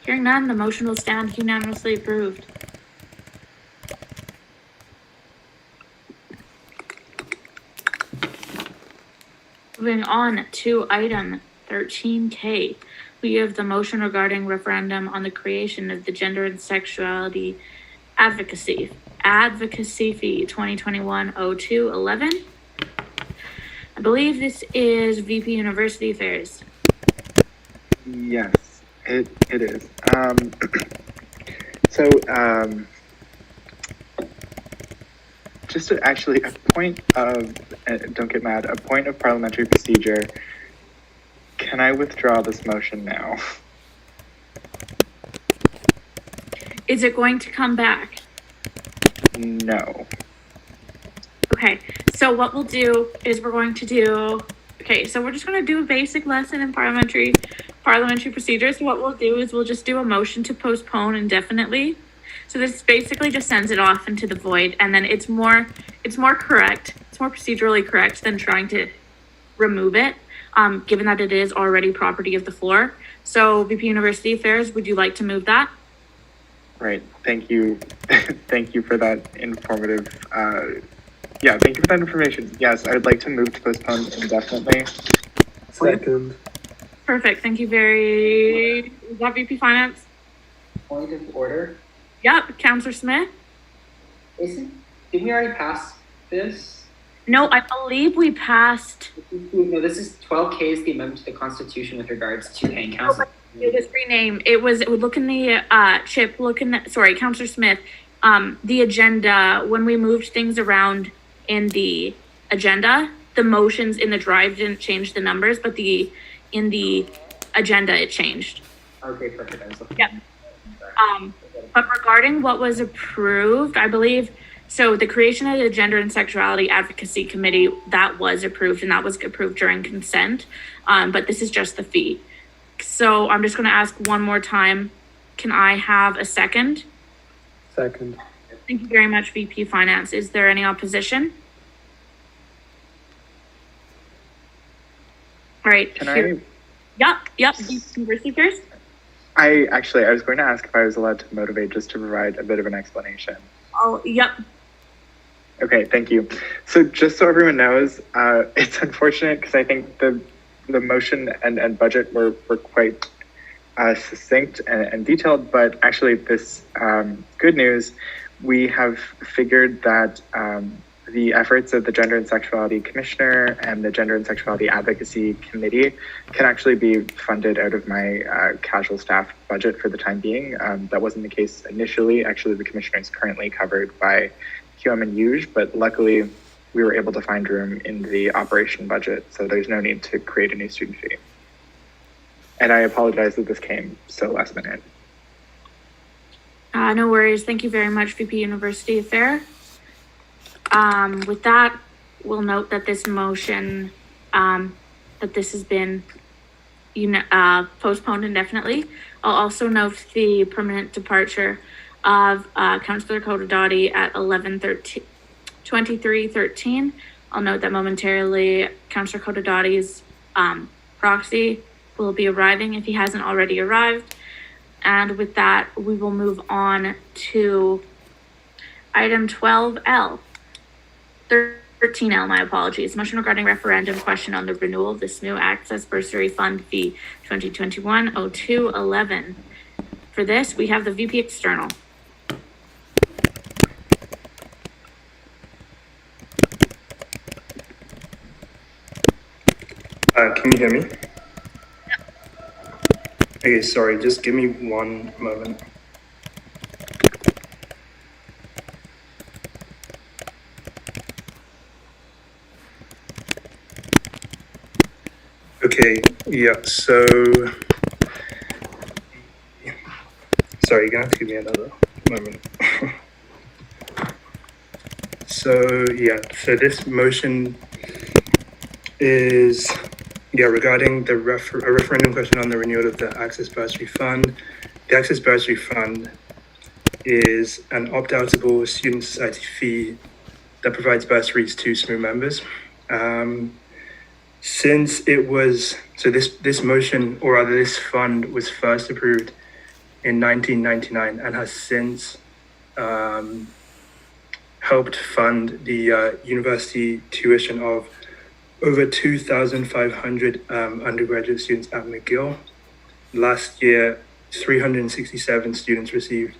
Hearing none, the motion will stand unanimously approved. Moving on to item 13K, we have the motion regarding referendum on the creation of the Gender and Sexuality Advocacy Fee 2021-02-11. I believe this is VP University Affairs. Yes, it is. Just actually a point of, don't get mad, a point of parliamentary procedure. Can I withdraw this motion now? Is it going to come back? No. Okay, so what we'll do is we're going to do, okay, so we're just going to do a basic lesson in parliamentary procedures. What we'll do is we'll just do a motion to postpone indefinitely. So this basically just sends it off into the void, and then it's more correct. It's more procedurally correct than trying to remove it, given that it is already property of the floor. So VP University Affairs, would you like to move that? Right. Thank you. Thank you for that informative. Yeah, thank you for that information. Yes, I would like to move to postpone indefinitely. Second. Perfect. Thank you very. Is that VP Finance? Point of order. Yep. Councillor Smith. Didn't we already pass this? No, I believe we passed. No, this is 12K is the amendment to the Constitution with regards to paying council. It was renamed. It would look in the Chip. Look in the, sorry, Councillor Smith. The agenda, when we moved things around in the agenda, the motions in the drive didn't change the numbers, but in the agenda it changed. Okay, perfect. Yep. But regarding what was approved, I believe, so the creation of the Gender and Sexuality Advocacy Committee, that was approved, and that was approved during consent. But this is just the fee. So I'm just going to ask one more time. Can I have a second? Second. Thank you very much, VP Finance. Is there any opposition? All right. Can I? Yep. University first. I was going to ask if I was allowed to motivate just to provide a bit of an explanation. Oh, yep. Okay, thank you. So just so everyone knows, it's unfortunate because I think the motion and budget were quite succinct and detailed, but actually this good news, we have figured that the efforts of the Gender and Sexuality Commissioner and the Gender and Sexuality Advocacy Committee can actually be funded out of my casual staff budget for the time being. That wasn't the case initially. Actually, the Commissioner is currently covered by QM and UJ, but luckily we were able to find room in the operation budget, so there's no need to create a new student fee. And I apologize that this came so last minute. No worries. Thank you very much, VP University Affairs. With that, we'll note that this motion, that this has been postponed indefinitely. I'll also note the permanent departure of Councillor Kodadati at 23:13. I'll note that momentarily Councillor Kodadati's proxy will be arriving if he hasn't already arrived. And with that, we will move on to item 12L. 13L, my apologies. Motion regarding referendum question on the renewal of the SSMU Access Bursary Fund Fee 2021-02-11. For this, we have the VP External. Can you hear me? Okay, sorry, just give me one moment. Okay, yeah, so, sorry, you're gonna have to give me another moment. So this motion is, regarding the a referendum question on the renewal of the Access Bursary Fund. The Access Bursary Fund is an opt-outable student society fee that provides bursaries to SSMU members. Since it was, so this motion, or rather this fund, was first approved in 1999 and has since helped fund the university tuition of over 2,500 undergraduate students at McGill. Last year, 367 students received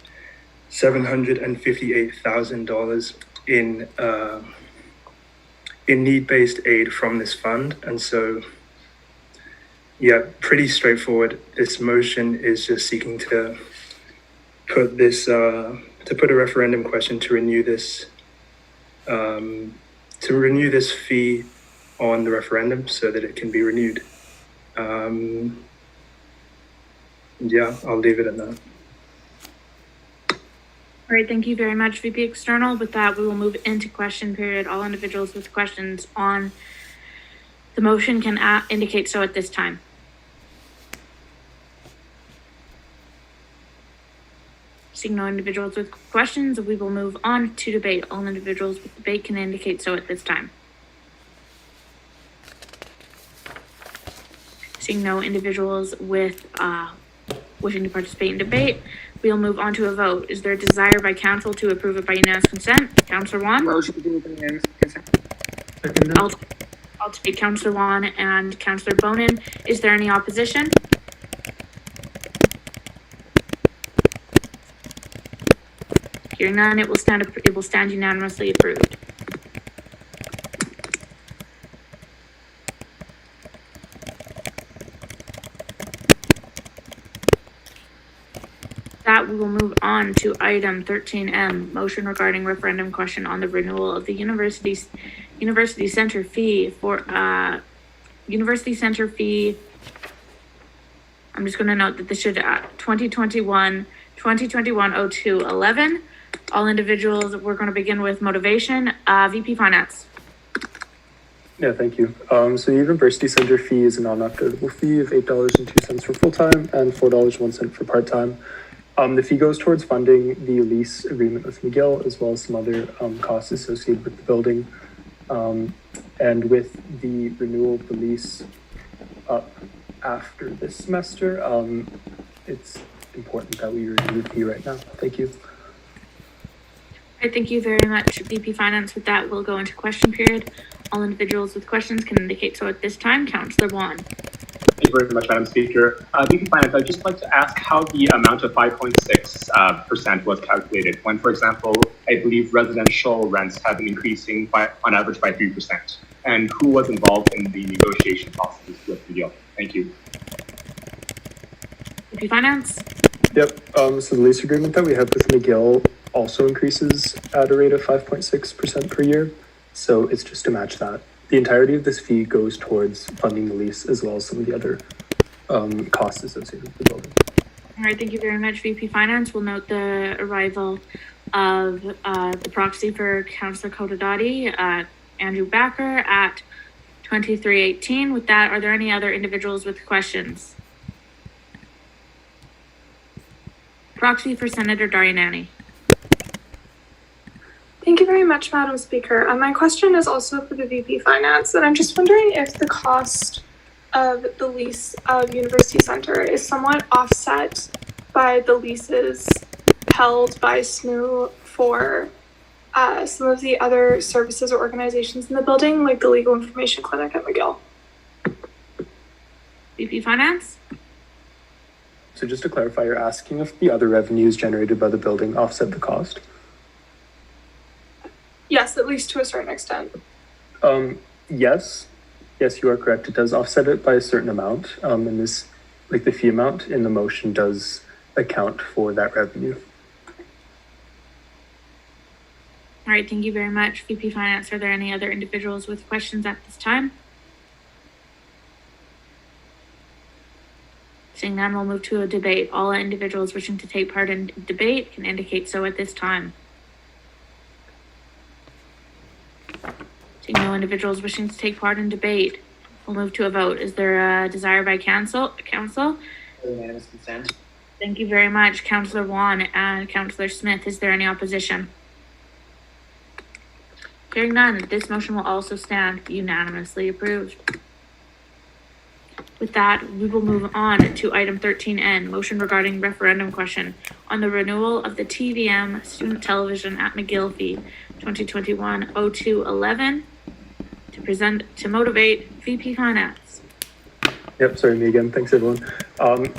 $758,000 in need-based aid from this fund. And so Yeah, pretty straightforward. This motion is just seeking to put this, to put a referendum question to renew this fee on the referendum so that it can be renewed. Yeah, I'll leave it at that. All right, thank you very much, VP External. With that, we will move into question period. All individuals with questions on the motion can indicate so at this time. Seeing no individuals with questions, we will move on to debate. All individuals with debate can indicate so at this time. Seeing no individuals with wishing to participate in debate, we'll move on to a vote. Is there a desire by council to approve it by unanimous consent? Councillor Wan? Motion to do it by unanimous consent. I'll take Councillor Wan and Councillor Bonin. Is there any opposition? Hearing none, it will stand unanimously approved. That we will move on to item 13M, motion regarding referendum question on the renewal of the university center fee for university center fee. I'm just going to note that this should 2021-02-11. All individuals, we're going to begin with motivation. VP Finance. Yeah, thank you. So the university center fee is a non-updatable fee of $8.02 for full-time and $4.01 for part-time. The fee goes towards funding the lease agreement with McGill, as well as some other costs associated with the building. And with the renewal of the lease up after this semester, it's important that we review the fee right now. Thank you. All right, thank you very much, VP Finance. With that, we'll go into question period. All individuals with questions can indicate so at this time. Councillor Wan. Thank you very much, Madam Speaker. VP Finance, I'd just like to ask how the amount of 5.6% was calculated when, for example, I believe residential rents have been increasing on average by 3%, and who was involved in the negotiation process with McGill? Thank you. VP Finance. Yep. So the lease agreement that we have with McGill also increases at a rate of 5.6% per year. So it's just to match that. The entirety of this fee goes towards funding the lease, as well as some of the other costs associated with the building. All right, thank you very much, VP Finance. We'll note the arrival of the proxy for Councillor Kodadati, Andrew Backer at 2318. With that, are there any other individuals with questions? Proxy for Senator Darianani. Thank you very much, Madam Speaker. My question is also for the VP Finance, and I'm just wondering if the cost of the lease of University Center is somewhat offset by the leases held by SSMU for some of the other services or organizations in the building, like the Legal Information Clinic at McGill. VP Finance? So just to clarify, you're asking if the other revenues generated by the building offset the cost? Yes, at least to a certain extent. Yes, you are correct. It does offset it by a certain amount. And this, like the fee amount in the motion, does account for that revenue. All right, thank you very much, VP Finance. Are there any other individuals with questions at this time? Seeing none, we'll move to a debate. All individuals wishing to take part in debate can indicate so at this time. Seeing no individuals wishing to take part in debate, we'll move to a vote. Is there a desire by council? Unanimous consent. Thank you very much, Councillor Wan and Councillor Smith. Is there any opposition? Hearing none, this motion will also stand unanimously approved. With that, we will move on to item 13N, motion regarding referendum question on the renewal of the TVM student television at McGill fee 2021-02-11. To motivate VP Finance. Yep, sorry, me again. Thanks, everyone.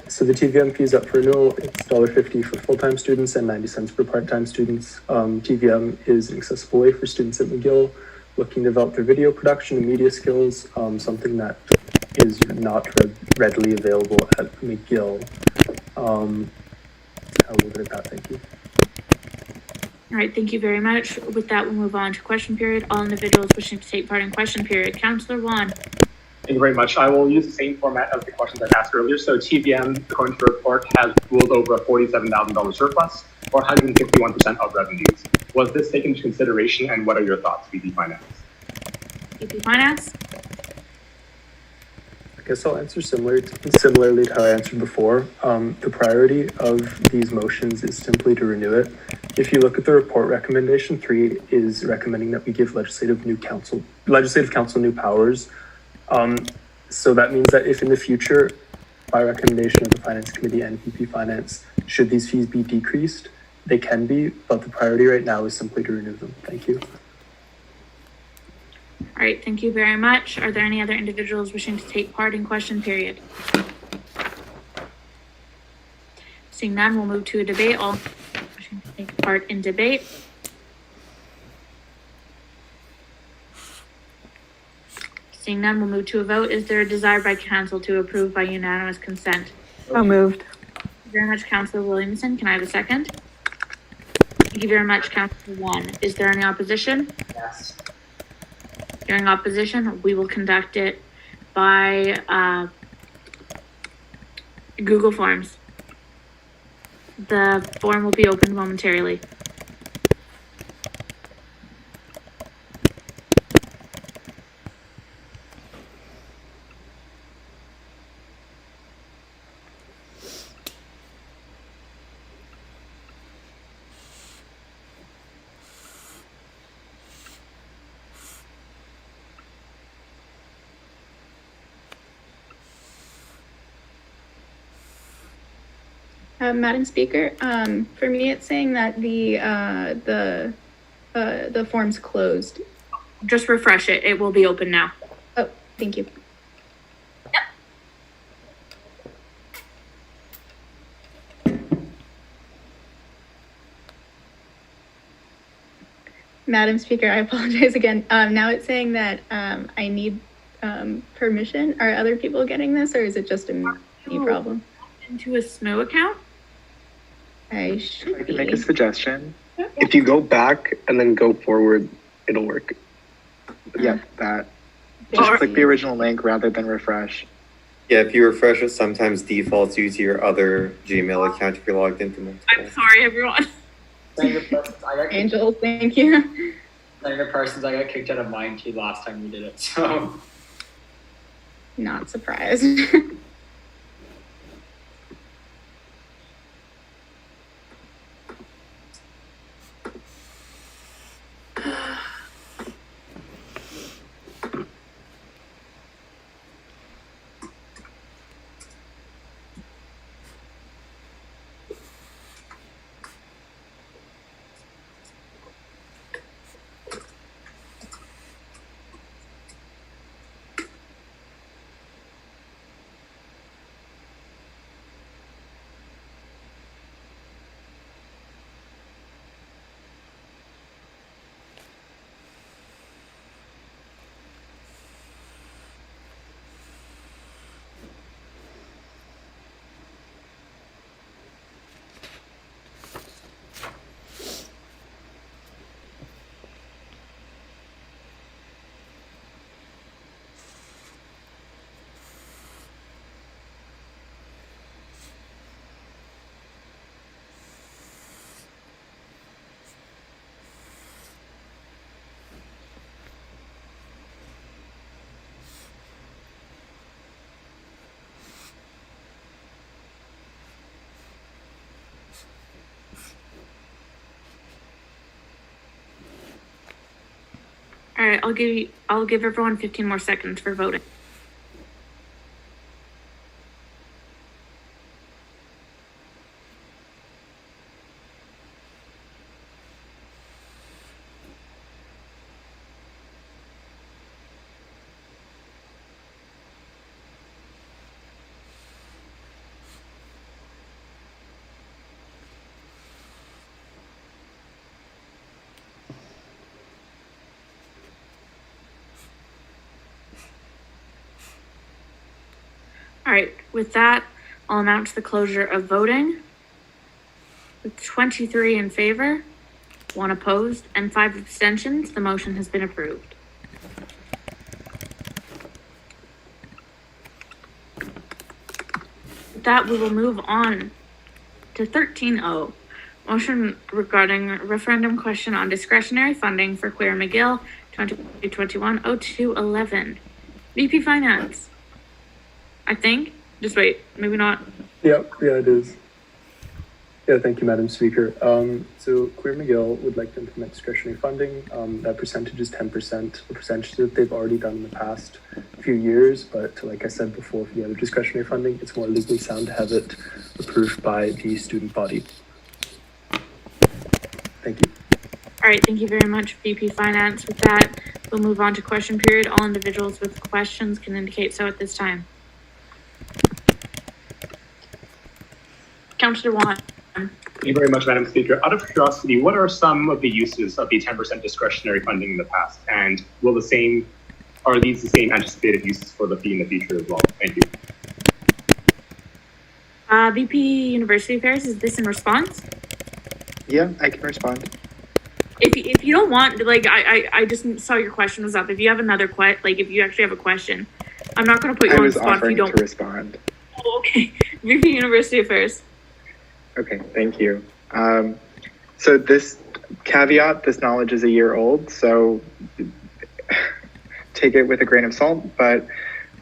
So the TVM fee is up for renewal. It's $1.50 for full-time students and 90 cents for part-time students. TVM is an accessible way for students at McGill looking to develop their video production and media skills, something that is not readily available at McGill. I'll leave it at that. Thank you. All right, thank you very much. With that, we'll move on to question period. All individuals wishing to take part in question period. Councillor Juan. Thank you very much. I will use the same format as the questions I asked earlier. So TBM, according to the report, has ruled over a $47,000 surplus, or 151% of revenues. Was this taken into consideration, and what are your thoughts, VP Finance? VP Finance. I guess I'll answer similarly to how I answered before. The priority of these motions is simply to renew it. If you look at the report, recommendation 3 is recommending that we give legislative council new powers. So that means that if in the future, by recommendation of the Finance Committee and VP Finance, should these fees be decreased, they can be, but the priority right now is simply to renew them. Thank you. All right, thank you very much. Are there any other individuals wishing to take part in question period? Seeing none, we'll move to a debate. All wishing to take part in debate. Seeing none, we'll move to a vote. Is there a desire by council to approve by unanimous consent? So moved. Thank you very much, Councillor Williamson. Can I have a second? Thank you very much, Councillor Juan. Is there any opposition? Yes. Hearing opposition, we will conduct it by Google Forms. The form will be opened momentarily. Madam Speaker, for me, it's saying that the form's closed. Just refresh it. It will be open now. Oh, thank you. Madam Speaker, I apologize again. Now it's saying that I need permission. Are other people getting this, or is it just a me problem? Into a SSMU account? I should I can make a suggestion. If you go back and then go forward, it'll work. Yeah, that. Just click the original link rather than refresh. Yeah, if you refresh it, sometimes defaults you to your other Gmail account if you're logged into multiple. I'm sorry, everyone. Angel, thank you. Senator Parsons, I got kicked out of mine too last time we did it, so. Not surprised. All right, I'll give everyone 15 more seconds for voting. All right, with that, I'll announce the closure of voting. With 23 in favor, 1 opposed, and 5 abstentions, the motion has been approved. With that, we will move on to 13-0. Motion regarding referendum question on discretionary funding for Claire McGill, 2021-02-11. VP Finance. I think. Just wait, maybe not. Yeah, it is. Yeah, thank you, Madam Speaker. So Clear McGill would like to implement discretionary funding. That percentage is 10%, a percentage that they've already done in the past few years. But like I said before, for the other discretionary funding, it's more legally sound to have it approved by the student body. Thank you. All right, thank you very much, VP Finance. With that, we'll move on to question period. All individuals with questions can indicate so at this time. Councillor Wan. Thank you very much, Madam Speaker. Out of curiosity, what are some of the uses of the 10% discretionary funding in the past? And are these the same anticipated uses for the fee in the future as well? Thank you. VP University Affairs, is this in response? Yeah, I can respond. If you don't want, like, I just saw your question was up. If you have another if you actually have a question, I'm not going to put you on the spot if you don't. To respond. Oh, okay. VP University Affairs. Okay, thank you. So this caveat, this knowledge is a year old, so take it with a grain of salt. But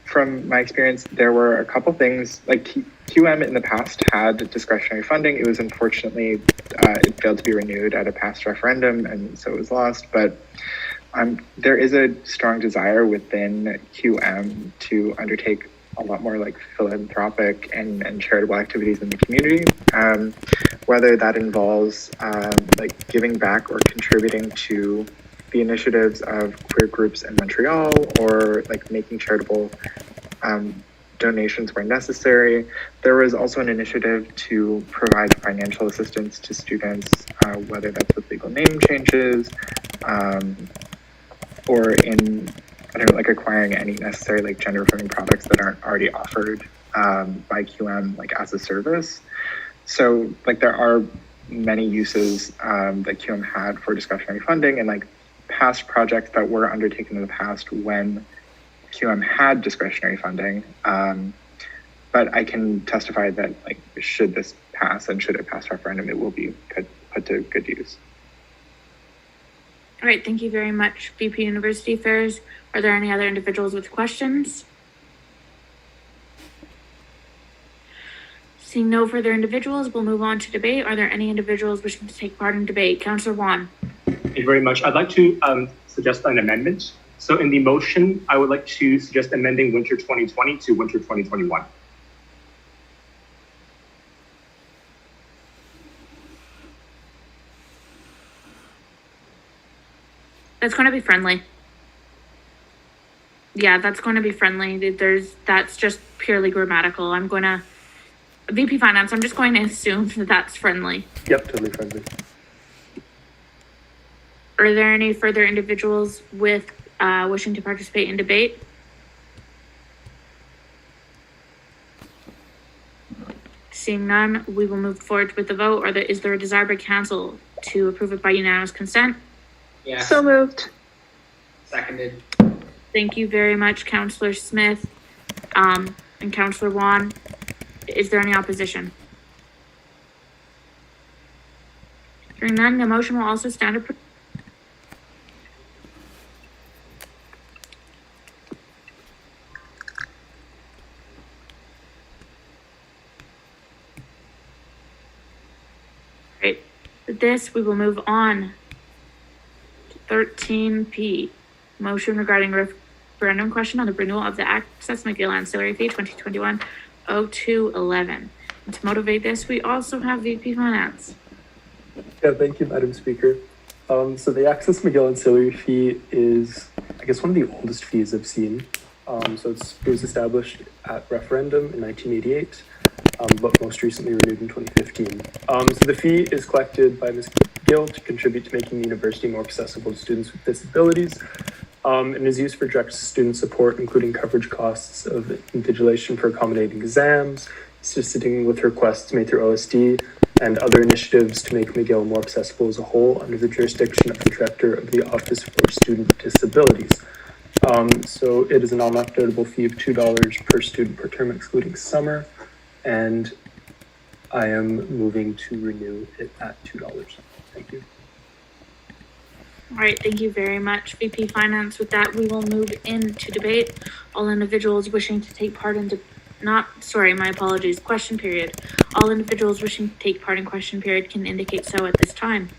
from my experience, there were a couple things, like QM in the past had discretionary funding. It was unfortunately, it failed to be renewed at a past referendum, and so it was lost. But there is a strong desire within QM to undertake a lot more like philanthropic and charitable activities in the community, whether that involves like giving back or contributing to the initiatives of queer groups in Montreal, or like making charitable donations where necessary. There was also an initiative to provide financial assistance to students, whether that's with legal name changes, or in like acquiring any necessary like gender affirming products that aren't already offered by QM like as a service. So like there are many uses that QM had for discretionary funding, and like past projects that were undertaken in the past when QM had discretionary funding. But I can testify that like should this pass and should it pass referendum, it will be put to good use. All right, thank you very much, VP University Affairs. Are there any other individuals with questions? Seeing no further individuals, we'll move on to debate. Are there any individuals wishing to take part in debate? Councillor Wan. Thank you very much. I'd like to suggest an amendment. So in the motion, I would like to suggest amending winter 2020 to winter 2021. That's going to be friendly. Yeah, that's going to be friendly. That's just purely grammatical. VP Finance, I'm just going to assume that that's friendly. Yep, totally friendly. Are there any further individuals with wishing to participate in debate? Seeing none, we will move forward with the vote. Is there a desire by council to approve it by unanimous consent? Yes. So moved. Seconded. Thank you very much, Councillor Smith and Councillor Wan. Is there any opposition? Hearing none, the motion will also stand approved. Great. With this, we will move on to 13P. Motion regarding referendum question on the renewal of the Access McGill Ancillary Fee 2021-02-11. And to motivate this, we also have VP Finance. Yeah, thank you, Madam Speaker. So the Access McGill Ancillary Fee is, I guess, one of the oldest fees I've seen. So it was established at referendum in 1988, but most recently renewed in 2015. So the fee is collected by Ms. McGill to contribute to making the university more accessible to students with disabilities. and is used for direct student support, including coverage costs of invigilation for accommodating exams, assisting with requests made through OSD, and other initiatives to make McGill more accessible as a whole under the jurisdiction of the Director of the Office for Student Disabilities. So it is a non-updatable fee of $2 per student per term, excluding summer, and I am moving to renew it at $2. Thank you. All right, thank you very much, VP Finance. With that, we will move into debate. All individuals wishing to take part in question period. All individuals wishing to take part in question period can indicate so at this time.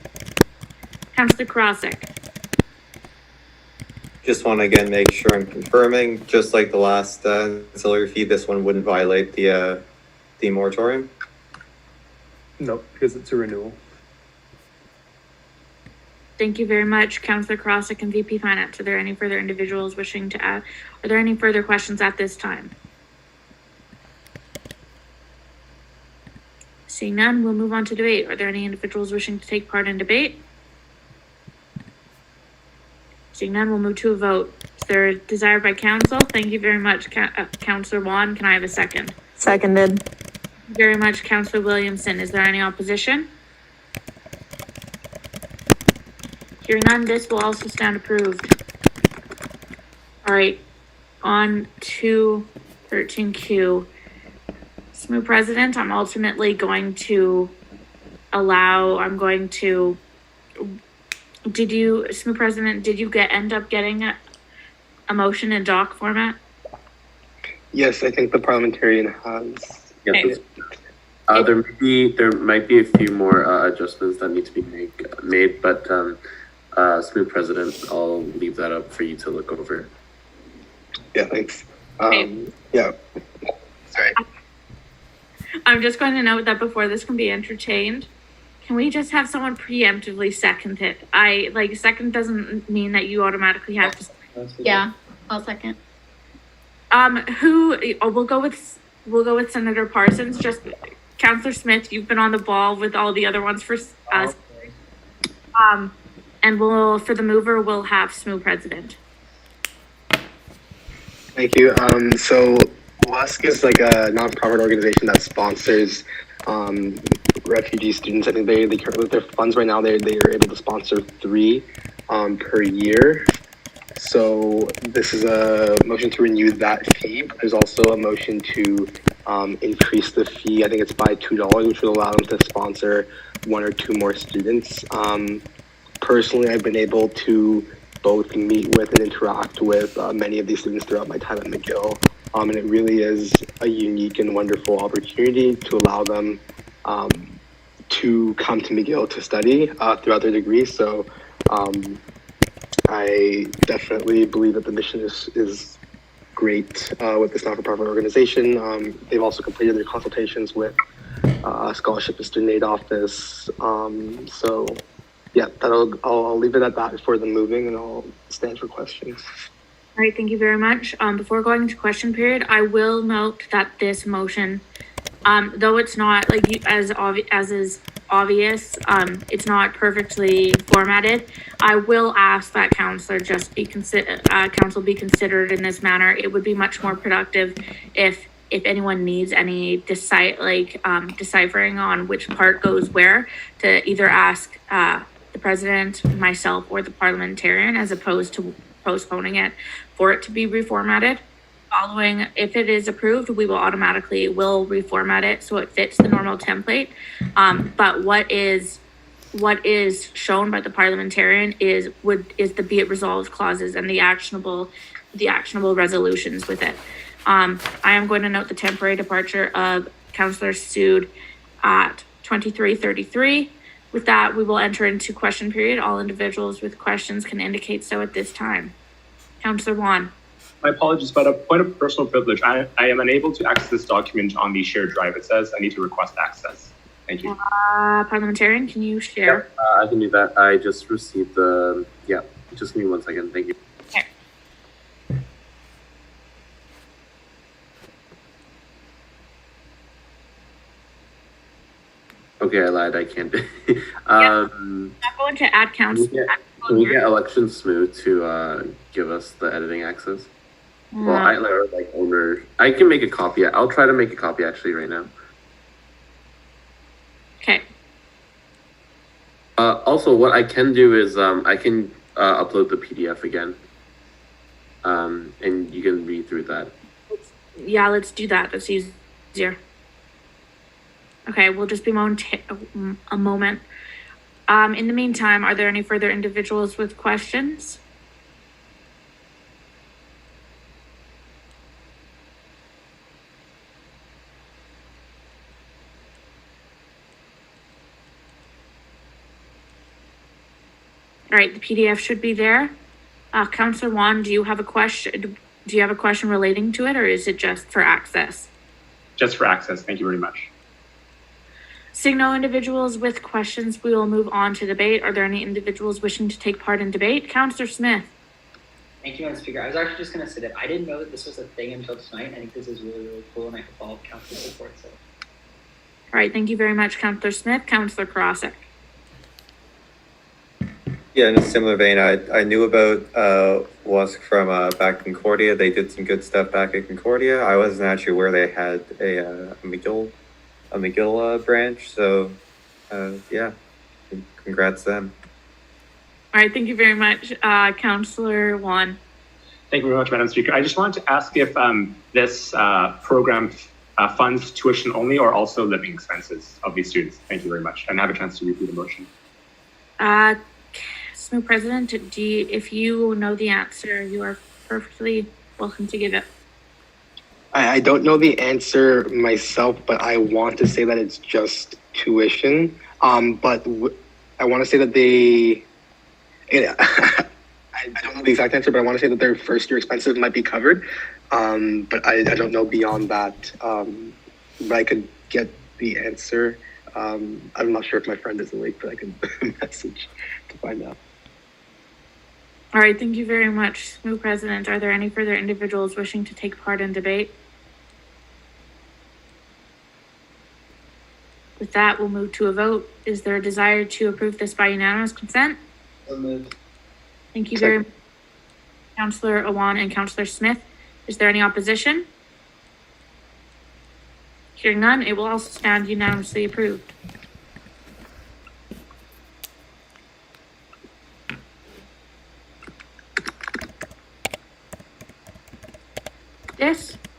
Councillor Karasik. Just want to again make sure I'm confirming, just like the last ancillary fee, this one wouldn't violate the moratorium? No, because it's a renewal. Thank you very much, Councillor Karasik and VP Finance. Are there any further individuals wishing to add? Are there any further questions at this time? Seeing none, we'll move on to debate. Are there any individuals wishing to take part in debate? Seeing none, we'll move to a vote. Is there a desire by council? Thank you very much, Councillor Wan. Can I have a second? Seconded. Thank you very much, Councillor Williamson. Is there any opposition? Hearing none, this will also stand approved. All right, on to 13Q. SMU President, I'm ultimately going to SMU President, did you end up getting a motion in doc format? Yes, I think the parliamentarian has. Yes. There might be a few more adjustments that need to be made, but SMU President, I'll leave that up for you to look over. Yeah, thanks. Yeah, sorry. I'm just going to note that before this can be entertained, can we just have someone preemptively second it? Second doesn't mean that you automatically have to. Yeah, I'll second. We'll go with Senator Parsons. Just Councillor Smith, you've been on the ball with all the other ones for us. And for the mover, we'll have SMU President. Thank you. So WASC is like a nonprofit organization that sponsors refugee students. I think they with their funds right now, they are able to sponsor 3 per year. So this is a motion to renew that fee. There's also a motion to increase the fee. I think it's by $2, which will allow them to sponsor 1 or 2 more students. Personally, I've been able to both meet with and interact with many of these students throughout my time at McGill. And it really is a unique and wonderful opportunity to allow them to come to McGill to study throughout their degree. So I definitely believe that the mission is great with this not-for-profit organization. They've also completed their consultations with Scholarship and Student Aid Office. So yeah, I'll leave it at that for the moving, and I'll stand for questions. All right, thank you very much. Before going to question period, I will note that this motion, though it's not as is obvious, it's not perfectly formatted. I will ask that council be considered in this manner. It would be much more productive if anyone needs any deciphering on which part goes where, to either ask the president, myself, or the parliamentarian, as opposed to postponing it for it to be reformatted. Following, if it is approved, we will reformat it so it fits the normal template. But what is shown by the parliamentarian is the be it resolved clauses and the actionable resolutions with it. I am going to note the temporary departure of Councillor Sood at 23:33. With that, we will enter into question period. All individuals with questions can indicate so at this time. Councillor Wan. My apologies, but a point of personal privilege. I am unable to access this document on the shared drive. It says I need to request access. Thank you. Parliamentarian, can you share? Yeah, I can do that. I just received just give me 1 second. Thank you. Okay. Okay, I lied. I can't. I'm going to add council. Yeah. I'm Can we get Election SMU to give us the editing access? Well, I can make a copy. I'll try to make a copy actually right now. Okay. Also, what I can do is I can upload the PDF again, and you can read through that. Yeah, let's do that. That's easier. Okay, we'll just be a moment. In the meantime, are there any further individuals with questions? All right, the PDF should be there. Councillor Wan, do you have a question? Do you have a question relating to it, or is it just for access? Just for access. Thank you very much. Seeing no individuals with questions, we will move on to debate. Are there any individuals wishing to take part in debate? Councillor Smith. Thank you, Madam Speaker. I was actually just going to say that I didn't know that this was a thing until tonight. I think this is really, really cool, and I hope all of council supports it. All right, thank you very much, Councillor Smith. Councillor Karasik. Yeah, in a similar vein, I knew about WASC from back in Concordia. They did some good stuff back at Concordia. I wasn't actually aware they had a McGill branch. So yeah, congrats them. All right, thank you very much, Councillor Wan. Thank you very much, Madam Speaker. I just wanted to ask if this program funds tuition only or also living expenses of these students. Thank you very much, and have a chance to review the motion. SMU President, if you know the answer, you are perfectly welcome to give it. I don't know the answer myself, but I want to say that it's just tuition. But I want to say that I don't know the exact answer, but I want to say that their first year expenses might be covered. But I don't know beyond that. But I could get the answer. I'm not sure if my friend is awake, but I can message to find out. All right, thank you very much, SMU President. Are there any further individuals wishing to take part in debate? With that, we'll move to a vote. Is there a desire to approve this by unanimous consent? So moved. Thank you very much, Councillor Awan and Councillor Smith. Is there any opposition? Hearing none, it will also stand unanimously approved.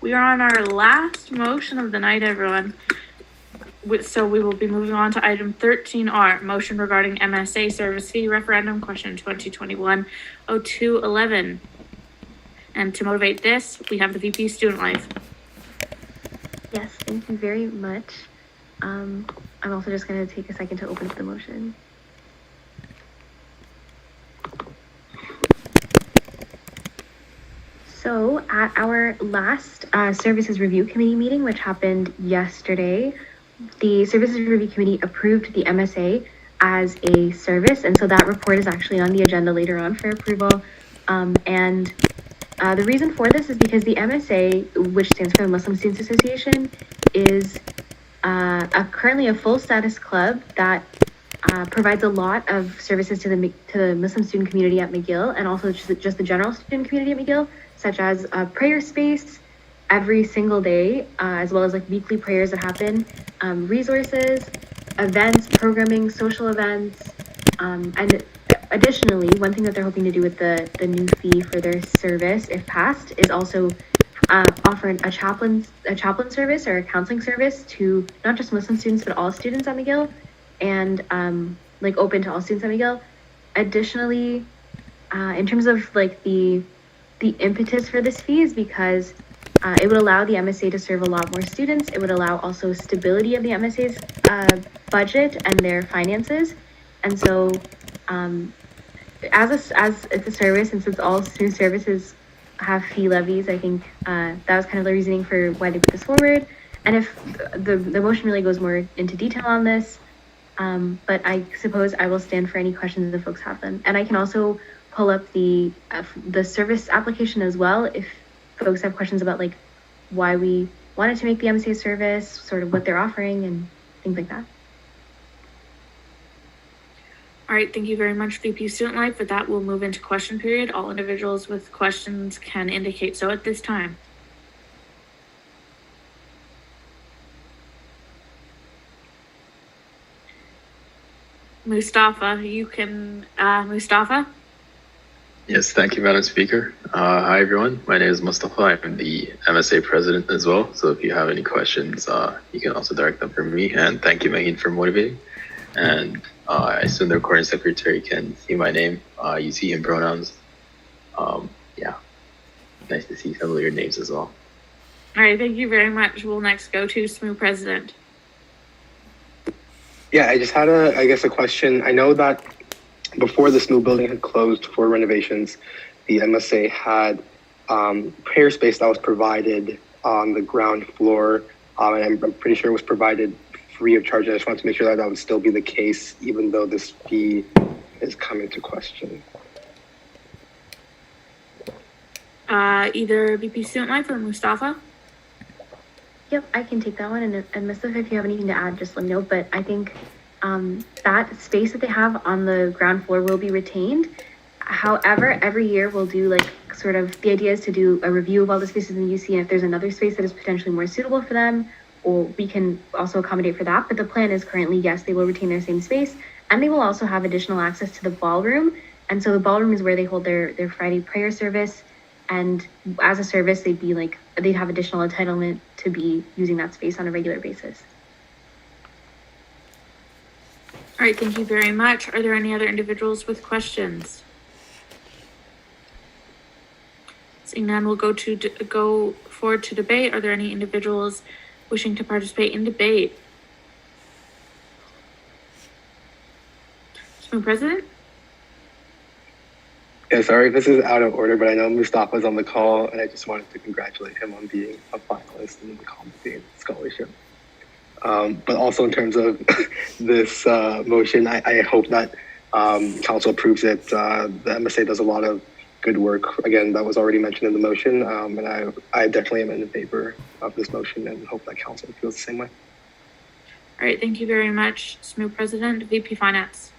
We are on our last motion of the night, everyone. So we will be moving on to item 13R, motion regarding MSA service fee referendum question 2021-0211. And to motivate this, we have the VP Student Life. Yes, thank you very much. I'm also just going to take a second to open up the motion. So at our last Services Review Committee meeting, which happened yesterday, the Services Review Committee approved the MSA as a service. And so that report is actually on the agenda later on for approval. The reason for this is because the MSA, which stands for the Muslim Students Association, is currently a full status club that provides a lot of services to the Muslim student community at McGill, and also just the general student community at McGill, such as a prayer space every single day, as well as like weekly prayers that happen, resources, events, programming, social events, and additionally, one thing that they're hoping to do with the new fee for their service, if passed, is also offer a chaplain service or a counseling service to not just Muslim students but all students at McGill, and like open to all students at McGill. Additionally, in terms of like the impetus for this fee is because it would allow the MSA to serve a lot more students. It would allow also stability of the MSA's budget and their finances, and so as it's a service, and since all student services have fee levies, I think that was kind of the reasoning for why they put this forward. And if the motion really goes more into detail on this, but I suppose I will stand for any questions if folks have them. And I can also pull up the service application as well if folks have questions about like why we wanted to make the MSA service, sort of what they're offering and things like that. All right, thank you very much, VP Student Life. With that, we'll move into question period. All individuals with questions can indicate so at this time. Mustafa, you can, Mustafa? Yes, thank you, Madam Speaker. Hi, everyone. My name is Mustafa. I'm the MSA president as well. So if you have any questions, you can also direct them for me. And thank you, Megan, for motivating. And I assume the recording secretary can see my name, use he, him pronouns. Yeah, nice to see some of your names as well. All right, thank you very much. We'll next go to SMU President. Yeah, I just had a question. I know that before this new building had closed for renovations, the MSA had prayer space that was provided on the ground floor, and I'm pretty sure it was provided free of charge. I just wanted to make sure that that would still be the case, even though this fee is coming to question. Either VP Student Life or Mustafa? Yep, I can take that one. And Mustafa, if you have anything to add, just let me know. But I think that space that they have on the ground floor will be retained. However, every year we'll do like sort of, the idea is to do a review of all the spaces in the UC, and if there's another space that is potentially more suitable for them, or we can also accommodate for that. But the plan is currently, yes, they will retain their same space, and they will also have additional access to the ballroom. And so the ballroom is where they hold their Friday prayer service. And as a service, they'd have additional entitlement to be using that space on a regular basis. All right, thank you very much. Are there any other individuals with questions? Seeing none, we'll go forward to debate. Are there any individuals wishing to participate in debate? Mr. President? Yeah, sorry if this is out of order, but I know Mustafa's on the call, and I just wanted to congratulate him on being a finalist in the competent scholarship. But also in terms of this motion, I hope that council approves it. The MSA does a lot of good work. Again, that was already mentioned in the motion, and I definitely am in favor of this motion and hope that council feels the same way. All right, thank you very much, SMU President. VP Finance.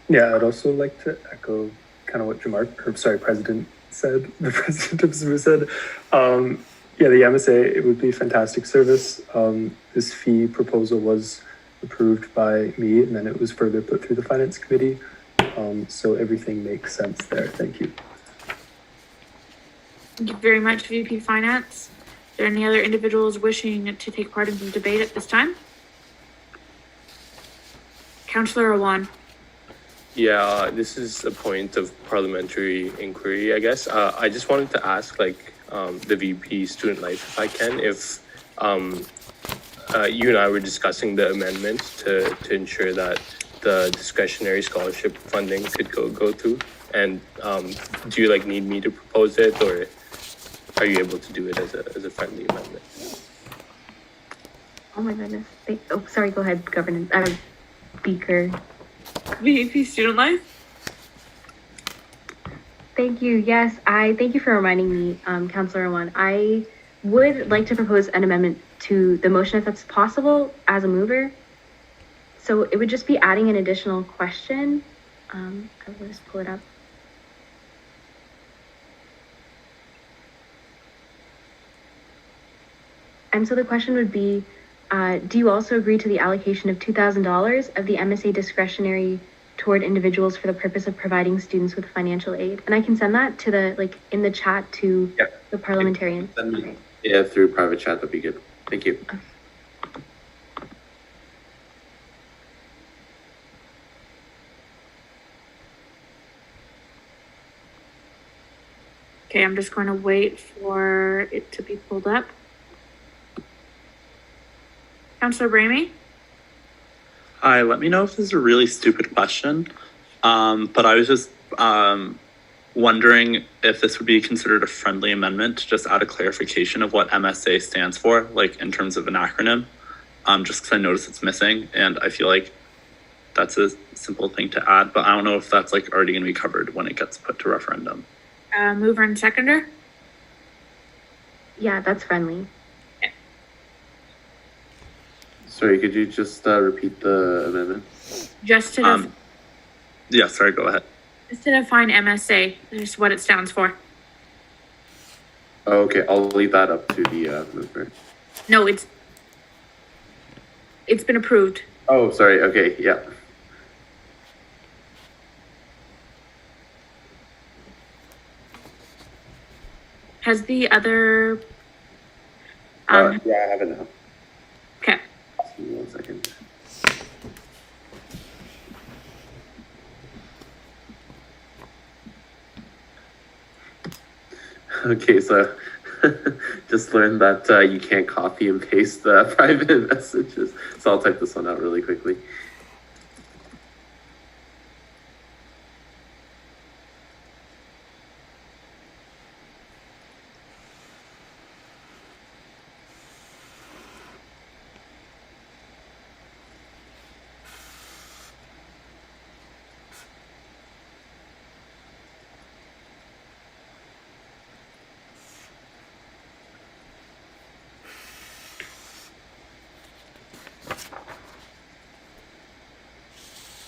Yeah, I'd also like to echo kind of what President said, the president of SMU said. Yeah, the MSA, it would be fantastic service. This fee proposal was approved by me, and then it was further put through the Finance Committee. So everything makes sense there. Thank you. Thank you very much, VP Finance. Are there any other individuals wishing to take part in the debate at this time? Councillor Awan. Yeah, this is a point of parliamentary inquiry, I guess. I just wanted to ask, the VP Student Life, if I can, if you and I were discussing the amendment to ensure that the discretionary scholarship funding could go through, and do you need me to propose it, or are you able to do it as a friendly amendment? Oh my goodness. Sorry, go ahead, Speaker. VP Student Life. Thank you. Yes, thank you for reminding me, Councillor Awan. I would like to propose an amendment to the motion if that's possible as a mover. So it would just be adding an additional question. I will just pull it up. And so the question would be, do you also agree to the allocation of $2,000 of the MSA discretionary toward individuals for the purpose of providing students with financial aid? And I can send that to in the chat to the parliamentarian. Okay. Yeah, through private chat, that'd be good. Thank you. Okay. Okay, I'm just going to wait for it to be pulled up. Councillor Ramey? Hi, let me know if this is a really stupid question, but I was just wondering if this would be considered a friendly amendment to just add a clarification of what MSA stands for, in terms of an acronym, just because I noticed it's missing, and I feel like that's a simple thing to add, but I don't know if that's already going to be covered when it gets put to referendum. Mover and seconder? Yeah, that's friendly. Sorry, could you just repeat the amendment? Just to Yeah, sorry, go ahead. just to define MSA, just what it stands for. Oh, okay, I'll leave that up to the mover. No, it's been approved. Oh, sorry. Okay, yeah. Has the other Yeah, I have it now. okay. Give me 1 second. Okay, so just learned that you can't copy and paste the private messages. So I'll type this one out really quickly.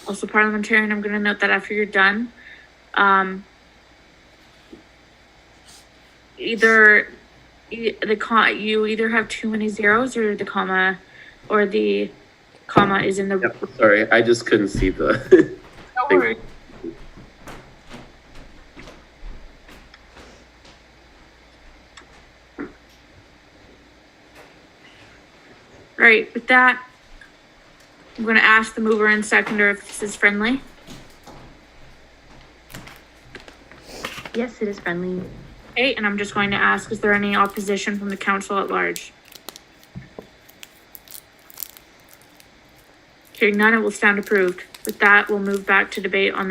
Also parliamentarian, I'm going to note that after you're done, you either have too many zeros or the comma is in the. Yep, sorry, I just couldn't see the. No worries. Right, with that, I'm going to ask the mover and seconder if this is friendly. Yes, it is friendly. Okay, and I'm just going to ask, is there any opposition from the council at large? Hearing none, it will stand approved. With that, we'll move back to debate on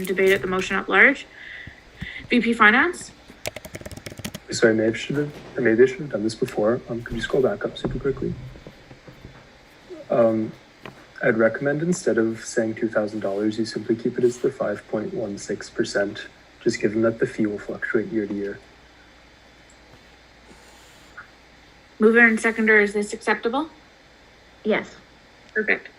debate at the motion at large. VP Finance? Sorry, maybe I should have done this before. Could you scroll back up super quickly? I'd recommend instead of saying $2,000, you simply keep it as the 5.16%, just given that the fee will fluctuate year to year. Mover and seconder, is this acceptable? Yes. Perfect.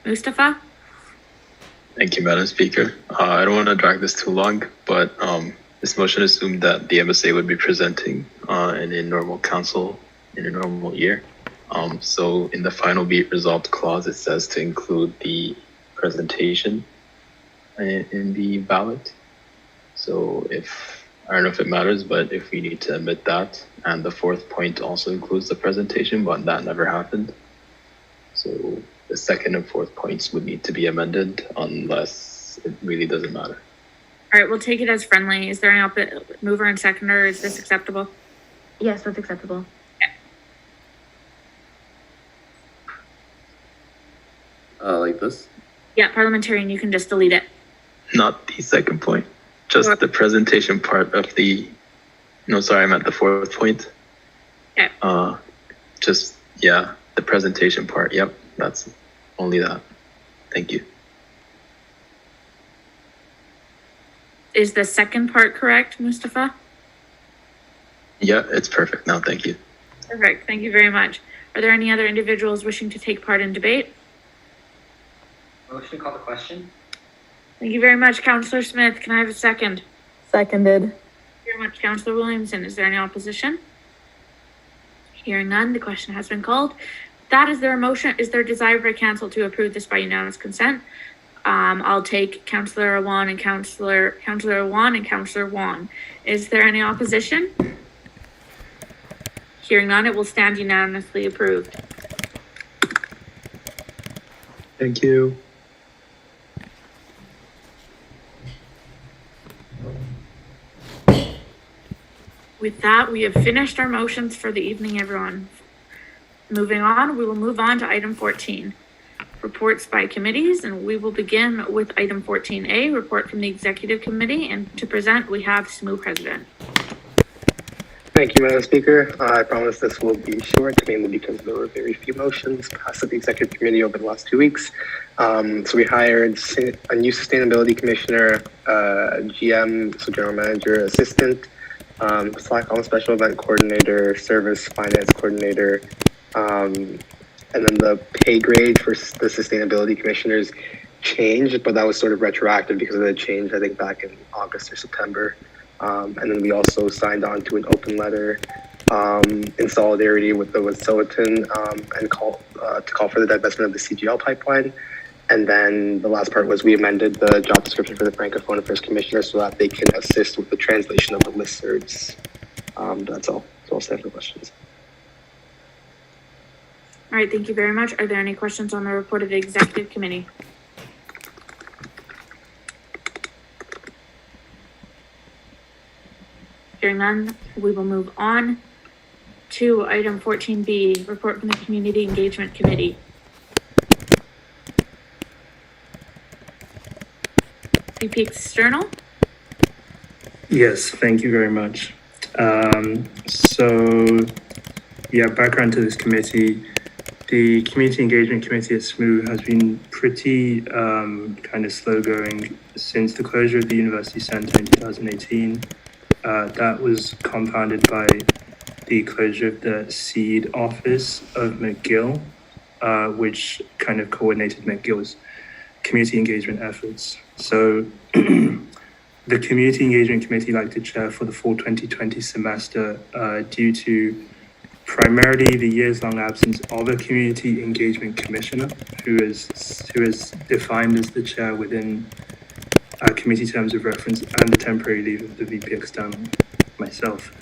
Mustafa? Thank you, Madam Speaker. I don't want to drag this too long, but this motion assumed that the MSA would be presenting in a normal council in a normal year. So in the final be it resolved clause, it says to include the presentation in the ballot. So I don't know if it matters, but if we need to omit that, and the fourth point also includes the presentation, but that never happened. So the second and fourth points would need to be amended unless it really doesn't matter. All right, we'll take it as friendly. Is there any mover and seconder? Is this acceptable? Yes, that's acceptable. Like this? Yeah, parliamentarian, you can just delete it. Not the second point, just the presentation part of the, no, sorry, I meant the fourth point. Okay. The presentation part. Yep, that's only that. Thank you. Is the second part correct, Mustafa? Yeah, it's perfect now. Thank you. Perfect. Thank you very much. Are there any other individuals wishing to take part in debate? Motion to call the question. Thank you very much, Councillor Smith. Can I have a second? Seconded. Thank you very much, Councillor Williamson. Is there any opposition? Hearing none, the question has been called. That is there a motion? Is there desire by council to approve this by unanimous consent? I'll take Councillor Awan and Councillor Awan and Councillor Wan. Is there any opposition? Hearing none, it will stand unanimously approved. Thank you. With that, we have finished our motions for the evening, everyone. Moving on, we will move on to item 14, reports by committees, and we will begin with item 14A, report from the executive committee, and to present, we have SSMU President. Thank you, Madam Speaker. I promise this will be short, mainly because there were very few motions passed at the Executive Committee over the last 2 weeks. So we hired a new Sustainability Commissioner, GM, so General Manager, Assistant, SLACOM Special Event Coordinator, Service Finance Coordinator, and then the pay grade for the Sustainability Commissioners changed, but that was sort of retroactive because of the change, I think, back in August or September. And then we also signed on to an open letter in solidarity with Silverton and to call for the divestment of the CGL pipeline. And then the last part was we amended the job description for the Francophone Affairs Commissioner so that they can assist with the translation of the listservs. That's all. So I'll stand for questions. All right, thank you very much. Are there any questions on the report of the Executive Committee? Hearing none, we will move on to item 14B, report from the Community Engagement Committee. VP External? Yes, thank you very much. Background to this committee. The Community Engagement Committee at SSMU has been pretty kind of slow going since the closure of the University Centre in 2018. That was compounded by the closure of the SEED office of McGill, which kind of coordinated McGill's community engagement efforts. So the Community Engagement Committee, like to chair for the fall 2020 semester, due to primarily the years-long absence of a Community Engagement Commissioner, who is defined as the chair within committee terms of reference, and the temporary leave of the VP External, myself.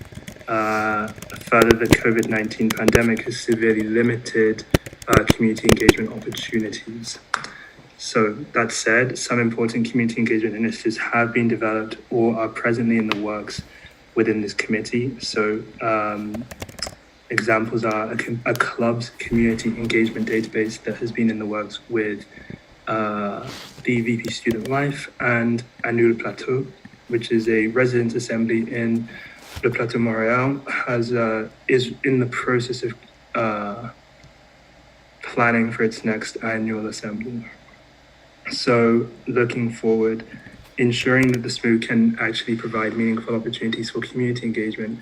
Further, the COVID-19 pandemic has severely limited community engagement opportunities. So that said, some important community engagement initiatives have been developed or are presently in the works within this committee. So examples are a club's community engagement database that has been in the works with the VP Student Life, and Le Plateau, which is a residents' assembly in Le Plateau, Montreal, is in the process of planning for its next annual assembly. So looking forward, ensuring that the SSMU can actually provide meaningful opportunities for community engagement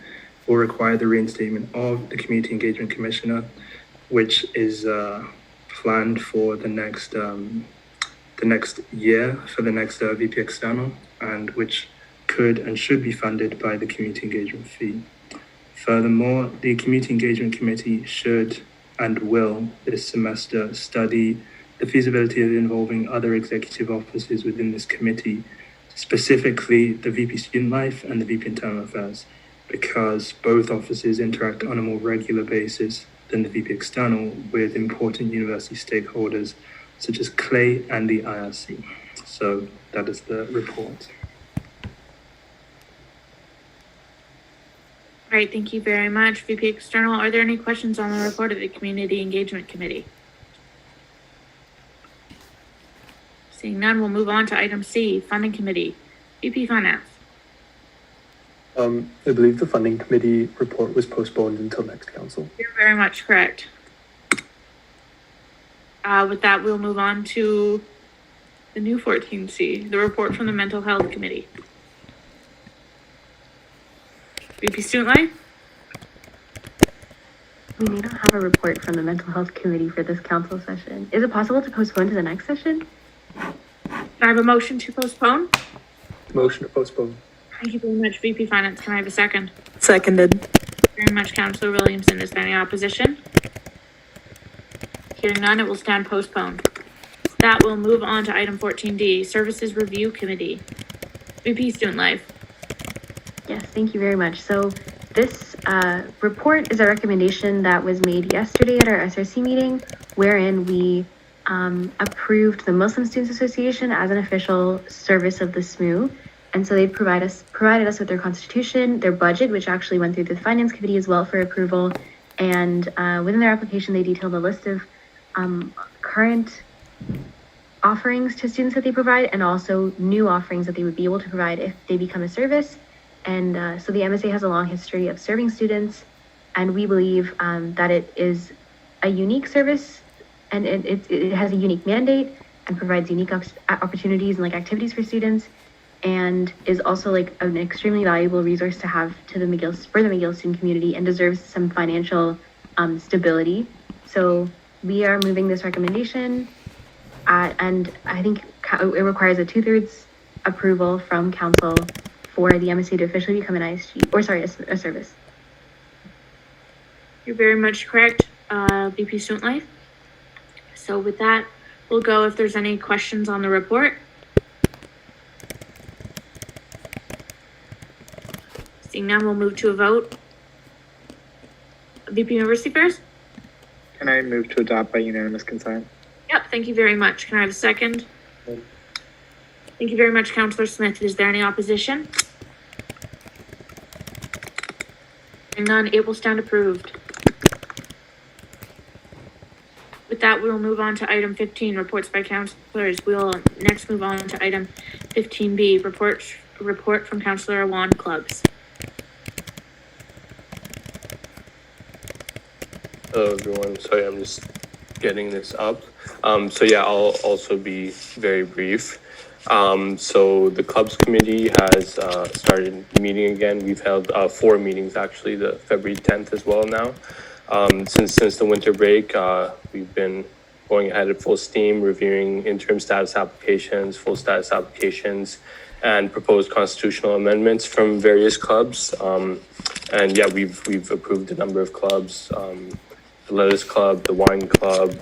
will require the reinstatement of the Community Engagement Commissioner, which is planned for the next year for the next VP External, and which could and should be funded by the community engagement fee. Furthermore, the Community Engagement Committee should and will this semester study the feasibility of involving other executive offices within this committee, specifically the VP Student Life and the VP Internal Affairs, because both offices interact on a more regular basis than the VP External with important university stakeholders such as CLAY and the IRC. So that is the report. All right, thank you very much, VP External. Are there any questions on the report of the Community Engagement Committee? Seeing none, we'll move on to item C, Funding Committee. VP Finance. I believe the Funding Committee report was postponed until next council. You're very much correct. With that, we'll move on to the new 14C, the report from the Mental Health Committee. VP Student Life? We may not have a report from the Mental Health Committee for this council session. Is it possible to postpone to the next session? Can I have a motion to postpone? Motion to postpone. Thank you very much, VP Finance. Can I have a second? Seconded. Thank you very much, Councillor Williamson. Is there any opposition? Hearing none, it will stand postponed. That will move on to item 14D, Services Review Committee. VP Student Life. Yes, thank you very much. So this report is a recommendation that was made yesterday at our SRC meeting, wherein we approved the Muslim Students Association as an official service of the SSMU. And so they provided us with their constitution, their budget, which actually went through the Finance Committee as well for approval. And within their application, they detailed a list of current offerings to students that they provide, and also new offerings that they would be able to provide if they become a service. And so the MSA has a long history of serving students, and we believe that it is a unique service, and it has a unique mandate and provides unique opportunities and like activities for students, and is also like an extremely valuable resource to have to the McGill student community, and deserves some financial stability. So we are moving this recommendation, and I think it requires a 2/3 approval from council for the MSA to officially become an ISG, or sorry, a service. You're very much correct, VP Student Life. So with that, we'll go if there's any questions on the report. Seeing none, we'll move to a vote. VP University Affairs? Can I move to adopt by unanimous consent? Yep, thank you very much. Can I have a second? Thank you very much, Councillor Smith. Is there any opposition? Seeing none, it will stand approved. With that, we will move on to item 15, reports by councillors. We'll next move on to item 15B, report from Councillor Awan, clubs. Hello everyone, sorry, I'm just getting this up. So yeah, I'll also be very brief. So the clubs committee has started meeting again. We've held 4 meetings actually, the February 10th as well now. Since the winter break, we've been going ahead at full steam, reviewing interim status applications, full status applications, and proposed constitutional amendments from various clubs. And yeah, we've approved a number of clubs, the Lettuce Club, the Wine Club,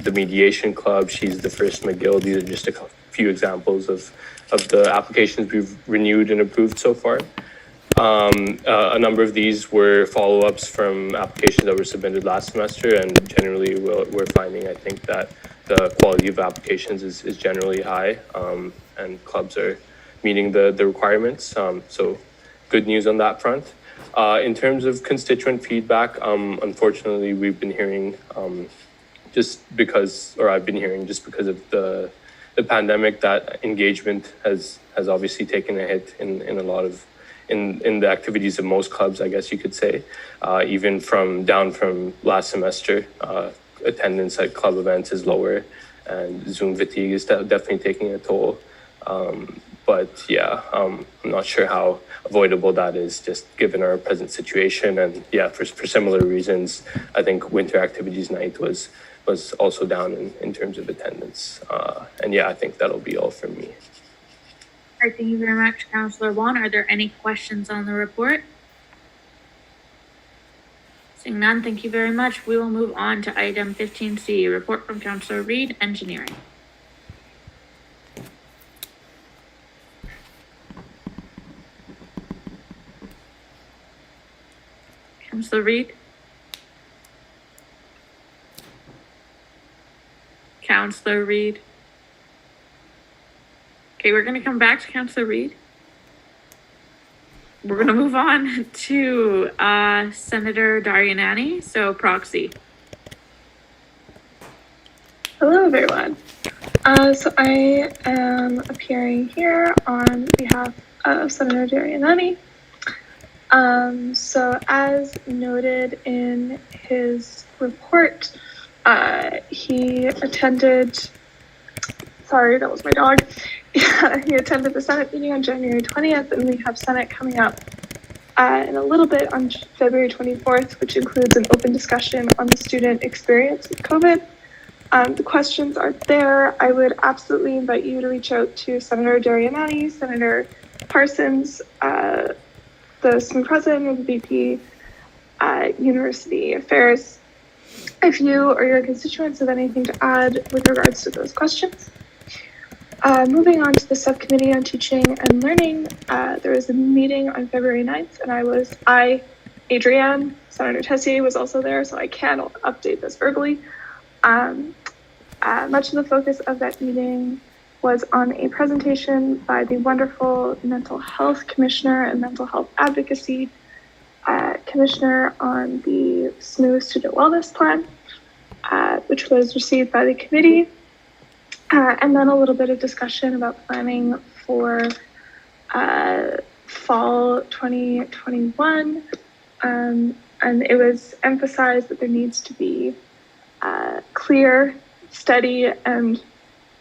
the Mediation Club, She's the First McGill. These are just a few examples of the applications we've renewed and approved so far. A number of these were follow-ups from applications that were submitted last semester, and generally we're finding, I think, that the quality of applications is generally high, and clubs are meeting the requirements. So good news on that front. In terms of constituent feedback, unfortunately, we've been hearing I've been hearing just because of the pandemic, that engagement has obviously taken a hit in a lot of in the activities of most clubs, I guess you could say, even down from last semester. Attendance at club events is lower, and Zoom fatigue is definitely taking a toll. But yeah, I'm not sure how avoidable that is, just given our present situation. And yeah, for similar reasons, I think winter activities night was also down in terms of attendance. And yeah, I think that'll be all from me. All right, thank you very much, Councillor Wan. Are there any questions on the report? Seeing none, thank you very much. We will move on to item 15C, report from Councillor Reid, engineering. Councillor Reid? Councillor Reid? Okay, we're going to come back to Councillor Reid. We're going to move on to Senator Darianani, so proxy. Hello, everyone. So I am appearing here on behalf of Senator Darianani. So as noted in his report, he attended, sorry, that was my dog. He attended the Senate meeting on January 20th, and we have Senate coming up in a little bit on February 24th, which includes an open discussion on the student experience with COVID. The questions are there. I would absolutely invite you to reach out to Senator Darianani, Senator Parsons, the SMU president, or the VP University Affairs, if you or your constituents have anything to add with regards to those questions. Moving on to the subcommittee on teaching and learning, there was a meeting on February 9th, and Adrienne, Senator Tessier was also there, so I can update this verbally. Much of the focus of that meeting was on a presentation by the wonderful mental health commissioner and mental health advocacy commissioner on the SMU student wellness plan, which was received by the committee. And then a little bit of discussion about planning for fall 2021, and it was emphasized that there needs to be clear, steady, and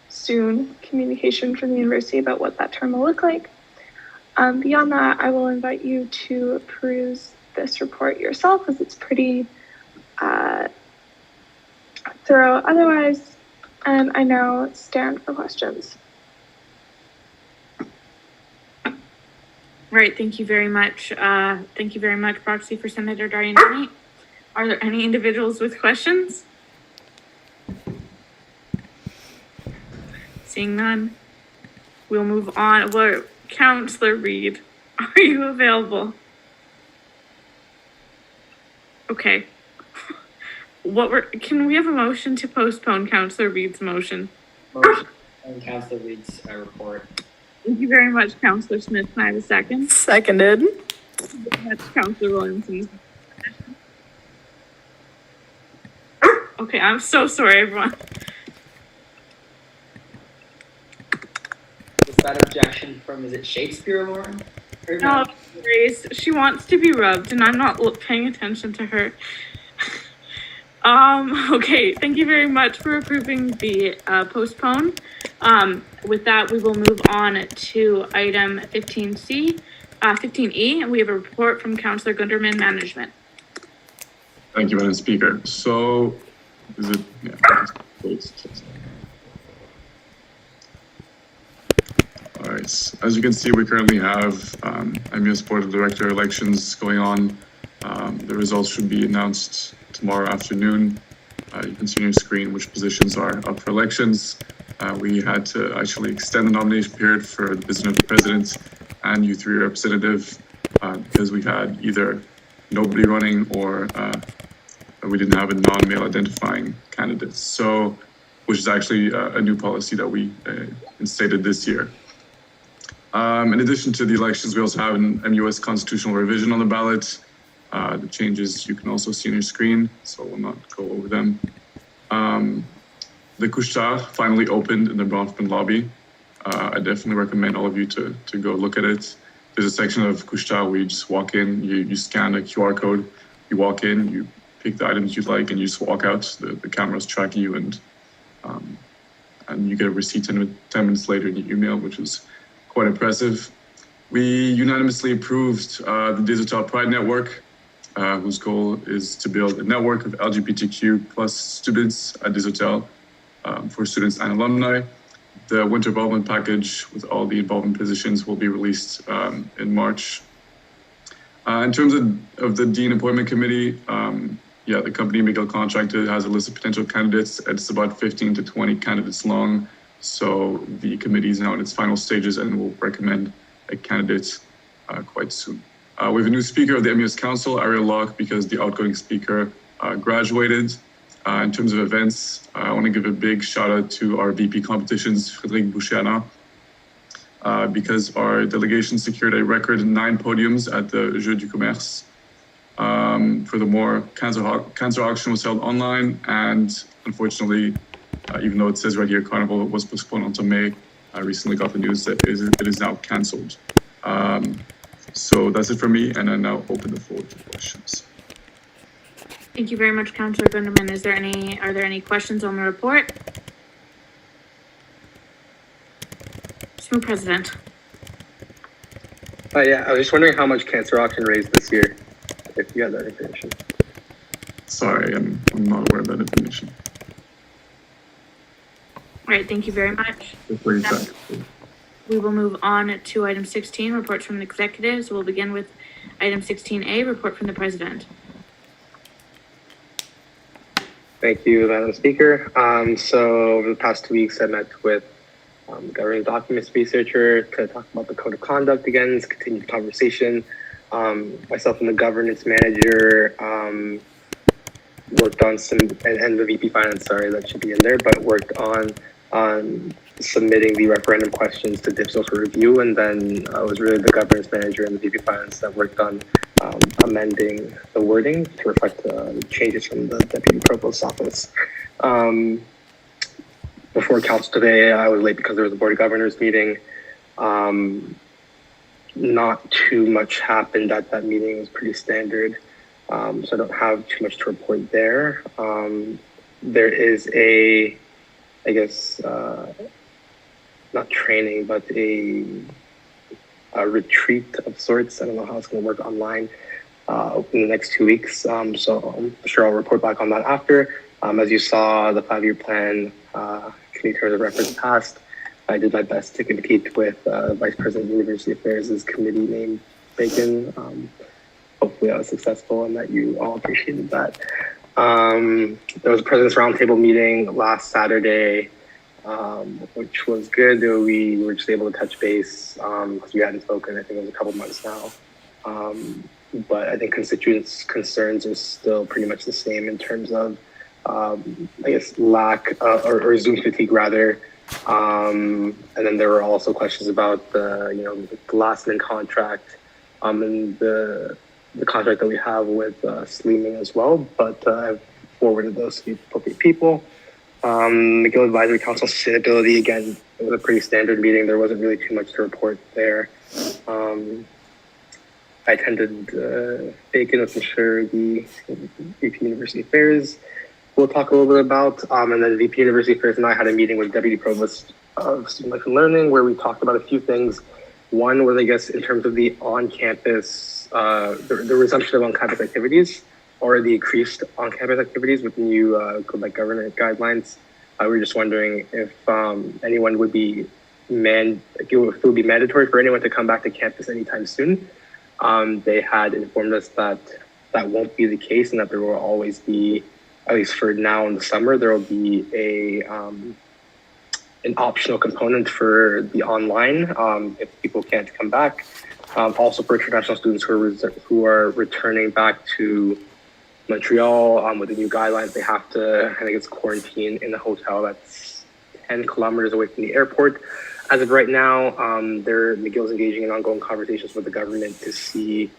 soon communication from the university about what that term will look like. Beyond that, I will invite you to peruse this report yourself, as it's pretty thorough otherwise, and I now stand for questions. Right, thank you very much. Thank you very much, Proxy for Senator Darianani. Are there any individuals with questions? Seeing none, we'll move on. Well, Councillor Reed, are you available? Okay. Can we have a motion to postpone Councillor Reed's motion? Motion and Councillor Reed's report. Thank you very much, Councillor Smith. Can I have a second? Seconded. That's Councillor Williamson. Okay, I'm so sorry, everyone. Is that objection from, is it Shakespeare, Lauren? Or No, Grace, she wants to be rubbed, and I'm not paying attention to her. Okay, thank you very much for approving the postpone. With that, we will move on to item 15E, and we have a report from Councillor Gunderman, Management. Thank you, Madam Speaker. So, is it? Yeah. All right. As you can see, we currently have MUS Board of Director elections going on. The results should be announced tomorrow afternoon. You can see on your screen which positions are up for elections. We had to actually extend the nomination period for the position of the president and U3 representative because we had either nobody running or we didn't have a non-male identifying candidates. So, which is actually a new policy that we instated this year. In addition to the elections, we also have an MUS constitutional revision on the ballot. The changes you can also see on your screen, so we'll not go over them. The Couche-Tard finally opened in the Bronfman lobby. I definitely recommend all of you to go look at it. There's a section of Couche-Tard where you just walk in, you scan a QR code, you walk in, you pick the items you'd like, and you just walk out. The cameras track you, and you get a receipt 10 minutes later in your email, which is quite impressive. We unanimously approved the Digital Pride Network, whose goal is to build a network of LGBTQ plus students at Digital for students and alumni. The winter involvement package with all the involvement positions will be released in March. In terms of the Dean Appointment Committee, the company Miguel contracted has a list of potential candidates. It's about 15 to 20 candidates long. So the committee is now in its final stages and will recommend a candidate quite soon. We have a new speaker of the MUS Council, Ariel Locke, because the outgoing speaker graduated. In terms of events, I want to give a big shout out to our VP competitions, Frédéric Bouchiana, because our delegation secured a record 9 podiums at the Jeux du Commerce. Furthermore, cancer auction was held online, and unfortunately, even though it says right here Carnival was postponed until May, I recently got the news that it is now cancelled. So that's it for me, and I now open the floor to questions. Thank you very much, Councillor Gunderman. Are there any questions on the report? Mr. President. Yeah, I was just wondering how much cancer auction raised this year, if you had that information. Sorry, I'm not aware of that information. All right, thank you very much. We will move on to item 16, reports from the executives. We'll begin with item 16A, report from the president. Thank you, Madam Speaker. So over the past 2 weeks, I met with government documents researcher to talk about the code of conduct again. It's a continued conversation. Myself and the governance manager worked on some, and the VP Finance, sorry, that should be in there, but worked on submitting the referendum questions to DIPSO for review, and then it was really the governance manager and the VP Finance that worked on amending the wording to reflect changes from the Deputy Provost's office. Before council today, I was late because there was a Board of Governors meeting. not too much happened at that meeting. It was pretty standard. So I don't have too much to report there. There is a, I guess, not training, but a retreat of sorts. I don't know how it's going to work online in the next 2 weeks. So I'm sure I'll report back on that after. As you saw, the 5-year plan committee terms of reference passed. I did my best to compete with Vice President of University Affairs' committee named Bacon. Hopefully I was successful and that you all appreciated that. There was a President's Roundtable meeting last Saturday, which was good. We were just able to touch base because we hadn't spoken, I think it was a couple months now. But I think constituents' concerns are still pretty much the same in terms of, I guess, lack or Zoom fatigue rather. And then there were also questions about the last-minute contract and the contract that we have with Sleeming as well. But I've forwarded those to the appropriate people. McGill Advisory Council sustainability, again, it was a pretty standard meeting. There wasn't really too much to report there. I attended Bacon, which I'm sure the VP University Affairs will talk a little bit about. And then VP University Affairs and I had a meeting with Deputy Provost of Student Life and Learning where we talked about a few things. One was, I guess, in terms of the on-campus, the resumption of on-campus activities or the increased on-campus activities with new Quebec government guidelines. We were just wondering if anyone would be if it would be mandatory for anyone to come back to campus anytime soon. They had informed us that that won't be the case and that there will always be, at least for now in the summer, there will be an optional component for the online if people can't come back. Also for international students who are returning back to Montreal with the new guidelines, they have to, I think it's quarantine in a hotel that's 10 kilometers away from the airport. As of right now, McGill's engaging in ongoing conversations with the government to see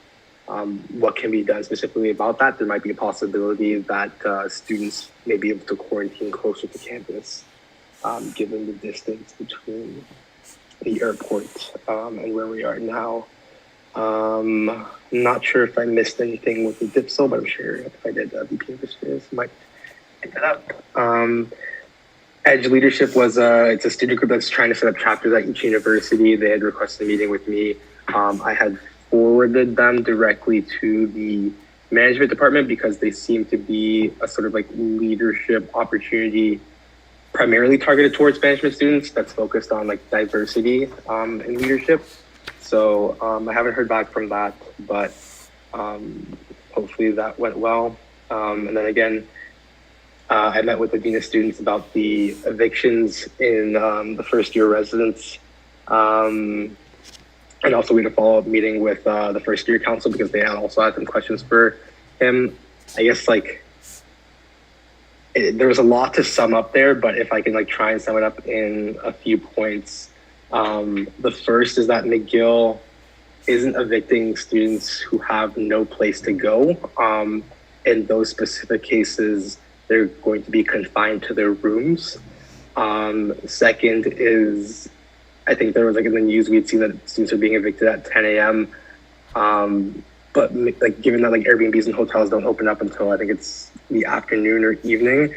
what can be done specifically about that. There might be a possibility that students may be able to quarantine closer to campus, given the distance between the airport and where we are now. Not sure if I missed anything with the DIPSO, but I'm sure if I did, VP Affairs might pick that up. Edge Leadership was it's a student group that's trying to set up chapters at each university. They had requested a meeting with me. I had forwarded them directly to the management department because they seem to be a sort of like leadership opportunity primarily targeted towards management students that's focused on like diversity in leadership. So I haven't heard back from that, but hopefully that went well. And then again, I met with the Dean of Students about the evictions in the first year residence. And also we had a follow-up meeting with the first year council because they also had some questions for him. I guess there was a lot to sum up there, but if I can try and sum it up in a few points. The first is that McGill isn't evicting students who have no place to go. In those specific cases, they're going to be confined to their rooms. Second is, I think there was in the news, we'd seen that students are being evicted at 10 a.m. But given that Airbnbs and hotels don't open up until I think it's the afternoon or evening,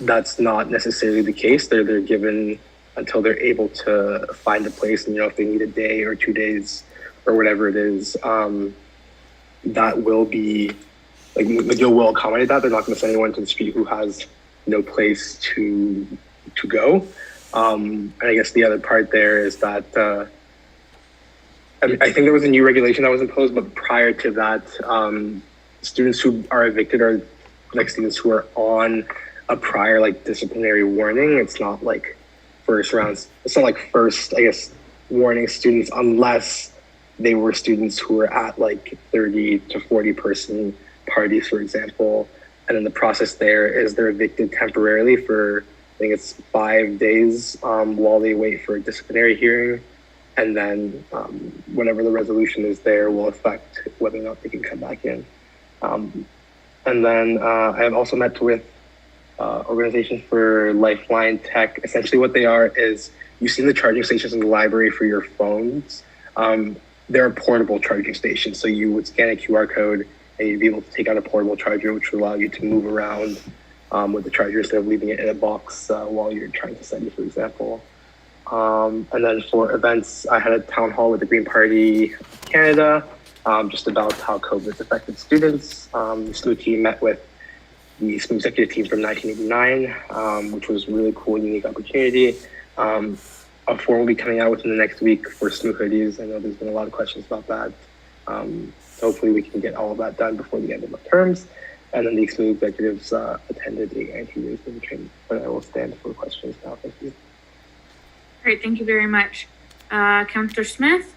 that's not necessarily the case. They're given until they're able to find a place, and if they need a day or 2 days or whatever it is, that will be McGill will accommodate that. They're not going to send anyone to the street who has no place to go. And I guess the other part there is that I think there was a new regulation that was imposed, but prior to that, students who are evicted are students who are on a prior disciplinary warning. It's not first rounds. It's not first, I guess, warning students unless they were students who were at 30 to 40 person parties, for example. And then the process there is they're evicted temporarily for, I think it's 5 days while they wait for a disciplinary hearing. And then whatever the resolution is there will affect whether or not they can come back in. And then I have also met with Organization for Lifeline Tech. Essentially what they are is, you've seen the charging stations in the library for your phones. There are portable charging stations. So you would scan a QR code and you'd be able to take out a portable charger, which would allow you to move around with the charger instead of leaving it in a box while you're trying to study, for example. And then for events, I had a town hall with the Green Party Canada, just about how COVID's affected students. The SSMU team met with the SSMU executive team from 1989, which was a really cool and unique opportunity. A form will be coming out within the next week for SSMU hoodies. I know there's been a lot of questions about that. Hopefully we can get all of that done before the end of the terms. And then the SSMU executives attended the interviews for the training. But I will stand for questions now. Thank you. Great, thank you very much. Councillor Smith?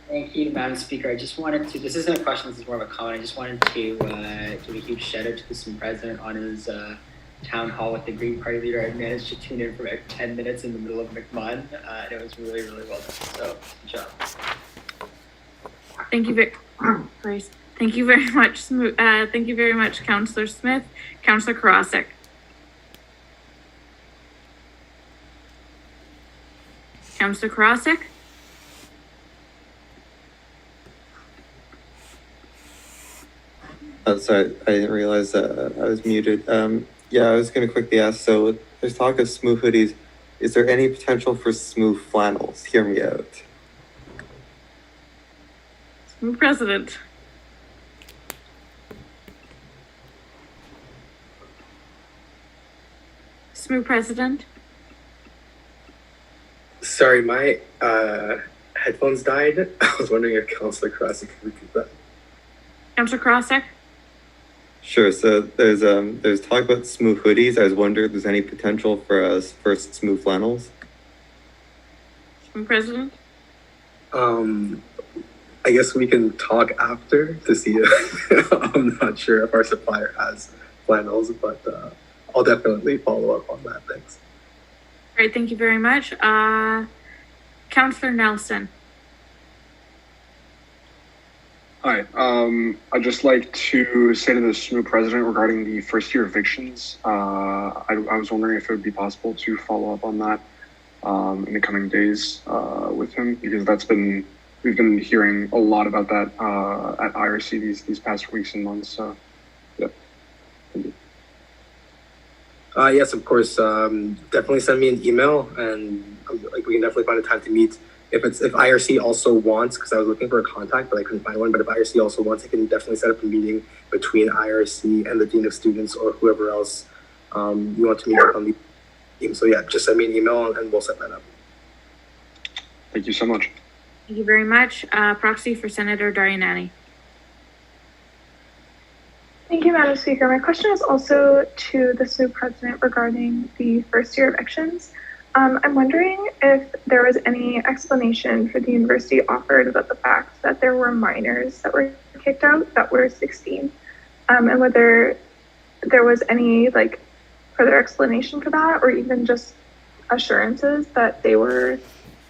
Thank you, Madam Speaker. I just wanted to, this isn't a question, this is more of a comment. I just wanted to give a huge shout out to the SSMU president on his town hall with the Green Party leader. I managed to tune in for about 10 minutes in the middle of McMahon, and it was really, really well done. So, good job. Thank you very Thank you very much. Thank you very much, Councillor Smith. Councillor Karasik. Councillor Karasik? Oh, sorry, I didn't realize that I was muted. Yeah, I was going to quickly ask, so there's talk of SSMU hoodies. Is there any potential for SSMU flannels? Hear me out. SSMU President. SSMU President. Sorry, my headphones died. I was wondering if Councillor Karasik could repeat that. Councillor Karasik? Sure. So there's talk about SSMU hoodies. I was wondering if there's any potential for SSMU flannels. SSMU President. I guess we can talk after to see if I'm not sure if our supplier has flannels, but I'll definitely follow up on that. Thanks. Great, thank you very much. Councillor Nelson. Hi, I'd just like to say to the SSMU president regarding the first year evictions. I was wondering if it would be possible to follow up on that in the coming days with him, because we've been hearing a lot about that at IRC these past weeks and months. So, yeah. Thank you. Yes, of course. Definitely send me an email, and we can definitely find a time to meet. If IRC also wants, because I was looking for a contact, but I couldn't find one. But if IRC also wants, I can definitely set up a meeting between IRC and the Dean of Students or whoever else you want to meet up on the team. So yeah, just send me an email and we'll set that up. Thank you so much. Thank you very much. Proxy for Senator Darianani. Thank you, Madam Speaker. My question is also to the SSMU president regarding the first year evictions. I'm wondering if there was any explanation for the university offered about the fact that there were minors that were kicked out that were 16, and whether there was any further explanation for that, or even just assurances that they were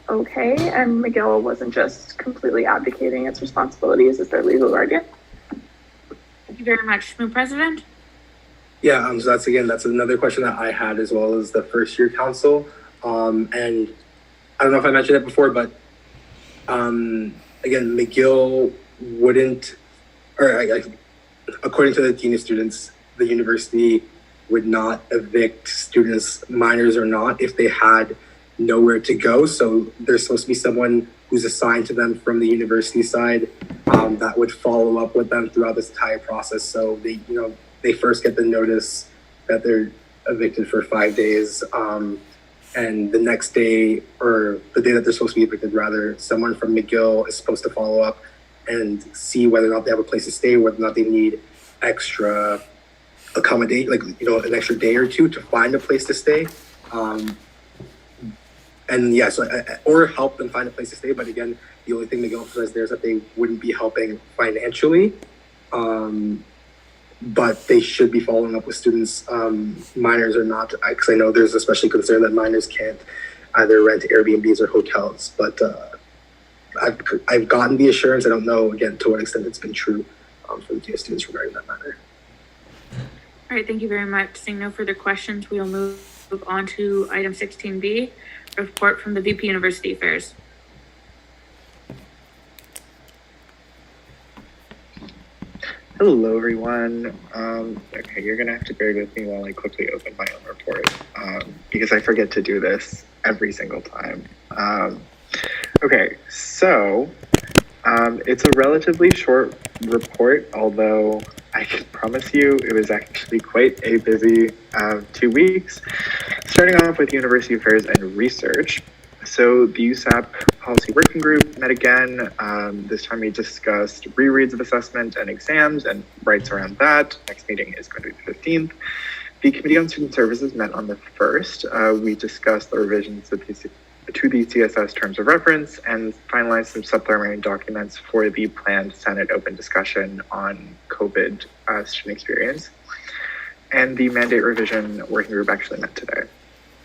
okay and McGill wasn't just completely abdicating its responsibilities as their legal guardian. Thank you very much. SSMU President. Yeah, so that's another question that I had, as well as the first year council. And I don't know if I mentioned it before, but again, McGill wouldn't, according to the Dean of Students, the university would not evict students, minors or not, if they had nowhere to go. So there's supposed to be someone who's assigned to them from the university side that would follow up with them throughout this entire process. So they first get the notice that they're evicted for 5 days. And the next day, or the day that they're supposed to be evicted, rather, someone from McGill is supposed to follow up and see whether or not they have a place to stay, whether or not they need extra accommodate, an extra day or two to find a place to stay. And yeah, or help them find a place to stay. But again, the only thing McGill says there is that they wouldn't be helping financially. But they should be following up with students, minors or not, because I know there's especially concern that minors can't either rent Airbnbs or hotels. But I've gotten the assurance. I don't know, again, to what extent it's been true for the Dean of Students regarding that matter. All right, thank you very much. Seeing no further questions, we will move on to item 16B, report from the VP University Affairs. Hello, everyone. Okay, you're gonna have to bear with me while I quickly open my own report because I forget to do this every single time. Okay, so it's a relatively short report, although I can promise you it was actually quite a busy 2 weeks. Starting off with University Affairs and Research. So the USAP Policy Working Group met again. This time we discussed rereads of assessment and exams and rights around that. Next meeting is going to be the 15th. The Committee on Student Services met on the 1st. We discussed the revisions to the CSS terms of reference and finalized some supplementary documents for the planned Senate open discussion on COVID student experience. And the mandate revision working group actually met today.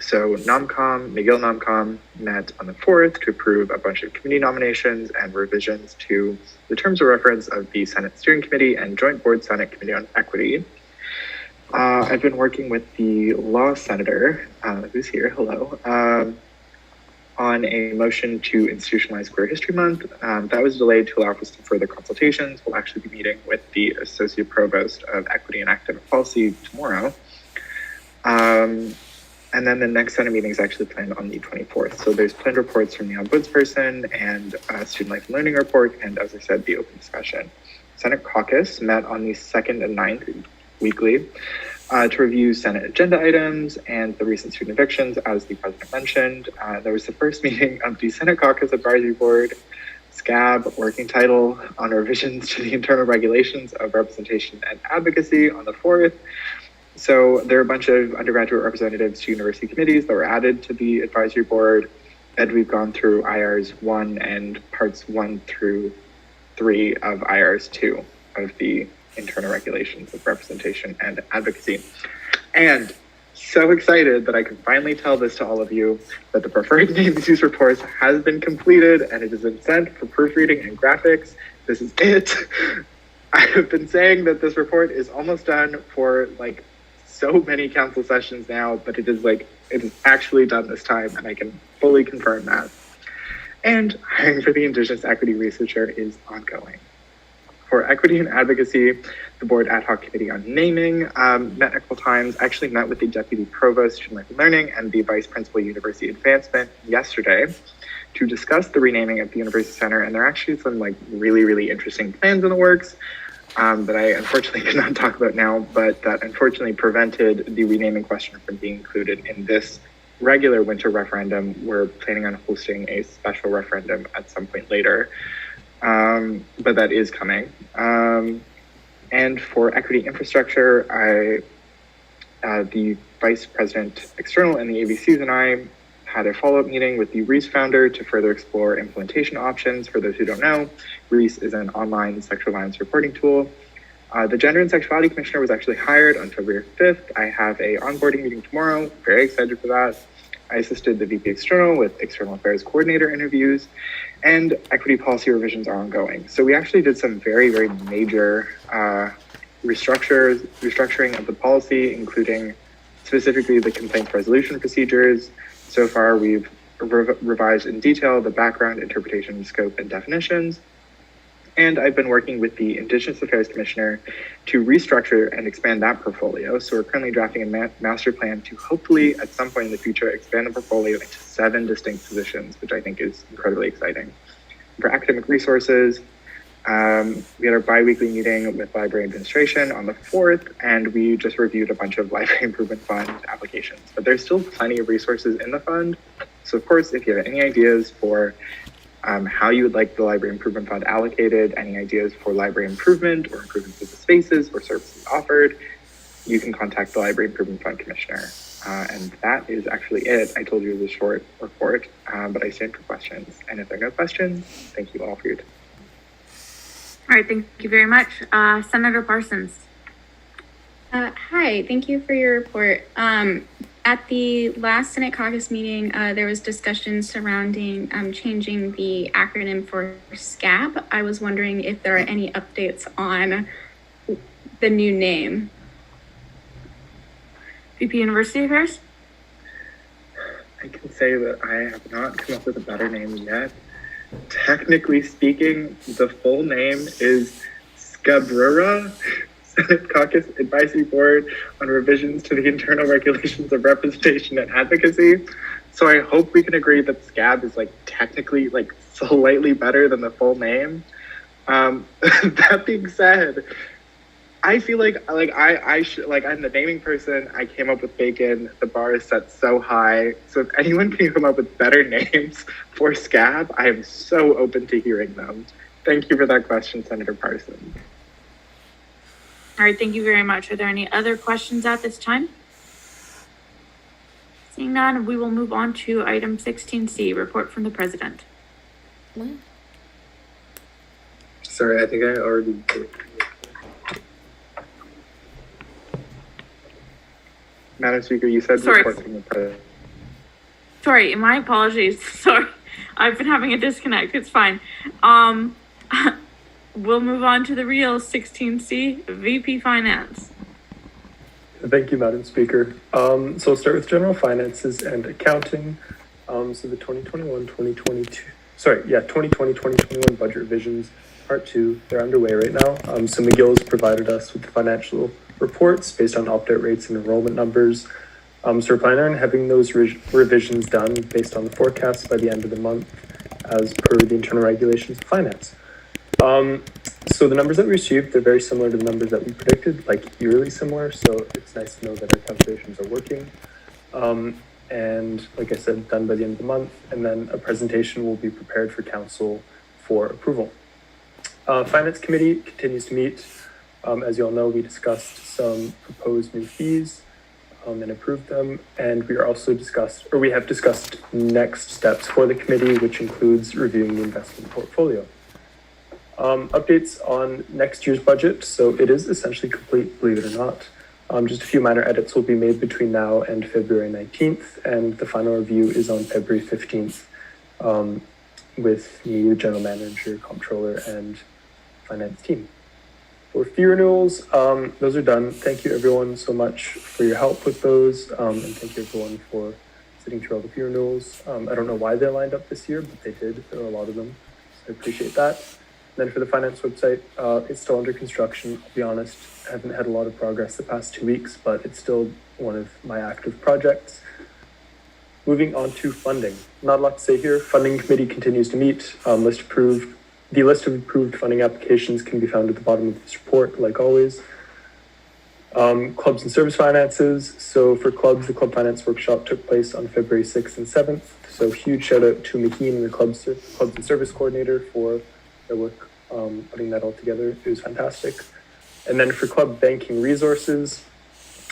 So McGill NomCom met on the 4th to approve a bunch of committee nominations and revisions to the terms of reference of the Senate Steering Committee and Joint Board Senate Committee on Equity. I've been working with the law senator, who's here, hello, on a motion to institutionalize Queer History Month. That was delayed to allow for some further consultations. We'll actually be meeting with the Associate Provost of Equity and Academic Policy tomorrow. And then the next Senate meeting is actually planned on the 24th. So there's planned reports from the ombudsperson and Student Life and Learning Report, and as I said, the open discussion. Senate caucus met on the 2nd and 9th weekly to review Senate agenda items and the recent student evictions, as the president mentioned. There was the first meeting of the Senate Caucus Advisory Board, SCAB, working title on revisions to the internal regulations of representation and advocacy on the 4th. So there are a bunch of undergraduate representatives to university committees that were added to the advisory board, and we've gone through IRs 1 and parts 1 through 3 of IRs 2 of the internal regulations of representation and advocacy. And so excited that I can finally tell this to all of you, that the preferred names use reports has been completed and it has been sent for proofreading and graphics. This is it. I have been saying that this report is almost done for like so many council sessions now, but it is actually done this time, and I can fully confirm that. And hiring for the Indigenous Equity Researcher is ongoing. For equity and advocacy, the board ad hoc committee on naming met a couple times, actually met with the deputy provost, student life and learning, and the vice principal university advancement yesterday to discuss the renaming of the university center. And there are actually some like really, really interesting plans in the works that I unfortunately cannot talk about now, but that unfortunately prevented the renaming question from being included in this regular winter referendum. We're planning on hosting a special referendum at some point later, but that is coming. And for equity infrastructure, the vice president external and the ABCs and I had a follow-up meeting with the Reese founder to further explore implementation options. For those who don't know, Reese is an online sexual violence reporting tool. The Gender and Sexuality Commissioner was actually hired on February 5th. I have a onboarding meeting tomorrow. Very excited for that. I assisted the VP External with External Affairs Coordinator interviews, and equity policy revisions are ongoing. So we actually did some very, very major restructuring of the policy, including specifically the complaints resolution procedures. So far, we've revised in detail the background, interpretation, scope, and definitions. And I've been working with the Indigenous Affairs Commissioner to restructure and expand that portfolio. So we're currently drafting a master plan to hopefully, at some point in the future, expand the portfolio into 7 distinct positions, which I think is incredibly exciting. For academic resources, we had our bi-weekly meeting with library administration on the 4th, and we just reviewed a bunch of library improvement fund applications. But there's still plenty of resources in the fund. So of course, if you have any ideas for how you would like the library improvement fund allocated, any ideas for library improvement or improvements to the spaces or services offered, you can contact the library improvement fund commissioner. And that is actually it. I told you it was a short report, but I stand for questions. And if there are no questions, thank you all for your time. All right, thank you very much. Senator Parsons. Hi, thank you for your report. At the last Senate caucus meeting, there was discussion surrounding changing the acronym for SCAB. I was wondering if there are any updates on the new name. VP University Affairs? I can say that I have not come up with a better name yet. Technically speaking, the full name is Scabrera, Senate Caucus Advisory Board on revisions to the internal regulations of representation and advocacy. So I hope we can agree that SCAB is like technically like slightly better than the full name. That being said, I feel like I should, like, I'm the naming person. I came up with bacon. The bar is set so high. So if anyone can come up with better names for SCAB, I am so open to hearing them. Thank you for that question, Senator Parson. All right, thank you very much. Are there any other questions at this time? Seeing none, we will move on to item 16C, report from the president. Sorry, I think I already did. Madam Speaker, you said Sorry. report from the president. Sorry, my apologies. Sorry, I've been having a disconnect. It's fine. We'll move on to the real 16C, VP Finance. Thank you, Madam Speaker. So I'll start with general finances and accounting. So the 2020-2021 budget revisions, part 2, they're underway right now. So McGill has provided us with the financial reports based on opt-out rates and enrollment numbers. So we're planning on having those revisions done based on the forecasts by the end of the month as per the internal regulations of finance. So the numbers that we received, they're very similar to the numbers that we predicted, like eerily similar. So it's nice to know that our calculations are working. And like I said, done by the end of the month, and then a presentation will be prepared for council for approval. Finance Committee continues to meet. As you all know, we discussed some proposed new fees and approved them. And we have discussed next steps for the committee, which includes reviewing the investment portfolio. Updates on next year's budget. So it is essentially complete, believe it or not. Just a few minor edits will be made between now and February 19th, and the final review is on February 15th with me, the general manager, comptroller, and finance team. For fee renewals, those are done. Thank you everyone so much for your help with those, and thank you everyone for sitting through all the fee renewals. I don't know why they lined up this year, but they did. There were a lot of them, so I appreciate that. And then for the finance website, it's still under construction. I'll be honest, I haven't had a lot of progress the past 2 weeks, but it's still one of my active projects. Moving on to funding. Not a lot to say here. Funding committee continues to meet. The list of approved funding applications can be found at the bottom of this report, like always. Clubs and service finances. So for clubs, the club finance workshop took place on February 6th and 7th. So huge shout out to McKean and the clubs and service coordinator for their work putting that all together. It was fantastic. And then for club banking resources,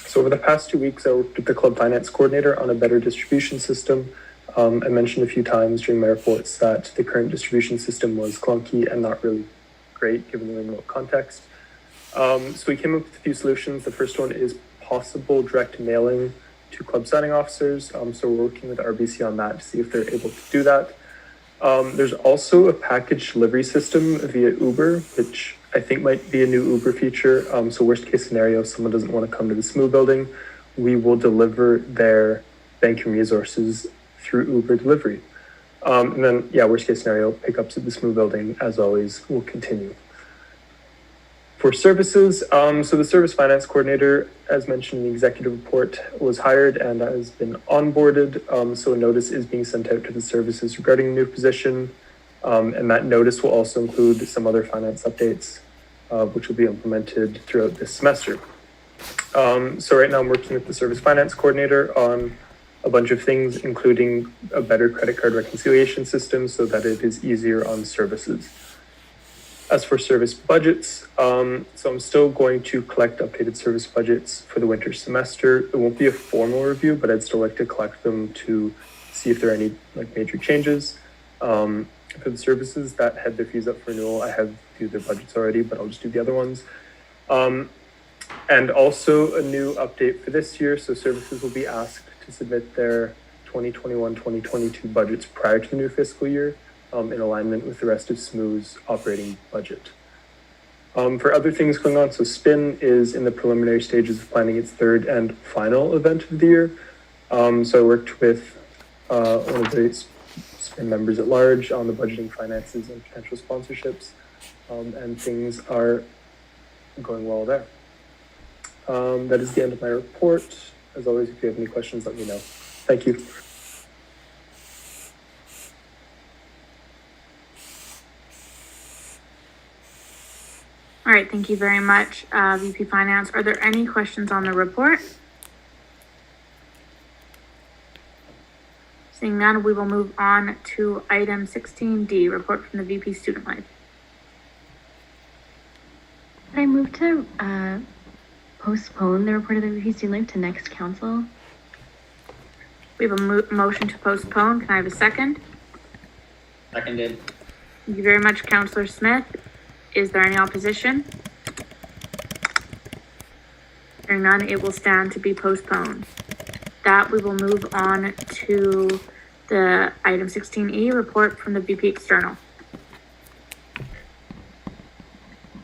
so over the past 2 weeks, I worked with the club finance coordinator on a better distribution system. I mentioned a few times during my reports that the current distribution system was clunky and not really great given the remote context. So we came up with a few solutions. The first one is possible direct mailing to club signing officers. So we're working with RBC on that to see if they're able to do that. There's also a package delivery system via Uber, which I think might be a new Uber feature. So worst case scenario, if someone doesn't want to come to the SMU building, we will deliver their banking resources through Uber delivery. And then, worst case scenario, pickups at the SMU building, as always, will continue. For services, so the service finance coordinator, as mentioned in the executive report, was hired and has been onboarded. So a notice is being sent out to the services regarding the new position. And that notice will also include some other finance updates, which will be implemented throughout this semester. So right now I'm working with the service finance coordinator on a bunch of things, including a better credit card reconciliation system so that it is easier on services. As for service budgets, so I'm still going to collect updated service budgets for the winter semester. It won't be a formal review, but I'd still like to collect them to see if there are any major changes. For the services that had their fees up for renewal, I have viewed their budgets already, but I'll just do the other ones. And also a new update for this year. So services will be asked to submit their 2021-2022 budgets prior to the new fiscal year in alignment with the rest of SMU's operating budget. For other things going on, so SPIN is in the preliminary stages of planning its third and final event of the year. So I worked with one of the SPIN members at large on the budgeting, finances, and potential sponsorships. And things are going well there. That is the end of my report. As always, if you have any questions, let me know. Thank you. All right, thank you very much, VP Finance. Are there any questions on the report? Seeing none, we will move on to item 16D, report from the VP Student Life. Could I move to postpone the report of the VP Student Life to next council? We have a motion to postpone. Can I have a second? Seconded. Thank you very much, Councillor Smith. Is there any opposition? Hearing none, it will stand to be postponed. That we will move on to the item 16E, report from the VP External.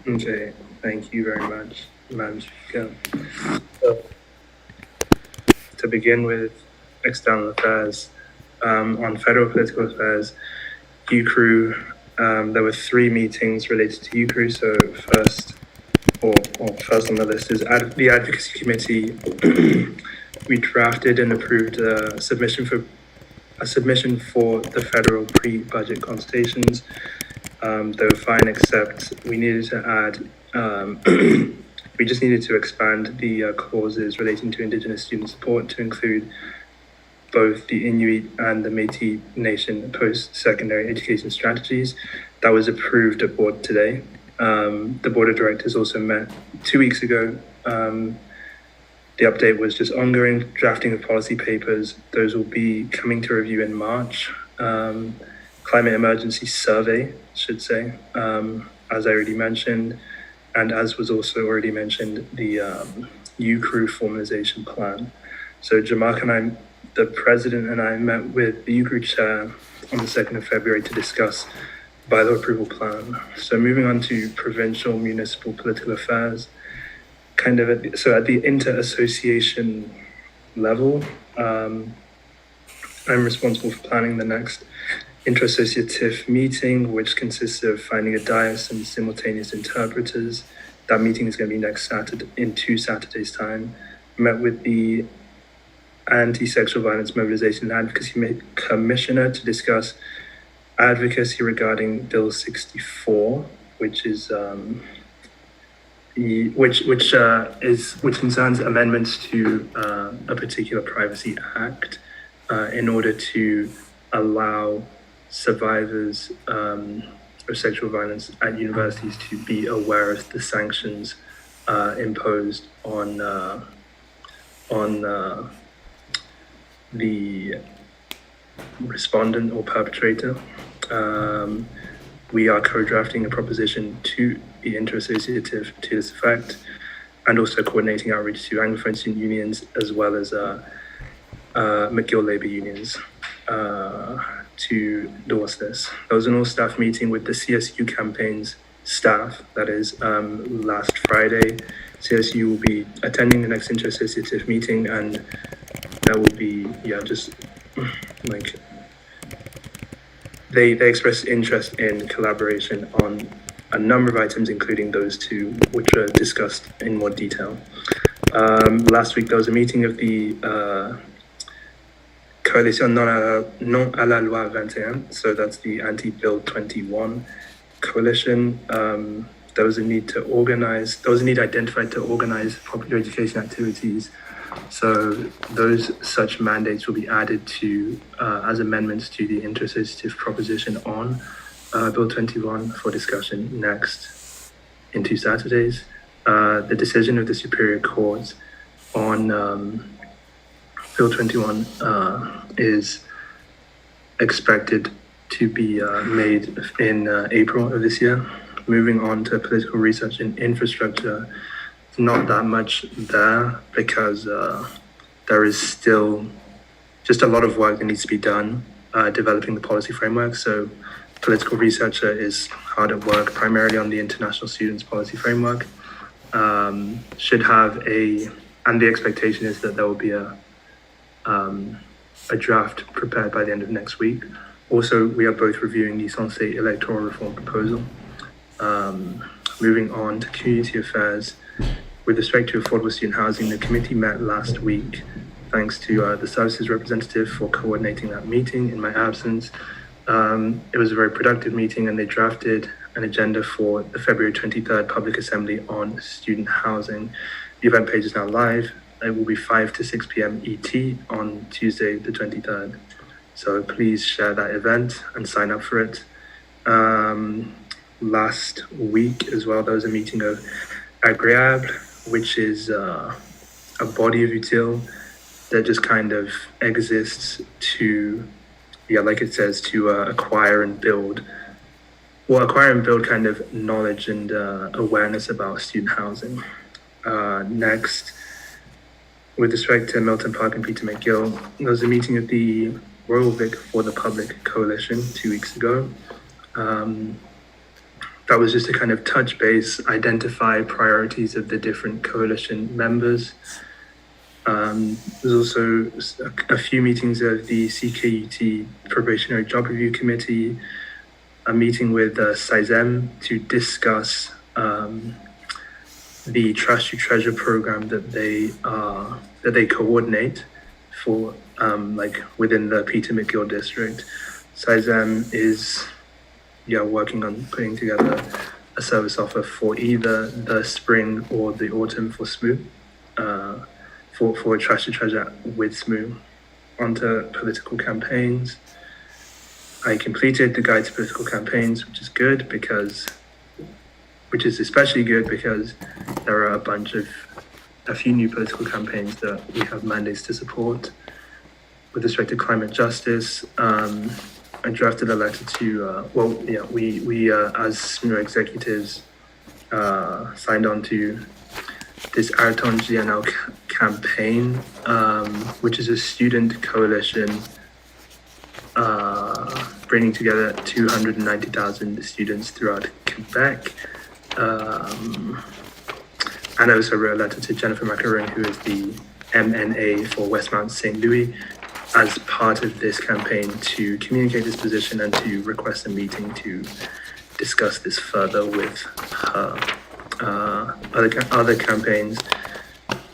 Okay, thank you very much, Madam Speaker. So, to begin with external affairs, on federal political affairs, UCRU, there were 3 meetings related to UCRU. So first on the list is the Advocacy Committee. We drafted and approved a submission for the federal pre-budget consultations. They were fine, except we needed to add, we just needed to expand the clauses relating to Indigenous student support to include both the Inuit and the Métis Nation post-secondary education strategies. That was approved at board today. The board of directors also met 2 weeks ago. The update was just ongoing drafting of policy papers. Those will be coming to review in March. Climate emergency survey, should say, as I already mentioned, and as was also already mentioned, the UCRU formalization plan. So Jamark and I, the president, and I met with the UCRU chair on the 2nd of February to discuss bylaw approval plan. So moving on to provincial municipal political affairs, so at the inter-association level, I'm responsible for planning the next inter-associative meeting, which consists of finding a dais and simultaneous interpreters. That meeting is going to be next Saturday, in 2 Saturdays' time. Met with the Anti-Sexual Violence Mobilization and Advocacy Commissioner to discuss advocacy regarding Bill 64, which is which concerns amendments to a particular privacy act in order to allow survivors of sexual violence at universities to be aware of the sanctions imposed on the respondent or perpetrator. We are co-drafting a proposition to the inter-associative to this effect, and also coordinating outreach to Anglophone student unions as well as McGill labour unions to endorse this. There was an all-staff meeting with the CSU campaigns staff, that is, last Friday. CSU will be attending the next inter-associative meeting, and that will be, they expressed interest in collaboration on a number of items, including those 2, which were discussed in more detail. Last week, there was a meeting of the Coalition Non à la Loi 21, so that's the Anti-Bill 21 coalition. There was a need identified to organize popular education activities. So such mandates will be added to as amendments to the inter-associative proposition on Bill 21 for discussion next in 2 Saturdays. The decision of the Superior Court on Bill 21 is expected to be made in April of this year. Moving on to political research and infrastructure, not that much there because there is still just a lot of work that needs to be done developing the policy framework. So political researcher is hard at work primarily on the international students policy framework. Should have and the expectation is that there will be a draft prepared by the end of next week. Also, we are both reviewing the Sensei electoral reform proposal. moving on to community affairs. With respect to affordable student housing, the committee met last week. Thanks to the services representative for coordinating that meeting in my absence. It was a very productive meeting, and they drafted an agenda for the February 23rd Public Assembly on student housing. The event page is now live. It will be 5 to 6 p.m. ET on Tuesday, the 23rd. So please share that event and sign up for it. Last week as well, there was a meeting of Agreable, which is a body of util that just kind of exists to, like it says, to acquire and build kind of knowledge and awareness about student housing. Next, with respect to Milton Park and Peter McGill, there was a meeting of the Royal Vic for the Public Coalition 2 weeks ago. That was just to kind of touch base, identify priorities of the different coalition members. There's also a few meetings of the CKUT Probationary Job Review Committee, a meeting with SSMU to discuss the Trash to Treasure program that they coordinate for within the Peter McGill district. SSMU is working on putting together a service offer for either the spring or the autumn for SSMU. For Trash to Treasure with SSMU. Onto political campaigns. I completed the guide to political campaigns, which is especially good because there are a few new political campaigns that we have mandates to support. With respect to climate justice, I drafted a letter to, we as SSMU executives signed on to this Araton GNL campaign, which is a student coalition bringing together 290,000 students throughout Quebec. And I also wrote a letter to Jennifer Macaron, who is the MNA for Westmount St. Louis, as part of this campaign to communicate this position and to request a meeting to discuss this further with her. Other campaigns,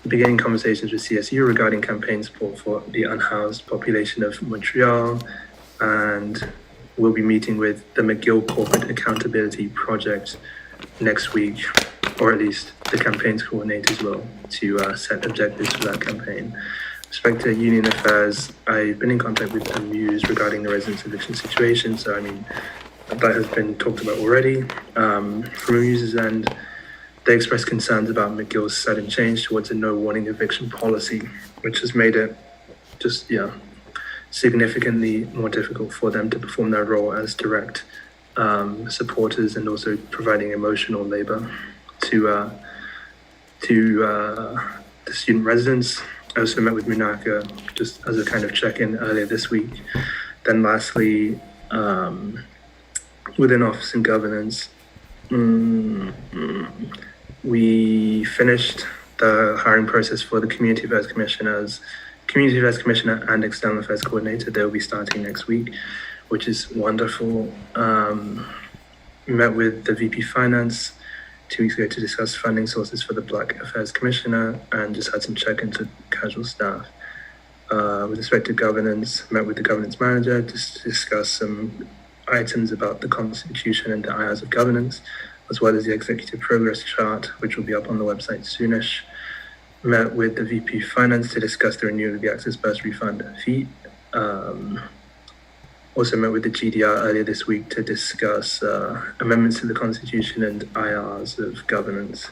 beginning conversations with CSU regarding campaign support for the unhoused population of Montreal, and we'll be meeting with the McGill Corporate Accountability Project next week, or at least the campaign's coordinators will, to set objectives for that campaign. With respect to union affairs, I've been in contact with Amuse regarding the residents' eviction situation, so I mean, that has been talked about already. From Amuse's end, they expressed concerns about McGill's sudden change towards a no warning eviction policy, which has made it just, significantly more difficult for them to perform their role as direct supporters and also providing emotional labor to the student residents. I also met with Munaka just as a kind of check-in earlier this week. Then lastly, within office and governance, we finished the hiring process for the Community Affairs Commissioner and External Affairs Coordinator. They'll be starting next week, which is wonderful. Met with the VP Finance 2 weeks ago to discuss funding sources for the Black Affairs Commissioner and just had some check-ins with casual staff. With respect to governance, met with the governance manager to discuss some items about the Constitution and the IRs of governance, as well as the executive progress chart, which will be up on the website soonish. Met with the VP Finance to discuss the renewal of the Access Bursary Fund fee. Also met with the GDR earlier this week to discuss amendments to the Constitution and IRs of governance.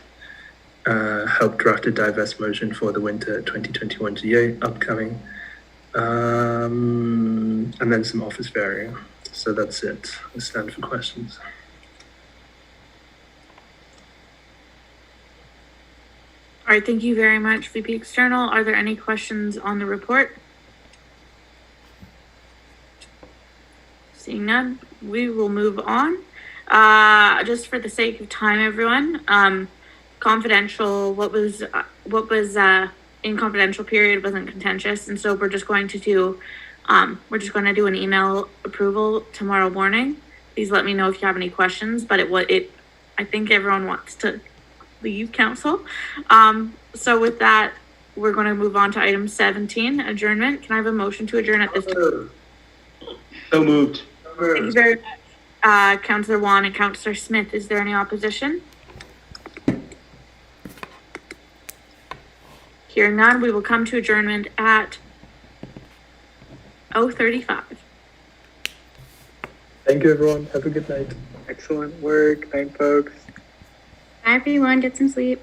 Helped draft a diverse motion for the winter 2021 GA upcoming. And then some office varying. So that's it. I stand for questions. All right, thank you very much, VP External. Are there any questions on the report? Seeing none, we will move on. Just for the sake of time, everyone, confidential, what was in confidential period wasn't contentious, and so we're just going to do an email approval tomorrow morning. Please let me know if you have any questions, but I think everyone wants to leave council. So with that, we're going to move on to item 17, adjournment. Can I have a motion to adjourn at this time? So moved. Thank you very much, Councillor Wan and Councillor Smith. Is there any opposition? Hearing none, we will come to adjournment at 0:35. Thank you, everyone. Have a good night. Excellent work. Night, folks. Bye, everyone. Get some sleep.